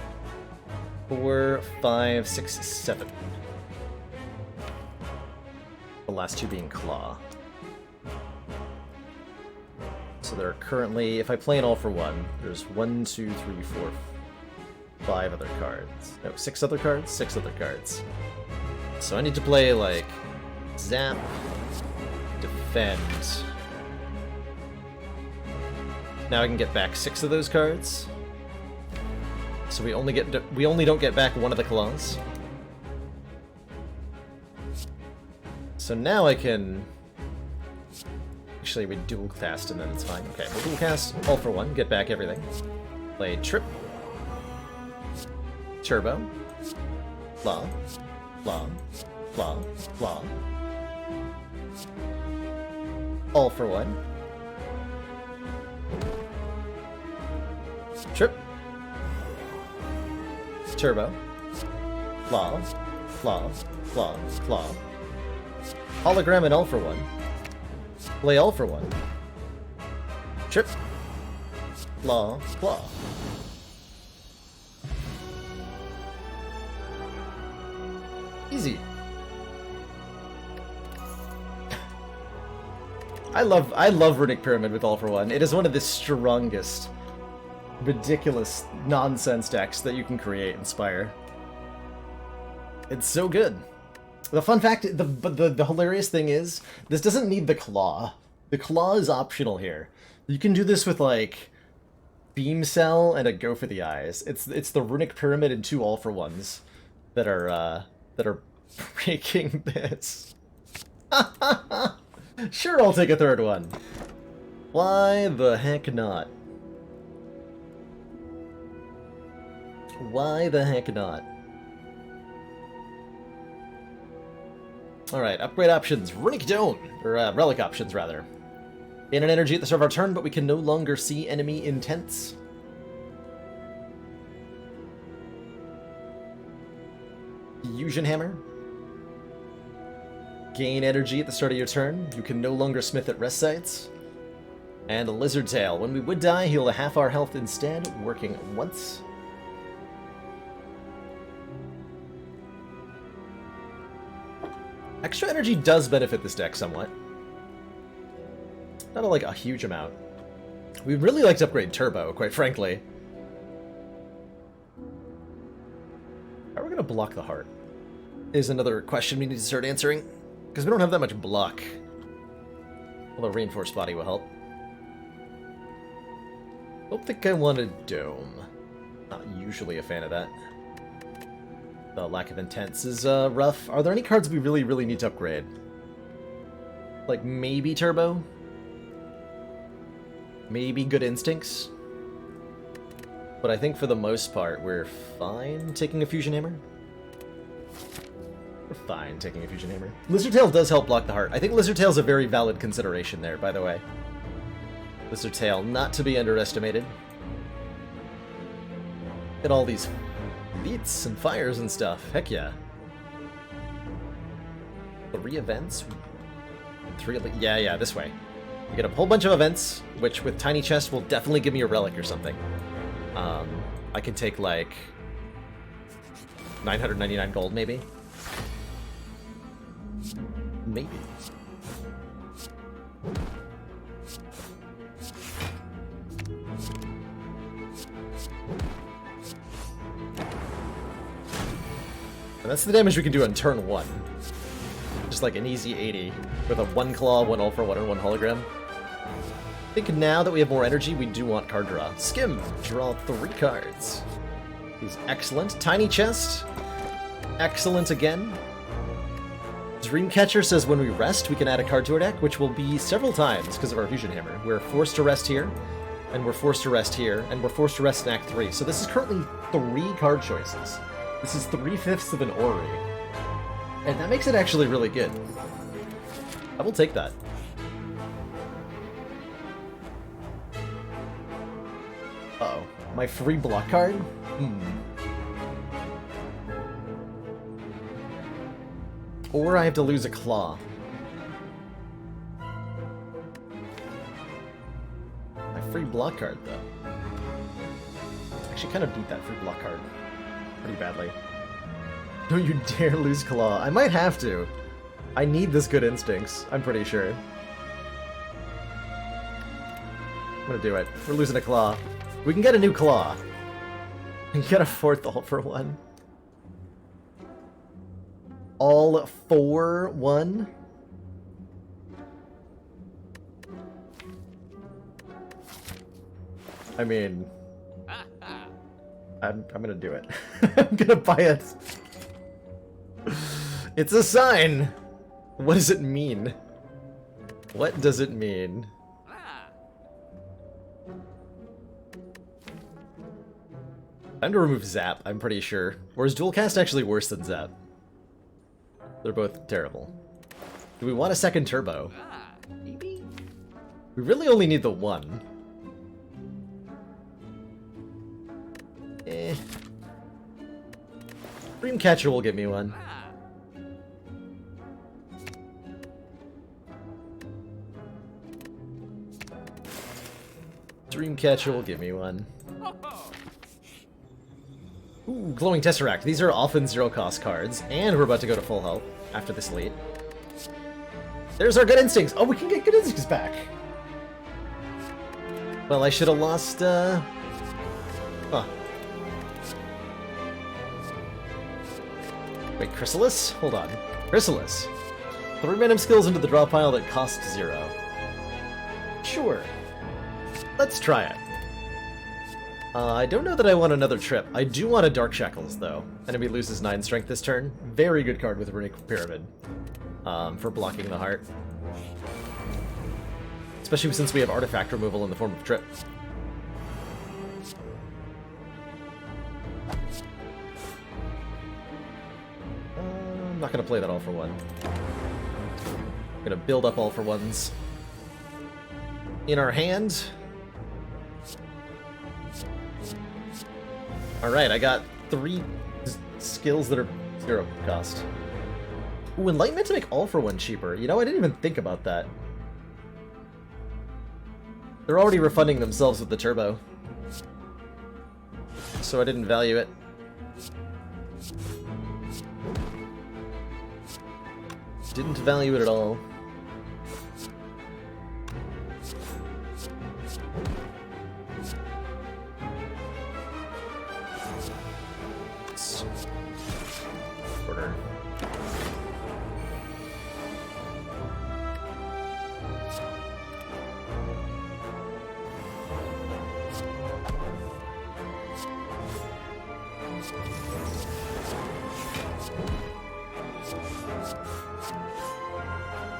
4, 5, 6, 7. The last two being claw. So there are currently, if I play an all for one, there's 1, 2, 3, 4, 5 other cards. No, 6 other cards? 6 other cards. So I need to play, like, Zap, Defend. Now I can get back 6 of those cards. So we only don't get back 1 of the claws. So now I can... Actually, we dual cast and then it's fine. Okay, we'll dual cast all for one, get back everything. Play Trip. Turbo. Claw. Claw. Claw. Claw. All for one. Trip. Turbo. Claw. Claw. Claw. Claw. Hologram and all for one. Play all for one. Trip. Claw. Claw. Easy. I love Runic Pyramid with all for one. It is one of the strongest, ridiculous nonsense decks that you can create in Spire. It's so good. The fun fact, the hilarious thing is, this doesn't need the claw. The claw is optional here. You can do this with, like, Beam Cell and a Go for the Eyes. It's the Runic Pyramid and 2 all-for-ones that are breaking this. Sure, I'll take a third one. Why the heck not? Why the heck not? Alright, upgrade options. Runic Dome! Or, relic options, rather. Gain an energy at the start of our turn, but we can no longer see enemy intents. Fusion Hammer. Gain energy at the start of your turn. You can no longer smith at rest sites. And a Lizard Tail. When we would die, heal a half our health instead, working once. Extra energy does benefit this deck somewhat. Not like a huge amount. We'd really like to upgrade Turbo, quite frankly. How are we going to block the heart? Is another question we need to start answering. Because we don't have that much block. Although Reinforced Body will help. Don't think I want a Dome. Not usually a fan of that. The lack of intents is rough. Are there any cards we really need to upgrade? Like maybe Turbo? Maybe Good Instincts? But I think for the most part we're fine taking a Fusion Hammer. We're fine taking a Fusion Hammer. Lizard Tail does help block the heart. I think Lizard Tail's a very valid consideration there, by the way. Lizard Tail, not to be underestimated. Get all these beats and fires and stuff. Heck yeah. 3 events? 3 yeah, this way. You get a whole bunch of events, which with Tiny Chest will definitely give me a relic or something. I can take like 999 gold maybe. Maybe. And that's the damage we can do on turn 1. Just like an easy 80 with a 1 claw, 1 all for 1, and 1 hologram. I think now that we have more energy, we do want card draw. Skim, draw 3 cards. He's excellent. Tiny Chest, excellent again. Dreamcatcher says when we rest, we can add a card to our deck, which will be several times because of our Fusion Hammer. We're forced to rest here, and we're forced to rest here, and we're forced to rest in Act 3. So this is currently 3 card choices. This is 3/5 of an Ori. And that makes it actually really good. I will take that. Uh-oh. My free block card? Or I have to lose a claw. My free block card, though. Actually, kind of beat that free block card pretty badly. Don't you dare lose claw. I might have to. I need this good instincts, I'm pretty sure. I'm gonna do it. We're losing a claw. We can get a new claw. We can get a 4th all-for-1. All for one? I mean... I'm gonna do it. I'm gonna buy it. It's a sign! What does it mean? What does it mean? Time to remove Zap, I'm pretty sure. Or is Dual Cast actually worse than Zap? They're both terrible. Do we want a second turbo? Maybe? We really only need the one. Dreamcatcher will give me one. Dreamcatcher will give me one. Ooh, Glowing Tesseract. These are often 0-cost cards, and we're about to go to full health after this lead. There's our Good Instincts! Oh, we can get Good Instincts back! Well, I should have lost, Huh. Wait, Chrysalis? Hold on. Chrysalis. 3 random skills into the draw pile that cost 0. Sure. Let's try it. I don't know that I want another trip. I do want a Dark Shackles, though. Enemy loses 9 strength this turn. Very good card with Runic Pyramid. For blocking the heart. Especially since we have artifact removal in the form of trip. I'm not going to play that all for one. I'm going to build up all for ones. In our hand. Alright, I got 3 skills that are 0 cost. Ooh, Enlightenment to make all for one cheaper. You know, I didn't even think about that. They're already refunding themselves with the turbo. So I didn't value it. Didn't value it at all. Order.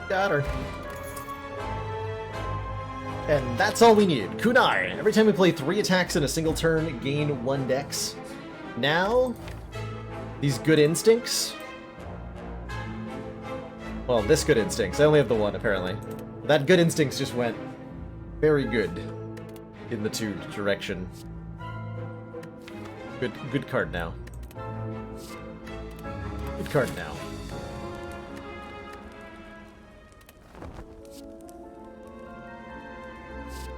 Got her. And that's all we needed. Kunai! Every time we play 3 attacks in a single turn, gain 1 dex. Now, these Good Instincts. Well, this Good Instincts. I only have the one, apparently. That Good Instincts just went very good in the 2 direction. Good card now. Good card now.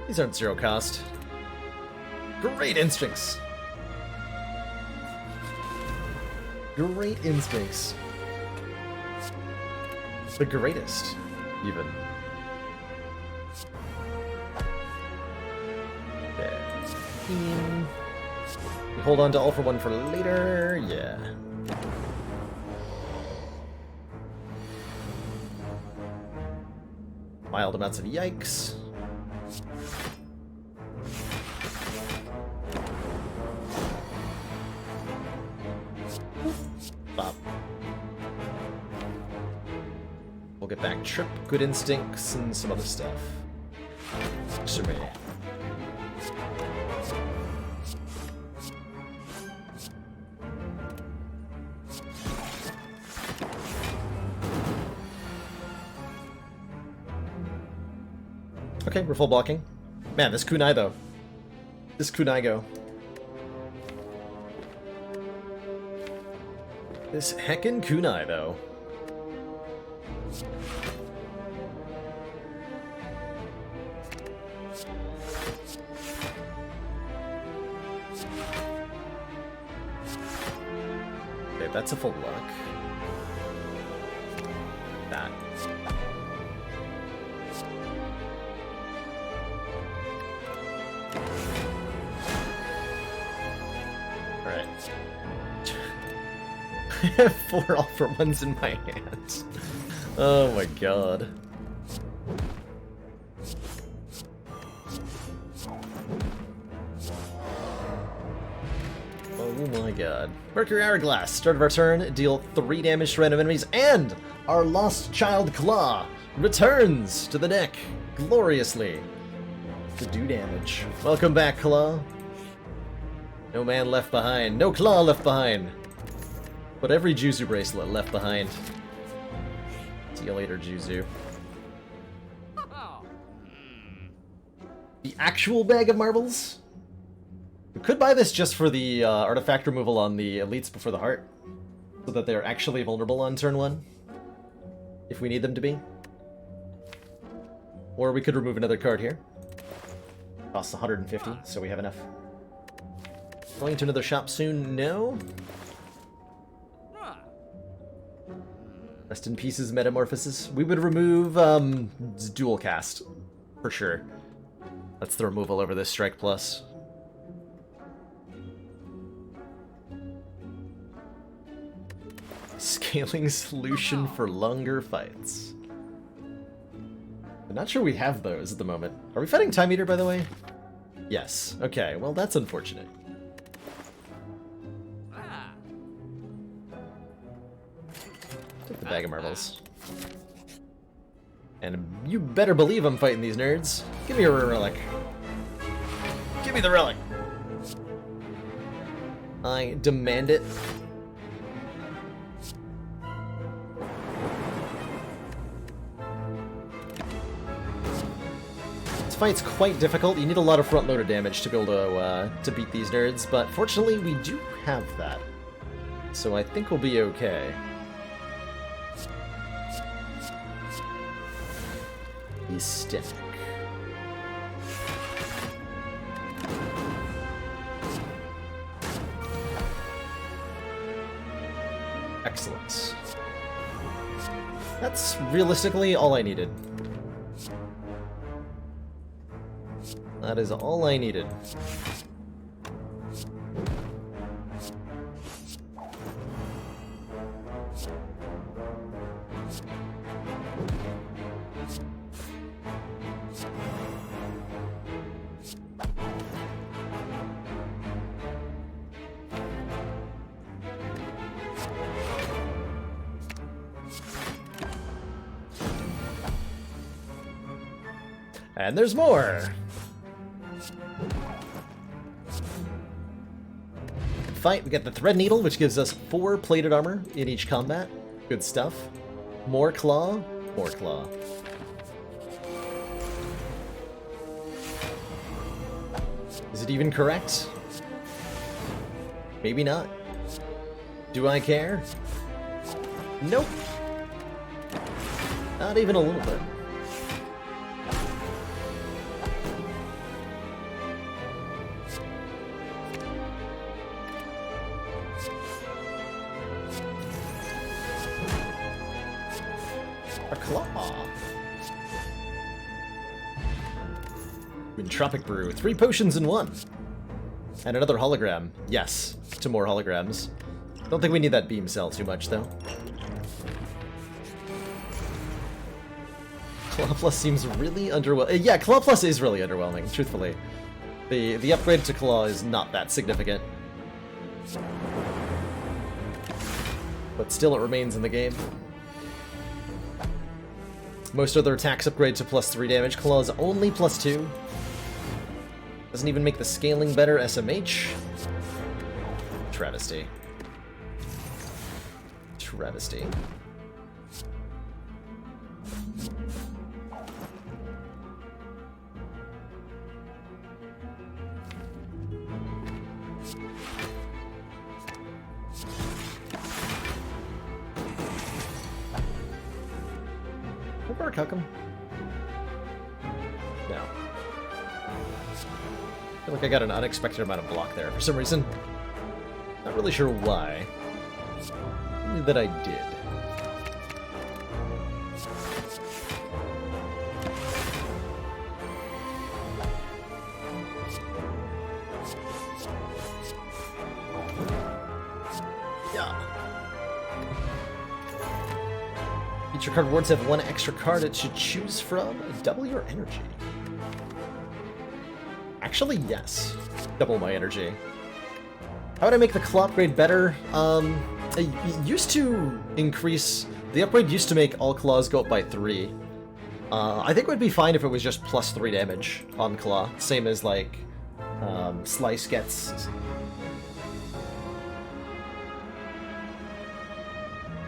These aren't 0 cost. Great Instincts! Great Instincts. The greatest, even. 15. We hold on to all for one for later. Yeah. Mild amounts of yikes. Bop. We'll get back Trip, Good Instincts, and some other stuff. Survey. Okay, we're full blocking. Man, this kunai though. This kunai go. This heckin' kunai though. Alright, that's a full block. That. Alright. I have 4 all for ones in my hand. Oh my god. Oh my god. Mercury Hourglass. Start of our turn, deal 3 damage to random enemies, and our lost child Claw returns to the deck gloriously to do damage. Welcome back, Claw. No man left behind. No Claw left behind. But every Juzu bracelet left behind. See you later, Juzu. The actual bag of marbles? We could buy this just for the artifact removal on the elites before the heart, so that they're actually vulnerable on turn 1, if we need them to be. Or we could remove another card here. Costs 150, so we have enough. Going to another shop soon? No? Rest in pieces, Metamorphosis. We would remove dual cast, for sure. That's the removal over this Strike Plus. Scaling solution for longer fights. I'm not sure we have those at the moment. Are we fighting Time Eater, by the way? Yes. Okay, well, that's unfortunate. Take the bag of marbles. And you better believe I'm fighting these nerds. Give me a relic. Give me the relic. I demand it. This fight's quite difficult. You need a lot of front-loaded damage to be able to beat these nerds, but fortunately we do have that. So I think we'll be okay. He's stiff. Excellent. That's realistically all I needed. That is all I needed. And there's more! Fight, we get the Thread Needle, which gives us 4 plated armor in each combat. Good stuff. More Claw, more Claw. Is it even correct? Maybe not. Do I care? Nope. Not even a little bit. A claw. Tropic Brew. 3 potions in 1. And another hologram. Yes, to more holograms. Don't think we need that beam cell too much, though. Claw Plus seems really underwhelming. Yeah, Claw Plus is really underwhelming, truthfully. The upgrade to Claw is not that significant. But still, it remains in the game. Most other attacks upgrade to +3 damage. Claw is only +2. Doesn't even make the scaling better. SMH. Travesty. Travesty. Or Cuckum? No. I feel like I got an unexpected amount of block there for some reason. Not really sure why. me that I did. Yeah. Feature card rewards have one extra card it should choose from. Double your energy. Actually, yes. Double my energy. How would I make the claw upgrade better? It used to increase... The upgrade used to make all claws go up by 3. I think it would be fine if it was just plus 3 damage on claw. Same as, like, Slice gets.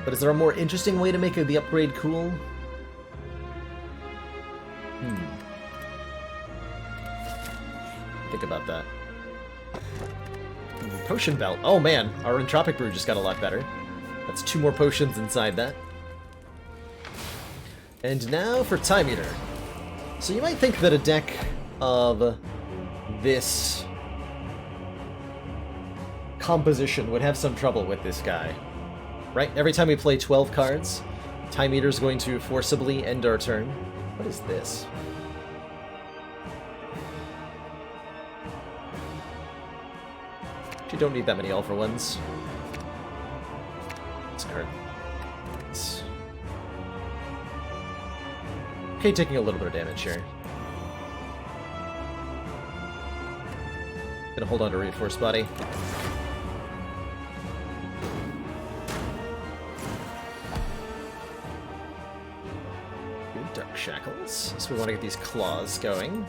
But is there a more interesting way to make the upgrade cool? Think about that. Potion belt. Oh man, our entropic brew just got a lot better. That's 2 more potions inside that. And now for Time Eater. So you might think that a deck of this composition would have some trouble with this guy. Right? Every time we play 12 cards, Time Eater's going to forcibly end our turn. What is this? You don't need that many all for ones. This card. Okay, taking a little bit of damage here. Gonna hold on to Reinforced Body. Good Dark Shackles. So we want to get these claws going.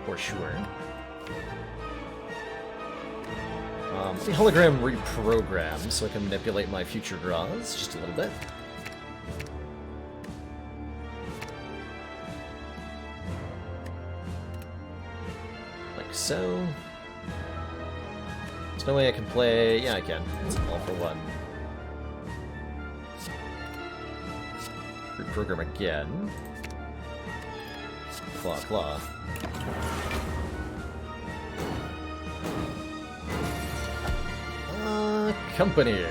For sure. The hologram reprogram so I can manipulate my future draws just a little bit. Like so. There's no way I can play... Yeah, I can. It's all for one. Reprogram again. Claw, claw. Company.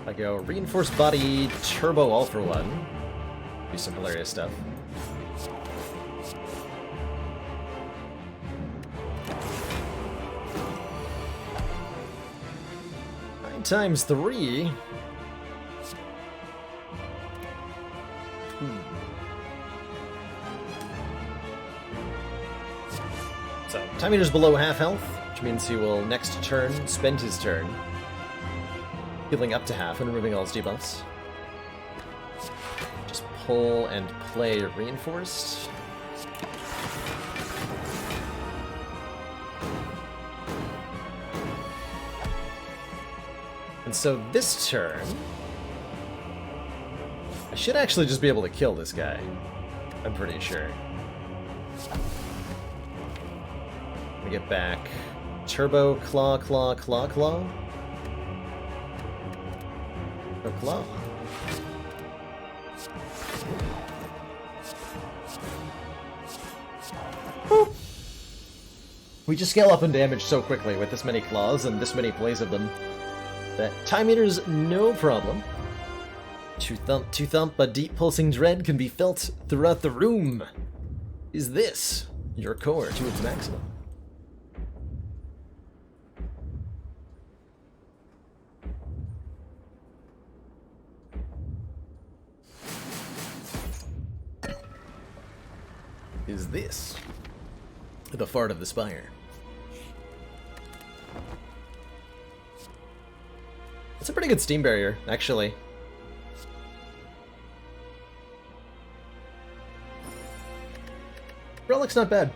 I go Reinforced Body, Turbo all for one. Do some hilarious stuff. Nine times 3. So, Time Eater's below half health, which means he will next turn spend his turn healing up to half and removing all his debuffs. Just pull and play Reinforced. And so this turn, I should actually just be able to kill this guy. I'm pretty sure. Let me get back. Turbo, claw, claw, claw, claw. No claw. Boop. We just scale up in damage so quickly with this many claws and this many plays of them that Time Eater's no problem. To thump, a deep pulsing dread can be felt throughout the room. Is this your core to its maximum? Is this the fart of the Spire? It's a pretty good Steam barrier, actually. Relic's not bad.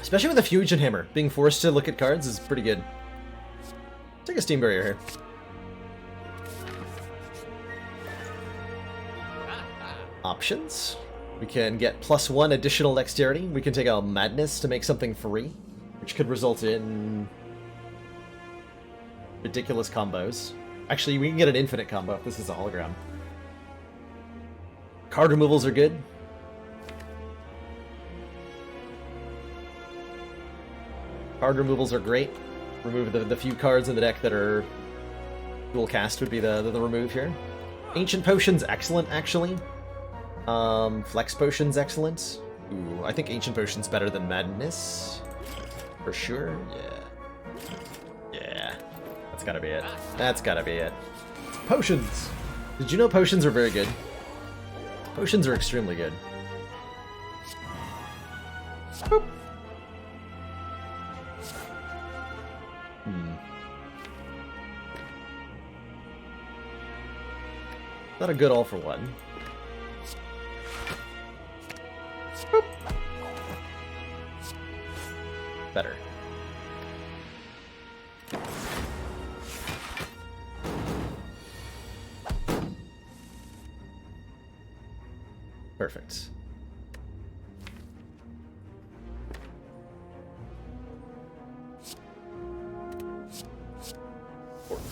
Especially with a Fusion Hammer. Being forced to look at cards is pretty good. Take a Steam barrier here. Options. We can get +1 additional dexterity. We can take a Madness to make something free, which could result in ridiculous combos. Actually, we can get an infinite combo if this is a hologram. Card removals are good. Card removals are great. Remove the few cards in the deck that are dual cast would be the remove here. Ancient Potion's excellent, actually. Flex Potion's excellent. Ooh, I think Ancient Potion's better than Madness. For sure, yeah. Yeah. That's gotta be it. That's gotta be it. Potions! Did you know potions are very good? Potions are extremely good. Boop. Not a good all for one. Boop. Better. Perfect.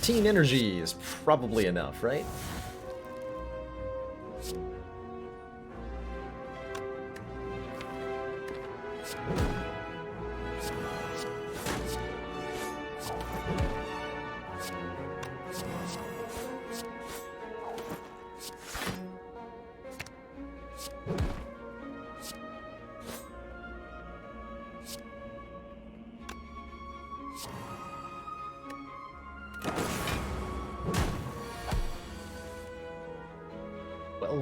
Team energy is probably enough, right?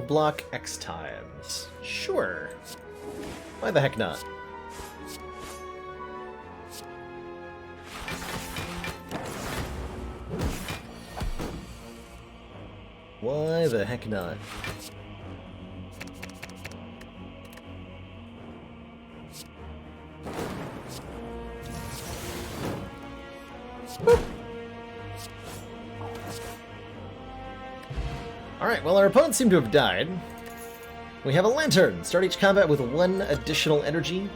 Block X times. Sure. Why the heck not? Why the heck not? Boop. Alright, well, our opponents seem to have died. We have a Lantern. Start each combat with 1 additional energy.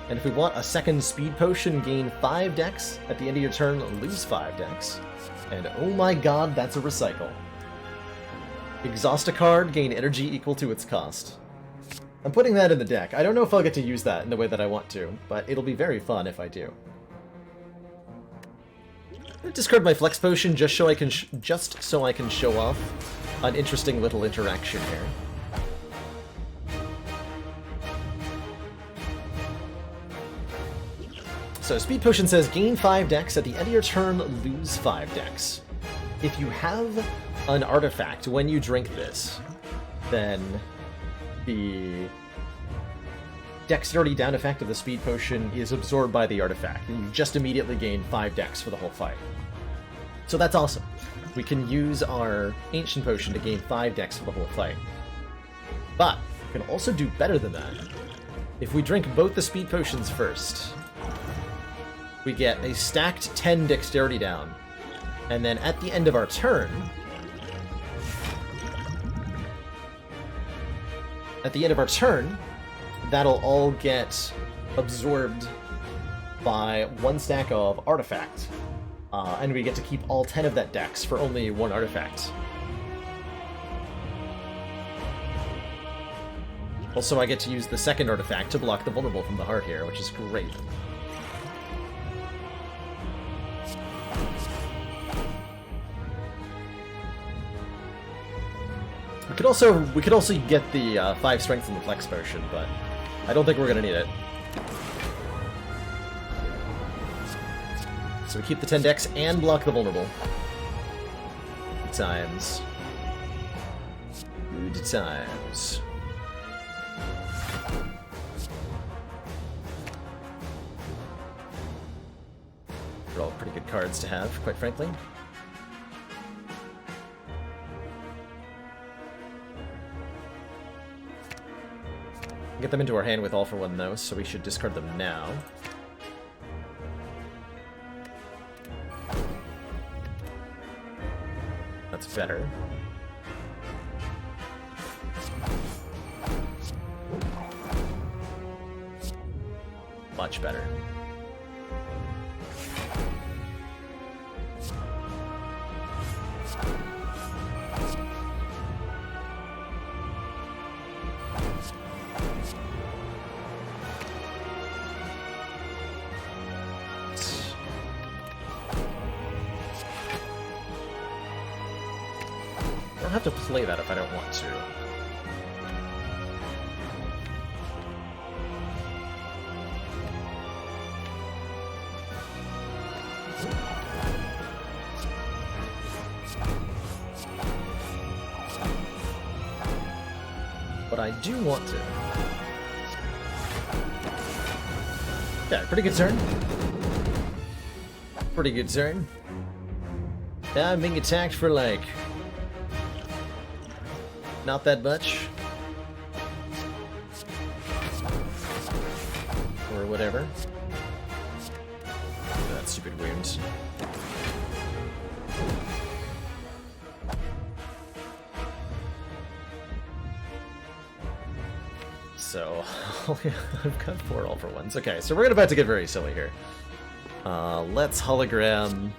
And if we want a second Speed Potion, gain 5 dex. At the end of your turn, lose 5 dex. And oh my god, that's a recycle. Exhaust a card, gain energy equal to its cost. I'm putting that in the deck. I don't know if I'll get to use that in the way that I want to, but it'll be very fun if I do. I discard my Flex Potion just so I can show off an interesting little interaction here. So Speed Potion says gain 5 dex, at the end of your turn lose 5 dex. If you have an artifact when you drink this, then the dexterity down effect of the Speed Potion is absorbed by the artifact, and you just immediately gain 5 dex for the whole fight. So that's awesome. We can use our Ancient Potion to gain 5 dex for the whole fight. But we can also do better than that. If we drink both the Speed Potions first, we get a stacked 10 dexterity down, and then at the end of our turn, that'll all get absorbed by 1 stack of artifact. And we get to keep all 10 of that dex for only 1 artifact. Also, I get to use the second artifact to block the vulnerable from the heart here, which is great. We could also get the 5 strength from the Flex Potion, but I don't think we're gonna need it. So we keep the 10 dex and block the vulnerable. Good times. Good times. They're all pretty good cards to have, quite frankly. Get them into our hand with all for one though, so we should discard them now. That's better. Much better. don't have to play that if I don't want to. But I do want to. Yeah, pretty good turn. Pretty good turn. Yeah, I'm being attacked for like... not that much. Or whatever. That stupid wound. So, I've got 4 all-for-ones. Okay, so we're about to get very silly here. Let's hologram...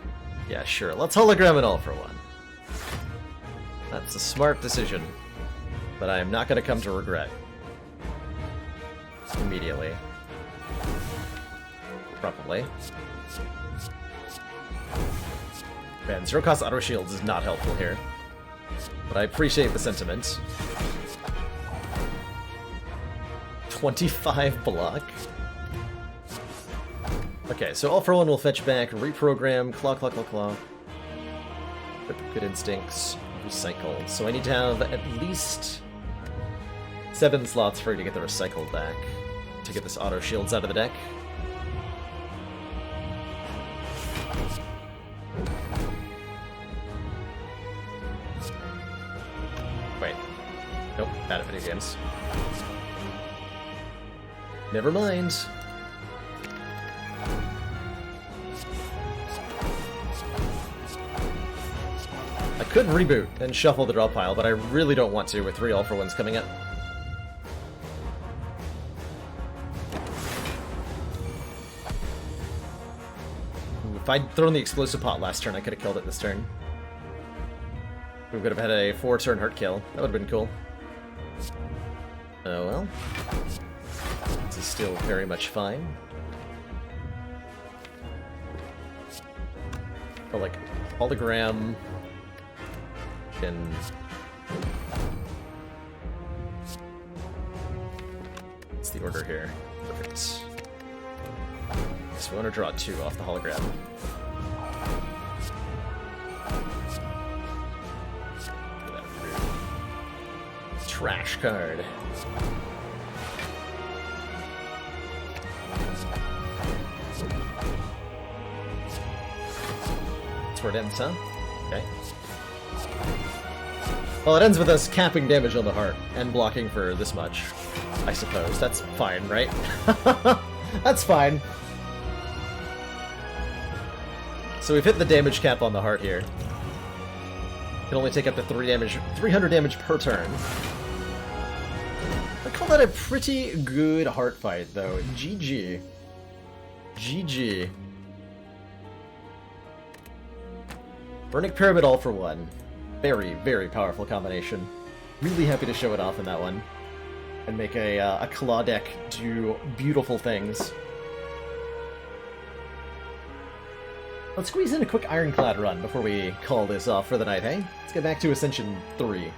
Yeah, sure, let's hologram an all-for-one. That's a smart decision, but I am not going to come to regret. Immediately. Probably. Man, zero-cost auto-shields is not helpful here. But I appreciate the sentiment. 25 block. Okay, so all for one will fetch back, reprogram, claw, claw, claw, claw. Good instincts, recycle. So I need to have at least 7 slots for you to get the recycle back to get this auto shields out of the deck. Wait. Nope, bad at video games. Never mind. I could reboot and shuffle the draw pile, but I really don't want to with 3 all-for-ones coming up. If I'd thrown the explosive pot last turn, I could have killed it this turn. We would have had a 4-turn hurt kill. That would have been cool. Oh well. This is still very much fine. But like, hologram... and... what's the order here? Perfect. So we want to draw 2 off the hologram. Trash card. That's where it ends, huh? Okay. Well, it ends with us capping damage on the heart and blocking for this much, I suppose. That's fine, right? That's fine. So we've hit the damage cap on the heart here. Can only take up to 300 damage per turn. I call that a pretty good heart fight, though. GG. GG. Burnic Pyramid all for one. Very, very powerful combination. Really happy to show it off in that one. And make a claw deck do beautiful things. Let's squeeze in a quick Ironclad run before we call this off for the night, hey? Let's get back to Ascension 3.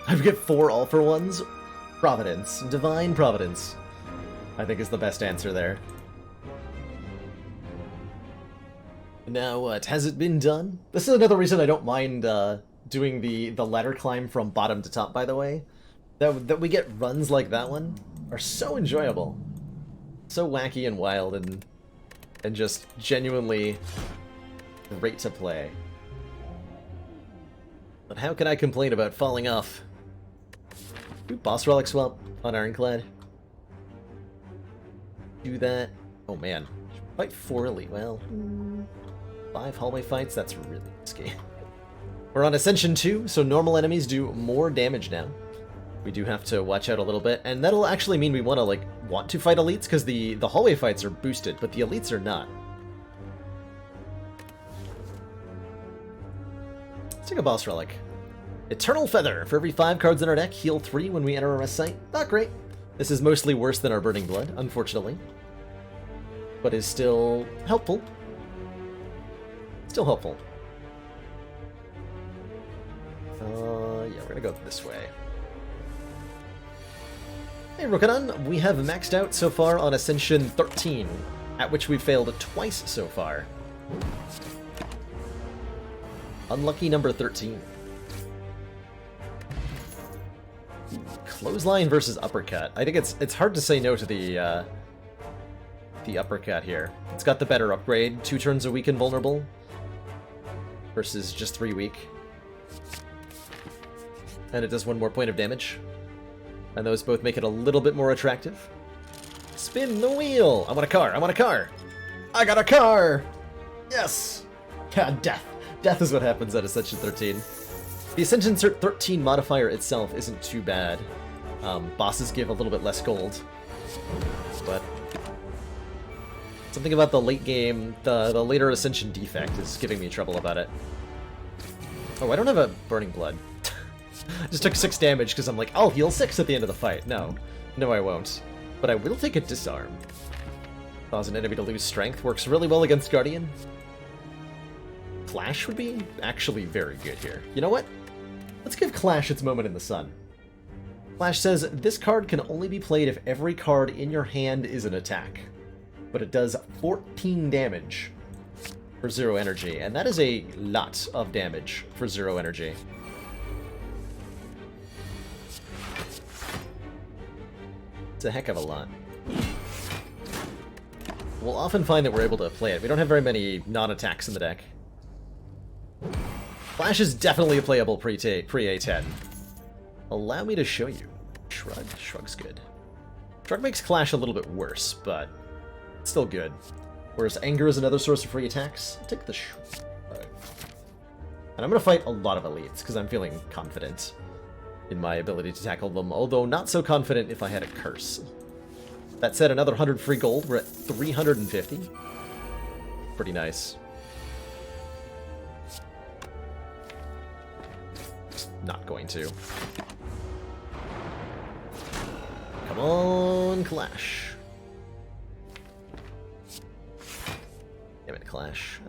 I get 4 all-for-ones? Providence. Divine Providence, I think is the best answer there. Now what? Has it been done? This is another reason I don't mind doing the ladder climb from bottom to top, by the way. That we get runs like that one are so enjoyable. So wacky and wild and just genuinely great to play. But how can I complain about falling off? Do boss relic swap on Ironclad. Do that. Oh man. Fight 4 elite. Well, 5 hallway fights? That's really risky. We're on Ascension 2, so normal enemies do more damage now. We do have to watch out a little bit, and that'll actually mean we want to fight elites, because the hallway fights are boosted, but the elites are not. Let's take a boss relic. Eternal Feather. For every 5 cards in our deck, heal 3 when we enter a rest site. Not great. This is mostly worse than our Burning Blood, unfortunately. But is still helpful. Still helpful. Yeah, we're gonna go this way. Hey, Rokadan, we have maxed out so far on Ascension 13, at which we've failed twice so far. Unlucky number 13. Clothesline versus uppercut. I think it's hard to say no to the uppercut here. It's got the better upgrade, 2 turns a week invulnerable versus just 3 week. And it does 1 more point of damage. And those both make it a little bit more attractive. Spin the wheel! I want a car! I want a car! I got a car! Yes! God, death. Death is what happens at Ascension 13. The Ascension 13 modifier itself isn't too bad. Bosses give a little bit less gold. But something about the late game, the later Ascension defect is giving me trouble about it. Oh, I don't have a Burning Blood. I just took 6 damage because I'm like, I'll heal 6 at the end of the fight. No. No, I won't. But I will take a Disarm. Cause an enemy to lose strength. Works really well against Guardian. Clash would be actually very good here. You know what? Let's give Clash its moment in the sun. Clash says, this card can only be played if every card in your hand is an attack. But it does 14 damage for 0 energy, and that is a lot of damage for 0 energy. It's a heck of a lot. We'll often find that we're able to play it. We don't have very many non-attacks in the deck. Clash is definitely a playable pre-A10. Allow me to show you. Shrug. Shrug's good. Shrug makes Clash a little bit worse, but it's still good. Whereas Anger is another source of free attacks. I'll take the Shrug. And I'm going to fight a lot of elites, because I'm feeling confident in my ability to tackle them, although not so confident if I had a Curse. That said, another 100 free gold. We're at 350. Pretty nice. Not going to. Come on, Clash. Damn it, Clash.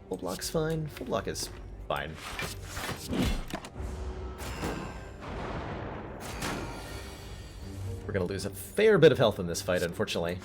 Full block's fine. Full block is fine. We're gonna lose a fair bit of health in this fight, unfortunately.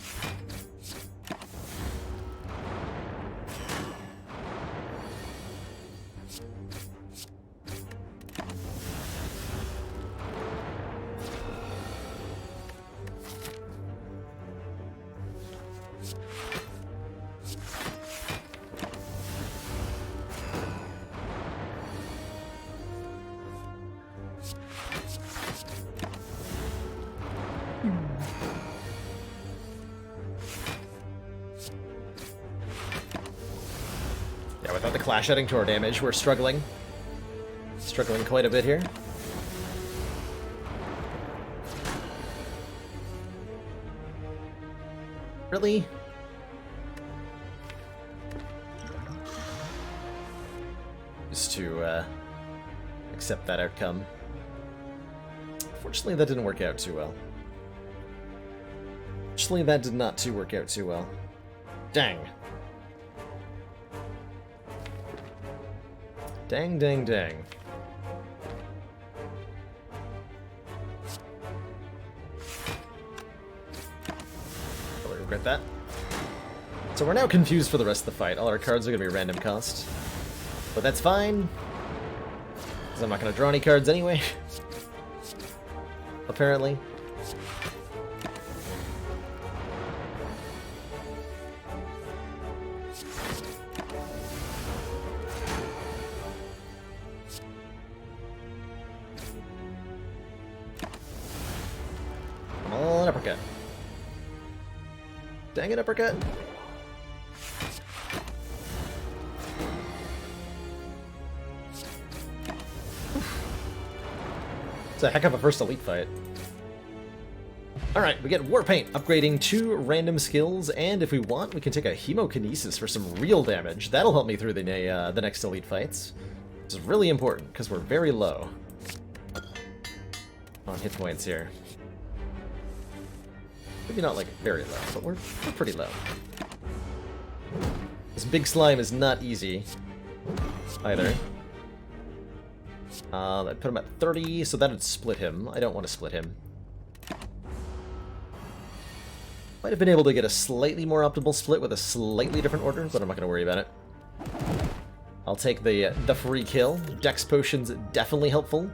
Yeah, without the Clash adding to our damage, we're struggling. Struggling quite a bit here. Really? Just to accept that outcome. Fortunately, that didn't work out too well. Fortunately, that did not work out too well. Dang. Dang, dang, dang. Probably regret that. So we're now confused for the rest of the fight. All our cards are going to be random cost. But that's fine. Because I'm not going to draw any cards anyway. Apparently. Come on, uppercut. Dang it, uppercut. It's a heck of a first elite fight. Alright, we get War Paint, upgrading 2 random skills, and if we want, we can take a Hemokinesis for some real damage. That'll help me through the next elite fights. This is really important, because we're very low on hit points here. Maybe not, like, very low, but we're pretty low. This big slime is not easy, either. I put him at 30, so that would split him. I don't want to split him. Might have been able to get a slightly more optimal split with a slightly different order, but I'm not going to worry about it. I'll take the free kill. Dex Potion's definitely helpful.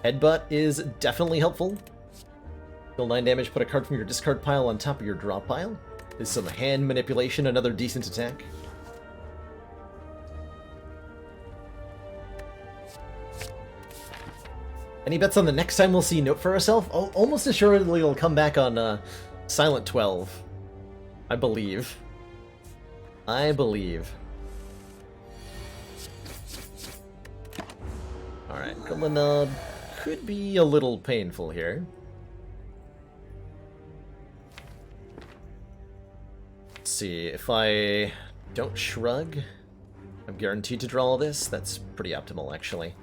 Headbutt is definitely helpful. Deal 9 damage, put a card from your discard pile on top of your draw pile. Is some hand manipulation, another decent attack. Any bets on the next time we'll see Note for Herself? Oh, almost assuredly it'll come back on Silent 12. I believe. I believe. Alright, Goblin could be a little painful here. Let's see, if I don't shrug, I'm guaranteed to draw all this. That's pretty optimal, actually.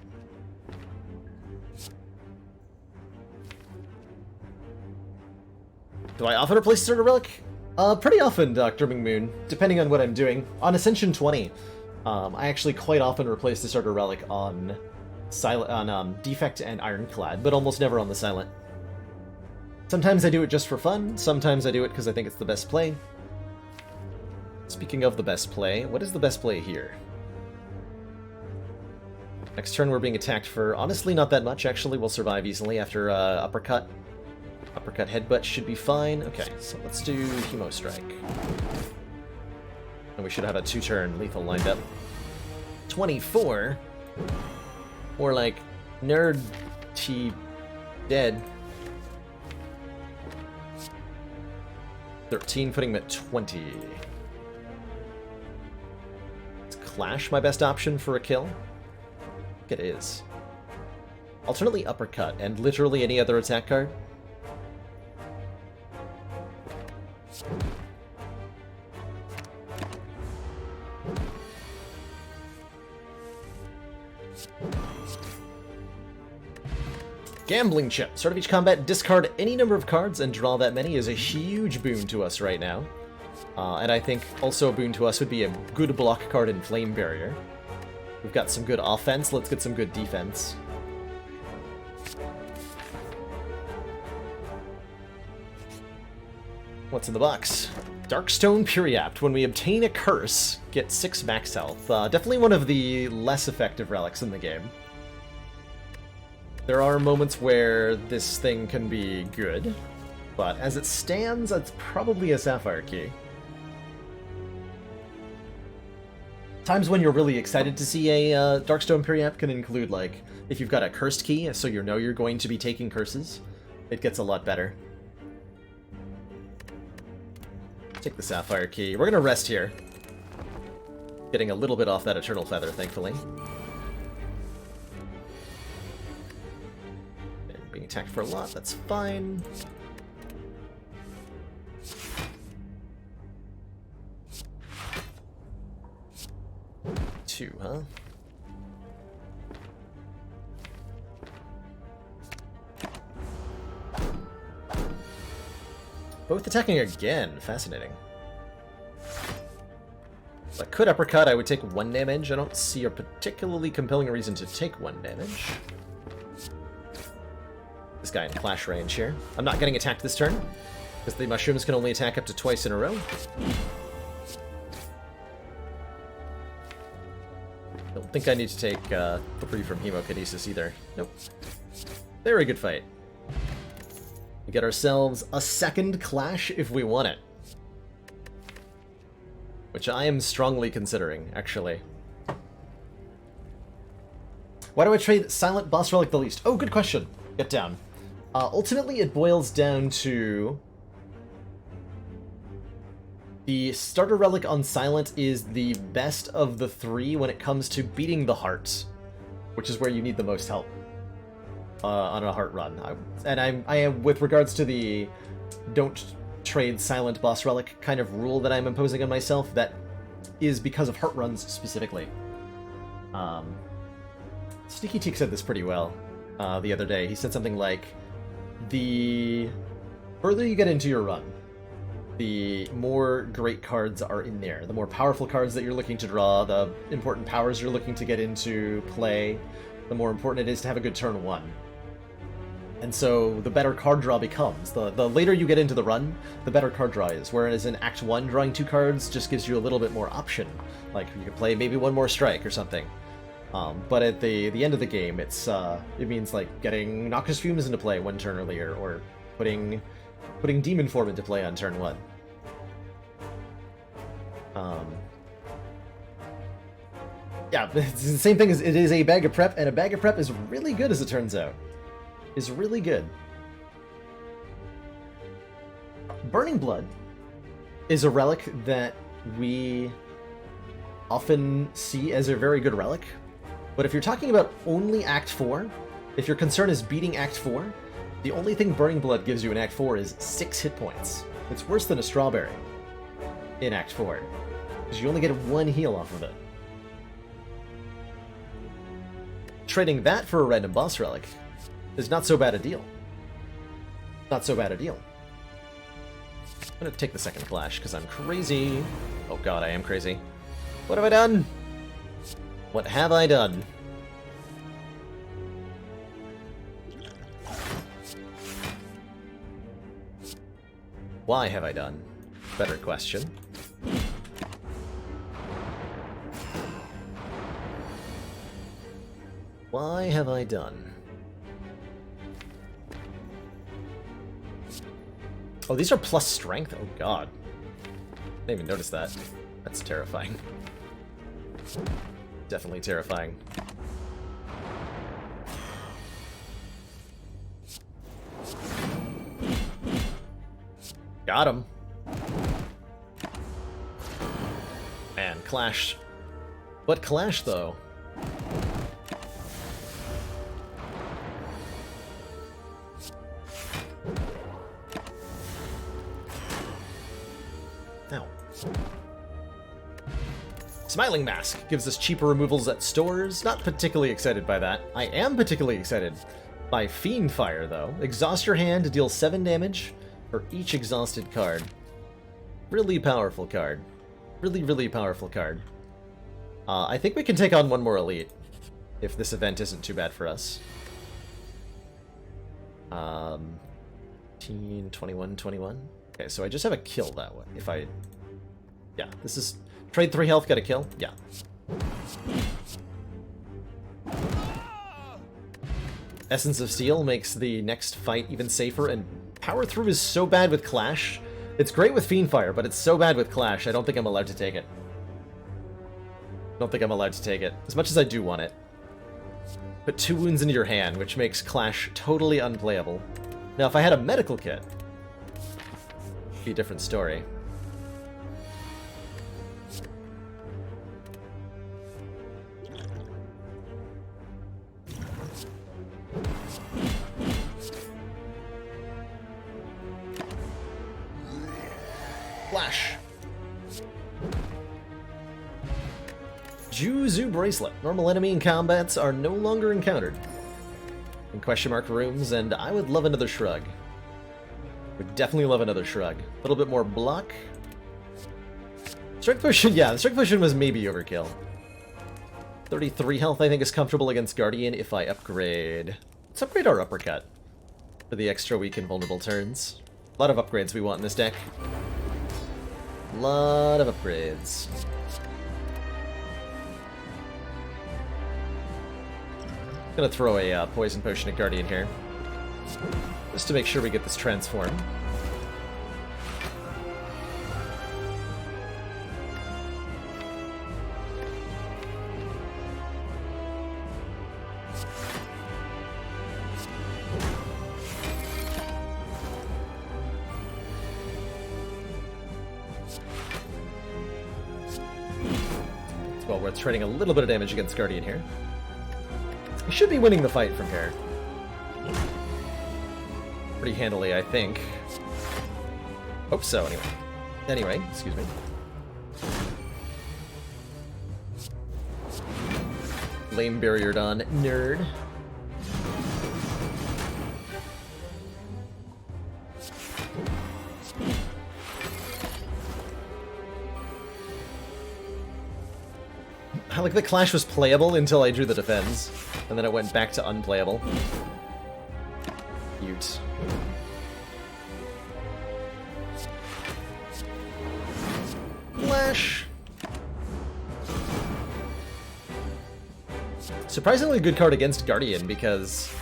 Do I often replace Starter Relic? Pretty often, Dr. McMoon, depending on what I'm doing. On Ascension 20, I actually quite often replace the Starter Relic on Defect and Ironclad, but almost never on the Silent. Sometimes I do it just for fun, sometimes I do it because I think it's the best play. Speaking of the best play, what is the best play here? Next turn we're being attacked for, honestly, not that much, actually. We'll survive easily after Uppercut. Uppercut Headbutt should be fine. Okay, so let's do Hemo Strike. And we should have a 2-turn lethal lined up. 24? More like Nerd T dead. 13, putting him at 20. Is Clash my best option for a kill? I think it is. Alternately Uppercut, and literally any other attack card. Gambling Chip. Start of each combat, discard any number of cards and draw that many is a huge boon to us right now. And I think also a boon to us would be a good block card in Flame Barrier. We've got some good offense, let's get some good defense. What's in the box? Darkstone Puriapt. When we obtain a curse, get 6 max health. Definitely one of the less effective relics in the game. There are moments where this thing can be good, but as it stands, it's probably a Sapphire Key. Times when you're really excited to see a Darkstone Puriapt can include, like, if you've got a cursed key, so you know you're going to be taking curses, it gets a lot better. Take the Sapphire Key. We're gonna rest here. Getting a little bit off that Eternal Feather, thankfully. And being attacked for a lot, that's fine. Two, huh? Both attacking again. Fascinating. If I could uppercut, I would take 1 damage. I don't see a particularly compelling reason to take 1 damage. This guy in clash range here. I'm not getting attacked this turn, because the mushrooms can only attack up to twice in a row. Don't think I need to take free from Hemokinesis either. Nope. Very good fight. We get ourselves a second clash if we want it. Which I am strongly considering, actually. Why do I trade Silent Boss Relic the least? Oh, good question. Get down. Ultimately, it boils down to... the Starter Relic on Silent is the best of the 3 when it comes to beating the heart, which is where you need the most help on a heart run. I am, with regards to the don't trade Silent Boss Relic kind of rule that I'm imposing on myself, that is because of heart runs specifically. Sneaky Teak said this pretty well the other day. He said something like, the further you get into your run, the more great cards are in there. The more powerful cards that you're looking to draw, the important powers you're looking to get into play, the more important it is to have a good turn 1. And so the better card draw becomes. The later you get into the run, the better card draw is. Whereas in Act 1, drawing 2 cards just gives you a little bit more option. Like, you could play maybe one more strike or something. But at the end of the game, it means like getting Noxious Fumes into play 1 turn earlier, or putting Demon Form into play on turn 1. Yeah, it's the same thing as it is a bag of prep, and a bag of prep is really good as it turns out. Is really good. Burning Blood is a relic that we often see as a very good relic, but if you're talking about only Act 4, if your concern is beating Act 4, the only thing Burning Blood gives you in Act 4 is 6 hit points. It's worse than a Strawberry in Act 4, because you only get 1 heal off of it. Trading that for a random boss relic is not so bad a deal. Not so bad a deal. I'm gonna take the second Clash, because I'm crazy. Oh god, I am crazy. What have I done? What have I done? Why have I done? Better question. Why have I done? Oh, these are plus strength? Oh god. I didn't even notice that. That's terrifying. Definitely terrifying. Got him. Man, Clash. What Clash, though? Ow. Smiling Mask gives us cheaper removals at stores. Not particularly excited by that. I am particularly excited by Fiend Fire, though. Exhaust your hand to deal 7 damage for each exhausted card. Really powerful card. Really, really powerful card. I think we can take on one more Elite, if this event isn't too bad for us. 18, 21, 21. Okay, so I just have a kill that way. If I... Yeah, this is... Trade 3 health, get a kill? Yeah. Essence of Steel makes the next fight even safer, and Power Through is so bad with Clash. It's great with Fiendfire, but it's so bad with Clash, I don't think I'm allowed to take it. Don't think I'm allowed to take it, as much as I do want it. Put 2 wounds into your hand, which makes Clash totally unplayable. Now, if I had a medical kit, it'd be a different story. Flash. Juzu Bracelet. Normal enemy in combats are no longer encountered in question mark rooms, and I would love another shrug. Would definitely love another shrug. A little bit more block. Strength Potion, yeah, the Strength Potion was maybe overkill. 33 health I think is comfortable against Guardian if I upgrade. Let's upgrade our Uppercut for the extra weak and vulnerable turns. A lot of upgrades we want in this deck. A lot of upgrades. Gonna throw a Poison Potion at Guardian here, just to make sure we get this transform. Well, we're trading a little bit of damage against Guardian here. We should be winning the fight from here. Pretty handily, I think. Hope so, anyway. Anyway, excuse me. Lame barriered on, nerd. I like the Clash was playable until I drew the defense, and then it went back to unplayable. Cute. Flash. Surprisingly good card against Guardian because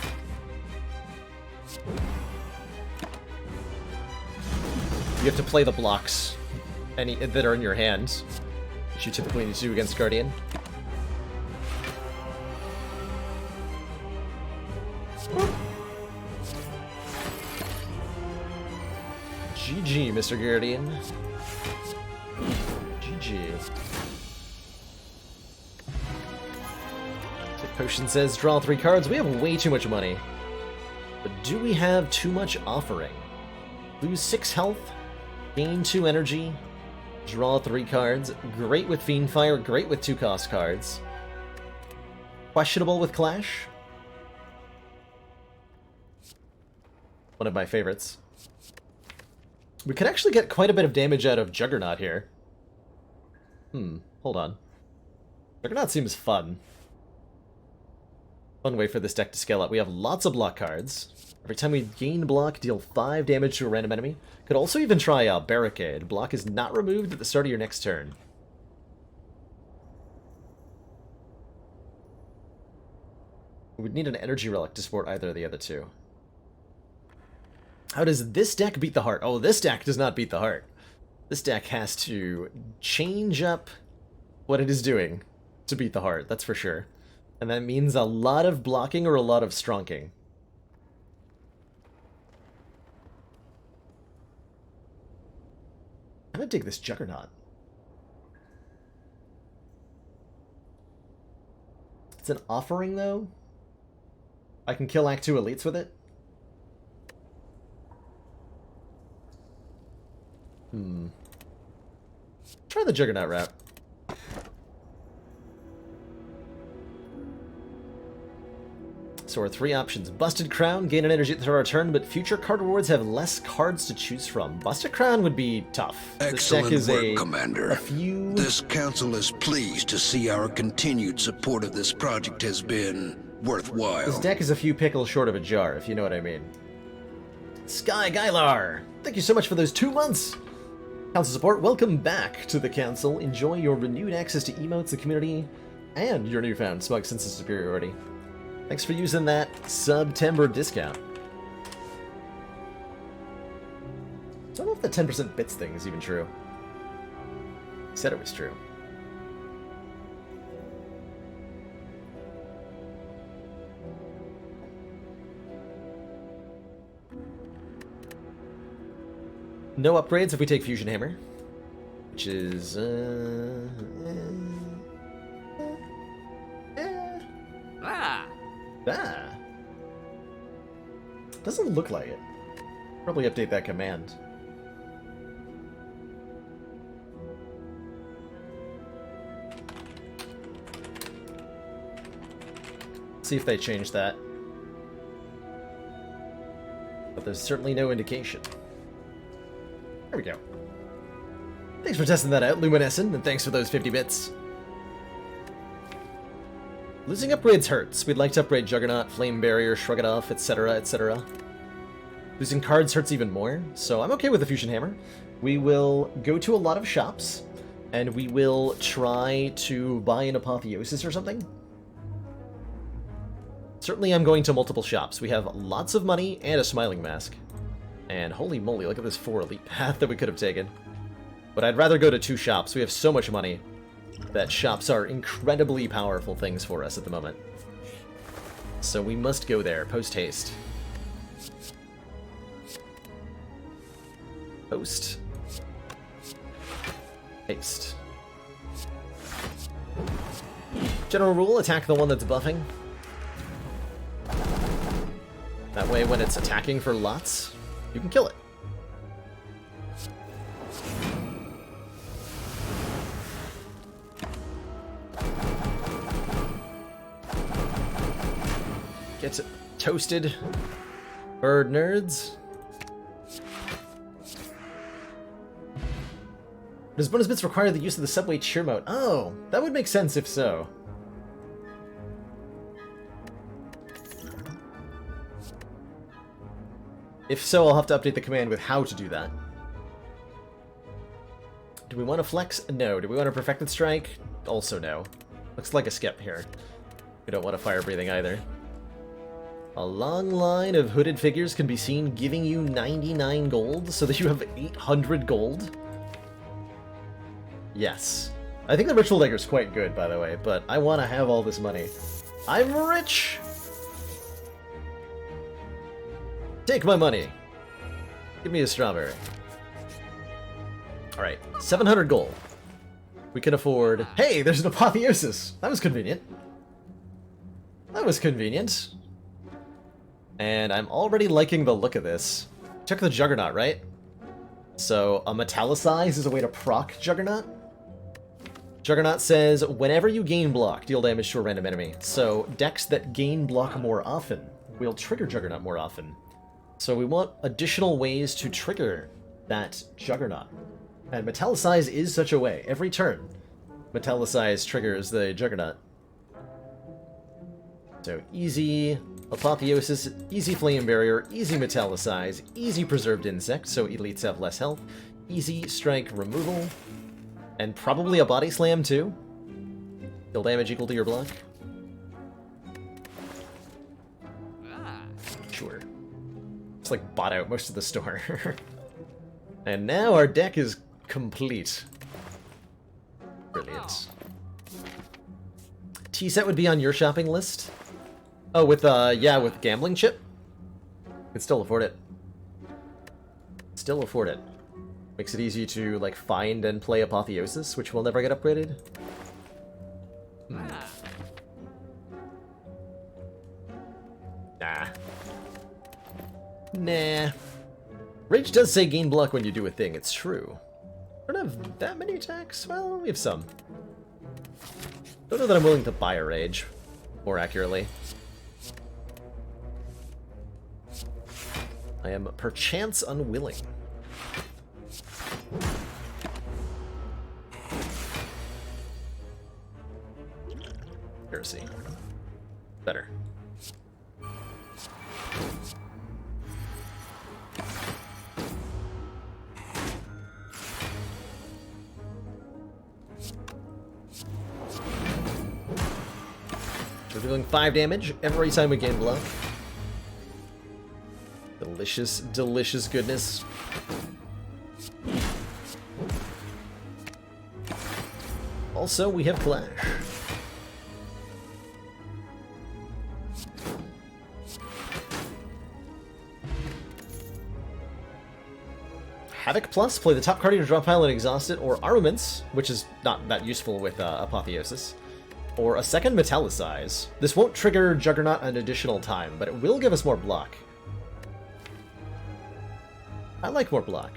you have to play the blocks that are in your hand, which you typically need to do against Guardian. GG, Mr. Guardian. GG. Potion says, draw 3 cards. We have way too much money. But do we have too much offering? Lose 6 health, gain 2 energy, draw 3 cards. Great with Fiendfire, great with 2-cost cards. Questionable with Clash. One of my favorites. We could actually get quite a bit of damage out of Juggernaut here. Hold on. Juggernaut seems fun. Fun way for this deck to scale up. We have lots of block cards. Every time we gain block, deal 5 damage to a random enemy. Could also even try Barricade. Block is not removed at the start of your next turn. We would need an Energy Relic to support either of the other two. How does this deck beat the heart? Oh, this deck does not beat the heart. This deck has to change up what it is doing to beat the heart, that's for sure. And that means a lot of blocking or a lot of stronking. I'm gonna dig this Juggernaut. It's an offering, though. I can kill Act 2 elites with it. Try the Juggernaut route. So our 3 options. Busted Crown, gain an energy at the start of our turn, but future card rewards have less cards to choose from. Busted Crown would be tough. Excellent this deck is work, Commander. A few... This council is pleased to see our continued support of this project has been worthwhile. This deck is a few pickles short of a jar, if you know what I mean. Sky Gylar, thank you so much for those 2 months! Council support, welcome back to the Council. Enjoy your renewed access to emotes, the community, and your newfound smug sense of superiority. Thanks for using that September discount. I don't know if the 10% bits thing is even true. He said it was true. No upgrades if we take Fusion Hammer, which is doesn't look like it. Probably update that command. See if they change that. But there's certainly no indication. There we go. Thanks for testing that out, Luminescent, and thanks for those 50 bits. Losing upgrades hurts. We'd like to upgrade Juggernaut, Flame Barrier, Shrug It Off, etc., etc. Losing cards hurts even more, so I'm okay with the Fusion Hammer. We will go to a lot of shops, and we will try to buy an Apotheosis or something. Certainly I'm going to multiple shops. We have lots of money and a Smiling Mask. And holy moly, look at this 4 elite path that we could have taken. But I'd rather go to 2 shops. We have so much money that shops are incredibly powerful things for us at the moment. So we must go there, post-haste. Post-haste. General rule, attack the one that's buffing. That way when it's attacking for lots, you can kill it. Gets it toasted. Bird nerds. Does bonus bits require the use of the subway cheer mode? Oh, that would make sense if so. If so, I'll have to update the command with how to do that. Do we want to flex? No. Do we want a perfected strike? Also no. Looks like a skip here. We don't want a fire breathing either. A long line of hooded figures can be seen giving you 99 gold, so that you have 800 gold. Yes. I think the Ritual Dagger's quite good, by the way, but I want to have all this money. I'm rich! Take my money. Give me a strawberry. Alright, 700 gold. We can afford... Hey, there's an apotheosis! That was convenient. That was convenient. And I'm already liking the look of this. Check the Juggernaut, right? So, a Metallicize is a way to proc Juggernaut. Juggernaut says, whenever you gain block, deal damage to a random enemy. So, decks that gain block more often will trigger Juggernaut more often. So we want additional ways to trigger that Juggernaut. And Metallicize is such a way. Every turn, Metallicize triggers the Juggernaut. So easy Apotheosis, easy Flame Barrier, easy Metallicize, easy Preserved Insect, so elites have less health, easy Strike Removal, and probably a Body Slam too. Deal damage equal to your block. Sure. It's like bought out most of the store. And now our deck is complete. Brilliant. T-set would be on your shopping list. Oh, with, yeah, with Gambling Chip? Could still afford it. Still afford it. Makes it easy to, like, find and play Apotheosis, which will never get upgraded. Nah. Nah. Rage does say gain block when you do a thing, it's true. I don't have that many attacks? Well, we have some. Don't know that I'm willing to buy a Rage, more accurately. I am perchance unwilling. Heresy. Better. We're dealing 5 damage every time we gain block. Delicious, delicious goodness. Also, we have Clash. Havoc Plus, play the top card of your draw pile and exhaust it, or Armaments, which is not that useful with Apotheosis, or a second Metallicize. This won't trigger Juggernaut an additional time, but it will give us more block. I like more block.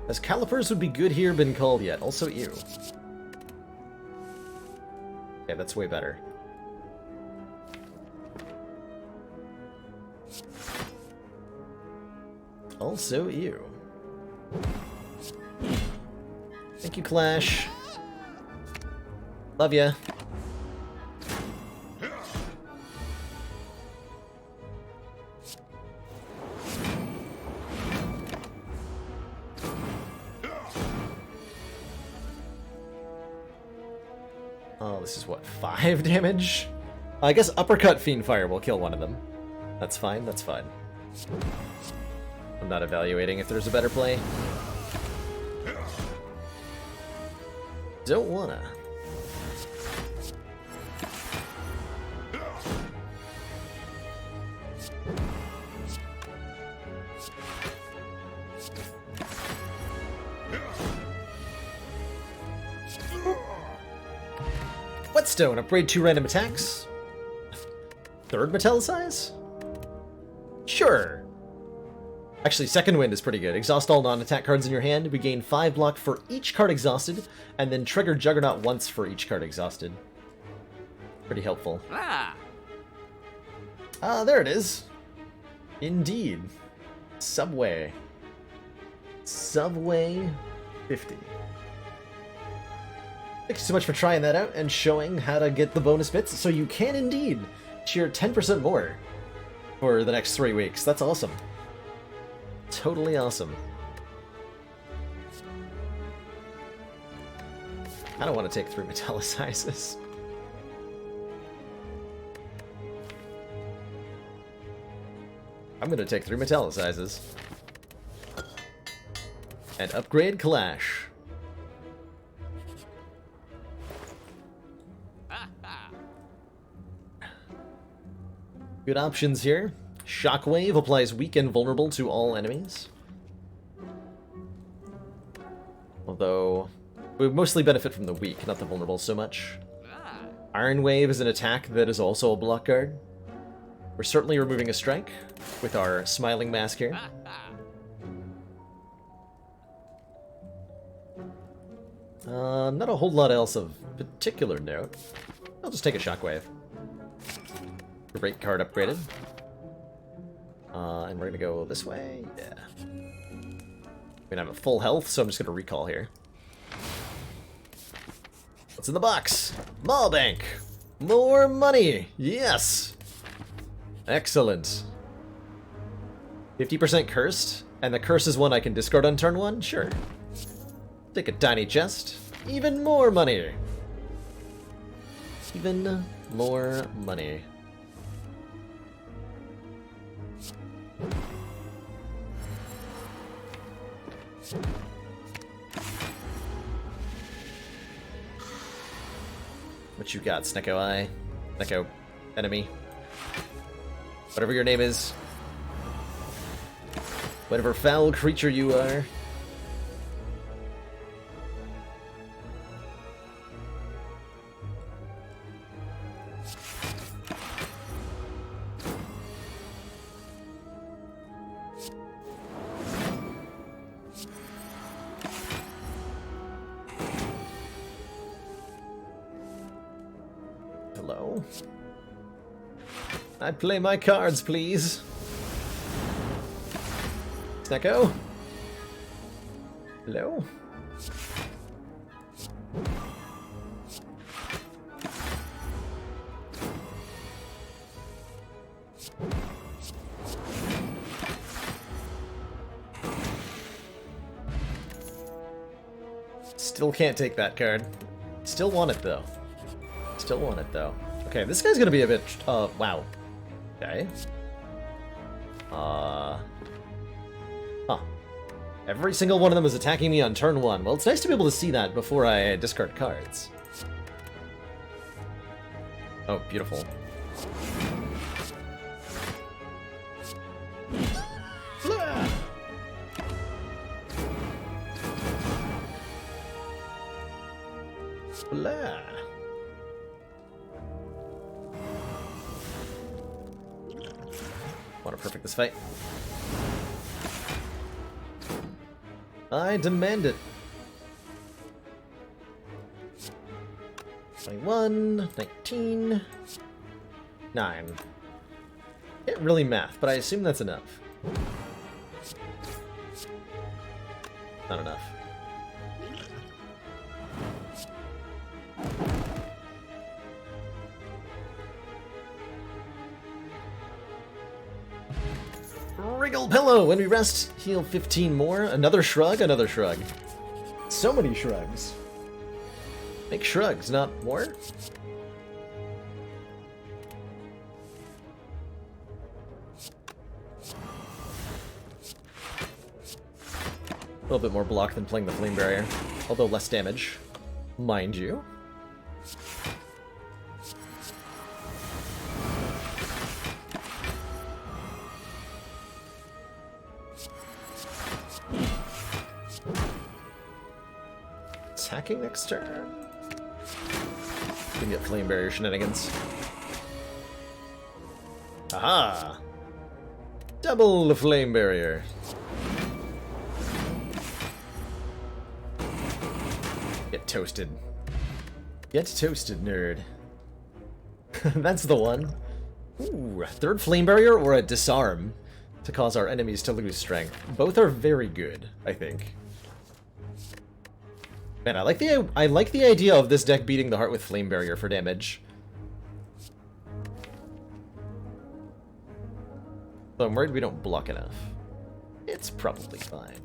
As Calipers would be good here, been called yet. Also you. Yeah, that's way better. Also you. Thank you, Clash. Love ya. Oh, this is what, 5 damage? I guess Uppercut Fiendfire will kill one of them. That's fine, that's fine. I'm not evaluating if there's a better play. Don't wanna. Whetstone, upgrade 2 random attacks. 3rd Metallicize? Sure. Actually, Second Wind is pretty good. Exhaust all non-attack cards in your hand. We gain 5 block for each card exhausted, and then trigger Juggernaut once for each card exhausted. Pretty helpful. Ah, there it is. Indeed. Subway. Subway 50. Thanks so much for trying that out and showing how to get the bonus bits, so you can indeed cheer 10% more for the next 3 weeks. That's awesome. Totally awesome. I don't want to take 3 metallicizes. I'm gonna take 3 metallicizes. And upgrade Clash. Good options here. Shockwave applies weak and vulnerable to all enemies. Although, we mostly benefit from the weak, not the vulnerable so much. Iron Wave is an attack that is also a block guard. We're certainly removing a strike with our Smiling Mask here. Not a whole lot else of particular note. I'll just take a Shockwave. Great card upgraded. And we're gonna go this way. Yeah. I mean, I'm at full health, so I'm just gonna recall here. What's in the box? Mall Bank! More money! Yes! Excellent. 50% cursed, and the curse is one I can discard on turn 1? Sure. Take a tiny chest. Even more money! Even more money. What you got, Snecko Eye? Snecko enemy. Whatever your name is. Whatever foul creature you are. Hello? I'd play my cards, please. Snecko? Hello? Still can't take that card. Still want it, though. Still want it, though. Okay, this guy's gonna be a bit... wow. Okay. Huh. Every single one of them is attacking me on turn 1. Well, it's nice to be able to see that before I discard cards. Oh, beautiful. Blah. Want to perfect this fight? I demand it. 21, 19, 9. Can't really math, but I assume that's enough. Not enough. Wriggle Pillow! When we rest, heal 15 more. Another shrug, another shrug. So many shrugs. Make shrugs, not more? A little bit more block than playing the Flame Barrier, although less damage, mind you. Attacking next turn. We can get Flame Barrier shenanigans. Aha! Double the Flame Barrier. Get toasted. Get toasted, nerd. That's the one. Ooh, third Flame Barrier or a Disarm? to cause our enemies to lose strength. Both are very good, I think. Man, I like the idea of this deck beating the Heart with Flame Barrier for damage. Though I'm worried we don't block enough. It's probably fine.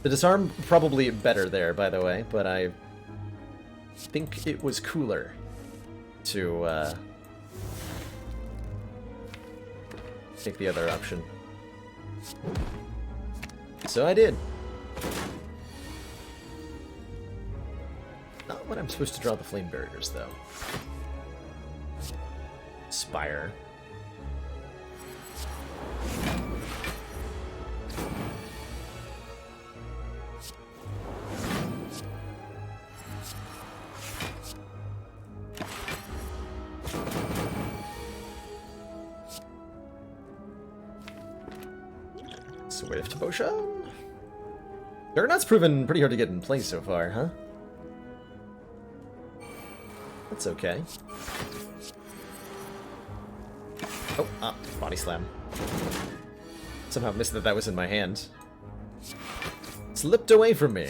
The disarm probably better there, by the way, but I think it was cooler to take the other option. So I did. Not when I'm supposed to draw the flame barriers, though. Spire. Swift potion. Juggernaut's proven pretty hard to get in place so far, huh? That's okay. Oh, body slam. Somehow missed that that was in my hand. Slipped away from me.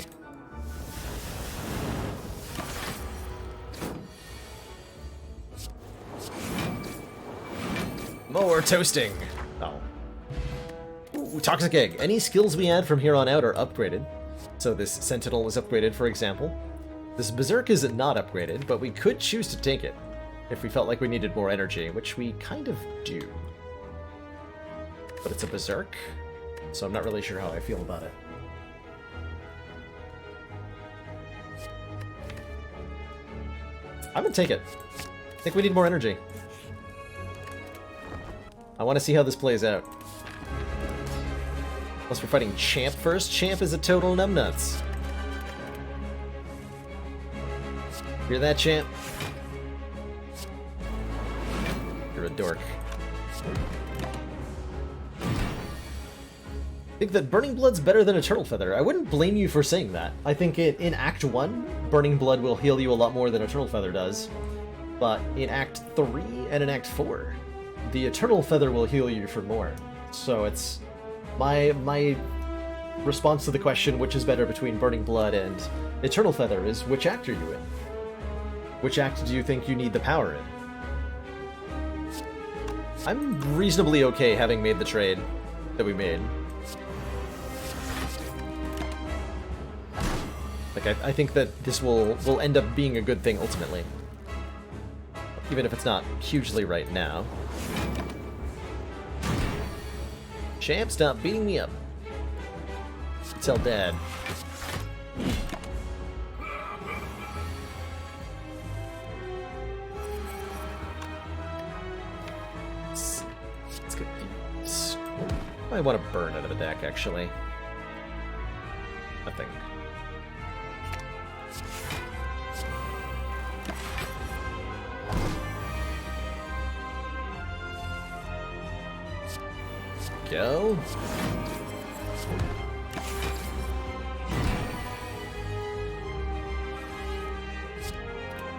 More toasting. Oh. Ooh, Toxic Egg. Any skills we add from here on out are upgraded. So this Sentinel is upgraded, for example. This Berserk is not upgraded, but we could choose to take it if we felt like we needed more energy, which we kind of do. But it's a Berserk, so I'm not really sure how I feel about it. I'm gonna take it. I think we need more energy. I want to see how this plays out. Unless we're fighting Champ first. Champ is a total numbnuts. Hear that, Champ? You're a dork. I think that Burning Blood's better than Eternal Feather. I wouldn't blame you for saying that. I think in Act 1, Burning Blood will heal you a lot more than Eternal Feather does. But in Act 3 and in Act 4, the Eternal Feather will heal you for more. So it's... My response to the question, which is better between Burning Blood and Eternal Feather, is which act are you in? Which act do you think you need the power in? I'm reasonably okay having made the trade that we made. Like, I think that this will end up being a good thing ultimately. Even if it's not hugely right now. Champ, stop beating me up. Tell Dad. Let's get these. I want to burn out of the deck, actually. Nothing. Go.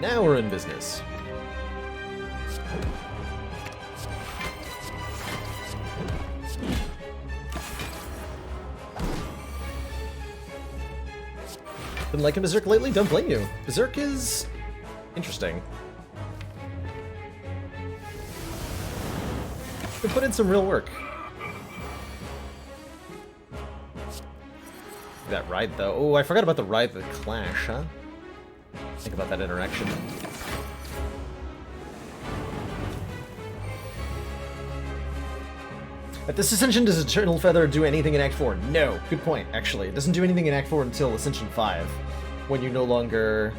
Now we're in business. Been liking Berserk lately? Don't blame you. Berserk is interesting. We put in some real work. That ride, though. Oh, I forgot about the ride, the clash, huh? Think about that interaction. At this Ascension, does Eternal Feather do anything in Act 4? No. Good point, actually. It doesn't do anything in Act 4 until Ascension 5, when you no longer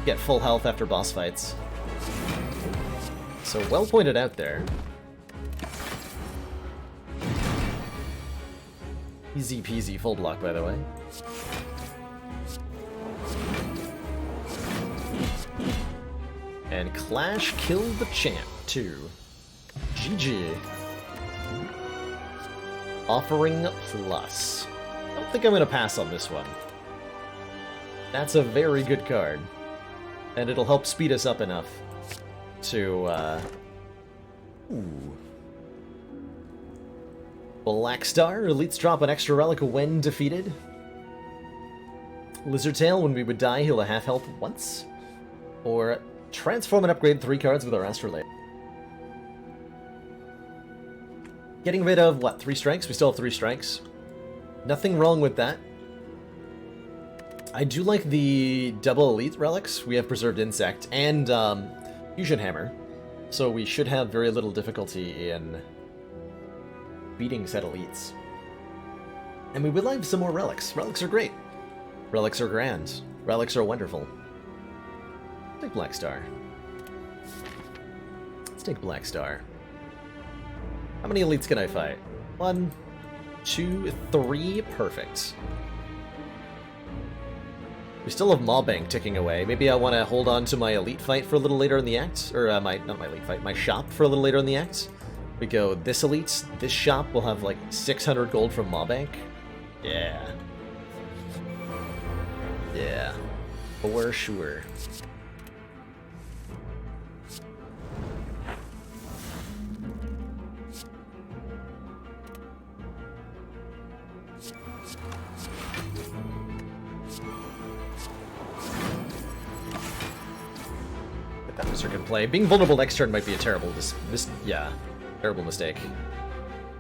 get full health after boss fights. So, well pointed out there. Easy peasy full block, by the way. And Clash killed the champ, too. GG. Offering Plus. I don't think I'm going to pass on this one. That's a very good card. And it'll help speed us up enough to, ooh. Black Star, elites drop an extra relic when defeated. Lizard Tail, when we would die, heal a half health once. Or transform and upgrade 3 cards with our Astrolabe. Getting rid of, what, 3 strikes? We still have 3 strikes. Nothing wrong with that. I do like the double elite relics. We have Preserved Insect and Fusion Hammer. So we should have very little difficulty in beating said elites. And we would like some more relics. Relics are great. Relics are grand. Relics are wonderful. Let's take Black Star. Let's take Black Star. How many elites can I fight? 1, 2, 3. Perfect. We still have Mawbank ticking away. Maybe I want to hold on to my elite fight for a little later in the act. Or not my elite fight, my shop for a little later in the act. We go this elite, this shop will have like 600 gold from Mawbank. Yeah. Yeah. For sure. That was a good play. Being vulnerable next turn might be a terrible terrible mistake.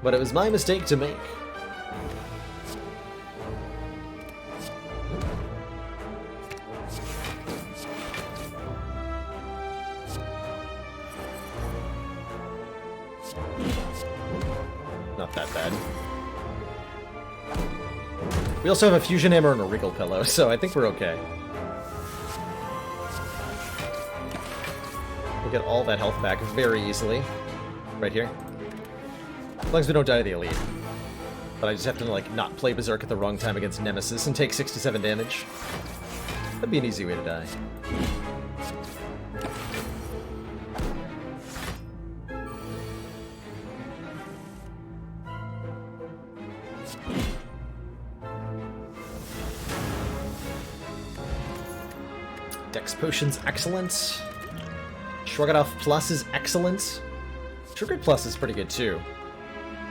But it was my mistake to make. Not that bad. We also have a Fusion Hammer and a Wriggle Pillow, so I think we're okay. We'll get all that health back very easily. Right here. As long as we don't die to the elite. But I just have to, like, not play Berserk at the wrong time against Nemesis and take 67 damage. That'd be an easy way to die. Dex Potion's excellent. Shrug It Off Plus is excellent. Triggered Plus is pretty good too.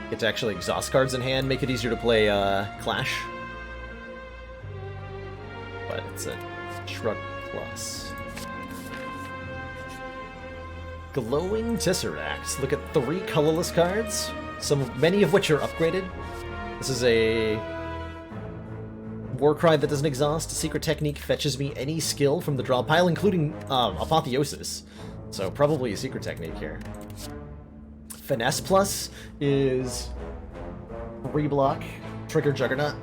Get to actually exhaust cards in hand, make it easier to play Clash. But it's a Shrug Plus. Glowing Tesseract. Look at 3 colorless cards, many of which are upgraded. This is a Warcry that doesn't exhaust. Secret Technique fetches me any skill from the draw pile, including Apotheosis. So probably a Secret Technique here. Finesse Plus is 3 block, trigger Juggernaut.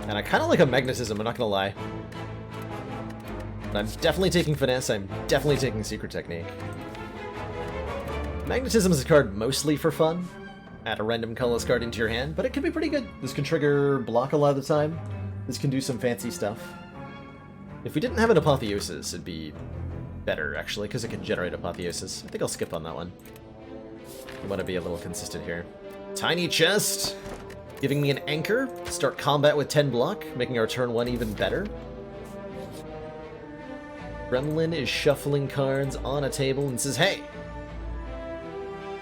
And I kind of like a Magnetism, I'm not gonna lie. But I'm definitely taking Finesse, I'm definitely taking Secret Technique. Magnetism is a card mostly for fun. Add a random colorless card into your hand, but it can be pretty good. This can trigger block a lot of the time. This can do some fancy stuff. If we didn't have an Apotheosis, it'd be better, actually, because it can generate Apotheosis. I think I'll skip on that one. I want to be a little consistent here. Tiny Chest, giving me an anchor. Start combat with 10 block, making our turn 1 even better. Gremlin is shuffling cards on a table and says, "Hey,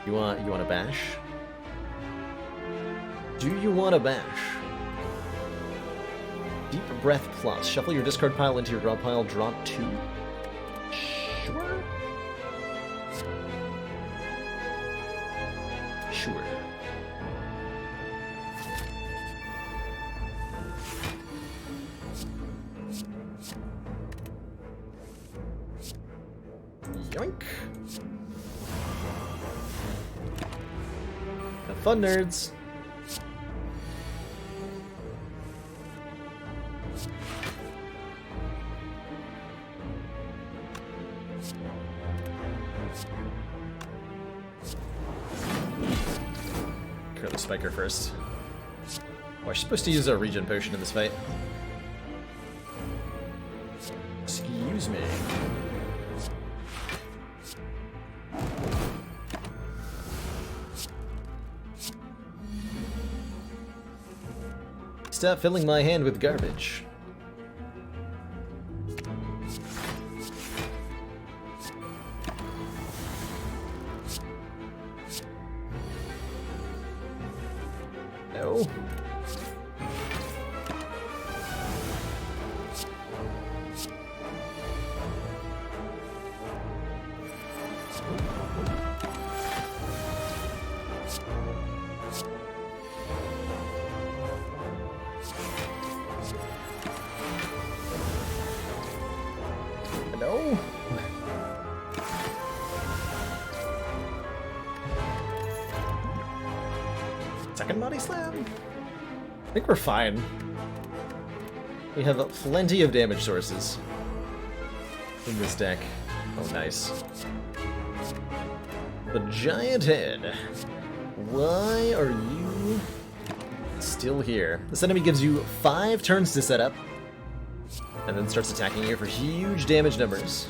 you want a bash? Do you want a bash?" Deep Breath Plus. Shuffle your discard pile into your draw pile. Draw 2. Sure. Sure. Yoink. Have fun, nerds. Kill the Spiker first. Oh, I'm supposed to use a regen potion in this fight. Excuse me. Stop filling my hand with garbage. No. No. Second body slam. I think we're fine. We have plenty of damage sources in this deck. Oh, nice. The giant head. Why are you still here? This enemy gives you 5 turns to set up, and then starts attacking you for huge damage numbers.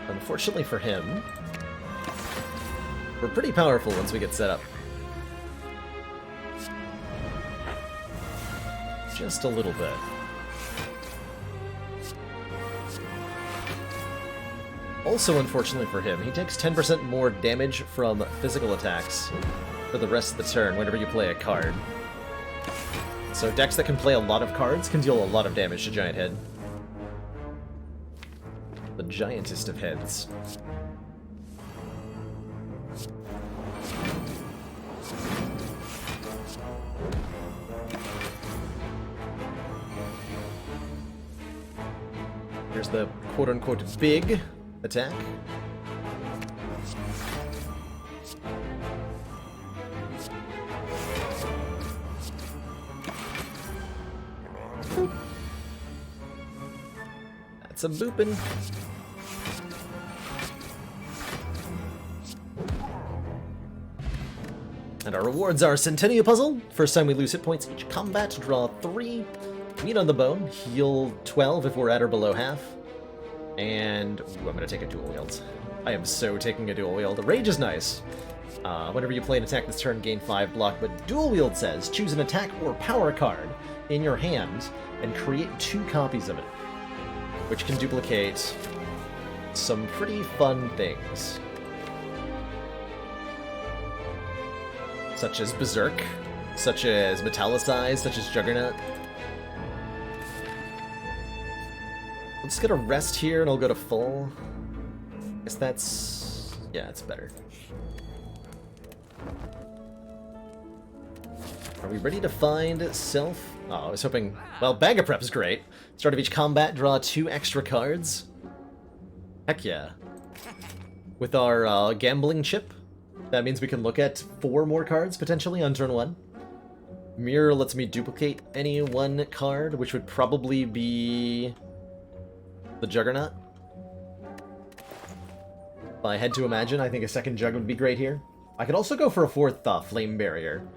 Unfortunately for him, we're pretty powerful once we get set up. Just a little bit. Also, unfortunately for him, he takes 10% more damage from physical attacks for the rest of the turn whenever you play a card. So decks that can play a lot of cards can deal a lot of damage to Giant Head. The giantest of heads. Here's the quote-unquote big attack. Boop. That's a boopin'. And our rewards are Centennial Puzzle. First time we lose hit points each combat, draw 3. Meat on the bone, heal 12 if we're at or below half. And ooh, I'm gonna take a dual wield. I am so taking a dual wield. Rage is nice. Whenever you play an attack this turn, gain 5 block, but dual wield says choose an attack or power card in your hand and create 2 copies of it, which can duplicate some pretty fun things. Such as Berserk, such as Metallicize, such as Juggernaut. Let's get a rest here and I'll go to full. Guess that's... yeah, it's better. Are we ready to find self? Oh, I was hoping... well, Bag of Prep is great. Start of each combat, draw 2 extra cards. Heck yeah. With our gambling chip, that means we can look at 4 more cards, potentially, on turn 1. Mirror lets me duplicate any 1 card, which would probably be... the Juggernaut. If I had to imagine, I think a second Jug would be great here. I could also go for a 4th Flame Barrier.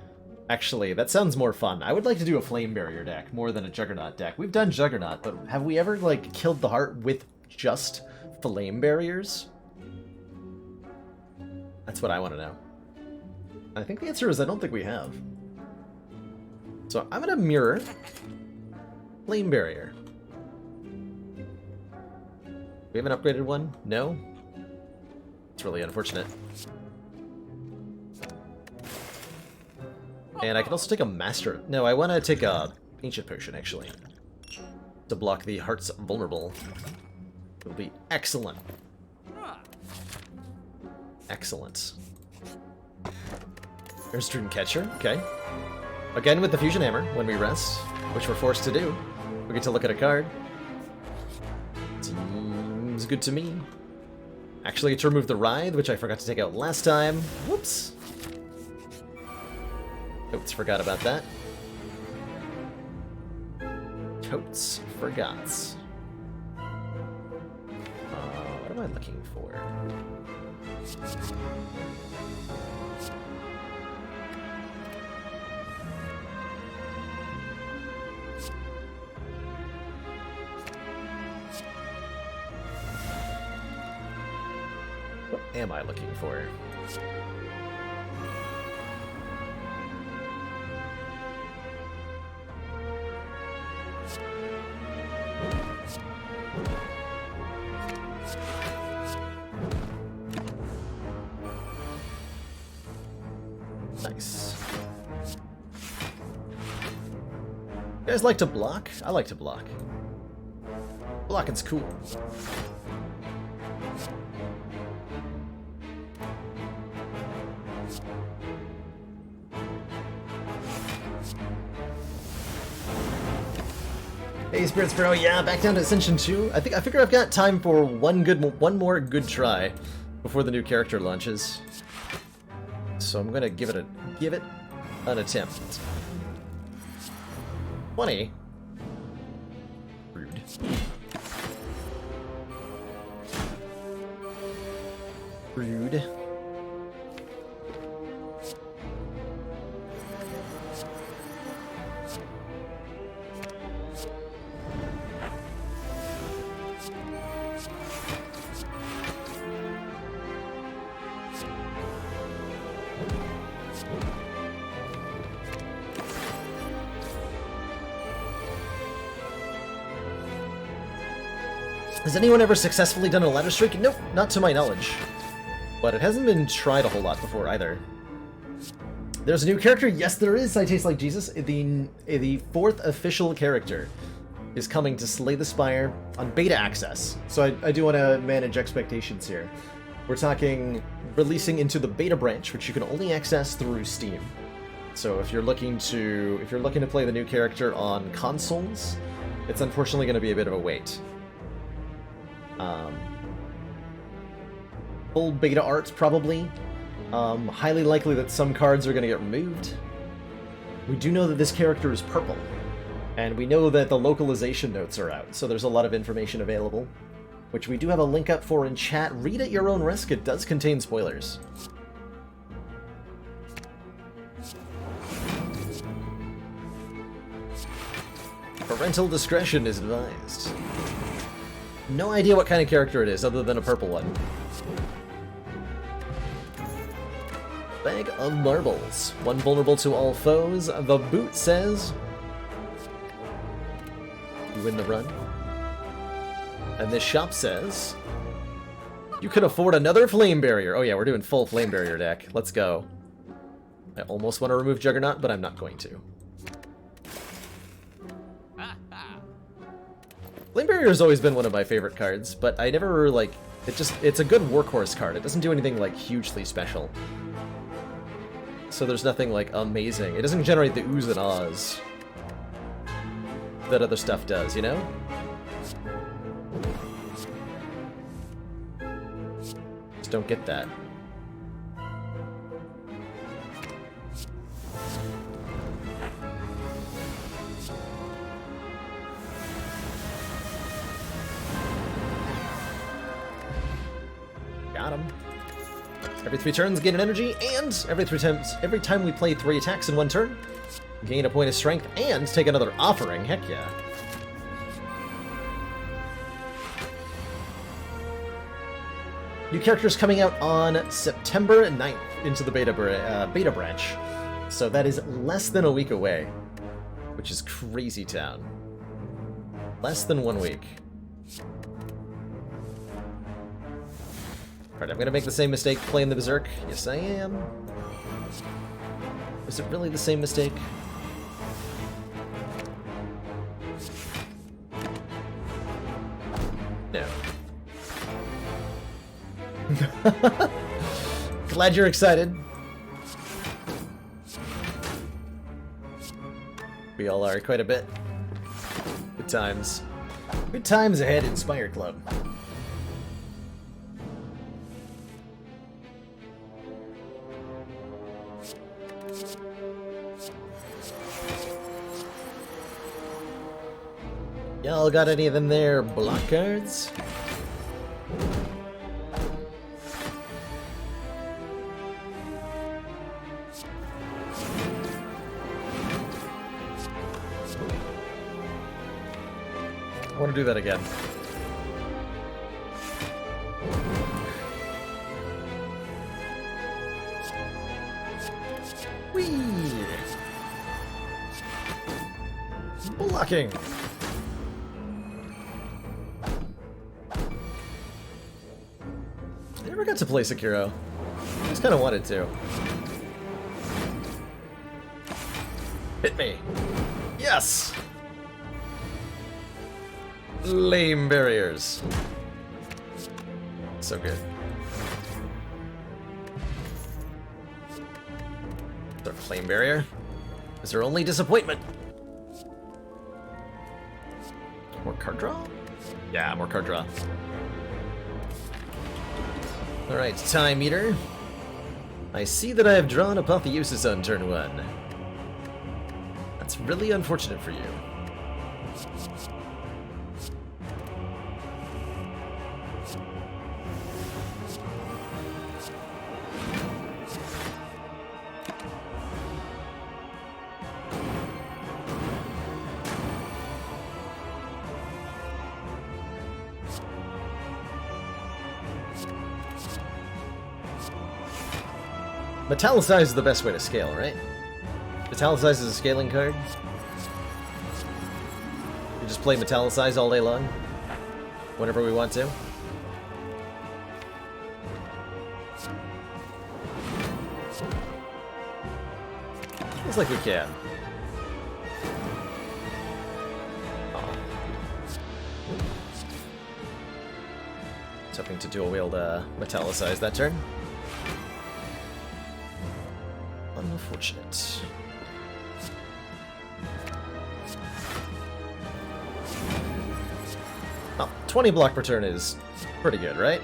Actually, that sounds more fun. I would like to do a Flame Barrier deck more than a Juggernaut deck. We've done Juggernaut, but have we ever, like, killed the heart with just Flame Barriers? That's what I want to know. I think the answer is I don't think we have. So I'm gonna mirror Flame Barrier. We haven't upgraded one? No? It's really unfortunate. And I can also take a Master... no, I want to take a Ancient Potion, actually. To block the Heart's Vulnerable. It will be excellent. Excellent. There's Dreamcatcher, okay. Again with the Fusion Hammer, when we rest, which we're forced to do. We get to look at a card. Seems good to me. Actually, get to remove the Writhe, which I forgot to take out last time. Whoops. Totes forgot about that. Totes forgots. What am I looking for? What am I looking for? Nice. You guys like to block? I like to block. Blocking's cool. Hey, Spirits Bro, yeah, back down to Ascension 2. I figure I've got time for one more good try before the new character launches. So I'm gonna give it an attempt. 20. Rude. Rude. Has anyone ever successfully done a ladder streak? Nope, not to my knowledge. But it hasn't been tried a whole lot before either. There's a new character? Yes, there is, I Taste Like Jesus. The fourth official character is coming to Slay the Spire on beta access. So I do want to manage expectations here. We're talking releasing into the beta branch, which you can only access through Steam. So if you're looking to play the new character on consoles, it's unfortunately going to be a bit of a wait. Full beta art, probably. Highly likely that some cards are going to get removed. We do know that this character is purple, and we know that the localization notes are out, so there's a lot of information available, which we do have a link up for in chat. Read at your own risk, it does contain spoilers. Parental discretion is advised. No idea what kind of character it is, other than a purple one. Bag of marbles. One vulnerable to all foes. The boot says... You win the run. And this shop says... You can afford another flame barrier. Oh yeah, we're doing full flame barrier deck. Let's go. I almost want to remove Juggernaut, but I'm not going to. Flame Barrier has always been one of my favorite cards, but I never, like, it's a good workhorse card. It doesn't do anything, like, hugely special. So there's nothing, like, amazing. It doesn't generate the oohs and ahs that other stuff does, you know? Just don't get that. Got him. Every 3 turns, gain an energy, and every time we play 3 attacks in 1 turn, gain a point of strength and take another offering. Heck yeah. New characters coming out on September 9th into the beta branch. So that is less than a week away, which is crazy town. Less than 1 week. Alright, I'm gonna make the same mistake playing the Berserk. Yes, I am. Is it really the same mistake? No. Glad you're excited. We all are quite a bit. Good times. Good times ahead in Spire Club. Y'all got any of them there block cards? I want to do that again. Whee! Blocking! I never got to play Sekiro. I just kind of wanted to. Hit me! Yes! Flame barriers. So good. Is there a flame barrier? Is there only disappointment? More card draw? Yeah, more card draw. Alright, time meter. I see that I have drawn Apotheosis on turn 1. That's really unfortunate for you. Metallicize is the best way to scale, right? Metallicize is a scaling card. We just play Metallicize all day long, whenever we want to. Feels like we can. Oh. I was hoping to dual wield Metallicize that turn. Unfortunate. Oh, 20 block per turn is pretty good, right?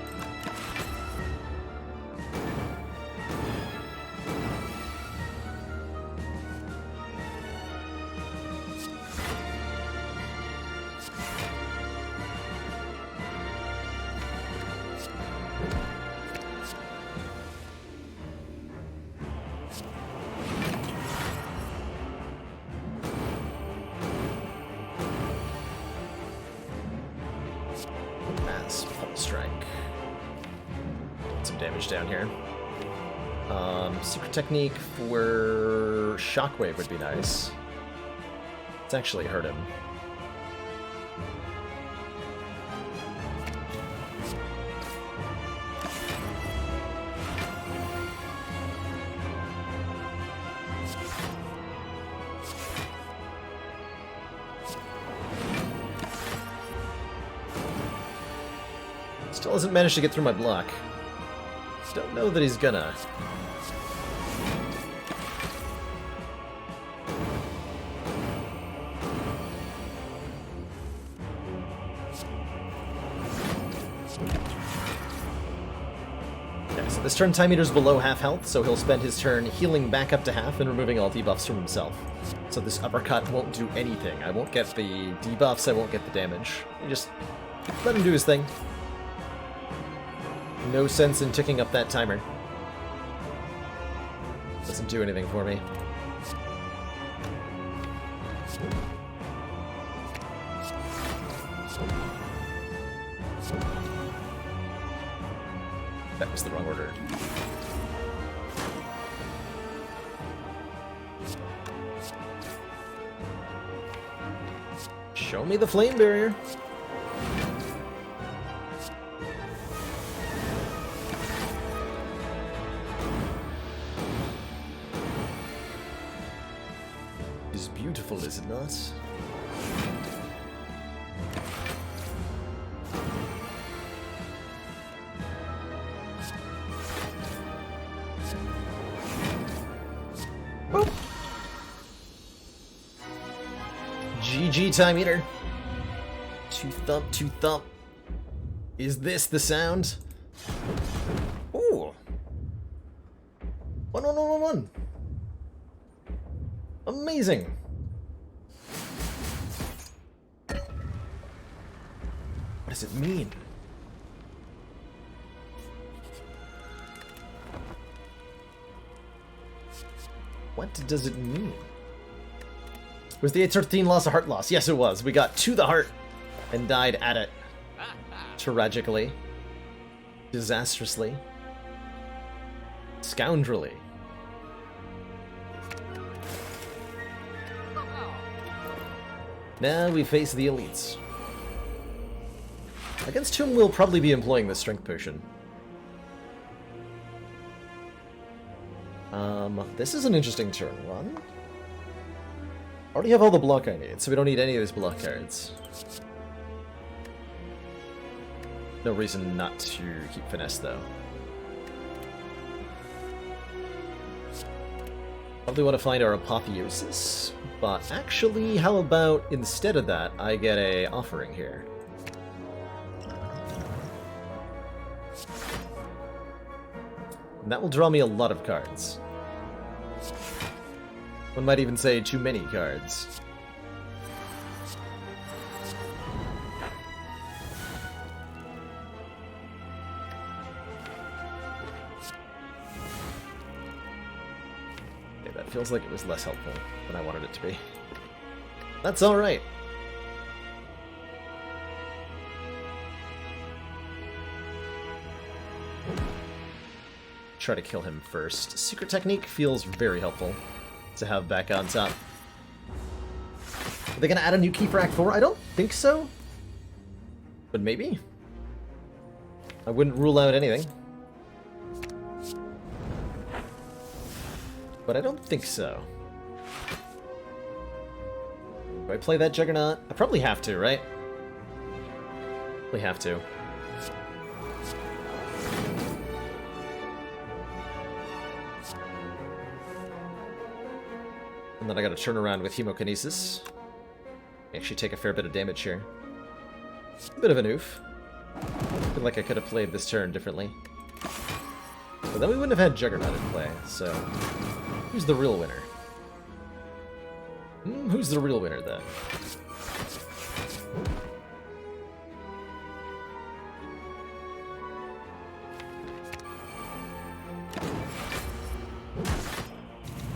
Down here. Secret technique for Shockwave would be nice. It's actually hurt him. Still hasn't managed to get through my block. Don't know that he's gonna. Okay, so this turn time meter's below half health, so he'll spend his turn healing back up to half and removing all debuffs from himself. So this uppercut won't do anything. I won't get the debuffs, I won't get the damage. You just let him do his thing. No sense in ticking up that timer. Doesn't do anything for me. That was the wrong order. Show me the flame barrier. Beautiful, is it not? Boop. GG time eater. Two thump, two thump. Is this the sound? Ooh. 1-1-1-1-1. Amazing. What does it mean? What does it mean? Was the 813 loss a heart loss? Yes, it was. We got to the heart and died at it. Tragically. Disastrously. Scoundrelly. Now we face the elites. Against whom we'll probably be employing the strength potion. This is an interesting turn one. Already have all the block I need, so we don't need any of these block cards. No reason not to keep Finesse, though. Probably want to find our Apotheosis, but actually, how about instead of that, I get a offering here. And that will draw me a lot of cards. One might even say too many cards. Okay, that feels like it was less helpful than I wanted it to be. That's alright. Try to kill him first. Secret Technique feels very helpful to have back on top. Are they gonna add a new key for Act 4? I don't think so. But maybe? I wouldn't rule out anything. But I don't think so. Do I play that Juggernaut? I probably have to, right? We have to. And then I gotta turn around with Hemokinesis. Actually take a fair bit of damage here. A bit of an oof. I feel like I could have played this turn differently. But then we wouldn't have had Juggernaut in play, so... Who's the real winner? Who's the real winner, then?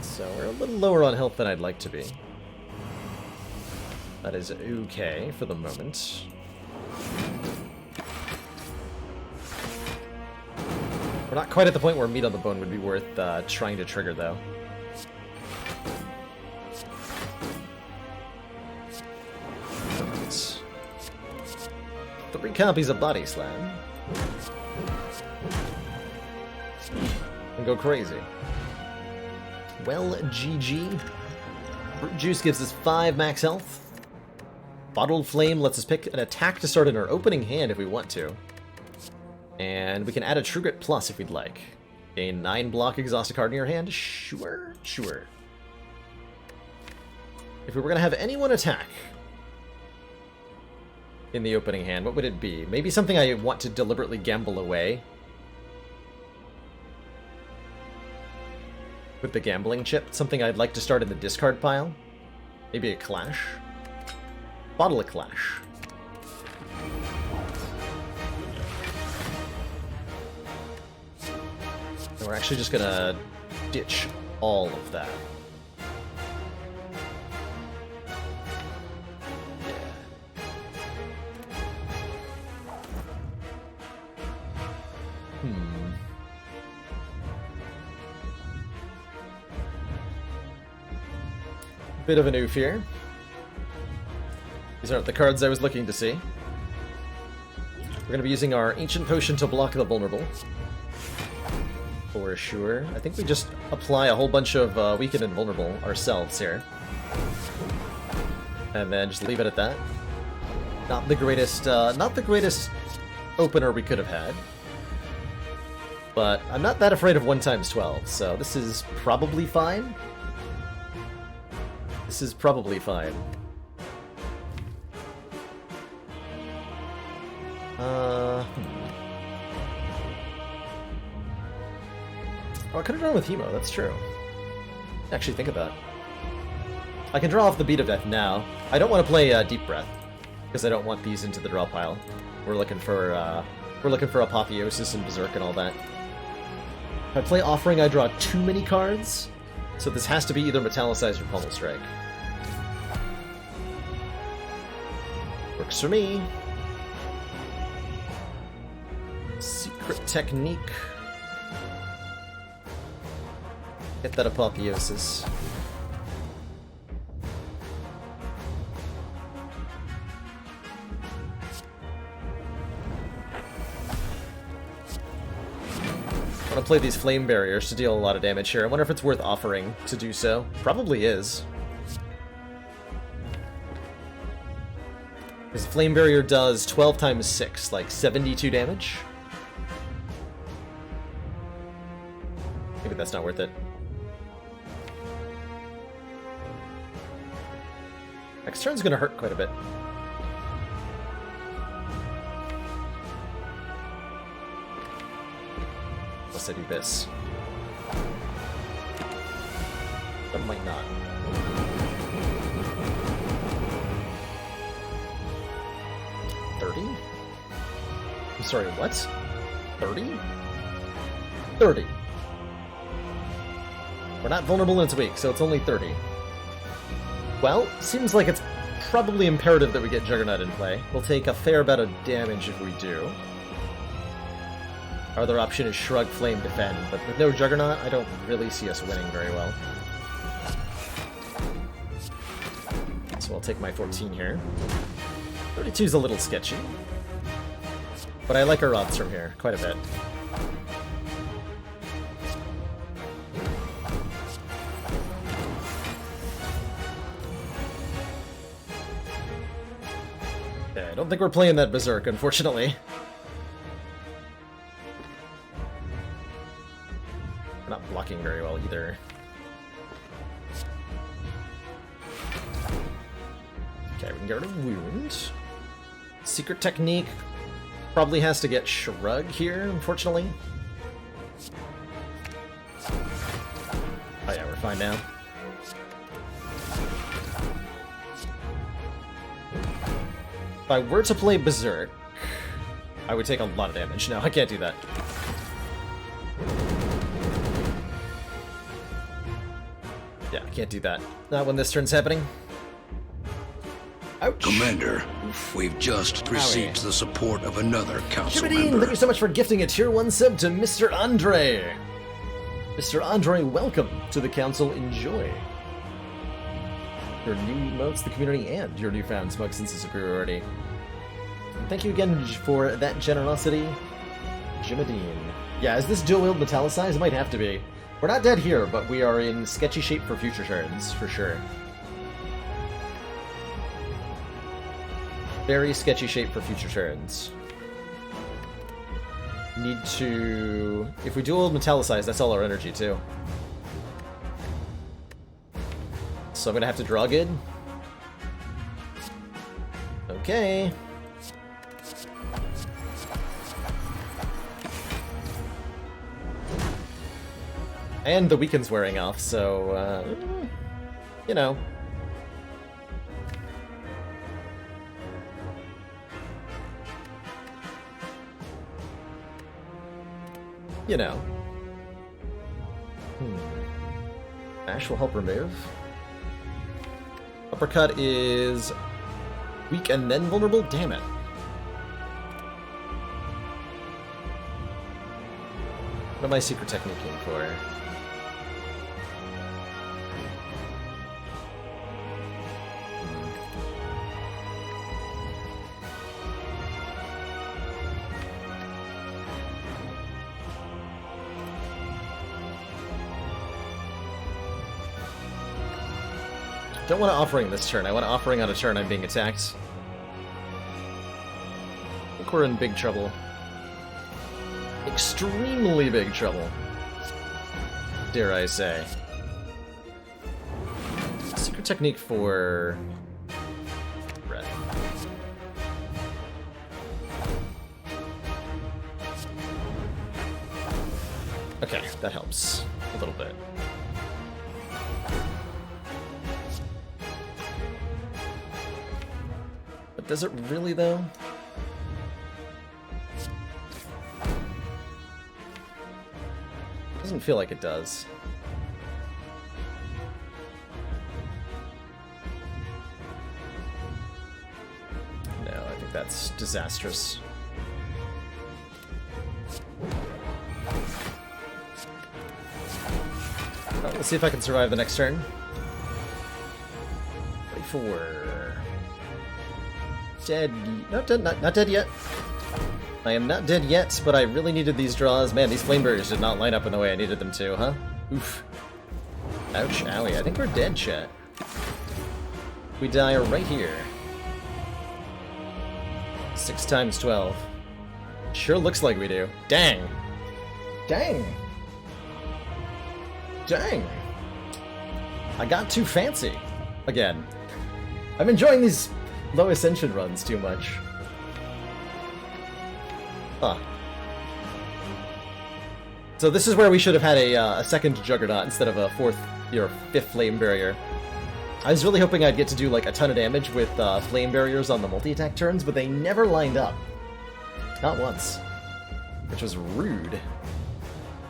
So we're a little lower on health than I'd like to be. That is okay for the moment. We're not quite at the point where Meat on the Bone would be worth trying to trigger, though. Perfect. 3 copies of Body Slam. And go crazy. Well, GG. Brute Juice gives us 5 max health. Bottled Flame lets us pick an attack to start in our opening hand if we want to. And we can add a True Grit Plus if we'd like. Gain 9 block, exhaust a card in your hand? Sure, sure. If we were going to have anyone attack in the opening hand, what would it be? Maybe something I want to deliberately gamble away. With the gambling chip, something I'd like to start in the discard pile. Maybe a Clash. Bottle of Clash. And we're actually just gonna ditch all of that. Bit of an oof here. These aren't the cards I was looking to see. We're going to be using our Ancient Potion to block the vulnerable. For sure. I think we just apply a whole bunch of weakened and vulnerable ourselves here. And then just leave it at that. Not the greatest opener we could have had. But I'm not that afraid of 1x12, so this is probably fine. This is probably fine. Oh, I could have drawn with Hemo, that's true. Actually, think about it. I can draw off the Beat of Death now. I don't want to play Deep Breath, because I don't want these into the draw pile. We're looking for Apotheosis and Berserk and all that. If I play Offering, I draw too many cards, so this has to be either Metallicized or Pummel Strike. Works for me. Secret Technique. Get that Apotheosis. I want to play these Flame Barriers to deal a lot of damage here. I wonder if it's worth offering to do so. Probably is. Because Flame Barrier does 12 times 6, like 72 damage. Maybe that's not worth it. Next turn's gonna hurt quite a bit. Unless I do this. That might not. I'm sorry, what? 30? 30. We're not vulnerable and it's weak, so it's only 30. Well, seems like it's probably imperative that we get Juggernaut in play. We'll take a fair bit of damage if we do. Our other option is Shrug, Flame, Defend, but with no Juggernaut, I don't really see us winning very well. So I'll take my 14 here. 32 is a little sketchy. But I like our odds from here, quite a bit. Yeah, I don't think we're playing that Berserk, unfortunately. We're not blocking very well either. Okay, we can get rid of Wound. Secret Technique probably has to get Shrug here, unfortunately. Oh yeah, we're fine now. If I were to play Berserk, I would take a lot of damage. No, I can't do that. Yeah, I can't do that. Not when this turn's happening. Ouch. Commander, we've just received the support of another council Shibadeen, member. thank you so much for gifting a tier 1 sub to Mr. Andre. Mr. Andre, welcome to the council. Enjoy your new emotes, the community, and your newfound smug sense of superiority. Thank you again for that generosity, Jimadeen. Yeah, is this dual-wield metallicized? It might have to be. We're not dead here, but we are in sketchy shape for future turns, for sure. Very sketchy shape for future turns. Need to... If we dual metallicize, that's all our energy, too. So I'm gonna have to draw good. Okay. And the weaken's wearing off, so, you know. You know. Ash will help remove. Uppercut is weak and then vulnerable? Damn it. What am I secret techniquing for? Don't want to offering this turn. I want to offering on a turn I'm being attacked. I think we're in big trouble. Extremely big trouble. Dare I say. Secret technique for... Breath. Okay, that helps a little bit. Does it really, though? Doesn't feel like it does. No, I think that's disastrous. Well, let's see if I can survive the next turn. 34. Dead. Not dead, not dead yet. I am not dead yet, but I really needed these draws. Man, these flame barriers did not line up in the way I needed them to, huh? Oof. Ouch, owie. I think we're dead, chat. We die right here. 6 times 12. Sure looks like we do. Dang. Dang. Dang. I got too fancy. Again. I'm enjoying these low ascension runs too much. Huh. So this is where we should have had a second Juggernaut instead of a fifth Flame Barrier. I was really hoping I'd get to do like a ton of damage with Flame Barriers on the multi-attack turns, but they never lined up. Not once. Which was rude.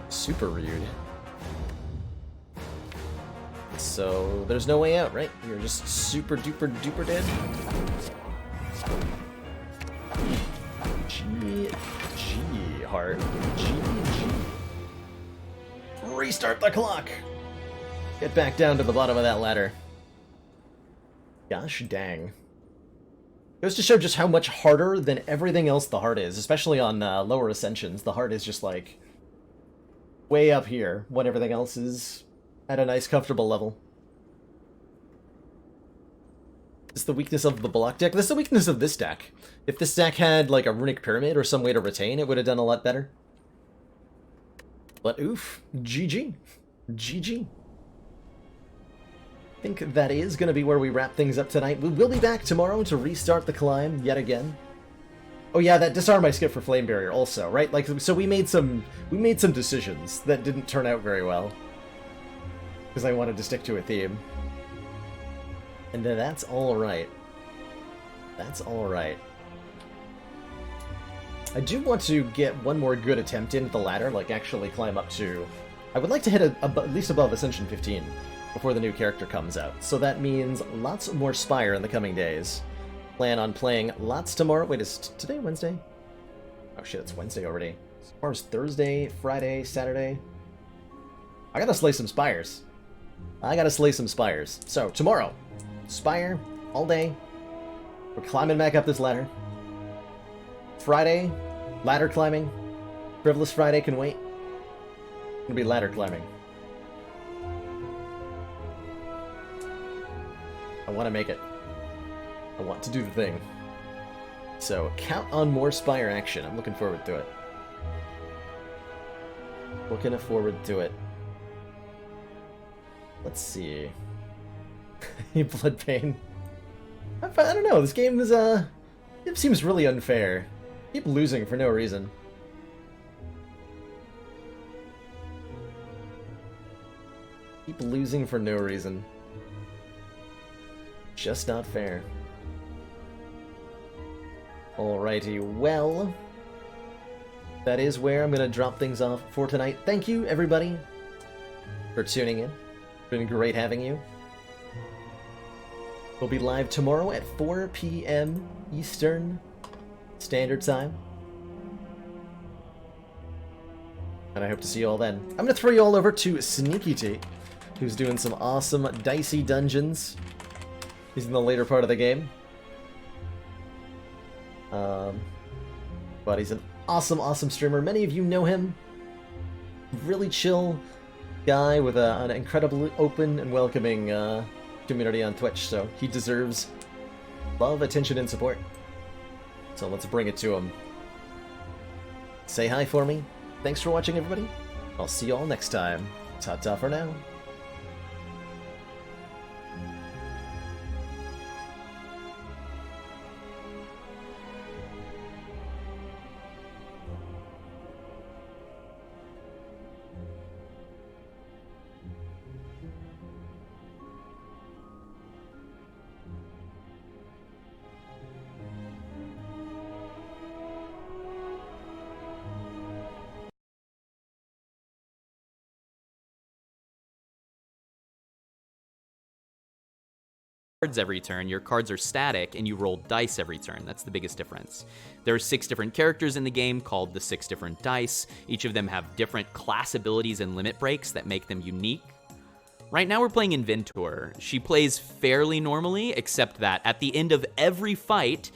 Super rude. So there's no way out, right? You're just super duper duper dead. G heart. G. Restart the clock! Get back down to the bottom of that ladder. Gosh dang. Goes to show just how much harder than everything else the heart is, especially on lower ascensions. The heart is just like way up here when everything else is at a nice comfortable level. This is the weakness of the block deck. This is the weakness of this deck. If this deck had like a runic pyramid or some way to retain, it would have done a lot better. But oof, GG. GG. I think that is going to be where we wrap things up tonight. We will be back tomorrow to restart the climb yet again. Oh yeah, that disarm I skipped for Flame Barrier also, right? Like, so we made some decisions that didn't turn out very well. Because I wanted to stick to a theme. And then that's alright. That's alright. I do want to get one more good attempt in the ladder, like actually climb up to... I would like to hit at least above Ascension 15 before the new character comes out. So that means lots more Spire in the coming days. Plan on playing lots tomorrow. Wait, is today Wednesday? Oh shit, it's Wednesday already. Tomorrow's Thursday, Friday, Saturday. I gotta slay some Spires. I gotta slay some Spires. So, tomorrow, Spire, all day. We're climbing back up this ladder. Friday, ladder climbing. Frivolous Friday can wait. It's gonna be ladder climbing. I want to make it. I want to do the thing. So, count on more Spire action. I'm looking forward to it. Looking forward to it. Let's see. Blood pain. I don't know. This game is, it seems really unfair. Keep losing for no reason. Keep losing for no reason. Just not fair. Alrighty, well, that is where I'm going to drop things off for tonight. Thank you, everybody, for tuning in. It's been great having you. We'll be live tomorrow at 4 p.m. Eastern Standard Time. And I hope to see you all then. I'm going to throw you all over to Sneaky Tate, who's doing some awesome dicey dungeons. He's in the later part of the game. But he's an awesome, awesome streamer. Many of you know him. Really chill guy with an incredibly open and welcoming community on Twitch, so he deserves love, attention, and support. So let's bring it to him. Say hi for me. Thanks for watching, everybody. I'll see you all next time. Ta-ta for now. Cards every turn. Your cards are static, and you roll dice every turn. That's the biggest difference. There are 6 different characters in the game called the 6 different dice. Each of them have different class abilities and limit breaks that make them unique. Right now we're playing Inventor. She plays fairly normally, except that at the end of every fight,